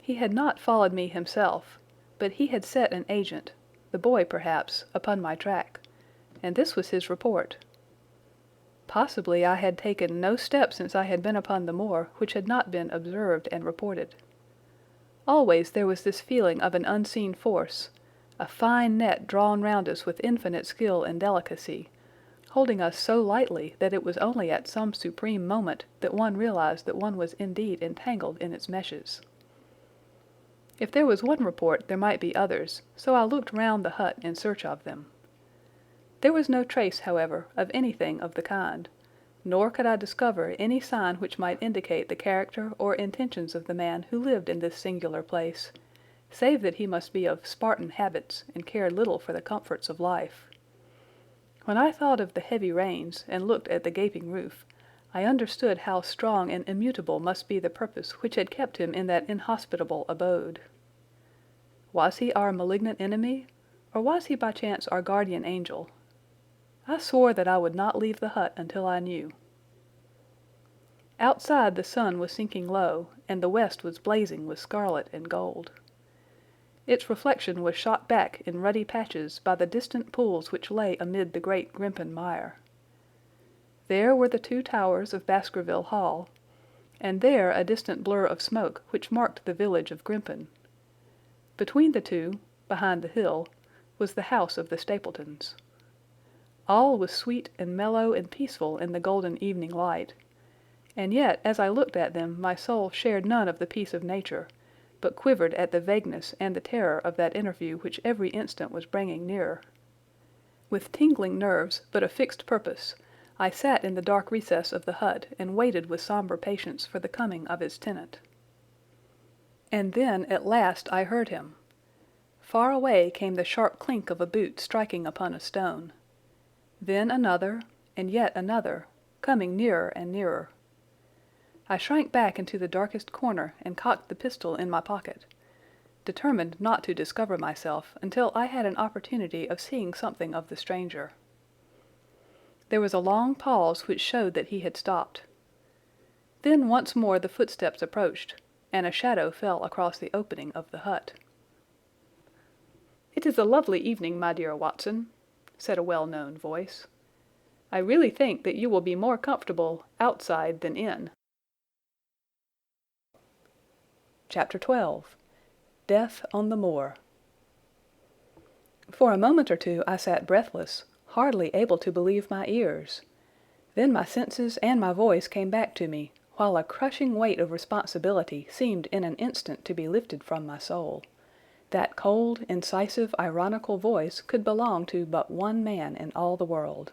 He had not followed me himself, but he had set an agent, the boy perhaps, upon my track, and this was his report. Possibly I had taken no step since I had been upon the moor which had not been observed and reported. Always there was this feeling of an unseen force, a fine net drawn round us with infinite skill and delicacy, holding us so lightly that it was only at some supreme moment that one realized that one was indeed entangled in its meshes. If there was one report, there might be others, so I looked round the hut in search of them. There was no trace, however, of anything of the kind, nor could I discover any sign which might indicate the character or intentions of the man who lived in this singular place, save that he must be of Spartan habits and cared little for the comforts of life. When I thought of the heavy rains and looked at the gaping roof, I understood how strong and immutable must be the purpose which had kept him in that inhospitable abode. Was he our malignant enemy, or was he by chance our guardian angel? I swore that I would not leave the hut until I knew. Outside the sun was sinking low, and the west was blazing with scarlet and gold. Its reflection was shot back in ruddy patches by the distant pools which lay amid the great Grimpen mire. There were the 2 towers of Baskerville Hall, and there a distant blur of smoke which marked the village of Grimpen. Between the two, behind the hill, was the house of the Stapletons. All was sweet and mellow and peaceful in the golden evening light. And yet, as I looked at them, my soul shared none of the peace of nature, but quivered at the vagueness and the terror of that interview which every instant was bringing nearer. With tingling nerves, but a fixed purpose, I sat in the dark recess of the hut and waited with sombre patience for the coming of its tenant. And then at last I heard him. Far away came the sharp clink of a boot striking upon a stone. Then another, and yet another, coming nearer and nearer. I shrank back into the darkest corner and cocked the pistol in my pocket, determined not to discover myself until I had an opportunity of seeing something of the stranger. There was a long pause which showed that he had stopped. Then once more the footsteps approached, and a shadow fell across the opening of the hut. "It is a lovely evening, my dear Watson," said a well-known voice. "I really think that you will be more comfortable outside than in." Chapter 12. Death on the Moor. For a moment or two I sat breathless, hardly able to believe my ears. Then my senses and my voice came back to me, while a crushing weight of responsibility seemed in an instant to be lifted from my soul. That cold, incisive, ironical voice could belong to but one man in all the world.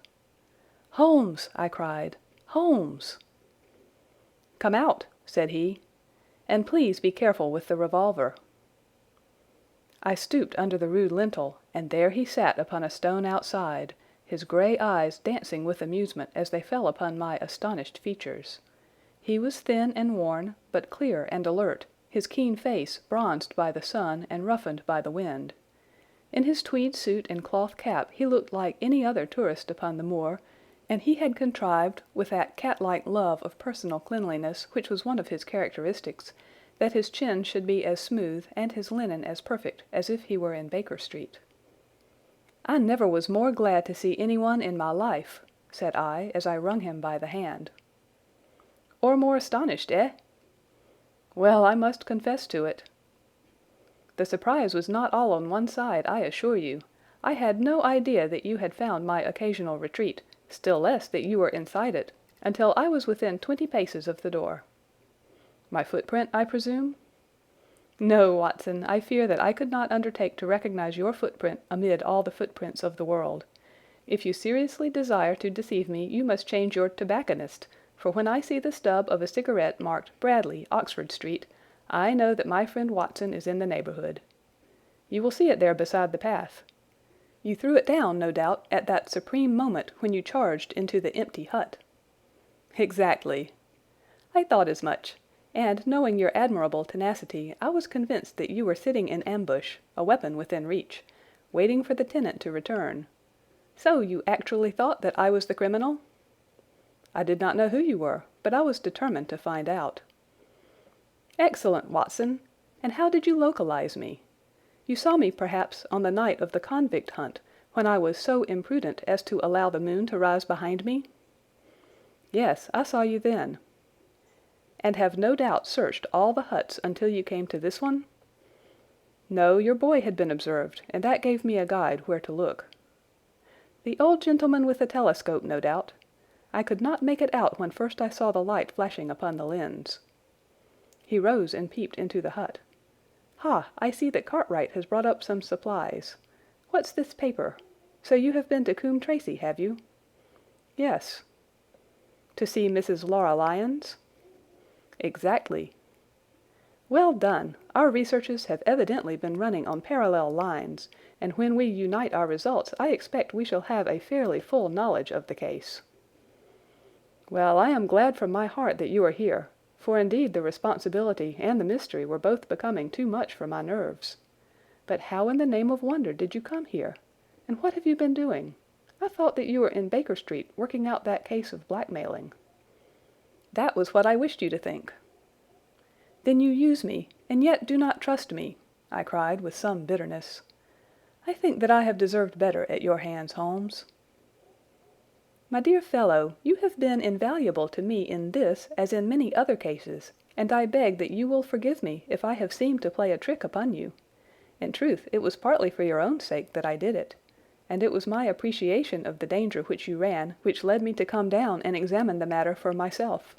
"Holmes!" I cried. "Holmes!" "Come out," said he. "And please be careful with the revolver." I stooped under the rude lintel, and there he sat upon a stone outside, his grey eyes dancing with amusement as they fell upon my astonished features. He was thin and worn, but clear and alert, his keen face bronzed by the sun and roughened by the wind. In his tweed suit and cloth cap he looked like any other tourist upon the moor, and he had contrived, with that cat-like love of personal cleanliness which was one of his characteristics, that his chin should be as smooth and his linen as perfect as if he were in Baker Street. "I never was more glad to see anyone in my life," said I, as I wrung him by the hand. "Or more astonished, eh?" "Well, I must confess to it." "The surprise was not all on one side, I assure you. I had no idea that you had found my occasional retreat, still less that you were inside it, until I was within 20 paces of the door." "My footprint, I presume?" "No, Watson, I fear that I could not undertake to recognize your footprint amid all the footprints of the world. If you seriously desire to deceive me, you must change your tobacconist, for when I see the stub of a cigarette marked Bradley, Oxford Street, I know that my friend Watson is in the neighbourhood. You will see it there beside the path. You threw it down, no doubt, at that supreme moment when you charged into the empty hut." "Exactly." "I thought as much. And, knowing your admirable tenacity, I was convinced that you were sitting in ambush, a weapon within reach, waiting for the tenant to return. So you actually thought that I was the criminal?" "I did not know who you were, but I was determined to find out." "Excellent, Watson. And how did you localize me? You saw me, perhaps, on the night of the convict hunt, when I was so imprudent as to allow the moon to rise behind me?" "Yes, I saw you then." "And have no doubt searched all the huts until you came to this one?" "No, your boy had been observed, and that gave me a guide where to look." "The old gentleman with the telescope, no doubt. I could not make it out when first I saw the light flashing upon the lens." He rose and peeped into the hut. "Ha, I see that Cartwright has brought up some supplies. What's this paper? So you have been to Coombe Tracey, have you?" "Yes." "To see Mrs. Laura Lyons?" "Exactly." "Well done. Our researches have evidently been running on parallel lines, and when we unite our results I expect we shall have a fairly full knowledge of the case." "Well, I am glad from my heart that you are here, for indeed the responsibility and the mystery were both becoming too much for my nerves. But how in the name of wonder did you come here? And what have you been doing? I thought that you were in Baker Street working out that case of blackmailing." "That was what I wished you to think." "Then you use me, and yet do not trust me," I cried with some bitterness. "I think that I have deserved better at your hands, Holmes." "My dear fellow, you have been invaluable to me in this as in many other cases, and I beg that you will forgive me if I have seemed to play a trick upon you. In truth, it was partly for your own sake that I did it, and it was my appreciation of the danger which you ran which led me to come down and examine the matter for myself.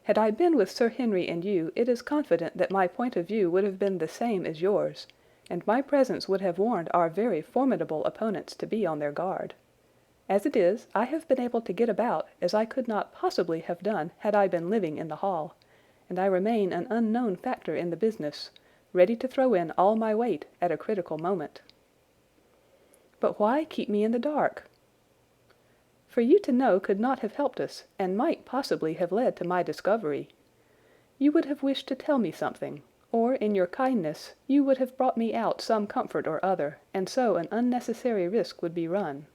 Had I been with Sir Henry and you, it is confident that my point of view would have been the same as yours, and my presence would have warned our very formidable opponents to be on their guard. As it is, I have been able to get about as I could not possibly have done had I been living in the hall, and I remain an unknown factor in the business, ready to throw in all my weight at a critical moment. But why keep me in the dark? For you to know could not have helped us, and might possibly have led to my discovery. You would have wished to tell me something, or in your kindness you would have brought me out some comfort or other, and so an unnecessary risk would be run.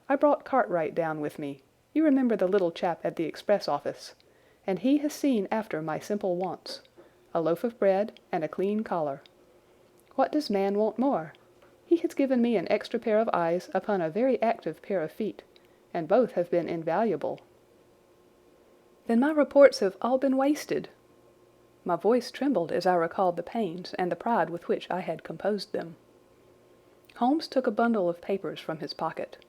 I brought Cartwright down with me. You remember the little chap at the express office, and he has seen after my simple wants, a loaf of bread and a clean collar. What does man want more? He has given me an extra pair of eyes upon a very active pair of feet, and both have been invaluable. Then my reports have all been wasted. My voice trembled as I recalled the pains and the pride with which I had composed them. Holmes took a bundle of papers from his pocket.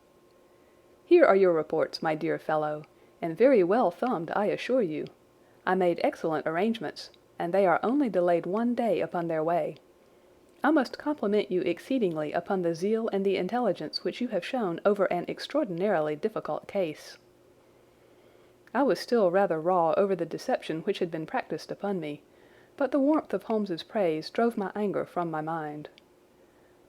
Here are your reports, my dear fellow, and very well thumbed, I assure you. I made excellent arrangements, and they are only delayed 1 day upon their way. I must compliment you exceedingly upon the zeal and the intelligence which you have shown over an extraordinarily difficult case. I was still rather raw over the deception which had been practised upon me, but the warmth of Holmes's praise drove my anger from my mind.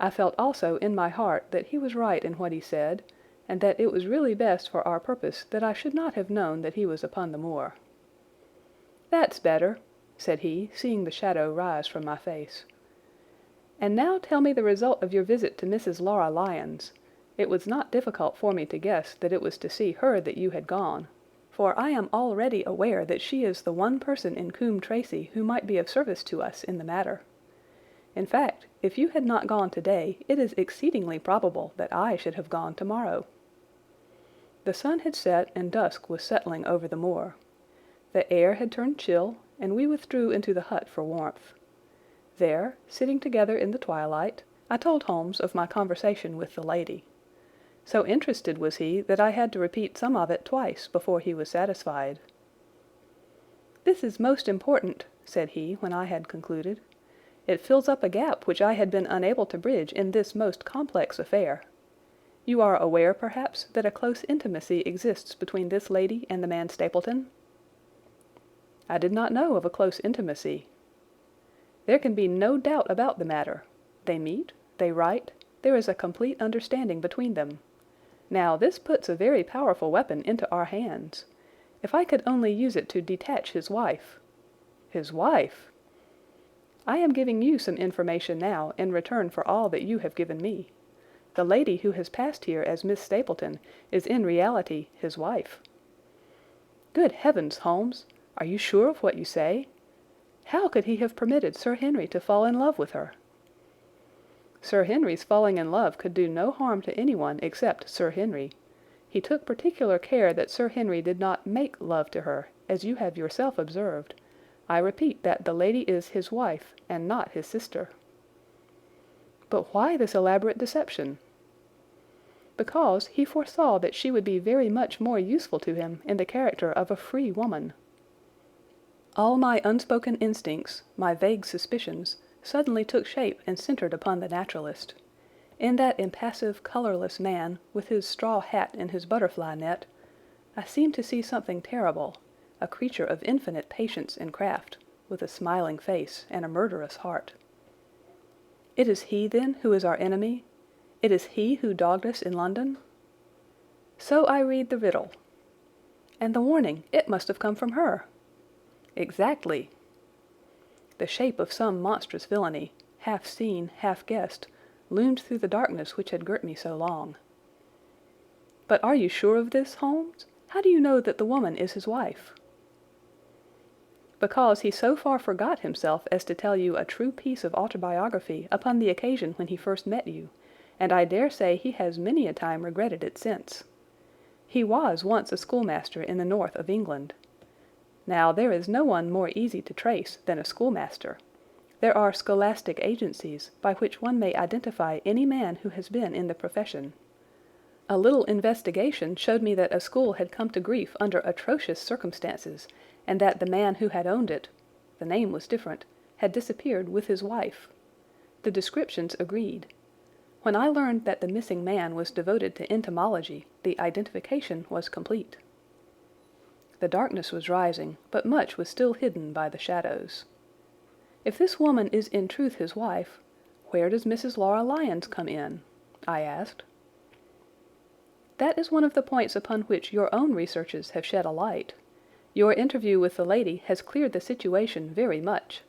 I felt also in my heart that he was right in what he said, and that it was really best for our purpose that I should not have known that he was upon the moor. "That's better," said he, seeing the shadow rise from my face. "And now tell me the result of your visit to Mrs. Laura Lyons. It was not difficult for me to guess that it was to see her that you had gone, for I am already aware that she is the one person in Coombe Tracey who might be of service to us in the matter. In fact, if you had not gone today, it is exceedingly probable that I should have gone tomorrow." The sun had set and dusk was settling over the moor. The air had turned chill, and we withdrew into the hut for warmth. There, sitting together in the twilight, I told Holmes of my conversation with the lady. So interested was he that I had to repeat some of it twice before he was satisfied. "This is most important," said he when I had concluded. "It fills up a gap which I had been unable to bridge in this most complex affair. You are aware, perhaps, that a close intimacy exists between this lady and the man Stapleton?" "I did not know of a close intimacy." "There can be no doubt about the matter. They meet, they write, there is a complete understanding between them. Now this puts a very powerful weapon into our hands. If I could only use it to detach his wife—" "His wife?" "I am giving you some information now in return for all that you have given me. The lady who has passed here as Miss Stapleton is in reality his wife." "Good heavens, Holmes! Are you sure of what you say? How could he have permitted Sir Henry to fall in love with her?" "Sir Henry's falling in love could do no harm to anyone except Sir Henry. He took particular care that Sir Henry did not make love to her, as you have yourself observed. I repeat that the lady is his wife, and not his sister." "But why this elaborate deception?" "Because he foresaw that she would be very much more useful to him in the character of a free woman." All my unspoken instincts, my vague suspicions, suddenly took shape and centered upon the naturalist. In that impassive, colorless man, with his straw hat and his butterfly net, I seemed to see something terrible, a creature of infinite patience and craft, with a smiling face and a murderous heart. It is he, then, who is our enemy? It is he who dogged us in London? So I read the riddle. And the warning, it must have come from her. Exactly. The shape of some monstrous villainy, half seen, half guessed, loomed through the darkness which had girt me so long. "But are you sure of this, Holmes? How do you know that the woman is his wife?" "Because he so far forgot himself as to tell you a true piece of autobiography upon the occasion when he first met you, and I dare say he has many a time regretted it since. He was once a schoolmaster in the north of England. Now there is no one more easy to trace than a schoolmaster. There are scholastic agencies by which one may identify any man who has been in the profession. A little investigation showed me that a school had come to grief under atrocious circumstances, and that the man who had owned it—the name was different—had disappeared with his wife. The descriptions agreed. When I learned that the missing man was devoted to entomology, the identification was complete. The darkness was rising, but much was still hidden by the shadows. If this woman is in truth his wife, where does Mrs. Laura Lyons come in? I asked. That is one of the points upon which your own researches have shed a light. Your interview with the lady has cleared the situation very much.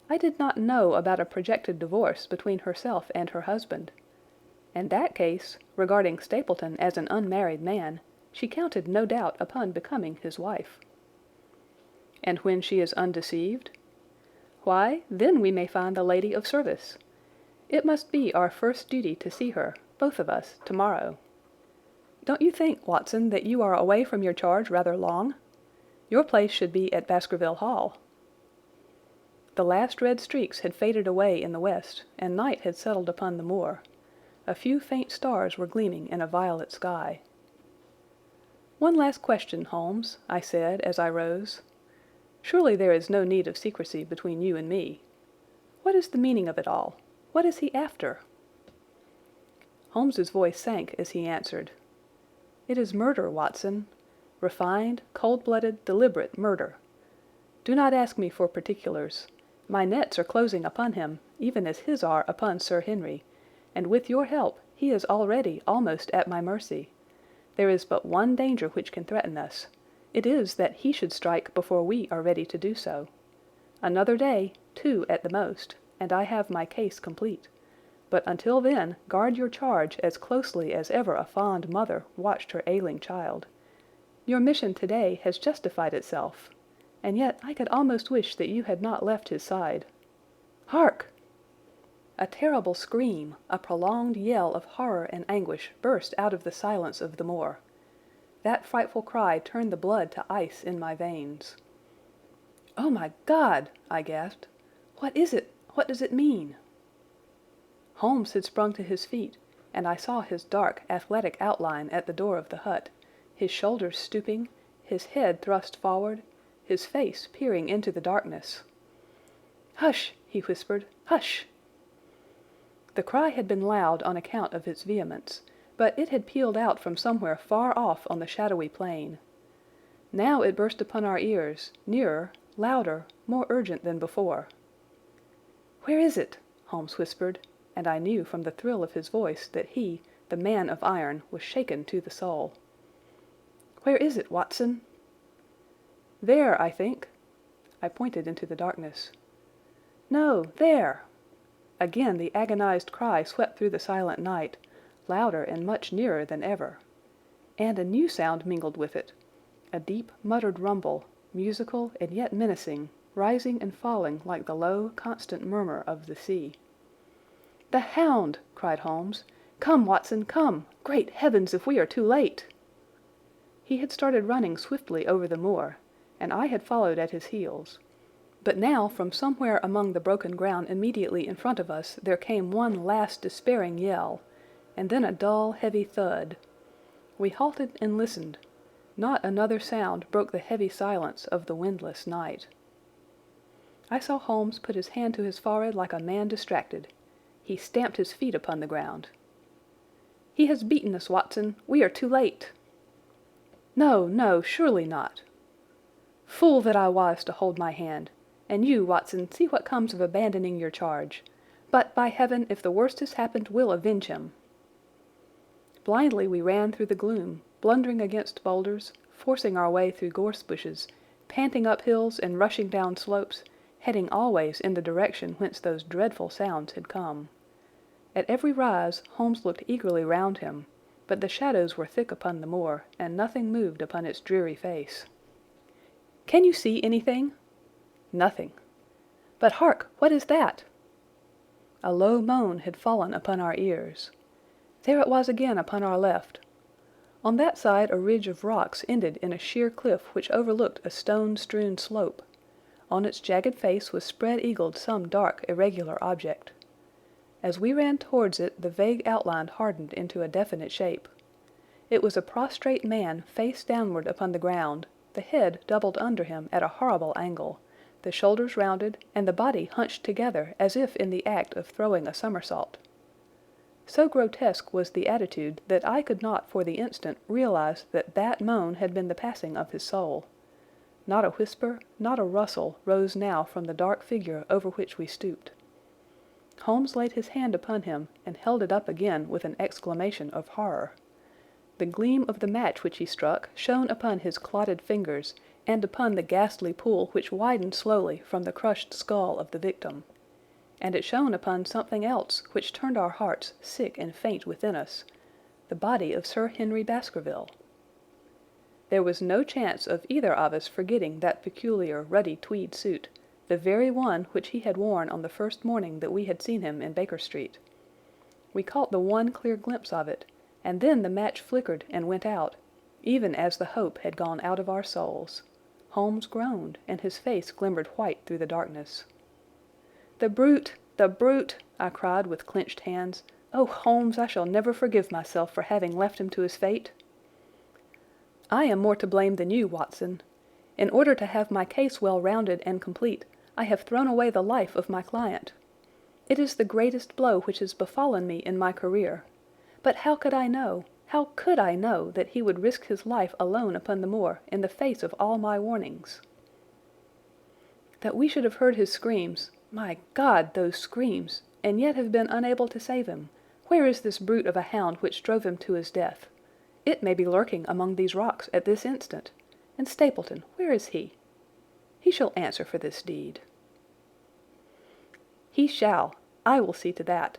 I did not know about a projected divorce between herself and her husband. In that case, regarding Stapleton as an unmarried man, she counted no doubt upon becoming his wife. And when she is undeceived? Why, then we may find the lady of service. It must be our first duty to see her, both of us, tomorrow. Don't you think, Watson, that you are away from your charge rather long? Your place should be at Baskerville Hall. The last red streaks had faded away in the west, and night had settled upon the moor. A few faint stars were gleaming in a violet sky. "One last question, Holmes," I said as I rose. "Surely there is no need of secrecy between you and me. What is the meaning of it all? What is he after?" Holmes's voice sank as he answered. "It is murder, Watson. Refined, cold-blooded, deliberate murder. Do not ask me for particulars. My nets are closing upon him, even as his are upon Sir Henry, and with your help he is already almost at my mercy. There is but one danger which can threaten us. It is that he should strike before we are ready to do so. Another day, 2 at the most, and I have my case complete. But until then, guard your charge as closely as ever a fond mother watched her ailing child. Your mission today has justified itself, and yet I could almost wish that you had not left his side. Hark!" A terrible scream, a prolonged yell of horror and anguish burst out of the silence of the moor. That frightful cry turned the blood to ice in my veins. "Oh, my God!" I gasped. "What is it? What does it mean?" Holmes had sprung to his feet, and I saw his dark, athletic outline at the door of the hut, his shoulders stooping, his head thrust forward, his face peering into the darkness. "Hush!" he whispered. "Hush!" The cry had been loud on account of its vehemence, but it had pealed out from somewhere far off on the shadowy plain. Now it burst upon our ears, nearer, louder, more urgent than before. "Where is it?" Holmes whispered, and I knew from the thrill of his voice that he, the man of iron, was shaken to the soul. "Where is it, Watson?" "There, I think." I pointed into the darkness. "No, there!" Again the agonized cry swept through the silent night, louder and much nearer than ever. And a new sound mingled with it, a deep muttered rumble, musical and yet menacing, rising and falling like the low, constant murmur of the sea. "The hound!" cried Holmes. "Come, Watson, come! Great heavens, if we are too late!" He had started running swiftly over the moor, and I had followed at his heels. But now from somewhere among the broken ground immediately in front of us there came one last despairing yell, and then a dull, heavy thud. We halted and listened. Not another sound broke the heavy silence of the windless night. I saw Holmes put his hand to his forehead like a man distracted. He stamped his feet upon the ground. "He has beaten us, Watson. We are too late." "No, no, surely not." "Fool that I was to hold my hand. And you, Watson, see what comes of abandoning your charge. But, by heaven, if the worst has happened, we'll avenge him." Blindly we ran through the gloom, blundering against boulders, forcing our way through gorse bushes, panting up hills and rushing down slopes, heading always in the direction whence those dreadful sounds had come. At every rise Holmes looked eagerly round him, but the shadows were thick upon the moor, and nothing moved upon its dreary face. "Can you see anything?" "Nothing." "But hark! What is that?" A low moan had fallen upon our ears. There it was again upon our left. On that side a ridge of rocks ended in a sheer cliff which overlooked a stone-strewn slope. On its jagged face was spread-eagled some dark, irregular object. As we ran towards it the vague outline hardened into a definite shape. It was a prostrate man face downward upon the ground, the head doubled under him at a horrible angle, the shoulders rounded, and the body hunched together as if in the act of throwing a somersault. So grotesque was the attitude that I could not for the instant realize that that moan had been the passing of his soul. Not a whisper, not a rustle rose now from the dark figure over which we stooped. Holmes laid his hand upon him and held it up again with an exclamation of horror. The gleam of the match which he struck shone upon his clotted fingers and upon the ghastly pool which widened slowly from the crushed skull of the victim. And it shone upon something else which turned our hearts sick and faint within us, the body of Sir Henry Baskerville. There was no chance of either of us forgetting that peculiar ruddy tweed suit, the very one which he had worn on the first morning that we had seen him in Baker Street. We caught the one clear glimpse of it, and then the match flickered and went out, even as the hope had gone out of our souls. Holmes groaned, and his face glimmered white through the darkness. "The brute! The brute!" I cried with clenched hands. "Oh, Holmes, I shall never forgive myself for having left him to his fate." "I am more to blame than you, Watson. In order to have my case well rounded and complete, I have thrown away the life of my client. It is the greatest blow which has befallen me in my career. But how could I know that he would risk his life alone upon the moor in the face of all my warnings? That we should have heard his screams, my God, those screams, and yet have been unable to save him. Where is this brute of a hound which drove him to his death? It may be lurking among these rocks at this instant. And Stapleton, where is he? He shall answer for this deed." "He shall. I will see to that.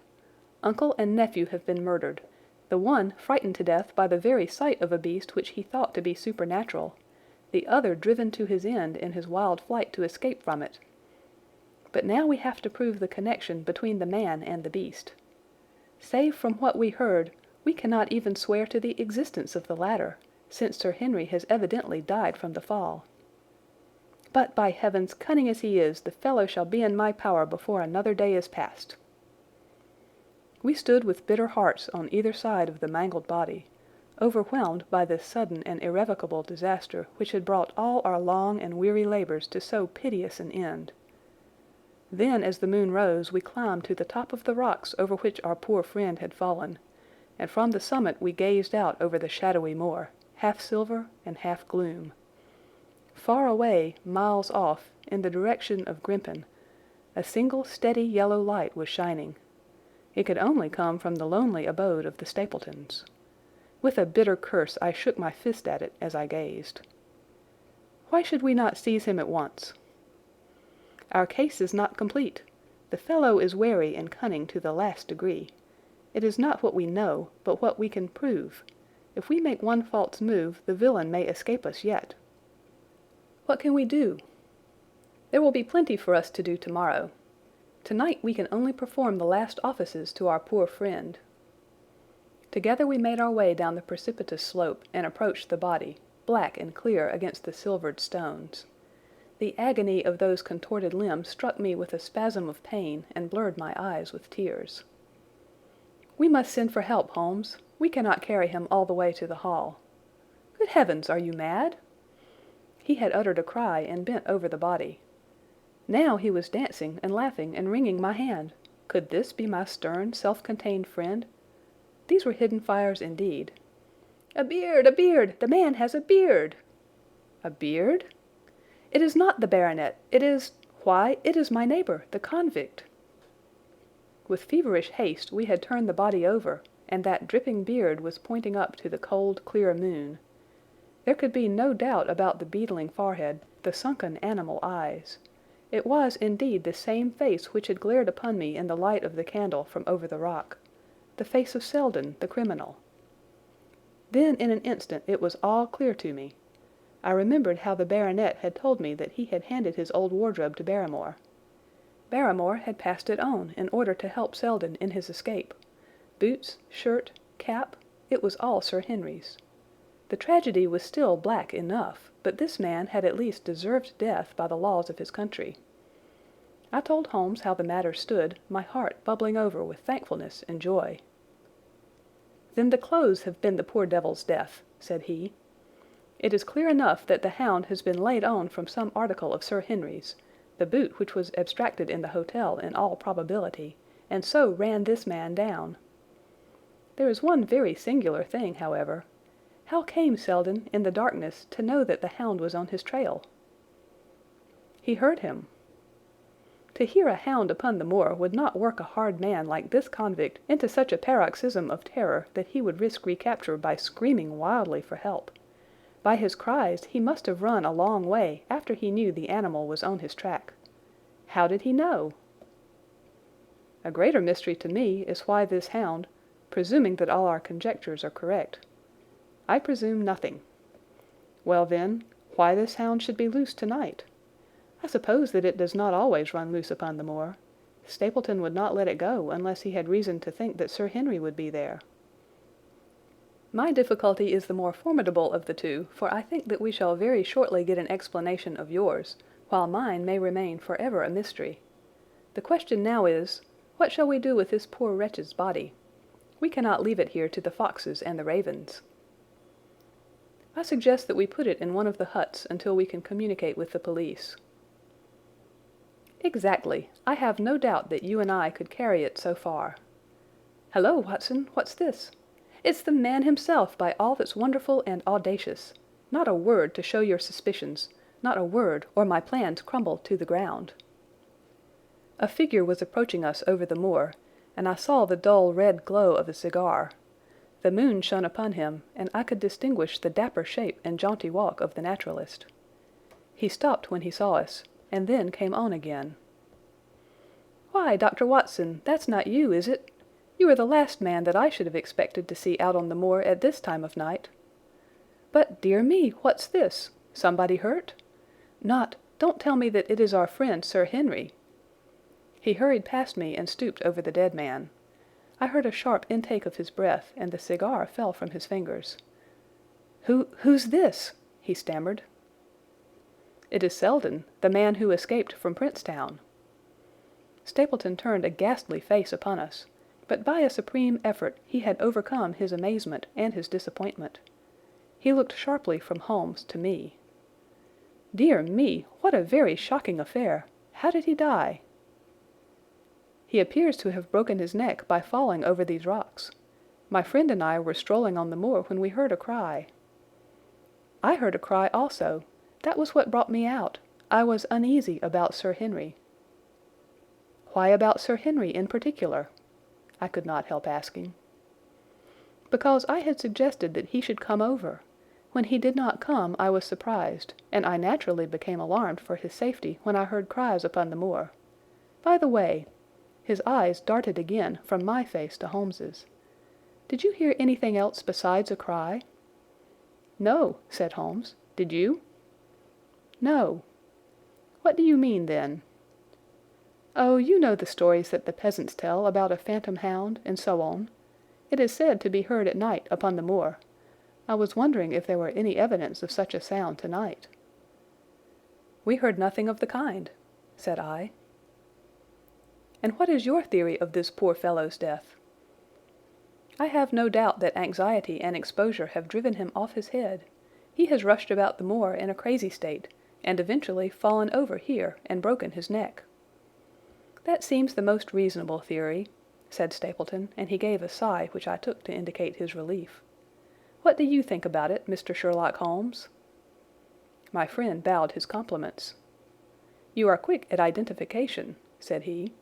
Uncle and nephew have been murdered, the one frightened to death by the very sight of a beast which he thought to be supernatural, the other driven to his end in his wild flight to escape from it. But now we have to prove the connection between the man and the beast. Save from what we heard, we cannot even swear to the existence of the latter, since Sir Henry has evidently died from the fall. But, by heavens, cunning as he is, the fellow shall be in my power before another day is past." We stood with bitter hearts on either side of the mangled body, overwhelmed by this sudden and irrevocable disaster which had brought all our long and weary labours to so piteous an end. Then, as the moon rose, we climbed to the top of the rocks over which our poor friend had fallen, and from the summit we gazed out over the shadowy moor, half silver and half gloom. Far away, miles off, in the direction of Grimpen, a single steady yellow light was shining. It could only come from the lonely abode of the Stapletons. With a bitter curse I shook my fist at it as I gazed. Why should we not seize him at once? Our case is not complete. The fellow is wary and cunning to the last degree. It is not what we know, but what we can prove. If we make one false move, the villain may escape us yet. What can we do? There will be plenty for us to do tomorrow. Tonight we can only perform the last offices to our poor friend. Together we made our way down the precipitous slope and approached the body, black and clear against the silvered stones. The agony of those contorted limbs struck me with a spasm of pain and blurred my eyes with tears. "We must send for help, Holmes. We cannot carry him all the way to the hall." "Good heavens, are you mad?" He had uttered a cry and bent over the body. Now he was dancing and laughing and wringing my hand. Could this be my stern, self-contained friend? These were hidden fires indeed. "A beard! A beard! The man has a beard!" "A beard?" "It is not the baronet. It is—why, it is my neighbour, the convict." With feverish haste we had turned the body over, and that dripping beard was pointing up to the cold, clear moon. There could be no doubt about the beetling forehead, the sunken animal eyes. It was indeed the same face which had glared upon me in the light of the candle from over the rock, the face of Selden, the criminal. Then in an instant it was all clear to me. I remembered how the baronet had told me that he had handed his old wardrobe to Barrymore. Barrymore had passed it on in order to help Selden in his escape. Boots, shirt, cap, it was all Sir Henry's. The tragedy was still black enough, but this man had at least deserved death by the laws of his country. I told Holmes how the matter stood, my heart bubbling over with thankfulness and joy. "Then the clothes have been the poor devil's death," said he. "It is clear enough that the hound has been laid on from some article of Sir Henry's, the boot which was abstracted in the hotel in all probability, and so ran this man down. There is one very singular thing, however. How came Selden, in the darkness, to know that the hound was on his trail?" "He heard him." To hear a hound upon the moor would not work a hard man like this convict into such a paroxysm of terror that he would risk recapture by screaming wildly for help. By his cries he must have run a long way after he knew the animal was on his track. How did he know? A greater mystery to me is why this hound, presuming that all our conjectures are correct. I presume nothing. Well then, why this hound should be loose tonight? I suppose that it does not always run loose upon the moor. Stapleton would not let it go unless he had reason to think that Sir Henry would be there. My difficulty is the more formidable of the two, for I think that we shall very shortly get an explanation of yours, while mine may remain forever a mystery. The question now is, what shall we do with this poor wretch's body? We cannot leave it here to the foxes and the ravens. I suggest that we put it in one of the huts until we can communicate with the police. Exactly. I have no doubt that you and I could carry it so far. Hello, Watson, what's this? It's the man himself, by all that's wonderful and audacious. Not a word to show your suspicions, not a word, or my plans crumble to the ground. A figure was approaching us over the moor, and I saw the dull red glow of a cigar. The moon shone upon him, and I could distinguish the dapper shape and jaunty walk of the naturalist. He stopped when he saw us, and then came on again. "Why, Dr. Watson, that's not you, is it? You are the last man that I should have expected to see out on the moor at this time of night. But, dear me, what's this? Somebody hurt? Don't tell me that it is our friend Sir Henry." He hurried past me and stooped over the dead man. I heard a sharp intake of his breath, and the cigar fell from his fingers. Who's this?" he stammered. "It is Selden, the man who escaped from Princetown." Stapleton turned a ghastly face upon us, but by a supreme effort he had overcome his amazement and his disappointment. He looked sharply from Holmes to me. "Dear me, what a very shocking affair! How did he die?" "He appears to have broken his neck by falling over these rocks. My friend and I were strolling on the moor when we heard a cry." "I heard a cry also. That was what brought me out. I was uneasy about Sir Henry." "Why about Sir Henry in particular?" I could not help asking. "Because I had suggested that he should come over. When he did not come I was surprised, and I naturally became alarmed for his safety when I heard cries upon the moor. By the way," his eyes darted again from my face to Holmes's, "did you hear anything else besides a cry?" "No," said Holmes. "Did you?" "No." "What do you mean, then?" "Oh, you know the stories that the peasants tell about a phantom hound, and so on. It is said to be heard at night upon the moor. I was wondering if there were any evidence of such a sound tonight." "We heard nothing of the kind," said I. "And what is your theory of this poor fellow's death?" "I have no doubt that anxiety and exposure have driven him off his head. He has rushed about the moor in a crazy state, and eventually fallen over here and broken his neck." "That seems the most reasonable theory," said Stapleton, and he gave a sigh which I took to indicate his relief. "What do you think about it, Mr. Sherlock Holmes?" My friend bowed his compliments. "You are quick at identification," said he.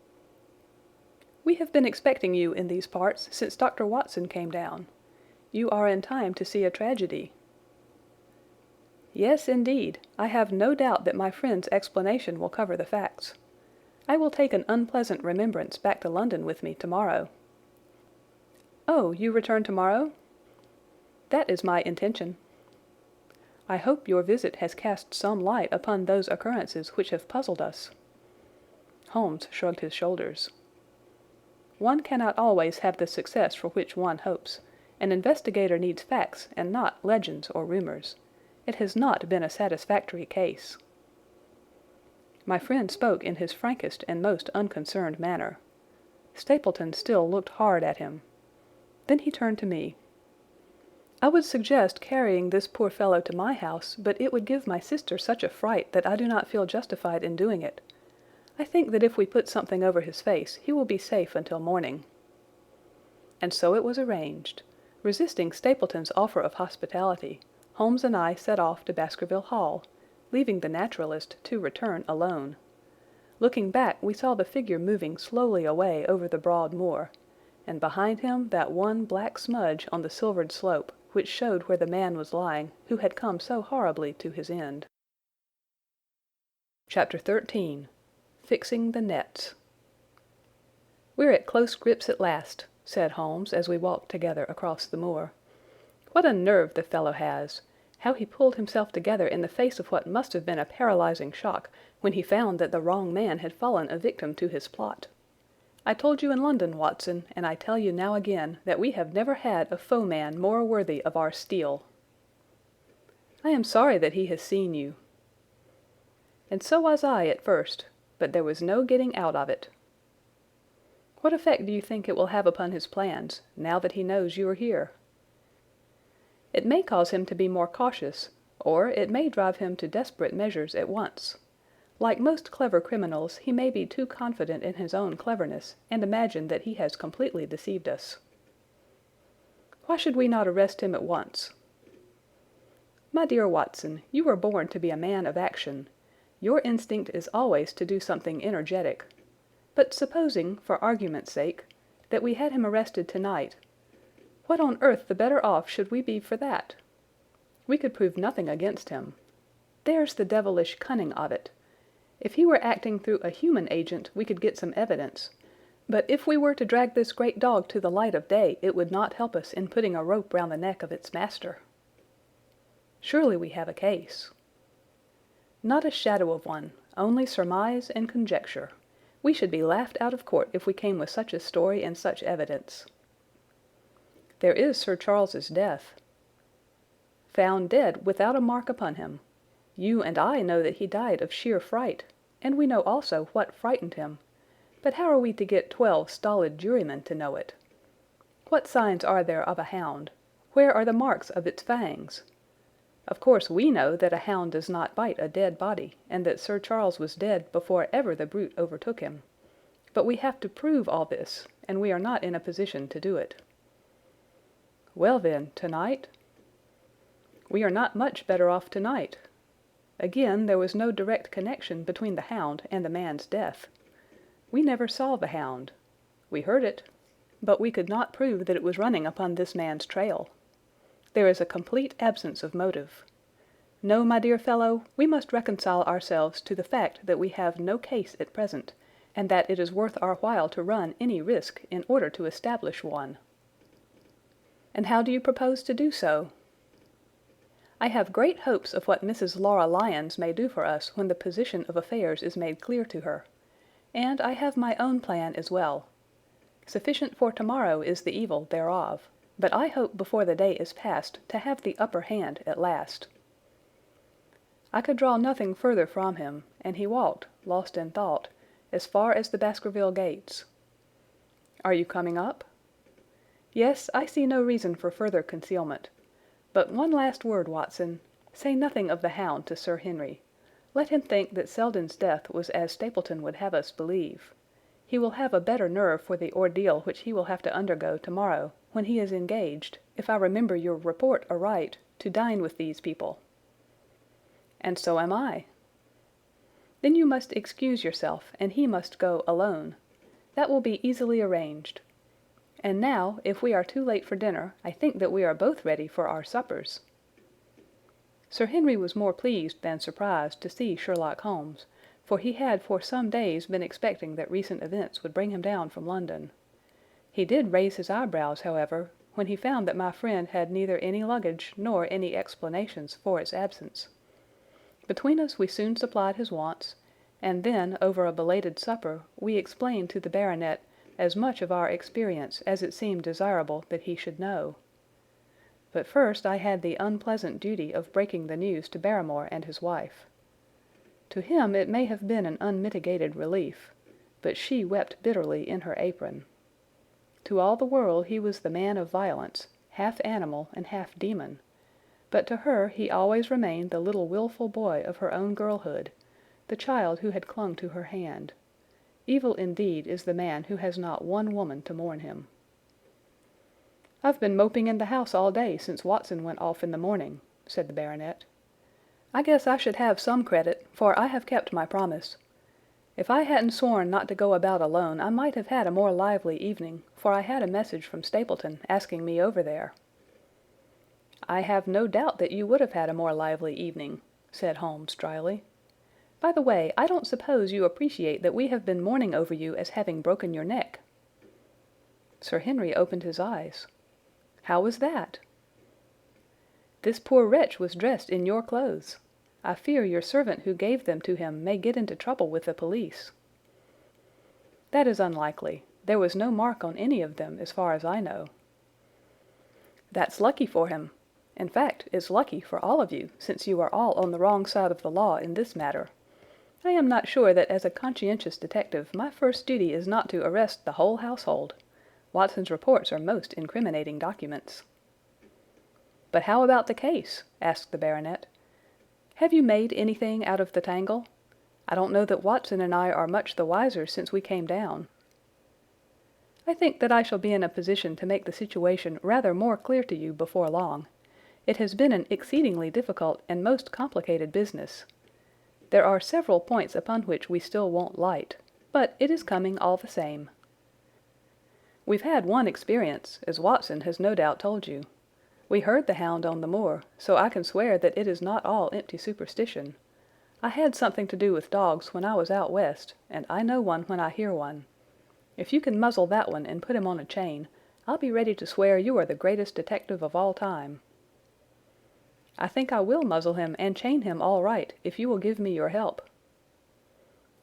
"We have been expecting you in these parts since Dr. Watson came down. You are in time to see a tragedy." "Yes, indeed. I have no doubt that my friend's explanation will cover the facts. I will take an unpleasant remembrance back to London with me tomorrow." "Oh, you return tomorrow?" "That is my intention." "I hope your visit has cast some light upon those occurrences which have puzzled us." Holmes shrugged his shoulders. "One cannot always have the success for which one hopes. An investigator needs facts and not legends or rumours. It has not been a satisfactory case." My friend spoke in his frankest and most unconcerned manner. Stapleton still looked hard at him. Then he turned to me. I would suggest carrying this poor fellow to my house, but it would give my sister such a fright that I do not feel justified in doing it. I think that if we put something over his face, he will be safe until morning." And so it was arranged. Resisting Stapleton's offer of hospitality, Holmes and I set off to Baskerville Hall, leaving the naturalist to return alone. Looking back, we saw the figure moving slowly away over the broad moor, and behind him that one black smudge on the silvered slope, which showed where the man was lying who had come so horribly to his end. Chapter 13. Fixing the Nets. "We're at close grips at last," said Holmes as we walked together across the moor. "What a nerve the fellow has! How he pulled himself together in the face of what must have been a paralyzing shock when he found that the wrong man had fallen a victim to his plot. I told you in London, Watson, and I tell you now again, that we have never had a foeman more worthy of our steel." "I am sorry that he has seen you." "And so was I at first, but there was no getting out of it." "What effect do you think it will have upon his plans, now that he knows you are here?" "It may cause him to be more cautious, or it may drive him to desperate measures at once. Like most clever criminals, he may be too confident in his own cleverness and imagine that he has completely deceived us." "Why should we not arrest him at once?" "My dear Watson, you were born to be a man of action. Your instinct is always to do something energetic. But supposing, for argument's sake, that we had him arrested tonight, what on earth the better off should we be for that? We could prove nothing against him. There's the devilish cunning of it. If he were acting through a human agent, we could get some evidence. But if we were to drag this great dog to the light of day, it would not help us in putting a rope round the neck of its master." "Surely we have a case." "Not a shadow of one, only surmise and conjecture. We should be laughed out of court if we came with such a story and such evidence." "There is Sir Charles's death." "Found dead without a mark upon him. You and I know that he died of sheer fright, and we know also what frightened him. But how are we to get 12 stolid jurymen to know it? What signs are there of a hound? Where are the marks of its fangs? Of course we know that a hound does not bite a dead body, and that Sir Charles was dead before ever the brute overtook him. But we have to prove all this, and we are not in a position to do it." "Well then, tonight?" "We are not much better off tonight. Again, there was no direct connection between the hound and the man's death. We never saw the hound. We heard it, but we could not prove that it was running upon this man's trail. There is a complete absence of motive. No, my dear fellow, we must reconcile ourselves to the fact that we have no case at present, and that it is worth our while to run any risk in order to establish one." "And how do you propose to do so?" "I have great hopes of what Mrs. Laura Lyons may do for us when the position of affairs is made clear to her. And I have my own plan as well. Sufficient for tomorrow is the evil thereof, but I hope before the day is past to have the upper hand at last." I could draw nothing further from him, and he walked, lost in thought, as far as the Baskerville gates. "Are you coming up?" "Yes, I see no reason for further concealment. But one last word, Watson. Say nothing of the hound to Sir Henry. Let him think that Selden's death was as Stapleton would have us believe. He will have a better nerve for the ordeal which he will have to undergo tomorrow, when he is engaged, if I remember your report aright, to dine with these people." "And so am I." "Then you must excuse yourself, and he must go alone. That will be easily arranged. And now, if we are too late for dinner, I think that we are both ready for our suppers." Sir Henry was more pleased than surprised to see Sherlock Holmes, for he had for some days been expecting that recent events would bring him down from London. He did raise his eyebrows, however, when he found that my friend had neither any luggage nor any explanations for its absence. Between us we soon supplied his wants, and then, over a belated supper, we explained to the baronet as much of our experience as it seemed desirable that he should know. But first I had the unpleasant duty of breaking the news to Barrymore and his wife. To him it may have been an unmitigated relief, but she wept bitterly in her apron. To all the world he was the man of violence, half animal and half demon, but to her he always remained the little wilful boy of her own girlhood, the child who had clung to her hand. Evil indeed is the man who has not one woman to mourn him. "I've been moping in the house all day since Watson went off in the morning," said the baronet. "I guess I should have some credit, for I have kept my promise. If I hadn't sworn not to go about alone, I might have had a more lively evening, for I had a message from Stapleton asking me over there." "I have no doubt that you would have had a more lively evening," said Holmes dryly. "By the way, I don't suppose you appreciate that we have been mourning over you as having broken your neck." Sir Henry opened his eyes. "How was that?" "This poor wretch was dressed in your clothes. I fear your servant who gave them to him may get into trouble with the police." "That is unlikely. There was no mark on any of them as far as I know." "That's lucky for him. In fact, it's lucky for all of you, since you are all on the wrong side of the law in this matter. I am not sure that as a conscientious detective my first duty is not to arrest the whole household. Watson's reports are most incriminating documents." "But how about the case?" asked the baronet. "Have you made anything out of the tangle? I don't know that Watson and I are much the wiser since we came down." "I think that I shall be in a position to make the situation rather more clear to you before long. It has been an exceedingly difficult and most complicated business. There are several points upon which we still want light, but it is coming all the same. We've had one experience, as Watson has no doubt told you. We heard the hound on the moor, so I can swear that it is not all empty superstition. I had something to do with dogs when I was out west, and I know one when I hear one. If you can muzzle that one and put him on a chain, I'll be ready to swear you are the greatest detective of all time." "I think I will muzzle him and chain him all right, if you will give me your help."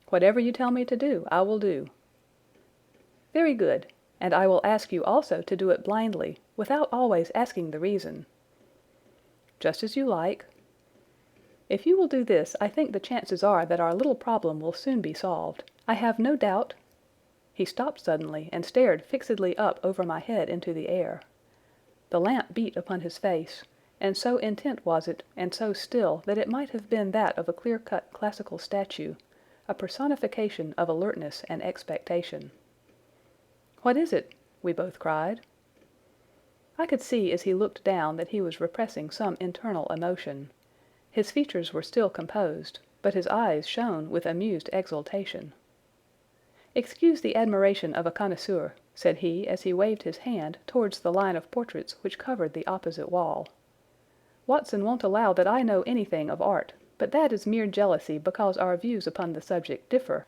"Whatever you tell me to do, I will do." "Very good, and I will ask you also to do it blindly, without always asking the reason." "Just as you like." "If you will do this, I think the chances are that our little problem will soon be solved. I have no doubt—" He stopped suddenly and stared fixedly up over my head into the air. The lamp beat upon his face, and so intent was it and so still that it might have been that of a clear-cut classical statue, a personification of alertness and expectation. "What is it?" we both cried. I could see as he looked down that he was repressing some internal emotion. His features were still composed, but his eyes shone with amused exultation. "Excuse the admiration of a connoisseur," said he as he waved his hand towards the line of portraits which covered the opposite wall. "Watson won't allow that I know anything of art, but that is mere jealousy because our views upon the subject differ.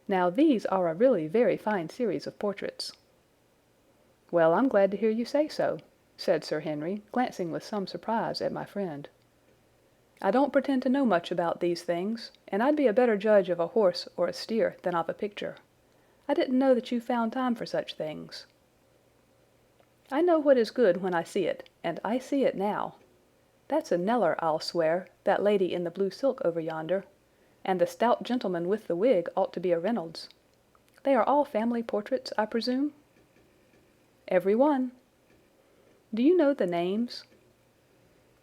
Now these are a really very fine series of portraits." "Well, I'm glad to hear you say so," said Sir Henry, glancing with some surprise at my friend. "I don't pretend to know much about these things, and I'd be a better judge of a horse or a steer than of a picture. I didn't know that you found time for such things." "I know what is good when I see it, and I see it now. That's a Kneller, I'll swear, that lady in the blue silk over yonder, and the stout gentleman with the wig ought to be a Reynolds. They are all family portraits, I presume?" "Every one." "Do you know the names?"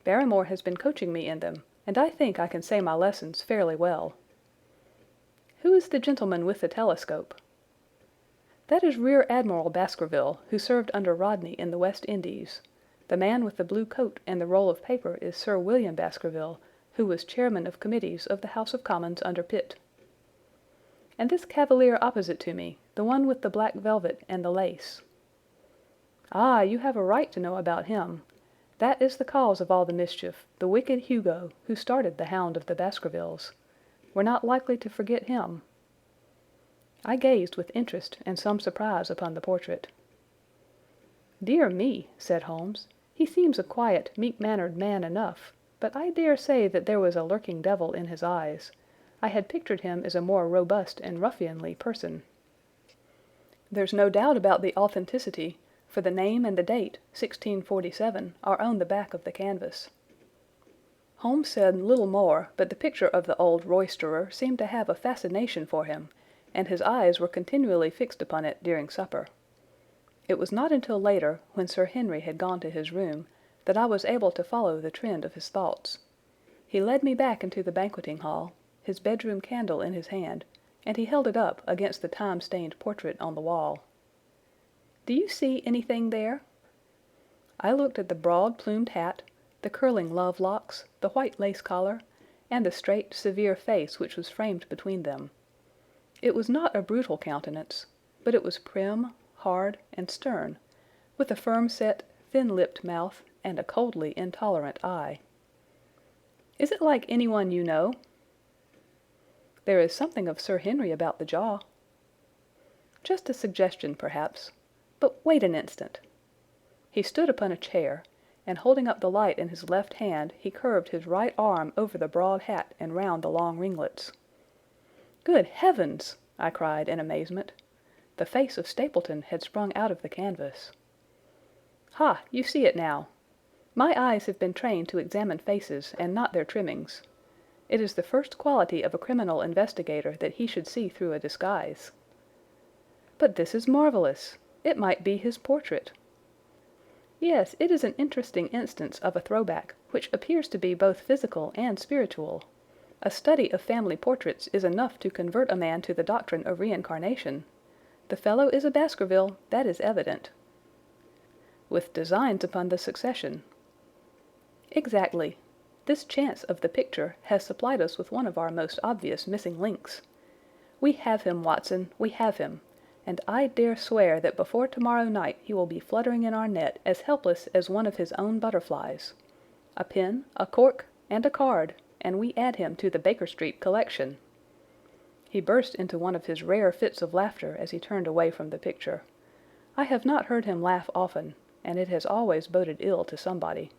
"Barrymore has been coaching me in them, and I think I can say my lessons fairly well." "Who is the gentleman with the telescope?" "That is Rear Admiral Baskerville, who served under Rodney in the West Indies. The man with the blue coat and the roll of paper is Sir William Baskerville, who was chairman of committees of the House of Commons under Pitt." "And this cavalier opposite to me, the one with the black velvet and the lace?" "Ah, you have a right to know about him. That is the cause of all the mischief, the wicked Hugo, who started the Hound of the Baskervilles. We're not likely to forget him." I gazed with interest and some surprise upon the portrait. "Dear me," said Holmes, "he seems a quiet, meek-mannered man enough, but I dare say that there was a lurking devil in his eyes. I had pictured him as a more robust and ruffianly person." "There's no doubt about the authenticity, for the name and the date, 1647, are on the back of the canvas." Holmes said little more, but the picture of the old roisterer seemed to have a fascination for him, and his eyes were continually fixed upon it during supper. It was not until later, when Sir Henry had gone to his room, that I was able to follow the trend of his thoughts. He led me back into the banqueting hall, his bedroom candle in his hand, and he held it up against the time-stained portrait on the wall. "Do you see anything there?" I looked at the broad plumed hat, the curling love locks, the white lace collar, and the straight, severe face which was framed between them. It was not a brutal countenance, but it was prim, hard, and stern, with a firm-set, thin-lipped mouth and a coldly intolerant eye. "Is it like anyone you know?" "There is something of Sir Henry about the jaw." "Just a suggestion, perhaps. But wait an instant." He stood upon a chair, and holding up the light in his left hand, he curved his right arm over the broad hat and round the long ringlets. "Good heavens!" I cried in amazement. The face of Stapleton had sprung out of the canvas. "Ha! You see it now. My eyes have been trained to examine faces and not their trimmings. It is the first quality of a criminal investigator that he should see through a disguise." "But this is marvellous! It might be his portrait." "Yes, it is an interesting instance of a throwback, which appears to be both physical and spiritual. A study of family portraits is enough to convert a man to the doctrine of reincarnation. The fellow is a Baskerville, that is evident." "With designs upon the succession." "Exactly. This chance of the picture has supplied us with one of our most obvious missing links. We have him, Watson, we have him, and I dare swear that before tomorrow night he will be fluttering in our net as helpless as one of his own butterflies. A pen, a cork, and a card, and we add him to the Baker Street collection." He burst into one of his rare fits of laughter as he turned away from the picture. I have not heard him laugh often, and it has always boded ill to somebody.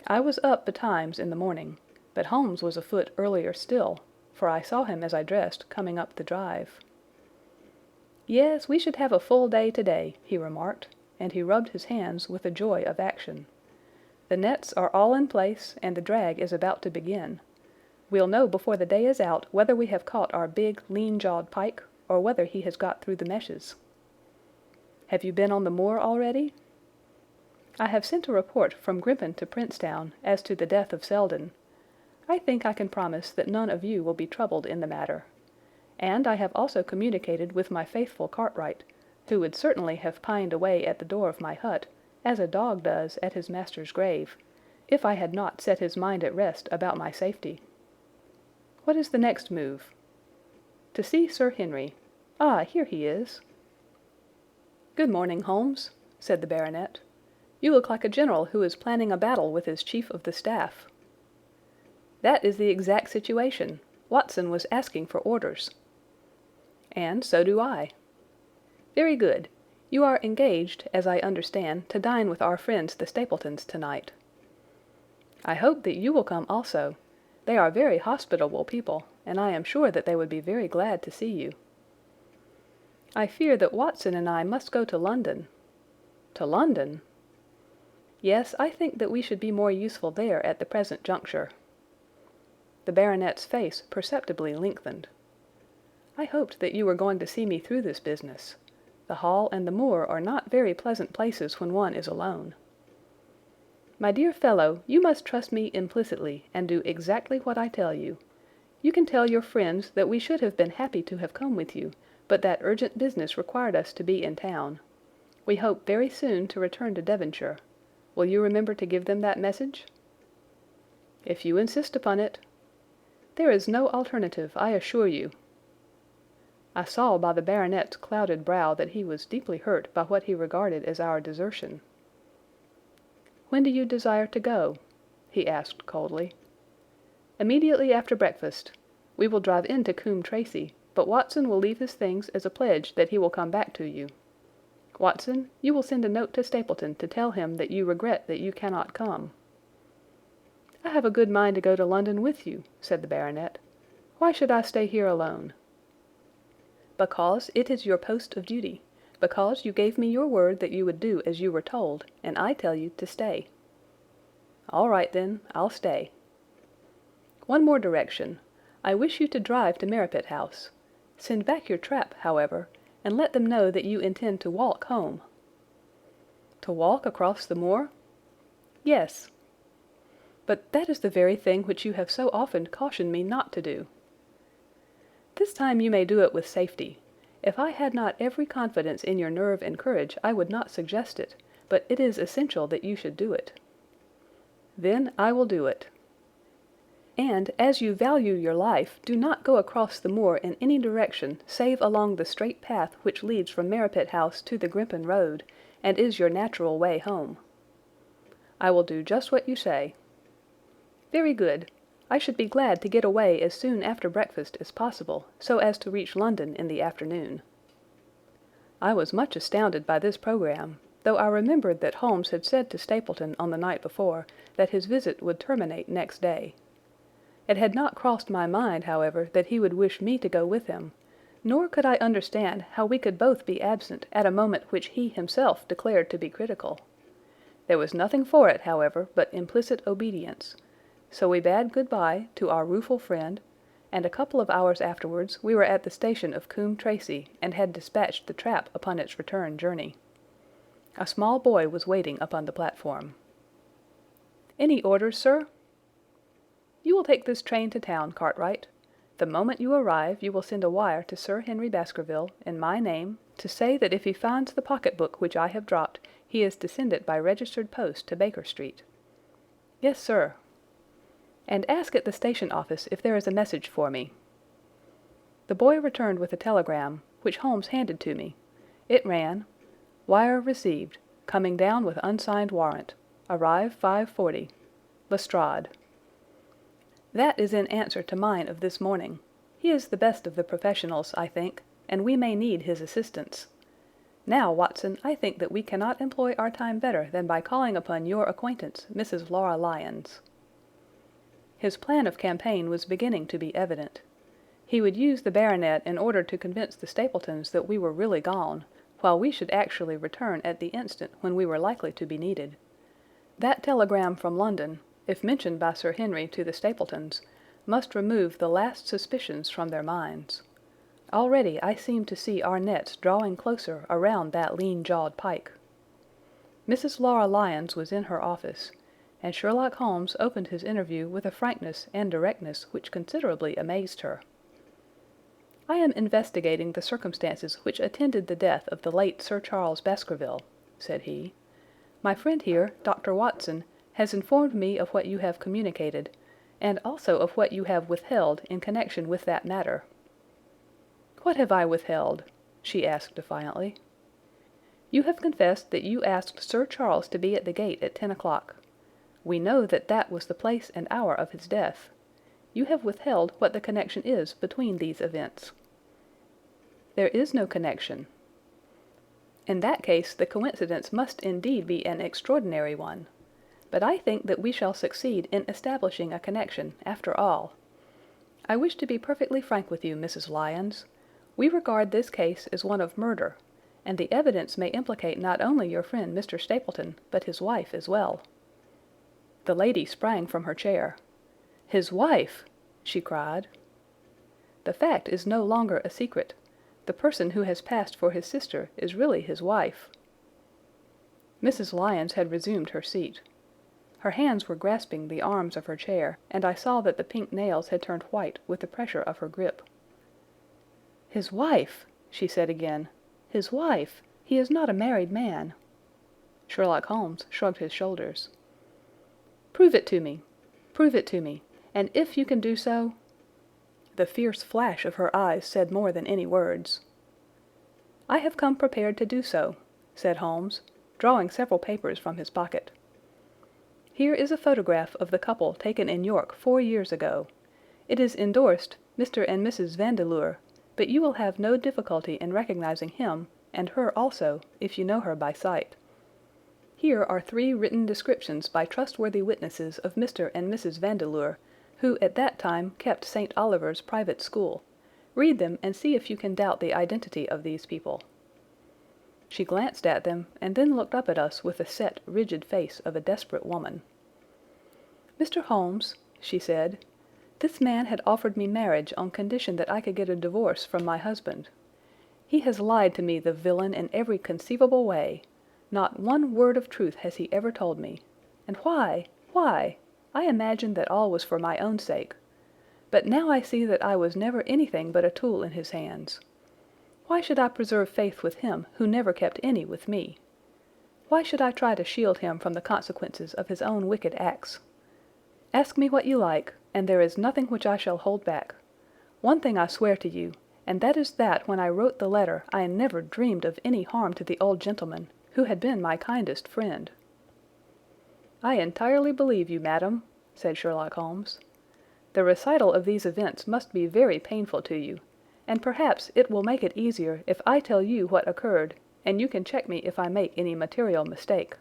I was up betimes in the morning, but Holmes was afoot earlier still, for I saw him as I dressed coming up the drive. "Yes, we should have a full day today," he remarked, and he rubbed his hands with the joy of action. "The nets are all in place, and the drag is about to begin. We'll know before the day is out whether we have caught our big, lean-jawed pike, or whether he has got through the meshes." "Have you been on the moor already?" "I have sent a report from Grimpen to Princetown as to the death of Selden. I think I can promise that none of you will be troubled in the matter. And I have also communicated with my faithful Cartwright, who would certainly have pined away at the door of my hut, as a dog does at his master's grave, if I had not set his mind at rest about my safety." "What is the next move?" "To see Sir Henry. Ah, here he is." "Good morning, Holmes," said the baronet. "You look like a general who is planning a battle with his chief of the staff." "That is the exact situation. Watson was asking for orders." "And so do I." "Very good. You are engaged, as I understand, to dine with our friends the Stapletons tonight." "I hope that you will come also. They are very hospitable people, and I am sure that they would be very glad to see you." "I fear that Watson and I must go to London." "To London?" "Yes, I think that we should be more useful there at the present juncture." The baronet's face perceptibly lengthened. "I hoped that you were going to see me through this business. The hall and the moor are not very pleasant places when one is alone." "My dear fellow, you must trust me implicitly, and do exactly what I tell you. You can tell your friends that we should have been happy to have come with you, but that urgent business required us to be in town. We hope very soon to return to Devonshire. Will you remember to give them that message?" "If you insist upon it." "There is no alternative, I assure you." I saw by the baronet's clouded brow that he was deeply hurt by what he regarded as our desertion. "When do you desire to go?" he asked coldly. "Immediately after breakfast. We will drive into Coombe Tracey, but Watson will leave his things as a pledge that he will come back to you. Watson, you will send a note to Stapleton to tell him that you regret that you cannot come." "I have a good mind to go to London with you," said the baronet. "Why should I stay here alone?" "Because it is your post of duty. Because you gave me your word that you would do as you were told, and I tell you to stay." "All right, then, I'll stay." "One more direction. I wish you to drive to Merripit House. Send back your trap, however, and let them know that you intend to walk home." "To walk across the moor?" "Yes." "But that is the very thing which you have so often cautioned me not to do." "This time you may do it with safety. If I had not every confidence in your nerve and courage I would not suggest it, but it is essential that you should do it." "Then I will do it." "And as you value your life, do not go across the moor in any direction save along the straight path which leads from Merripit House to the Grimpen Road, and is your natural way home." "I will do just what you say." "Very good. I should be glad to get away as soon after breakfast as possible, so as to reach London in the afternoon." I was much astounded by this programme, though I remembered that Holmes had said to Stapleton on the night before that his visit would terminate next day. It had not crossed my mind, however, that he would wish me to go with him, nor could I understand how we could both be absent at a moment which he himself declared to be critical. There was nothing for it, however, but implicit obedience, so we bade good-bye to our rueful friend, and a couple of hours afterwards we were at the station of Coombe Tracey and had dispatched the trap upon its return journey. A small boy was waiting upon the platform. "Any orders, sir?" "You will take this train to town, Cartwright. The moment you arrive you will send a wire to Sir Henry Baskerville, in my name, to say that if he finds the pocket-book which I have dropped, he is to send it by registered post to Baker Street." "Yes, sir." "And ask at the station office if there is a message for me." The boy returned with a telegram, which Holmes handed to me. It ran, "Wire received. Coming down with unsigned warrant. Arrive 5:40. Lestrade." That is in answer to mine of this morning. He is the best of the professionals, I think, and we may need his assistance. Now, Watson, I think that we cannot employ our time better than by calling upon your acquaintance, Mrs. Laura Lyons. His plan of campaign was beginning to be evident. He would use the baronet in order to convince the Stapletons that we were really gone, while we should actually return at the instant when we were likely to be needed. That telegram from London, if mentioned by Sir Henry to the Stapletons, must remove the last suspicions from their minds. Already I seemed to see our nets drawing closer around that lean-jawed pike. Mrs. Laura Lyons was in her office, and Sherlock Holmes opened his interview with a frankness and directness which considerably amazed her. "I am investigating the circumstances which attended the death of the late Sir Charles Baskerville," said he. "My friend here, Dr. Watson, has informed me of what you have communicated, and also of what you have withheld in connection with that matter." "What have I withheld?" she asked defiantly. "You have confessed that you asked Sir Charles to be at the gate at 10 o'clock. We know that that was the place and hour of his death. You have withheld what the connection is between these events." "There is no connection." "In that case the coincidence must indeed be an extraordinary one. But I think that we shall succeed in establishing a connection, after all. I wish to be perfectly frank with you, Mrs. Lyons. We regard this case as one of murder, and the evidence may implicate not only your friend Mr. Stapleton, but his wife as well." The lady sprang from her chair. "His wife!" she cried. "The fact is no longer a secret. The person who has passed for his sister is really his wife." Mrs. Lyons had resumed her seat. Her hands were grasping the arms of her chair, and I saw that the pink nails had turned white with the pressure of her grip. "His wife!" she said again. "His wife! He is not a married man." Sherlock Holmes shrugged his shoulders. "Prove it to me. Prove it to me. And if you can do so—" The fierce flash of her eyes said more than any words. "I have come prepared to do so," said Holmes, drawing several papers from his pocket. "Here is a photograph of the couple taken in York 4 years ago. It is endorsed Mr. and Mrs. Vandeleur, but you will have no difficulty in recognizing him, and her also, if you know her by sight. Here are 3 written descriptions by trustworthy witnesses of Mr. and Mrs. Vandeleur, who at that time kept St. Oliver's private school. Read them and see if you can doubt the identity of these people." She glanced at them, and then looked up at us with the set, rigid face of a desperate woman. "Mr. Holmes," she said, "this man had offered me marriage on condition that I could get a divorce from my husband. He has lied to me, the villain, in every conceivable way. Not one word of truth has he ever told me. And why? Why? I imagined that all was for my own sake. But now I see that I was never anything but a tool in his hands. Why should I preserve faith with him who never kept any with me? Why should I try to shield him from the consequences of his own wicked acts? Ask me what you like, and there is nothing which I shall hold back. One thing I swear to you, and that is that when I wrote the letter I never dreamed of any harm to the old gentleman, who had been my kindest friend." "I entirely believe you, madam," said Sherlock Holmes. "The recital of these events must be very painful to you, and perhaps it will make it easier if I tell you what occurred, and you can check me if I make any material mistake.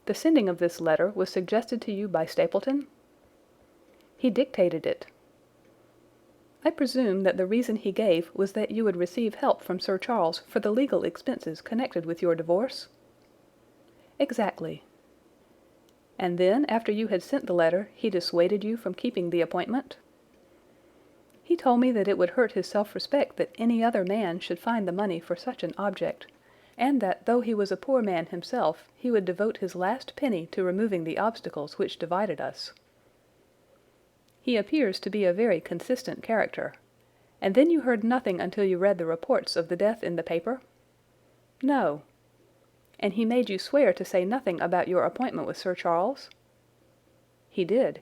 The sending of this letter was suggested to you by Stapleton?" "He dictated it." "I presume that the reason he gave was that you would receive help from Sir Charles for the legal expenses connected with your divorce?" "Exactly." "And then, after you had sent the letter, he dissuaded you from keeping the appointment?" "He told me that it would hurt his self-respect that any other man should find the money for such an object, and that though he was a poor man himself, he would devote his last penny to removing the obstacles which divided us." "He appears to be a very consistent character. And then you heard nothing until you read the reports of the death in the paper?" "No." "And he made you swear to say nothing about your appointment with Sir Charles?" "He did.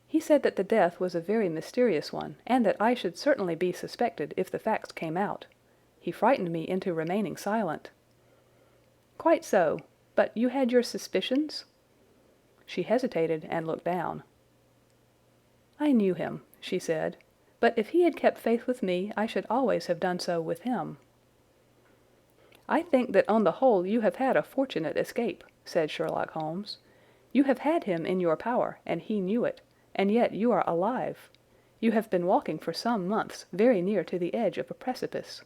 He said that the death was a very mysterious one, and that I should certainly be suspected if the facts came out. He frightened me into remaining silent." "Quite so. But you had your suspicions?" She hesitated and looked down. "I knew him," she said, "but if he had kept faith with me, I should always have done so with him." "I think that on the whole you have had a fortunate escape," said Sherlock Holmes. "You have had him in your power, and he knew it, and yet you are alive. You have been walking for some months very near to the edge of a precipice.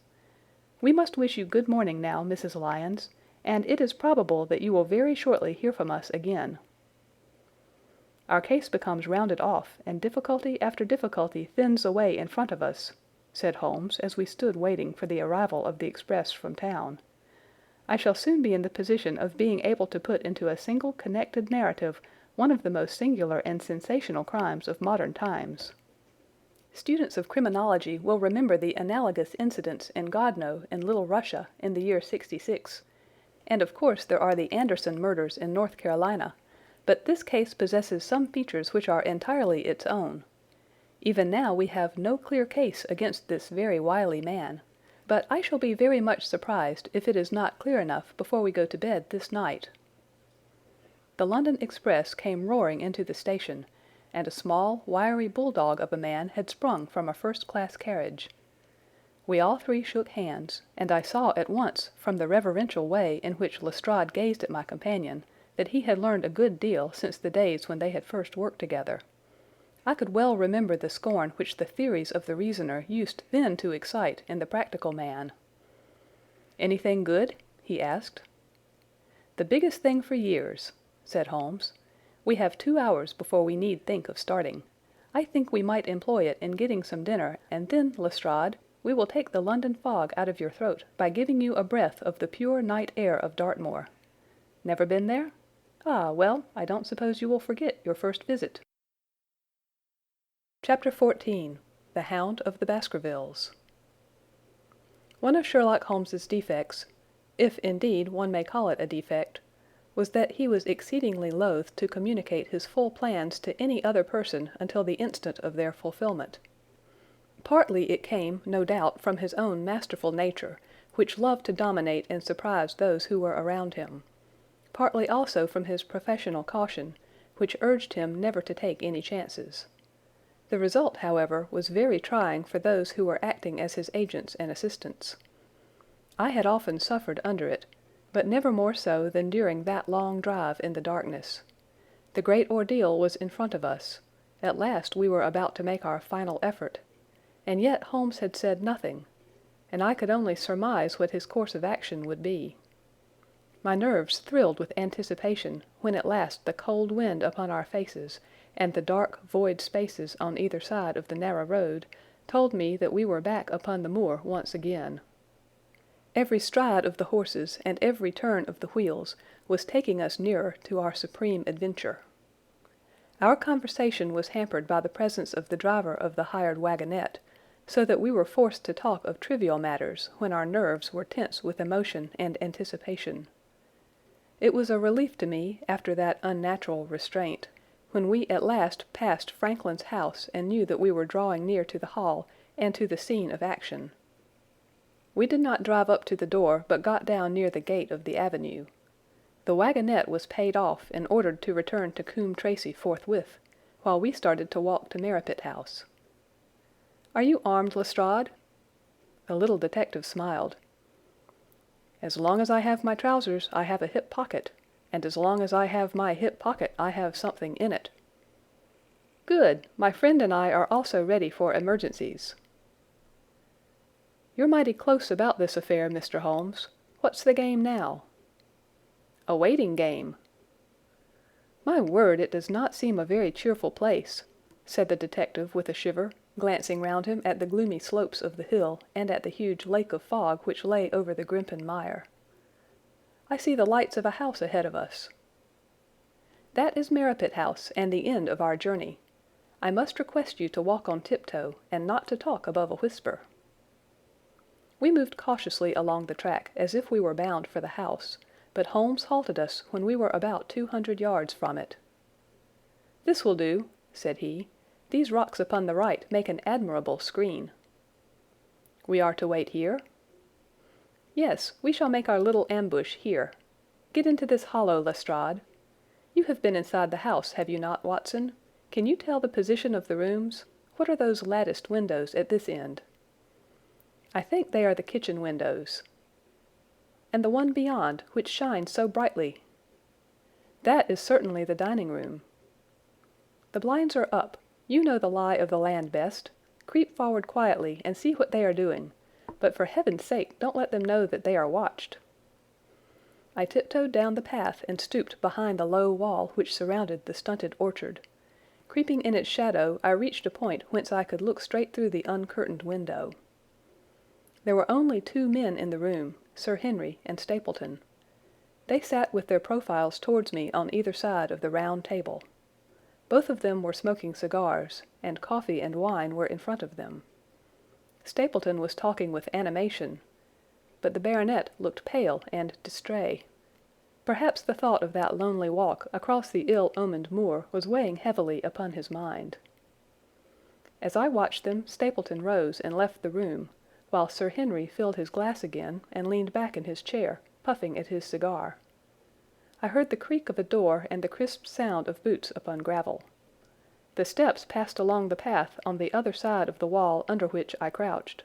We must wish you good morning now, Mrs. Lyons, and it is probable that you will very shortly hear from us again." "Our case becomes rounded off, and difficulty after difficulty thins away in front of us," said Holmes as we stood waiting for the arrival of the express from town. "I shall soon be in the position of being able to put into a single connected narrative one of the most singular and sensational crimes of modern times. Students of criminology will remember the analogous incidents in Godno in Little Russia in the year '66, and of course there are the Anderson murders in North Carolina, but this case possesses some features which are entirely its own. Even now we have no clear case against this very wily man, but I shall be very much surprised if it is not clear enough before we go to bed this night." The London express came roaring into the station, and a small, wiry bulldog of a man had sprung from a first-class carriage. We all three shook hands, and I saw at once, from the reverential way in which Lestrade gazed at my companion, that he had learned a good deal since the days when they had first worked together. I could well remember the scorn which the theories of the reasoner used then to excite in the practical man. "Anything good?" he asked. "The biggest thing for years," said Holmes. "We have 2 hours before we need think of starting. I think we might employ it in getting some dinner, and then, Lestrade, we will take the London fog out of your throat by giving you a breath of the pure night air of Dartmoor. Never been there? Ah, well, I don't suppose you will forget your first visit." Chapter 14. The Hound of the Baskervilles. One of Sherlock Holmes's defects, if indeed one may call it a defect, was that he was exceedingly loath to communicate his full plans to any other person until the instant of their fulfilment. Partly it came, no doubt, from his own masterful nature, which loved to dominate and surprise those who were around him. Partly also from his professional caution, which urged him never to take any chances. The result, however, was very trying for those who were acting as his agents and assistants. I had often suffered under it, but never more so than during that long drive in the darkness. The great ordeal was in front of us. At last we were about to make our final effort, and yet Holmes had said nothing, and I could only surmise what his course of action would be. My nerves thrilled with anticipation when at last the cold wind upon our faces, and the dark, void spaces on either side of the narrow road, told me that we were back upon the moor once again. Every stride of the horses and every turn of the wheels was taking us nearer to our supreme adventure. Our conversation was hampered by the presence of the driver of the hired wagonette, so that we were forced to talk of trivial matters when our nerves were tense with emotion and anticipation. It was a relief to me, after that unnatural restraint, when we at last passed Franklin's house and knew that we were drawing near to the hall and to the scene of action. We did not drive up to the door, but got down near the gate of the avenue. The wagonette was paid off and ordered to return to Coombe Tracey forthwith, while we started to walk to Merripit House. "Are you armed, Lestrade?" The little detective smiled. "As long as I have my trousers, I have a hip pocket, and as long as I have my hip pocket, I have something in it." "Good! My friend and I are also ready for emergencies." "You're mighty close about this affair, Mr. Holmes. What's the game now?" "A waiting game." "My word, it does not seem a very cheerful place," said the detective with a shiver, glancing round him at the gloomy slopes of the hill and at the huge lake of fog which lay over the Grimpen Mire. "I see the lights of a house ahead of us." "That is Merripit House and the end of our journey. I must request you to walk on tiptoe and not to talk above a whisper." We moved cautiously along the track as if we were bound for the house, but Holmes halted us when we were about 200 yards from it. "This will do," said he. "These rocks upon the right make an admirable screen." "We are to wait here?" "Yes, we shall make our little ambush here. Get into this hollow, Lestrade. You have been inside the house, have you not, Watson? Can you tell the position of the rooms? What are those latticed windows at this end?" "I think they are the kitchen windows." "And the one beyond, which shines so brightly?" "That is certainly the dining room." "The blinds are up. You know the lie of the land best. Creep forward quietly and see what they are doing, but for heaven's sake don't let them know that they are watched." I tiptoed down the path and stooped behind the low wall which surrounded the stunted orchard. Creeping in its shadow, I reached a point whence I could look straight through the uncurtained window. There were only 2 men in the room, Sir Henry and Stapleton. They sat with their profiles towards me on either side of the round table. Both of them were smoking cigars, and coffee and wine were in front of them. Stapleton was talking with animation, but the baronet looked pale and distrait. Perhaps the thought of that lonely walk across the ill-omened moor was weighing heavily upon his mind. As I watched them, Stapleton rose and left the room, while Sir Henry filled his glass again and leaned back in his chair, puffing at his cigar. I heard the creak of a door and the crisp sound of boots upon gravel. The steps passed along the path on the other side of the wall under which I crouched.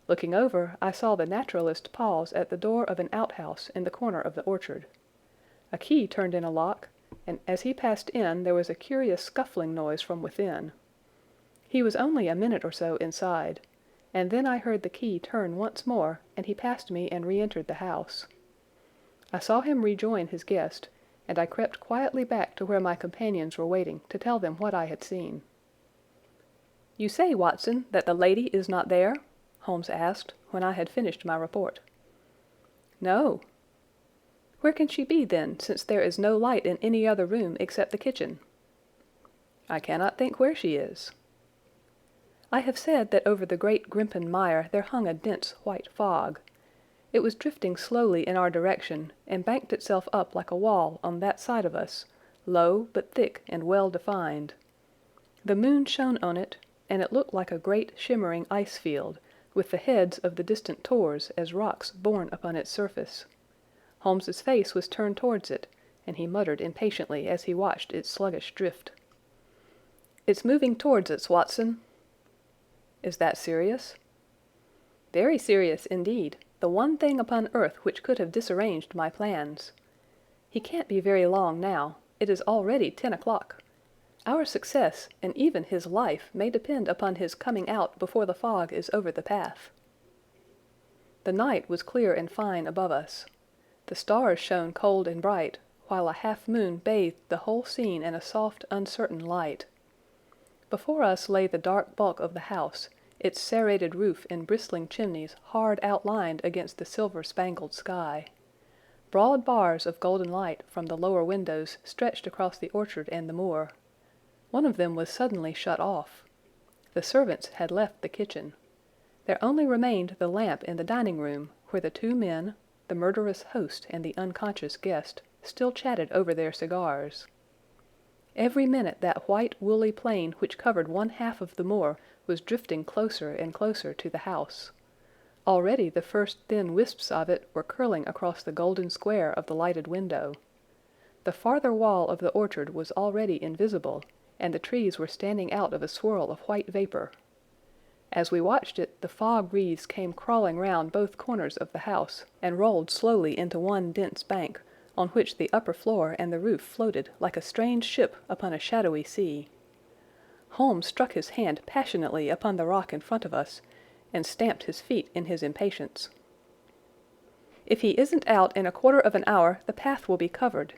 Looking over, I saw the naturalist pause at the door of an outhouse in the corner of the orchard. A key turned in a lock, and as he passed in there was a curious scuffling noise from within. He was only a minute or so inside, and then I heard the key turn once more, and he passed me and re-entered the house. I saw him rejoin his guest, and I crept quietly back to where my companions were waiting to tell them what I had seen. "You say, Watson, that the lady is not there?" Holmes asked, when I had finished my report. "No." "Where can she be, then, since there is no light in any other room except the kitchen?" "I cannot think where she is." I have said that over the great Grimpen Mire there hung a dense white fog. It was drifting slowly in our direction, and banked itself up like a wall on that side of us, low but thick and well defined. The moon shone on it, and it looked like a great shimmering ice field, with the heads of the distant tors as rocks borne upon its surface. Holmes's face was turned towards it, and he muttered impatiently as he watched its sluggish drift. "It's moving towards us, Watson." "Is that serious?" "Very serious indeed. The one thing upon earth which could have disarranged my plans. He can't be very long now. It is already 10 o'clock. Our success, and even his life, may depend upon his coming out before the fog is over the path." The night was clear and fine above us. The stars shone cold and bright, while a half-moon bathed the whole scene in a soft, uncertain light. Before us lay the dark bulk of the house, its serrated roof and bristling chimneys hard outlined against the silver-spangled sky. Broad bars of golden light from the lower windows stretched across the orchard and the moor. One of them was suddenly shut off. The servants had left the kitchen. There only remained the lamp in the dining room, where the two men, the murderous host and the unconscious guest, still chatted over their cigars. Every minute that white woolly plain which covered one half of the moor was drifting closer and closer to the house. Already the first thin wisps of it were curling across the golden square of the lighted window. The farther wall of the orchard was already invisible, and the trees were standing out of a swirl of white vapor. As we watched it, the fog wreaths came crawling round both corners of the house and rolled slowly into one dense bank, on which the upper floor and the roof floated like a strange ship upon a shadowy sea. Holmes struck his hand passionately upon the rock in front of us, and stamped his feet in his impatience. "If he isn't out in a quarter of an hour, the path will be covered.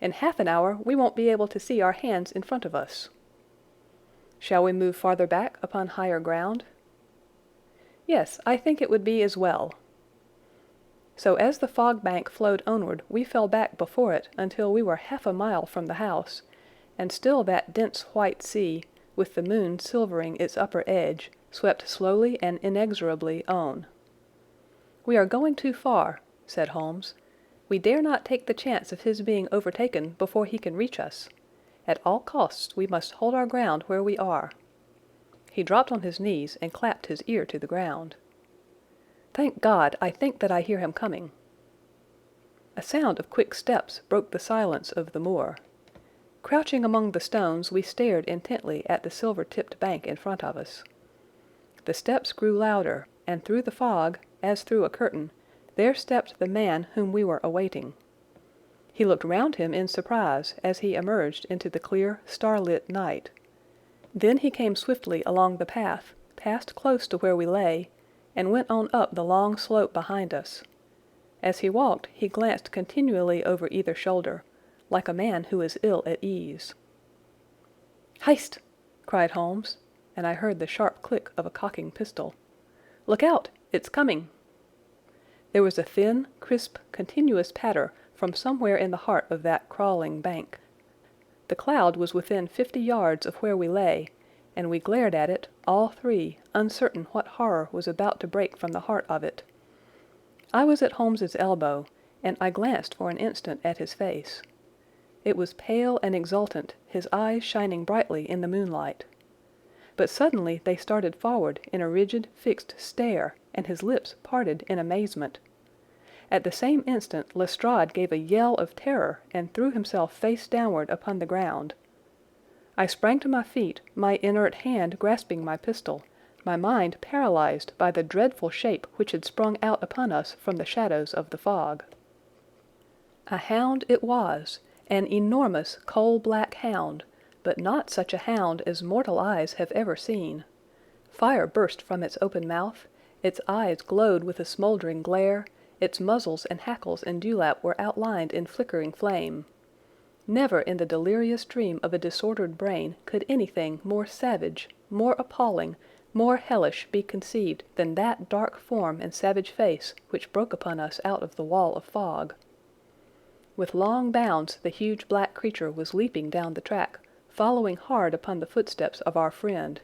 In half an hour we won't be able to see our hands in front of us." "Shall we move farther back upon higher ground?" "Yes, I think it would be as well." So as the fog bank flowed onward we fell back before it until we were half a mile from the house, and still that dense white sea, with the moon silvering its upper edge, swept slowly and inexorably on. "We are going too far," said Holmes. "We dare not take the chance of his being overtaken before he can reach us. At all costs we must hold our ground where we are." He dropped on his knees and clapped his ear to the ground. "Thank God, I think that I hear him coming." A sound of quick steps broke the silence of the moor. Crouching among the stones, we stared intently at the silver-tipped bank in front of us. The steps grew louder, and through the fog, as through a curtain, there stepped the man whom we were awaiting. He looked round him in surprise as he emerged into the clear, starlit night. Then he came swiftly along the path, passed close to where we lay, and went on up the long slope behind us. As he walked, he glanced continually over either shoulder, like a man who is ill at ease. "Hist!" cried Holmes, and I heard the sharp click of a cocking pistol. "Look out! It's coming!" There was a thin, crisp, continuous patter from somewhere in the heart of that crawling bank. The cloud was within 50 yards of where we lay, and we glared at it, all three, uncertain what horror was about to break from the heart of it. I was at Holmes's elbow, and I glanced for an instant at his face. It was pale and exultant, his eyes shining brightly in the moonlight. But suddenly they started forward in a rigid, fixed stare, and his lips parted in amazement. At the same instant Lestrade gave a yell of terror and threw himself face downward upon the ground. I sprang to my feet, my inert hand grasping my pistol, my mind paralyzed by the dreadful shape which had sprung out upon us from the shadows of the fog. A hound it was, an enormous coal-black hound, but not such a hound as mortal eyes have ever seen. Fire burst from its open mouth, its eyes glowed with a smouldering glare, its muzzles and hackles and dewlap were outlined in flickering flame. Never in the delirious dream of a disordered brain could anything more savage, more appalling, more hellish be conceived than that dark form and savage face which broke upon us out of the wall of fog. With long bounds the huge black creature was leaping down the track, following hard upon the footsteps of our friend.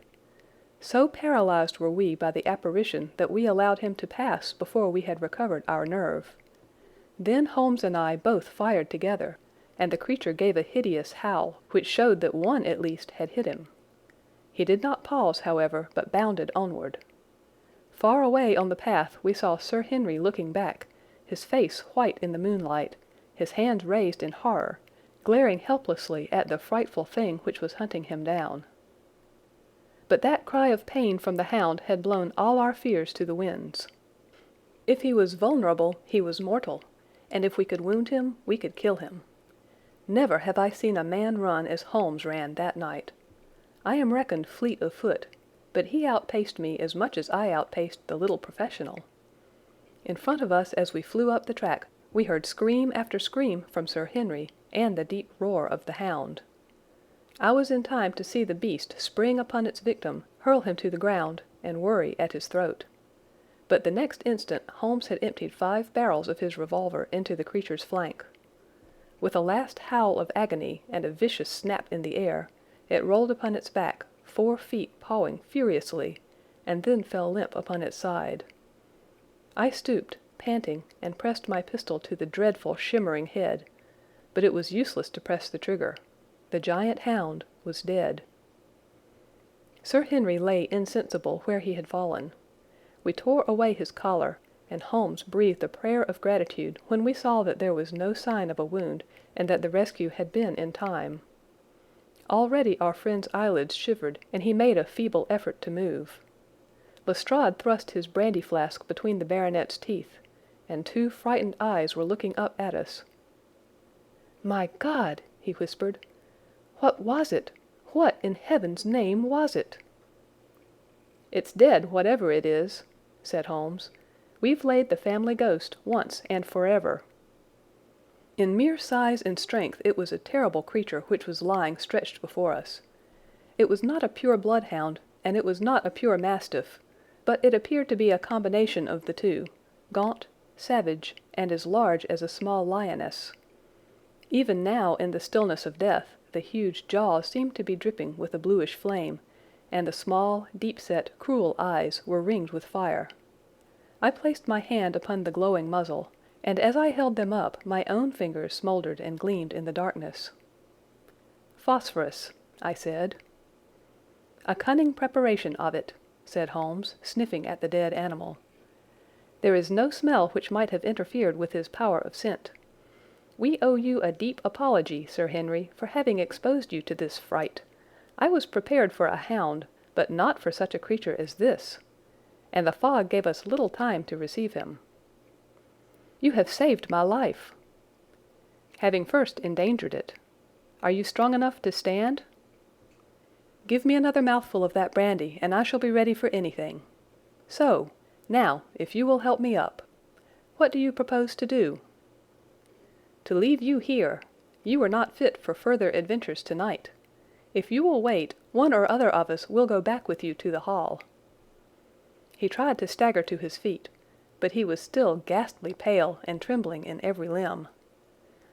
So paralyzed were we by the apparition that we allowed him to pass before we had recovered our nerve. Then Holmes and I both fired together, and the creature gave a hideous howl, which showed that one at least had hit him. He did not pause, however, but bounded onward. Far away on the path we saw Sir Henry looking back, his face white in the moonlight, his hands raised in horror, glaring helplessly at the frightful thing which was hunting him down. But that cry of pain from the hound had blown all our fears to the winds. If he was vulnerable, he was mortal, and if we could wound him, we could kill him. Never have I seen a man run as Holmes ran that night. I am reckoned fleet of foot, but he outpaced me as much as I outpaced the little professional. In front of us as we flew up the track, we heard scream after scream from Sir Henry, and the deep roar of the hound. I was in time to see the beast spring upon its victim, hurl him to the ground, and worry at his throat. But the next instant Holmes had emptied 5 barrels of his revolver into the creature's flank. With a last howl of agony and a vicious snap in the air, it rolled upon its back, 4 feet pawing furiously, and then fell limp upon its side. I stooped, panting, and pressed my pistol to the dreadful shimmering head, but it was useless to press the trigger. The giant hound was dead. Sir Henry lay insensible where he had fallen. We tore away his collar, and Holmes breathed a prayer of gratitude when we saw that there was no sign of a wound and that the rescue had been in time. Already our friend's eyelids shivered, and he made a feeble effort to move. Lestrade thrust his brandy flask between the baronet's teeth, and 2 frightened eyes were looking up at us. "My God!" he whispered. "What was it? What in heaven's name was it?" "It's dead, whatever it is," said Holmes. "We've laid the family ghost once and forever." In mere size and strength it was a terrible creature which was lying stretched before us. It was not a pure bloodhound, and it was not a pure mastiff, but it appeared to be a combination of the two, gaunt, savage, and as large as a small lioness. Even now, in the stillness of death, the huge jaws seemed to be dripping with a bluish flame, and the small, deep-set, cruel eyes were ringed with fire. I placed my hand upon the glowing muzzle, and as I held them up, my own fingers smouldered and gleamed in the darkness. "Phosphorus," I said. "A cunning preparation of it," said Holmes, sniffing at the dead animal. "There is no smell which might have interfered with his power of scent. We owe you a deep apology, Sir Henry, for having exposed you to this fright. I was prepared for a hound, but not for such a creature as this. And the fog gave us little time to receive him." "You have saved my life." "Having first endangered it. Are you strong enough to stand?" "Give me another mouthful of that brandy, and I shall be ready for anything. So, now, if you will help me up. What do you propose to do?" "To leave you here. You are not fit for further adventures tonight. If you will wait, one or other of us will go back with you to the hall." He tried to stagger to his feet, but he was still ghastly pale and trembling in every limb.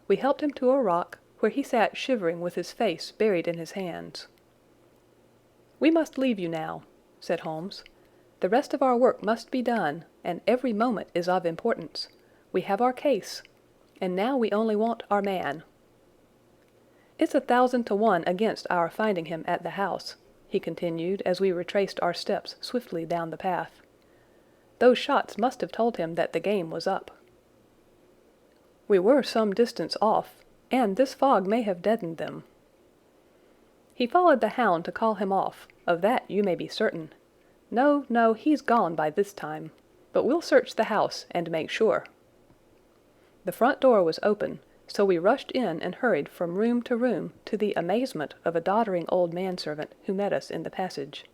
We helped him to a rock, where he sat shivering with his face buried in his hands. "We must leave you now," said Holmes. "The rest of our work must be done, and every moment is of importance. We have our case, and now we only want our man. It's 1,000 to 1 against our finding him at the house," he continued as we retraced our steps swiftly down the path. "Those shots must have told him that the game was up." "We were some distance off, and this fog may have deadened them." "He followed the hound to call him off, of that you may be certain. No, no, he's gone by this time. But we'll search the house and make sure." The front door was open, so we rushed in and hurried from room to room to the amazement of a doddering old manservant who met us in the passage.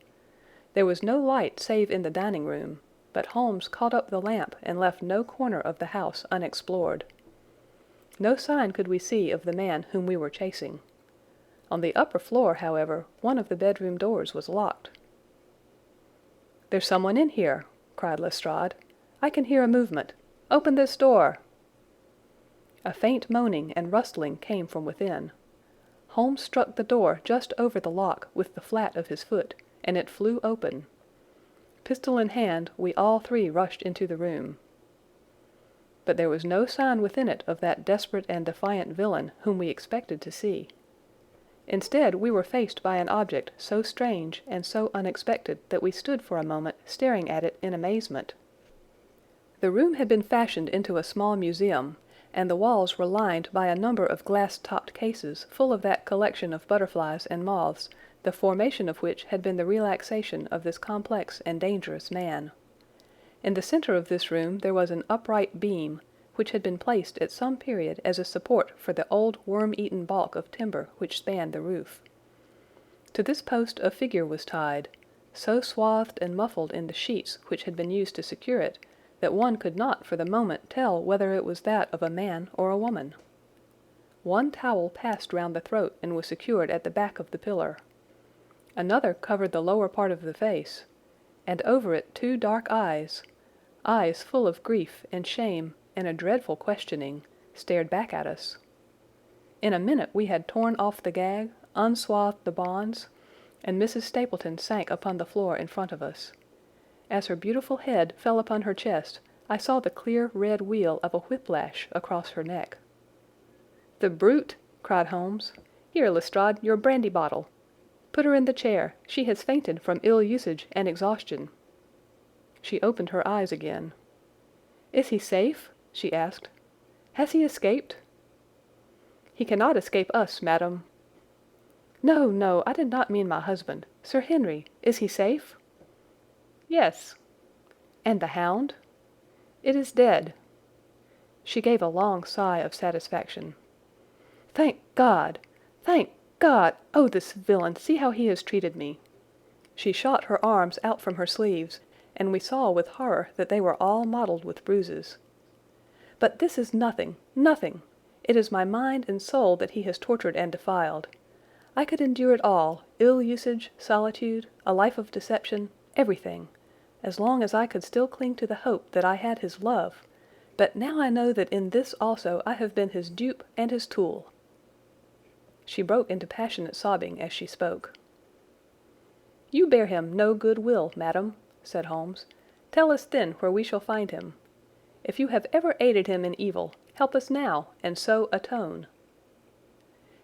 There was no light save in the dining room, but Holmes caught up the lamp and left no corner of the house unexplored. No sign could we see of the man whom we were chasing. On the upper floor, however, one of the bedroom doors was locked. "There's someone in here," cried Lestrade. "I can hear a movement. Open this door." A faint moaning and rustling came from within. Holmes struck the door just over the lock with the flat of his foot, and it flew open. Pistol in hand, we all 3 rushed into the room. But there was no sign within it of that desperate and defiant villain whom we expected to see. Instead, we were faced by an object so strange and so unexpected that we stood for a moment staring at it in amazement. The room had been fashioned into a small museum, and the walls were lined by a number of glass-topped cases full of that collection of butterflies and moths, the formation of which had been the relaxation of this complex and dangerous man. In the center of this room there was an upright beam, which had been placed at some period as a support for the old worm-eaten balk of timber which spanned the roof. To this post a figure was tied, so swathed and muffled in the sheets which had been used to secure it, that one could not for the moment tell whether it was that of a man or a woman. One towel passed round the throat and was secured at the back of the pillar. Another covered the lower part of the face, and over it 2 dark eyes, eyes full of grief and shame and a dreadful questioning, stared back at us. In a minute we had torn off the gag, unswathed the bonds, and Mrs. Stapleton sank upon the floor in front of us. As her beautiful head fell upon her chest, I saw the clear red wheal of a whiplash across her neck. "The brute!" cried Holmes. "Here, Lestrade, your brandy bottle. Put her in the chair. She has fainted from ill usage and exhaustion." She opened her eyes again. "Is he safe?" she asked. "Has he escaped?" "He cannot escape us, madam." "No, no, I did not mean my husband. Sir Henry, is he safe?" "Yes." "And the hound?" "It is dead." She gave a long sigh of satisfaction. "Thank God! Thank God! Oh, this villain! See how he has treated me." She shot her arms out from her sleeves, and we saw with horror that they were all mottled with bruises. "But this is nothing, nothing! It is my mind and soul that he has tortured and defiled. I could endure it all, ill usage, solitude, a life of deception, everything, as long as I could still cling to the hope that I had his love, but now I know that in this also I have been his dupe and his tool." She broke into passionate sobbing as she spoke. "You bear him no good will, madam," said Holmes. "Tell us then where we shall find him. If you have ever aided him in evil, help us now, and so atone."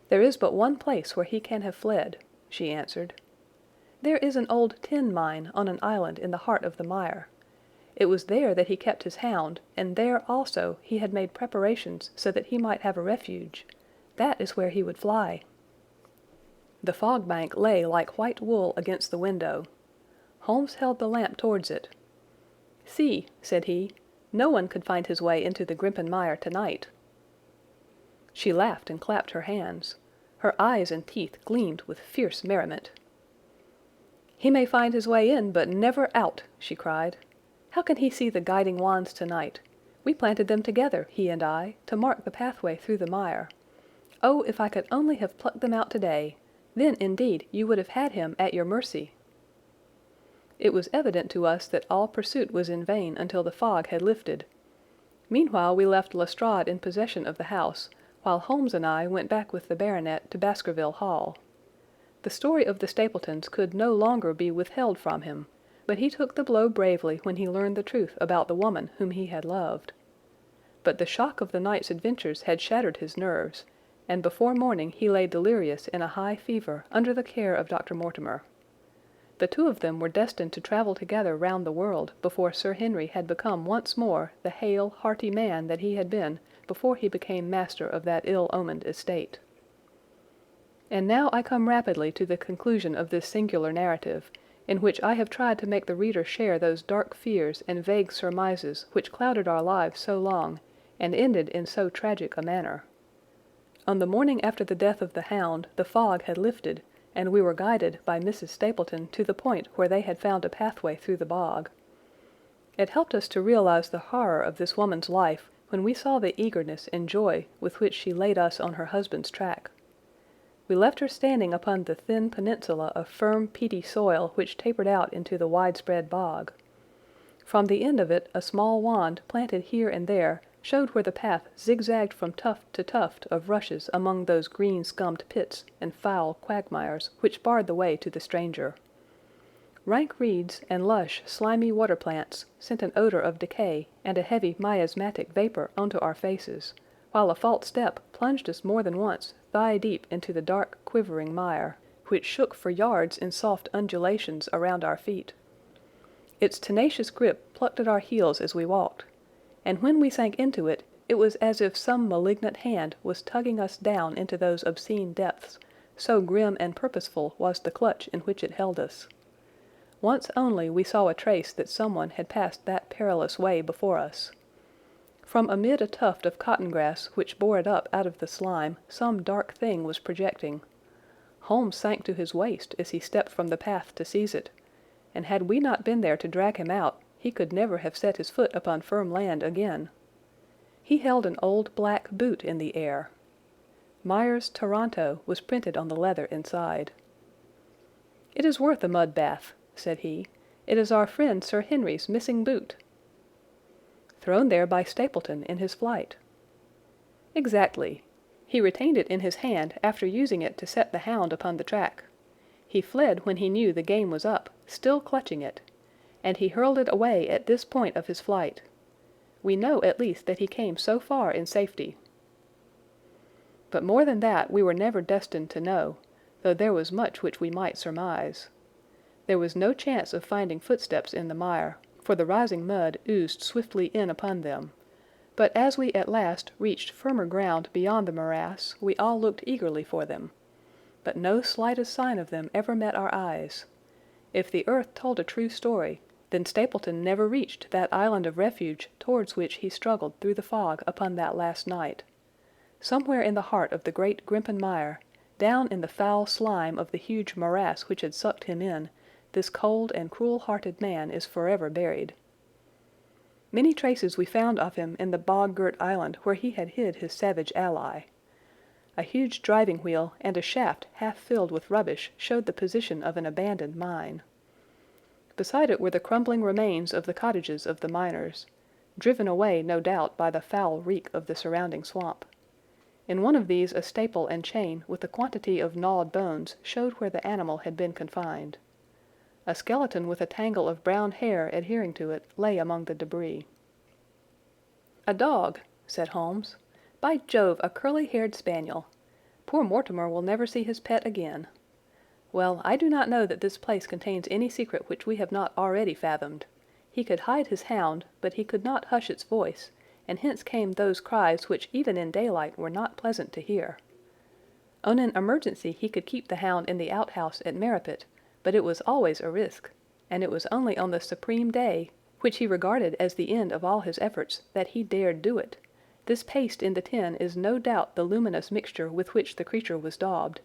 "There is but one place where he can have fled," she answered. "There is an old tin mine on an island in the heart of the mire. It was there that he kept his hound, and there also he had made preparations so that he might have a refuge. That is where he would fly." The fog bank lay like white wool against the window. Holmes held the lamp towards it. "See," said he, "no one could find his way into the Grimpen Mire tonight." She laughed and clapped her hands. Her eyes and teeth gleamed with fierce merriment. "He may find his way in, but never out," she cried. "How can he see the guiding wands tonight? We planted them together, he and I, to mark the pathway through the mire. Oh, if I could only have plucked them out today! Then, indeed, you would have had him at your mercy." It was evident to us that all pursuit was in vain until the fog had lifted. Meanwhile we left Lestrade in possession of the house, while Holmes and I went back with the baronet to Baskerville Hall. The story of the Stapletons could no longer be withheld from him, but he took the blow bravely when he learned the truth about the woman whom he had loved. But the shock of the night's adventures had shattered his nerves, and before morning he lay delirious in a high fever under the care of Dr. Mortimer. The two of them were destined to travel together round the world before Sir Henry had become once more the hale, hearty man that he had been before he became master of that ill-omened estate. And now I come rapidly to the conclusion of this singular narrative, in which I have tried to make the reader share those dark fears and vague surmises which clouded our lives so long, and ended in so tragic a manner. On the morning after the death of the hound, the fog had lifted, and we were guided by Mrs. Stapleton to the point where they had found a pathway through the bog. It helped us to realize the horror of this woman's life when we saw the eagerness and joy with which she laid us on her husband's track. We left her standing upon the thin peninsula of firm, peaty soil which tapered out into the widespread bog. From the end of it a small wand planted here and there showed where the path zigzagged from tuft to tuft of rushes among those green-scummed pits and foul quagmires which barred the way to the stranger. Rank reeds and lush, slimy water plants sent an odor of decay and a heavy miasmatic vapor onto our faces, while a false step plunged us more than once thigh-deep into the dark, quivering mire, which shook for yards in soft undulations around our feet. Its tenacious grip plucked at our heels as we walked, and when we sank into it, it was as if some malignant hand was tugging us down into those obscene depths, so grim and purposeful was the clutch in which it held us. Once only we saw a trace that someone had passed that perilous way before us. From amid a tuft of cotton grass which bore it up out of the slime, some dark thing was projecting. Holmes sank to his waist as he stepped from the path to seize it, and had we not been there to drag him out, he could never have set his foot upon firm land again. He held an old black boot in the air. Myers, Toronto, was printed on the leather inside. "It is worth a mud bath," said he, It is our friend Sir Henry's missing boot." "Thrown there by Stapleton in his flight." "Exactly. He retained it in his hand after using it to set the hound upon the track. He fled when he knew the game was up, still clutching it, and he hurled it away at this point of his flight. We know at least that he came so far in safety. But more than that we were never destined to know, though there was much which we might surmise. There was no chance of finding footsteps in the mire, for the rising mud oozed swiftly in upon them. But as we at last reached firmer ground beyond the morass, we all looked eagerly for them. But no slightest sign of them ever met our eyes. If the earth told a true story, then Stapleton never reached that island of refuge towards which he struggled through the fog upon that last night. Somewhere in the heart of the great Grimpen Mire, down in the foul slime of the huge morass which had sucked him in, this cold and cruel-hearted man is forever buried. Many traces we found of him in the bog-girt island where he had hid his savage ally. A huge driving wheel and a shaft half filled with rubbish showed the position of an abandoned mine. Beside it were the crumbling remains of the cottages of the miners, driven away no doubt by the foul reek of the surrounding swamp. In one of these a staple and chain with a quantity of gnawed bones showed where the animal had been confined. A skeleton with a tangle of brown hair adhering to it lay among the debris. "A dog," said Holmes. "By Jove, a curly-haired spaniel. Poor Mortimer will never see his pet again. Well, I do not know that this place contains any secret which we have not already fathomed. He could hide his hound, but he could not hush its voice, and hence came those cries which even in daylight were not pleasant to hear. On an emergency he could keep the hound in the outhouse at Merripit, but it was always a risk, and it was only on the supreme day, which he regarded as the end of all his efforts, that he dared do it. This paste in the tin is no doubt the luminous mixture with which the creature was daubed.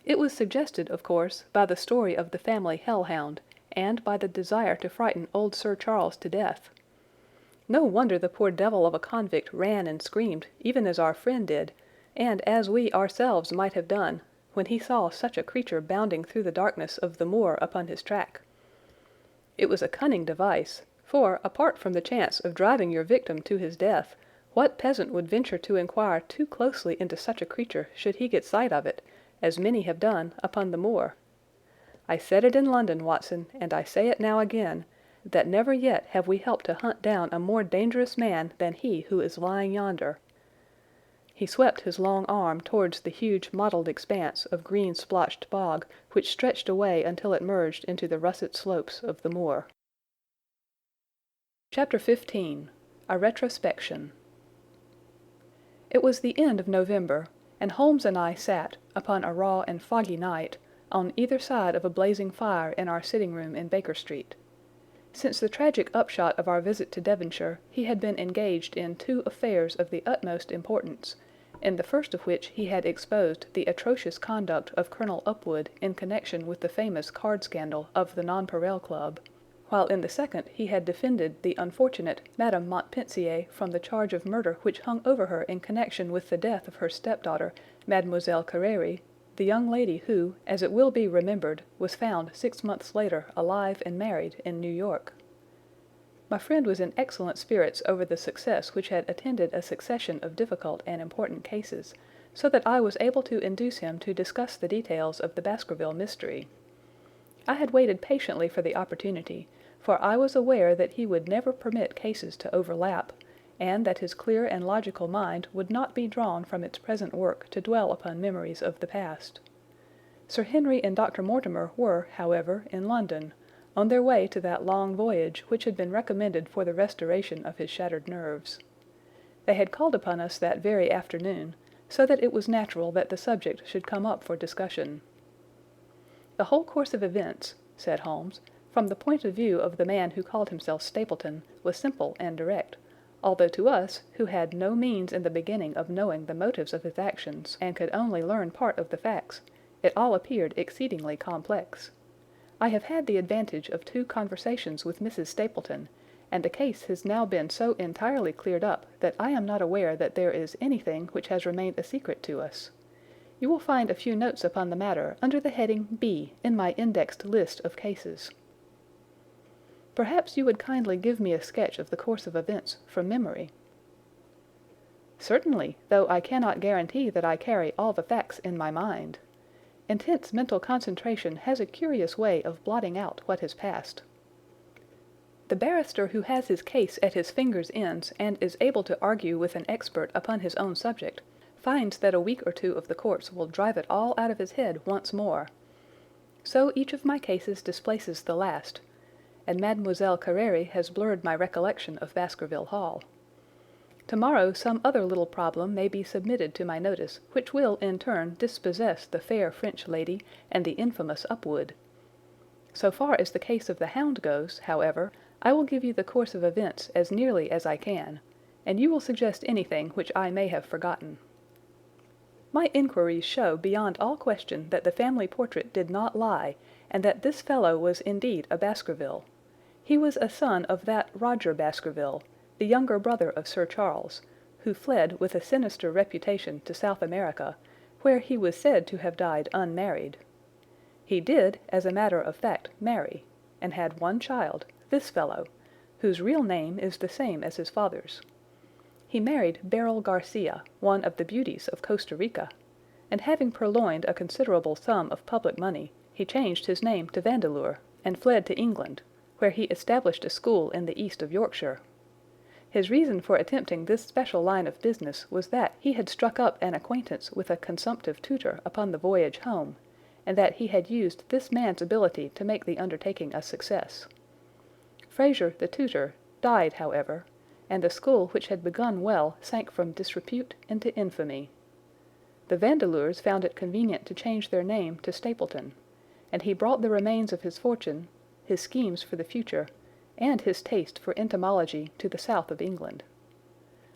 It was suggested, of course, by the story of the family hell-hound, and by the desire to frighten old Sir Charles to death. No wonder the poor devil of a convict ran and screamed, even as our friend did, and as we ourselves might have done, when he saw such a creature bounding through the darkness of the moor upon his track. It was a cunning device, for, apart from the chance of driving your victim to his death, what peasant would venture to inquire too closely into such a creature should he get sight of it, as many have done, upon the moor? I said it in London, Watson, and I say it now again, that never yet have we helped to hunt down a more dangerous man than he who is lying yonder. He swept his long arm towards the huge mottled expanse of green-splotched bog which stretched away until it merged into the russet slopes of the moor. Chapter 15. A Retrospection. It was the end of November, and Holmes and I sat, upon a raw and foggy night, on either side of a blazing fire in our sitting-room in Baker Street. Since the tragic upshot of our visit to Devonshire, he had been engaged in 2 affairs of the utmost importance, in the first of which he had exposed the atrocious conduct of Colonel Upwood in connection with the famous card scandal of the Nonpareil Club, while in the second he had defended the unfortunate Madame Montpensier from the charge of murder which hung over her in connection with the death of her stepdaughter, Mademoiselle Carreri, the young lady who, as it will be remembered, was found 6 months later alive and married in New York. My friend was in excellent spirits over the success which had attended a succession of difficult and important cases, so that I was able to induce him to discuss the details of the Baskerville mystery. I had waited patiently for the opportunity, for I was aware that he would never permit cases to overlap, and that his clear and logical mind would not be drawn from its present work to dwell upon memories of the past. Sir Henry and Dr. Mortimer were, however, in London, on their way to that long voyage which had been recommended for the restoration of his shattered nerves. They had called upon us that very afternoon, so that it was natural that the subject should come up for discussion. "The whole course of events," said Holmes, "from the point of view of the man who called himself Stapleton, was simple and direct, although to us, who had no means in the beginning of knowing the motives of his actions, and could only learn part of the facts, it all appeared exceedingly complex. I have had the advantage of 2 conversations with Mrs. Stapleton, and the case has now been so entirely cleared up that I am not aware that there is anything which has remained a secret to us. You will find a few notes upon the matter under the heading B in my indexed list of cases." Perhaps you would kindly give me a sketch of the course of events from memory." "Certainly, though I cannot guarantee that I carry all the facts in my mind. Intense mental concentration has a curious way of blotting out what has passed." The barrister who has his case at his fingers' ends and is able to argue with an expert upon his own subject finds that a week or two of the courts will drive it all out of his head once more. So each of my cases displaces the last, and Mademoiselle Carere has blurred my recollection of Baskerville Hall. Tomorrow some other little problem may be submitted to my notice which will in turn dispossess the fair French lady and the infamous Upwood. So far as the case of the Hound goes, however, I will give you the course of events as nearly as I can, and you will suggest anything which I may have forgotten. My inquiries show beyond all question that the family portrait did not lie, and that this fellow was indeed a Baskerville. He was a son of that Roger Baskerville, the younger brother of Sir Charles, who fled with a sinister reputation to South America, where he was said to have died unmarried. He did, as a matter of fact, marry, and had one child, this fellow, whose real name is the same as his father's. He married Beryl Garcia, one of the beauties of Costa Rica, and having purloined a considerable sum of public money, he changed his name to Vandeleur, and fled to England, where he established a school in the east of Yorkshire. His reason for attempting this special line of business was that he had struck up an acquaintance with a consumptive tutor upon the voyage home, and that he had used this man's ability to make the undertaking a success. Fraser, the tutor, died, however, and the school which had begun well sank from disrepute into infamy. The Vandeleurs found it convenient to change their name to Stapleton, and he brought the remains of his fortune, his schemes for the future, and his taste for entomology to the south of England.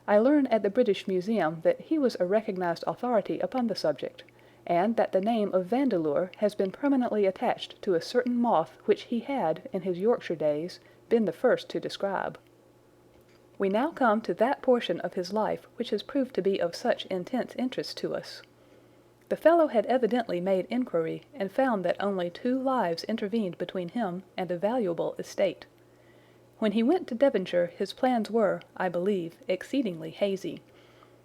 I learn at the British Museum that he was a recognized authority upon the subject, and that the name of Vandeleur has been permanently attached to a certain moth which he had, in his Yorkshire days, been the first to describe. We now come to that portion of his life which has proved to be of such intense interest to us. The fellow had evidently made inquiry and found that only 2 lives intervened between him and a valuable estate. When he went to Devonshire his plans were, I believe, exceedingly hazy,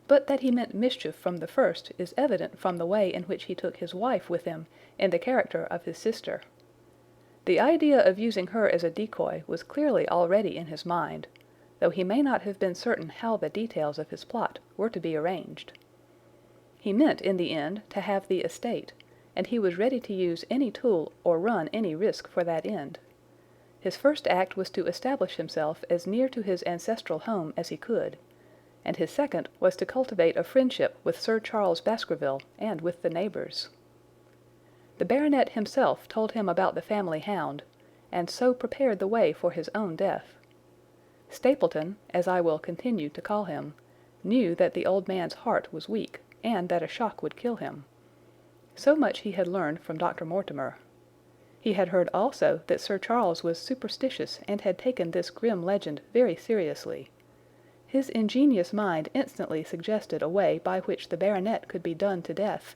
but that he meant mischief from the first is evident from the way in which he took his wife with him in the character of his sister. The idea of using her as a decoy was clearly already in his mind, though he may not have been certain how the details of his plot were to be arranged. He meant in the end to have the estate, and he was ready to use any tool or run any risk for that end. His first act was to establish himself as near to his ancestral home as he could, and his second was to cultivate a friendship with Sir Charles Baskerville and with the neighbours. The baronet himself told him about the family hound, and so prepared the way for his own death. Stapleton, as I will continue to call him, knew that the old man's heart was weak, and that a shock would kill him. So much he had learned from Dr. Mortimer. He had heard also that Sir Charles was superstitious and had taken this grim legend very seriously. His ingenious mind instantly suggested a way by which the baronet could be done to death,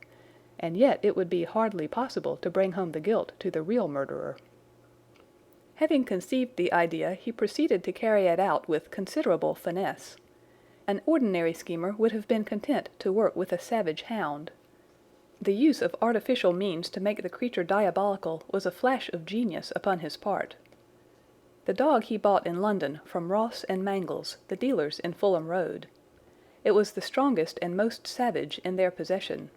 and yet it would be hardly possible to bring home the guilt to the real murderer. Having conceived the idea, he proceeded to carry it out with considerable finesse. An ordinary schemer would have been content to work with a savage hound. The use of artificial means to make the creature diabolical was a flash of genius upon his part. The dog he bought in London from Ross and Mangles, the dealers in Fulham Road. It was the strongest and most savage in their possession.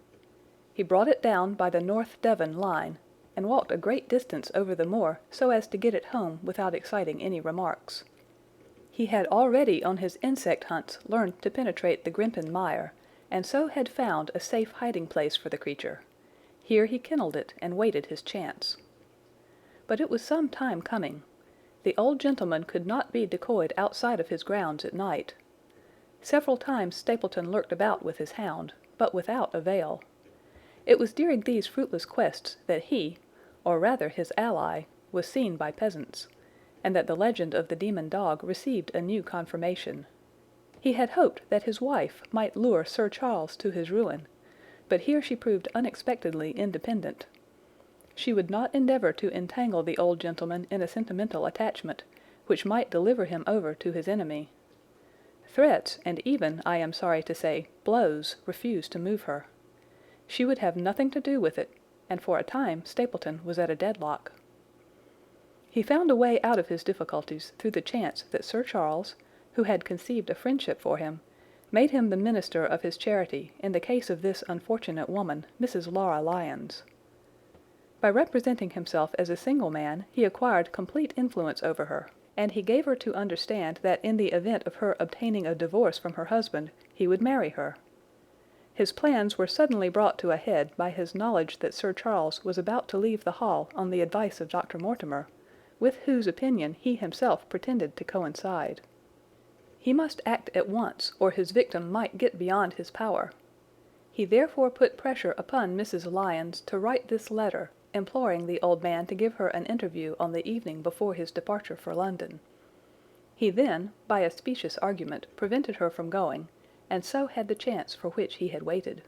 He brought it down by the North Devon line, and walked a great distance over the moor so as to get it home without exciting any remarks. He had already on his insect hunts learned to penetrate the Grimpen mire, and so had found a safe hiding place for the creature. Here he kennelled it and waited his chance. But it was some time coming. The old gentleman could not be decoyed outside of his grounds at night. Several times Stapleton lurked about with his hound, but without avail. It was during these fruitless quests that he, or rather his ally, was seen by peasants, and that the legend of the demon dog received a new confirmation. He had hoped that his wife might lure Sir Charles to his ruin, but here she proved unexpectedly independent. She would not endeavour to entangle the old gentleman in a sentimental attachment, which might deliver him over to his enemy. Threats, and even, I am sorry to say, blows, refused to move her. She would have nothing to do with it, and for a time Stapleton was at a deadlock. He found a way out of his difficulties through the chance that Sir Charles, who had conceived a friendship for him, made him the minister of his charity in the case of this unfortunate woman, Mrs. Laura Lyons. By representing himself as a single man, he acquired complete influence over her, and he gave her to understand that in the event of her obtaining a divorce from her husband, he would marry her. His plans were suddenly brought to a head by his knowledge that Sir Charles was about to leave the Hall on the advice of Dr. Mortimer, with whose opinion he himself pretended to coincide. He must act at once, or his victim might get beyond his power. He therefore put pressure upon Mrs. Lyons to write this letter, imploring the old man to give her an interview on the evening before his departure for London. He then, by a specious argument, prevented her from going, and so had the chance for which he had waited.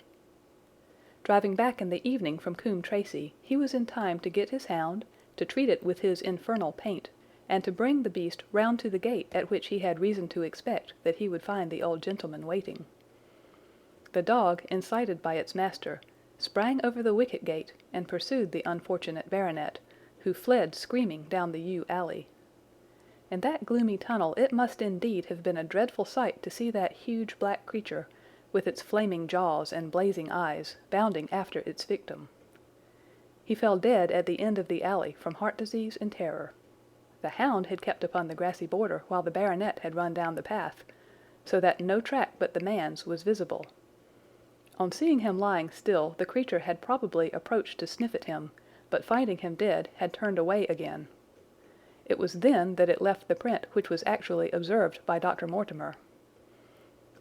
Driving back in the evening from Coombe Tracey, he was in time to get his hound, to treat it with his infernal paint, and to bring the beast round to the gate at which he had reason to expect that he would find the old gentleman waiting. The dog, incited by its master, sprang over the wicket gate and pursued the unfortunate baronet, who fled screaming down the yew alley. In that gloomy tunnel it must indeed have been a dreadful sight to see that huge black creature, with its flaming jaws and blazing eyes, bounding after its victim. He fell dead at the end of the alley from heart disease and terror. The hound had kept upon the grassy border while the baronet had run down the path, so that no track but the man's was visible. On seeing him lying still, the creature had probably approached to sniff at him, but finding him dead, had turned away again. It was then that it left the print which was actually observed by Dr. Mortimer.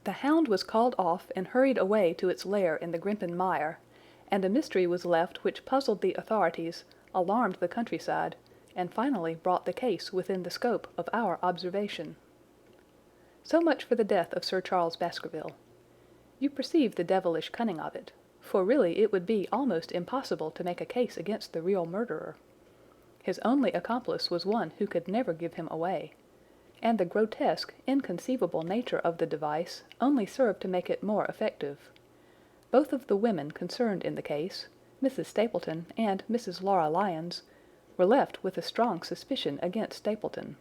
The hound was called off and hurried away to its lair in the Grimpen mire, and a mystery was left which puzzled the authorities, alarmed the countryside, and finally brought the case within the scope of our observation. So much for the death of Sir Charles Baskerville. You perceive the devilish cunning of it, for really it would be almost impossible to make a case against the real murderer. His only accomplice was one who could never give him away, and the grotesque, inconceivable nature of the device only served to make it more effective. Both of the women concerned in the case, Mrs. Stapleton and Mrs. Laura Lyons, were left with a strong suspicion against Stapleton.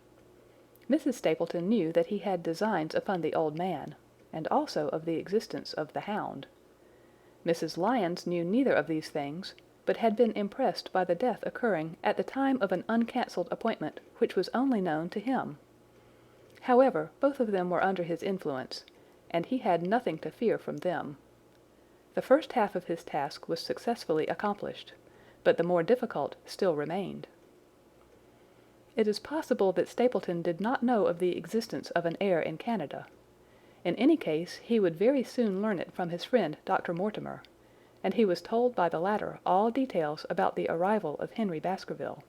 Mrs. Stapleton knew that he had designs upon the old man, and also of the existence of the hound. Mrs. Lyons knew neither of these things, but had been impressed by the death occurring at the time of an uncancelled appointment which was only known to him. However, both of them were under his influence, and he had nothing to fear from them. The first half of his task was successfully accomplished, but the more difficult still remained. It is possible that Stapleton did not know of the existence of an heir in Canada. In any case, he would very soon learn it from his friend Dr. Mortimer, and he was told by the latter all details about the arrival of Henry Baskerville.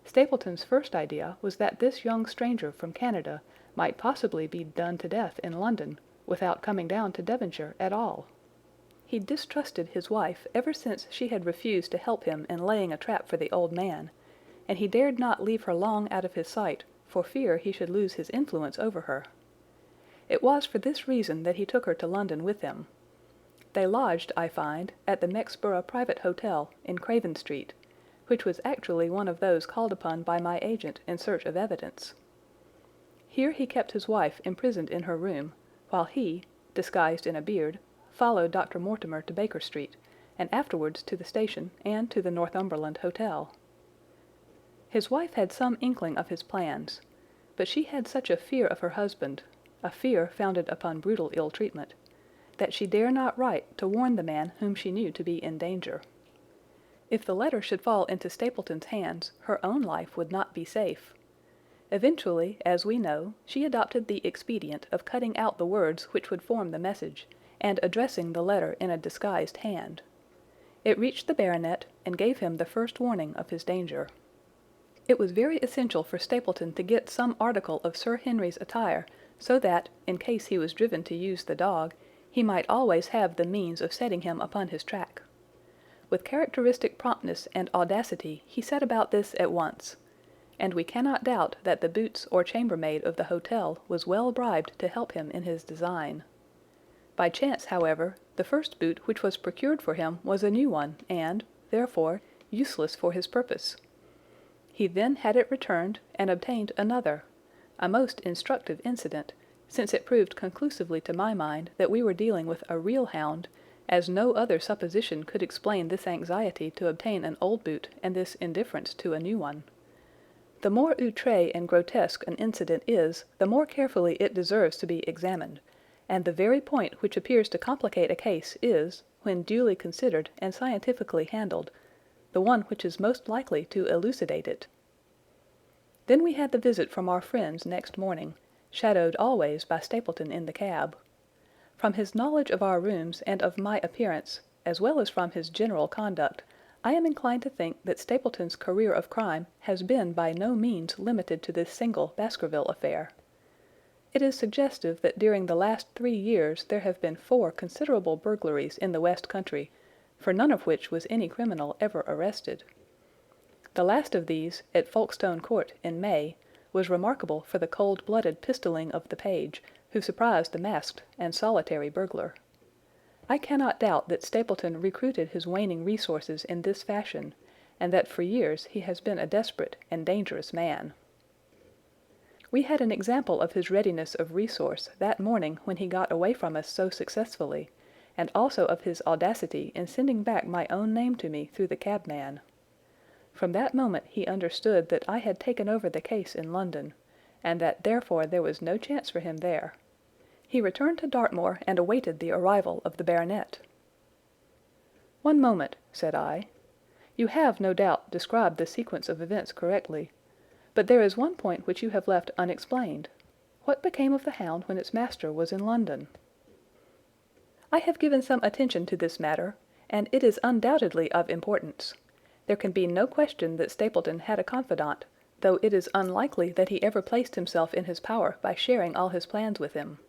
Stapleton's first idea was that this young stranger from Canada might possibly be done to death in London without coming down to Devonshire at all. He distrusted his wife ever since she had refused to help him in laying a trap for the old man, and he dared not leave her long out of his sight for fear he should lose his influence over her. It was for this reason that he took her to London with him. They lodged, I find, at the Mexborough Private Hotel in Craven Street, which was actually one of those called upon by my agent in search of evidence. Here he kept his wife imprisoned in her room, while he, disguised in a beard, followed Dr. Mortimer to Baker Street, and afterwards to the station and to the Northumberland Hotel. His wife had some inkling of his plans, but she had such a fear of her husband, a fear founded upon brutal ill-treatment, that she dare not write to warn the man whom she knew to be in danger. If the letter should fall into Stapleton's hands, her own life would not be safe. Eventually, as we know, she adopted the expedient of cutting out the words which would form the message, and addressing the letter in a disguised hand. It reached the baronet, and gave him the first warning of his danger. It was very essential for Stapleton to get some article of Sir Henry's attire, so that, in case he was driven to use the dog, he might always have the means of setting him upon his track. With characteristic promptness and audacity he set about this at once, and we cannot doubt that the boots or chambermaid of the hotel was well bribed to help him in his design. By chance, however, the first boot which was procured for him was a new one, and, therefore, useless for his purpose. He then had it returned, and obtained another, a most instructive incident, since it proved conclusively to my mind that we were dealing with a real hound, as no other supposition could explain this anxiety to obtain an old boot and this indifference to a new one. The more outré and grotesque an incident is, the more carefully it deserves to be examined, and the very point which appears to complicate a case is, when duly considered and scientifically handled, the one which is most likely to elucidate it. Then we had the visit from our friends next morning, shadowed always by Stapleton in the cab. From his knowledge of our rooms and of my appearance, as well as from his general conduct, I am inclined to think that Stapleton's career of crime has been by no means limited to this single Baskerville affair. It is suggestive that during the last 3 years there have been 4 considerable burglaries in the West Country, for none of which was any criminal ever arrested. The last of these, at Folkestone Court in May, was remarkable for the cold-blooded pistoling of the page, who surprised the masked and solitary burglar. I cannot doubt that Stapleton recruited his waning resources in this fashion, and that for years he has been a desperate and dangerous man. We had an example of his readiness of resource that morning when he got away from us so successfully, and also of his audacity in sending back my own name to me through the cabman. From that moment he understood that I had taken over the case in London, and that therefore there was no chance for him there. He returned to Dartmoor and awaited the arrival of the baronet. "One moment," said I. "You have, no doubt, described the sequence of events correctly, but there is one point which you have left unexplained. What became of the hound when its master was in London?" "I have given some attention to this matter, and it is undoubtedly of importance. There can be no question that Stapleton had a confidant, though it is unlikely that he ever placed himself in his power by sharing all his plans with him.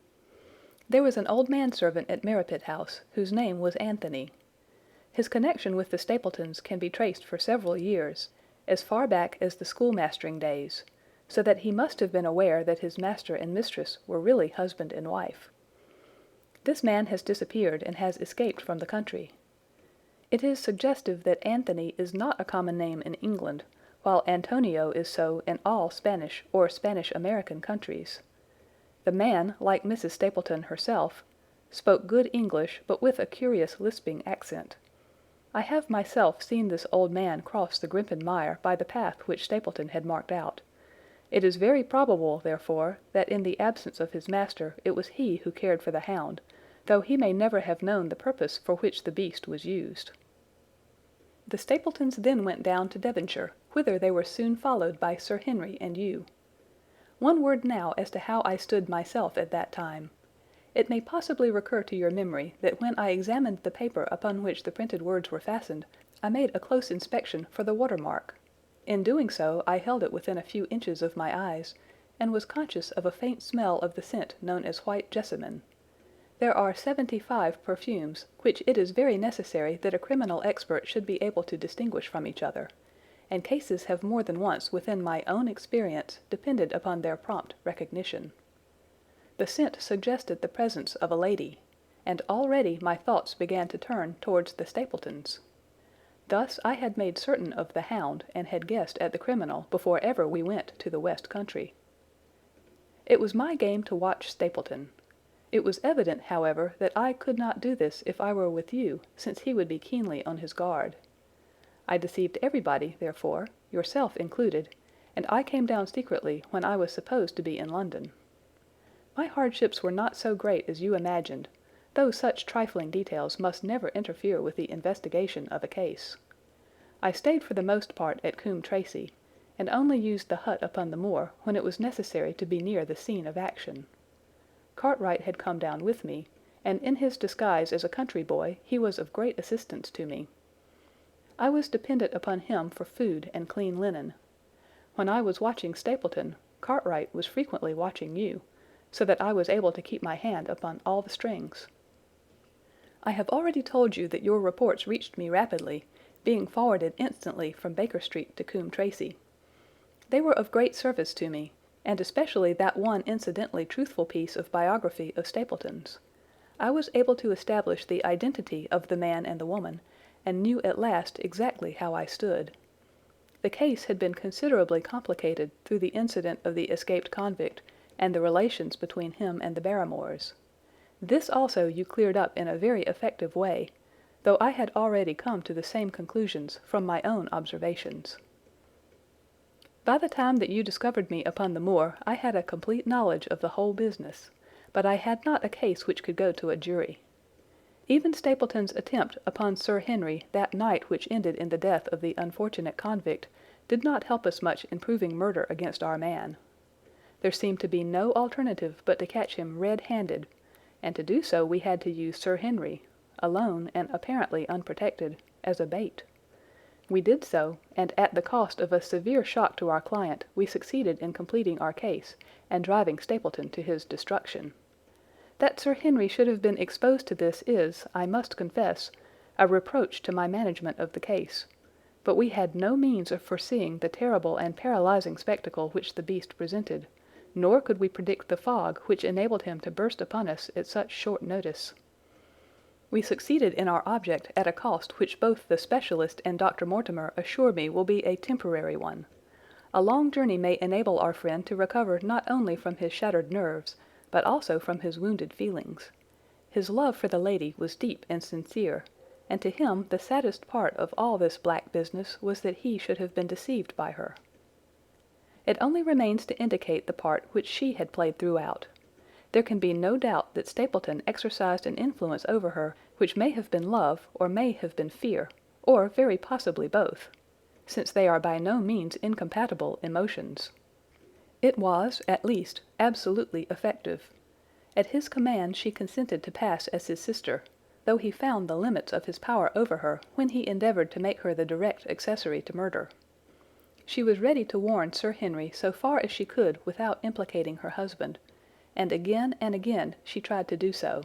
There was an old manservant at Merripit House, whose name was Anthony. His connection with the Stapletons can be traced for several years, as far back as the schoolmastering days, so that he must have been aware that his master and mistress were really husband and wife. This man has disappeared and has escaped from the country. It is suggestive that Anthony is not a common name in England, while Antonio is so in all Spanish or Spanish-American countries. The man, like Mrs. Stapleton herself, spoke good English but with a curious lisping accent. I have myself seen this old man cross the Grimpen Mire by the path which Stapleton had marked out. It is very probable, therefore, that in the absence of his master it was he who cared for the hound, though he may never have known the purpose for which the beast was used. The Stapletons then went down to Devonshire, whither they were soon followed by Sir Henry and you. One word now as to how I stood myself at that time. It may possibly recur to your memory that when I examined the paper upon which the printed words were fastened, I made a close inspection for the watermark. In doing so, I held it within a few inches of my eyes, and was conscious of a faint smell of the scent known as white jessamine. There are 75 perfumes, which it is very necessary that a criminal expert should be able to distinguish from each other, and cases have more than once within my own experience depended upon their prompt recognition. The scent suggested the presence of a lady, and already my thoughts began to turn towards the Stapletons. Thus I had made certain of the hound and had guessed at the criminal before ever we went to the West Country. It was my game to watch Stapleton. It was evident, however, that I could not do this if I were with you, since he would be keenly on his guard. I deceived everybody, therefore, yourself included, and I came down secretly when I was supposed to be in London. My hardships were not so great as you imagined, though such trifling details must never interfere with the investigation of a case. I stayed for the most part at Coombe Tracey, and only used the hut upon the moor when it was necessary to be near the scene of action. Cartwright had come down with me, and in his disguise as a country boy he was of great assistance to me. I was dependent upon him for food and clean linen. When I was watching Stapleton, Cartwright was frequently watching you, so that I was able to keep my hand upon all the strings. I have already told you that your reports reached me rapidly, being forwarded instantly from Baker Street to Coombe Tracey. They were of great service to me, and especially that one incidentally truthful piece of biography of Stapleton's. I was able to establish the identity of the man and the woman, and knew at last exactly how I stood. The case had been considerably complicated through the incident of the escaped convict and the relations between him and the Barrymores. This also you cleared up in a very effective way, though I had already come to the same conclusions from my own observations. By the time that you discovered me upon the moor, I had a complete knowledge of the whole business, but I had not a case which could go to a jury. Even Stapleton's attempt upon Sir Henry that night which ended in the death of the unfortunate convict did not help us much in proving murder against our man. There seemed to be no alternative but to catch him red-handed, and to do so we had to use Sir Henry, alone and apparently unprotected, as a bait. We did so, and at the cost of a severe shock to our client, we succeeded in completing our case and driving Stapleton to his destruction. That Sir Henry should have been exposed to this is, I must confess, a reproach to my management of the case, but we had no means of foreseeing the terrible and paralyzing spectacle which the beast presented, nor could we predict the fog which enabled him to burst upon us at such short notice. We succeeded in our object at a cost which both the specialist and Dr. Mortimer assure me will be a temporary one. A long journey may enable our friend to recover not only from his shattered nerves, but also from his wounded feelings. His love for the lady was deep and sincere, and to him the saddest part of all this black business was that he should have been deceived by her. It only remains to indicate the part which she had played throughout. There can be no doubt that Stapleton exercised an influence over her which may have been love or may have been fear, or very possibly both, since they are by no means incompatible emotions. It was, at least, absolutely effective. At his command she consented to pass as his sister, though he found the limits of his power over her when he endeavored to make her the direct accessory to murder. She was ready to warn Sir Henry so far as she could without implicating her husband, and again she tried to do so.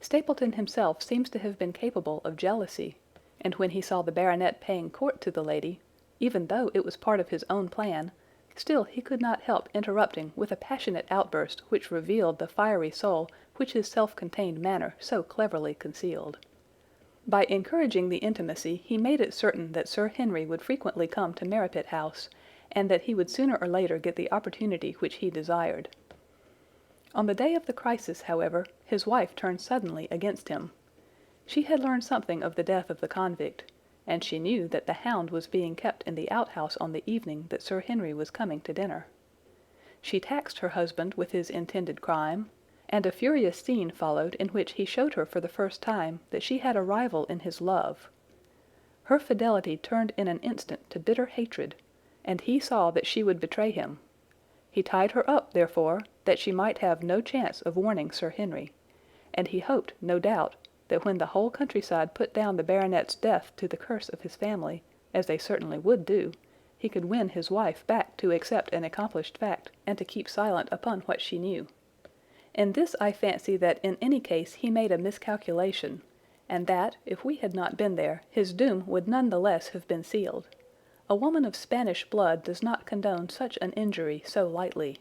Stapleton himself seems to have been capable of jealousy, and when he saw the baronet paying court to the lady, even though it was part of his own plan, still he could not help interrupting with a passionate outburst which revealed the fiery soul which his self-contained manner so cleverly concealed. By encouraging the intimacy he made it certain that Sir Henry would frequently come to Merripit House, and that he would sooner or later get the opportunity which he desired. On the day of the crisis, however, his wife turned suddenly against him. She had learned something of the death of the convict, and she knew that the Hound was being kept in the outhouse on the evening that Sir Henry was coming to dinner. She taxed her husband with his intended crime, and a furious scene followed in which he showed her for the first time that she had a rival in his love. Her fidelity turned in an instant to bitter hatred, and he saw that she would betray him. He tied her up, therefore, that she might have no chance of warning Sir Henry, and he hoped, no doubt, that when the whole countryside put down the baronet's death to the curse of his family, as they certainly would do, he could win his wife back to accept an accomplished fact and to keep silent upon what she knew. In this I fancy that in any case he made a miscalculation, and that, if we had not been there, his doom would none the less have been sealed. A woman of Spanish blood does not condone such an injury so lightly.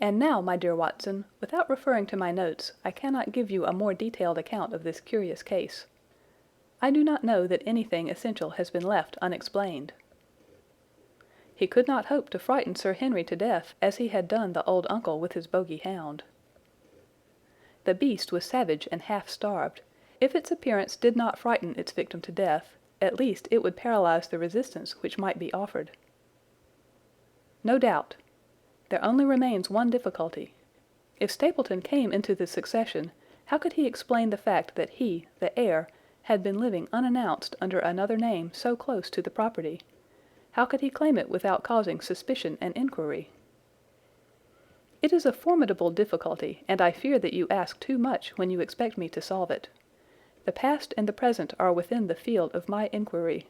And now, my dear Watson, without referring to my notes, I cannot give you a more detailed account of this curious case. I do not know that anything essential has been left unexplained. He could not hope to frighten Sir Henry to death as he had done the old uncle with his bogey hound. The beast was savage and half-starved. If its appearance did not frighten its victim to death, at least it would paralyze the resistance which might be offered. No doubt. There only remains one difficulty. If Stapleton came into the succession, how could he explain the fact that he, the heir, had been living unannounced under another name so close to the property? How could he claim it without causing suspicion and inquiry? It is a formidable difficulty, and I fear that you ask too much when you expect me to solve it. The past and the present are within the field of my inquiry,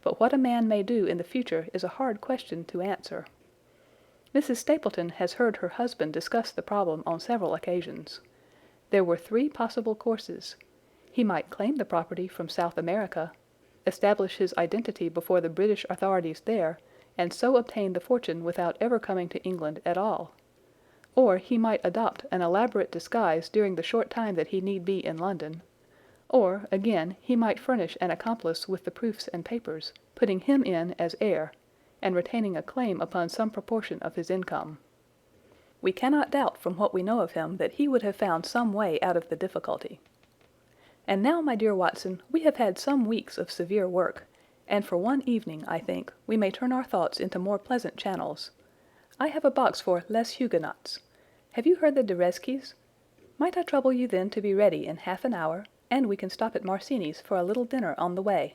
but what a man may do in the future is a hard question to answer. Mrs. Stapleton has heard her husband discuss the problem on several occasions. There were 3 possible courses. He might claim the property from South America, establish his identity before the British authorities there, and so obtain the fortune without ever coming to England at all. Or he might adopt an elaborate disguise during the short time that he need be in London. Or, again, he might furnish an accomplice with the proofs and papers, putting him in as heir, and retaining a claim upon some proportion of his income. We cannot doubt from what we know of him that he would have found some way out of the difficulty. And now, my dear Watson, we have had some weeks of severe work, and for one evening, I think, we may turn our thoughts into more pleasant channels. I have a box for Les Huguenots. Have you heard the Derezkis? Might I trouble you then to be ready in half an hour, and we can stop at Marcini's for a little dinner on the way.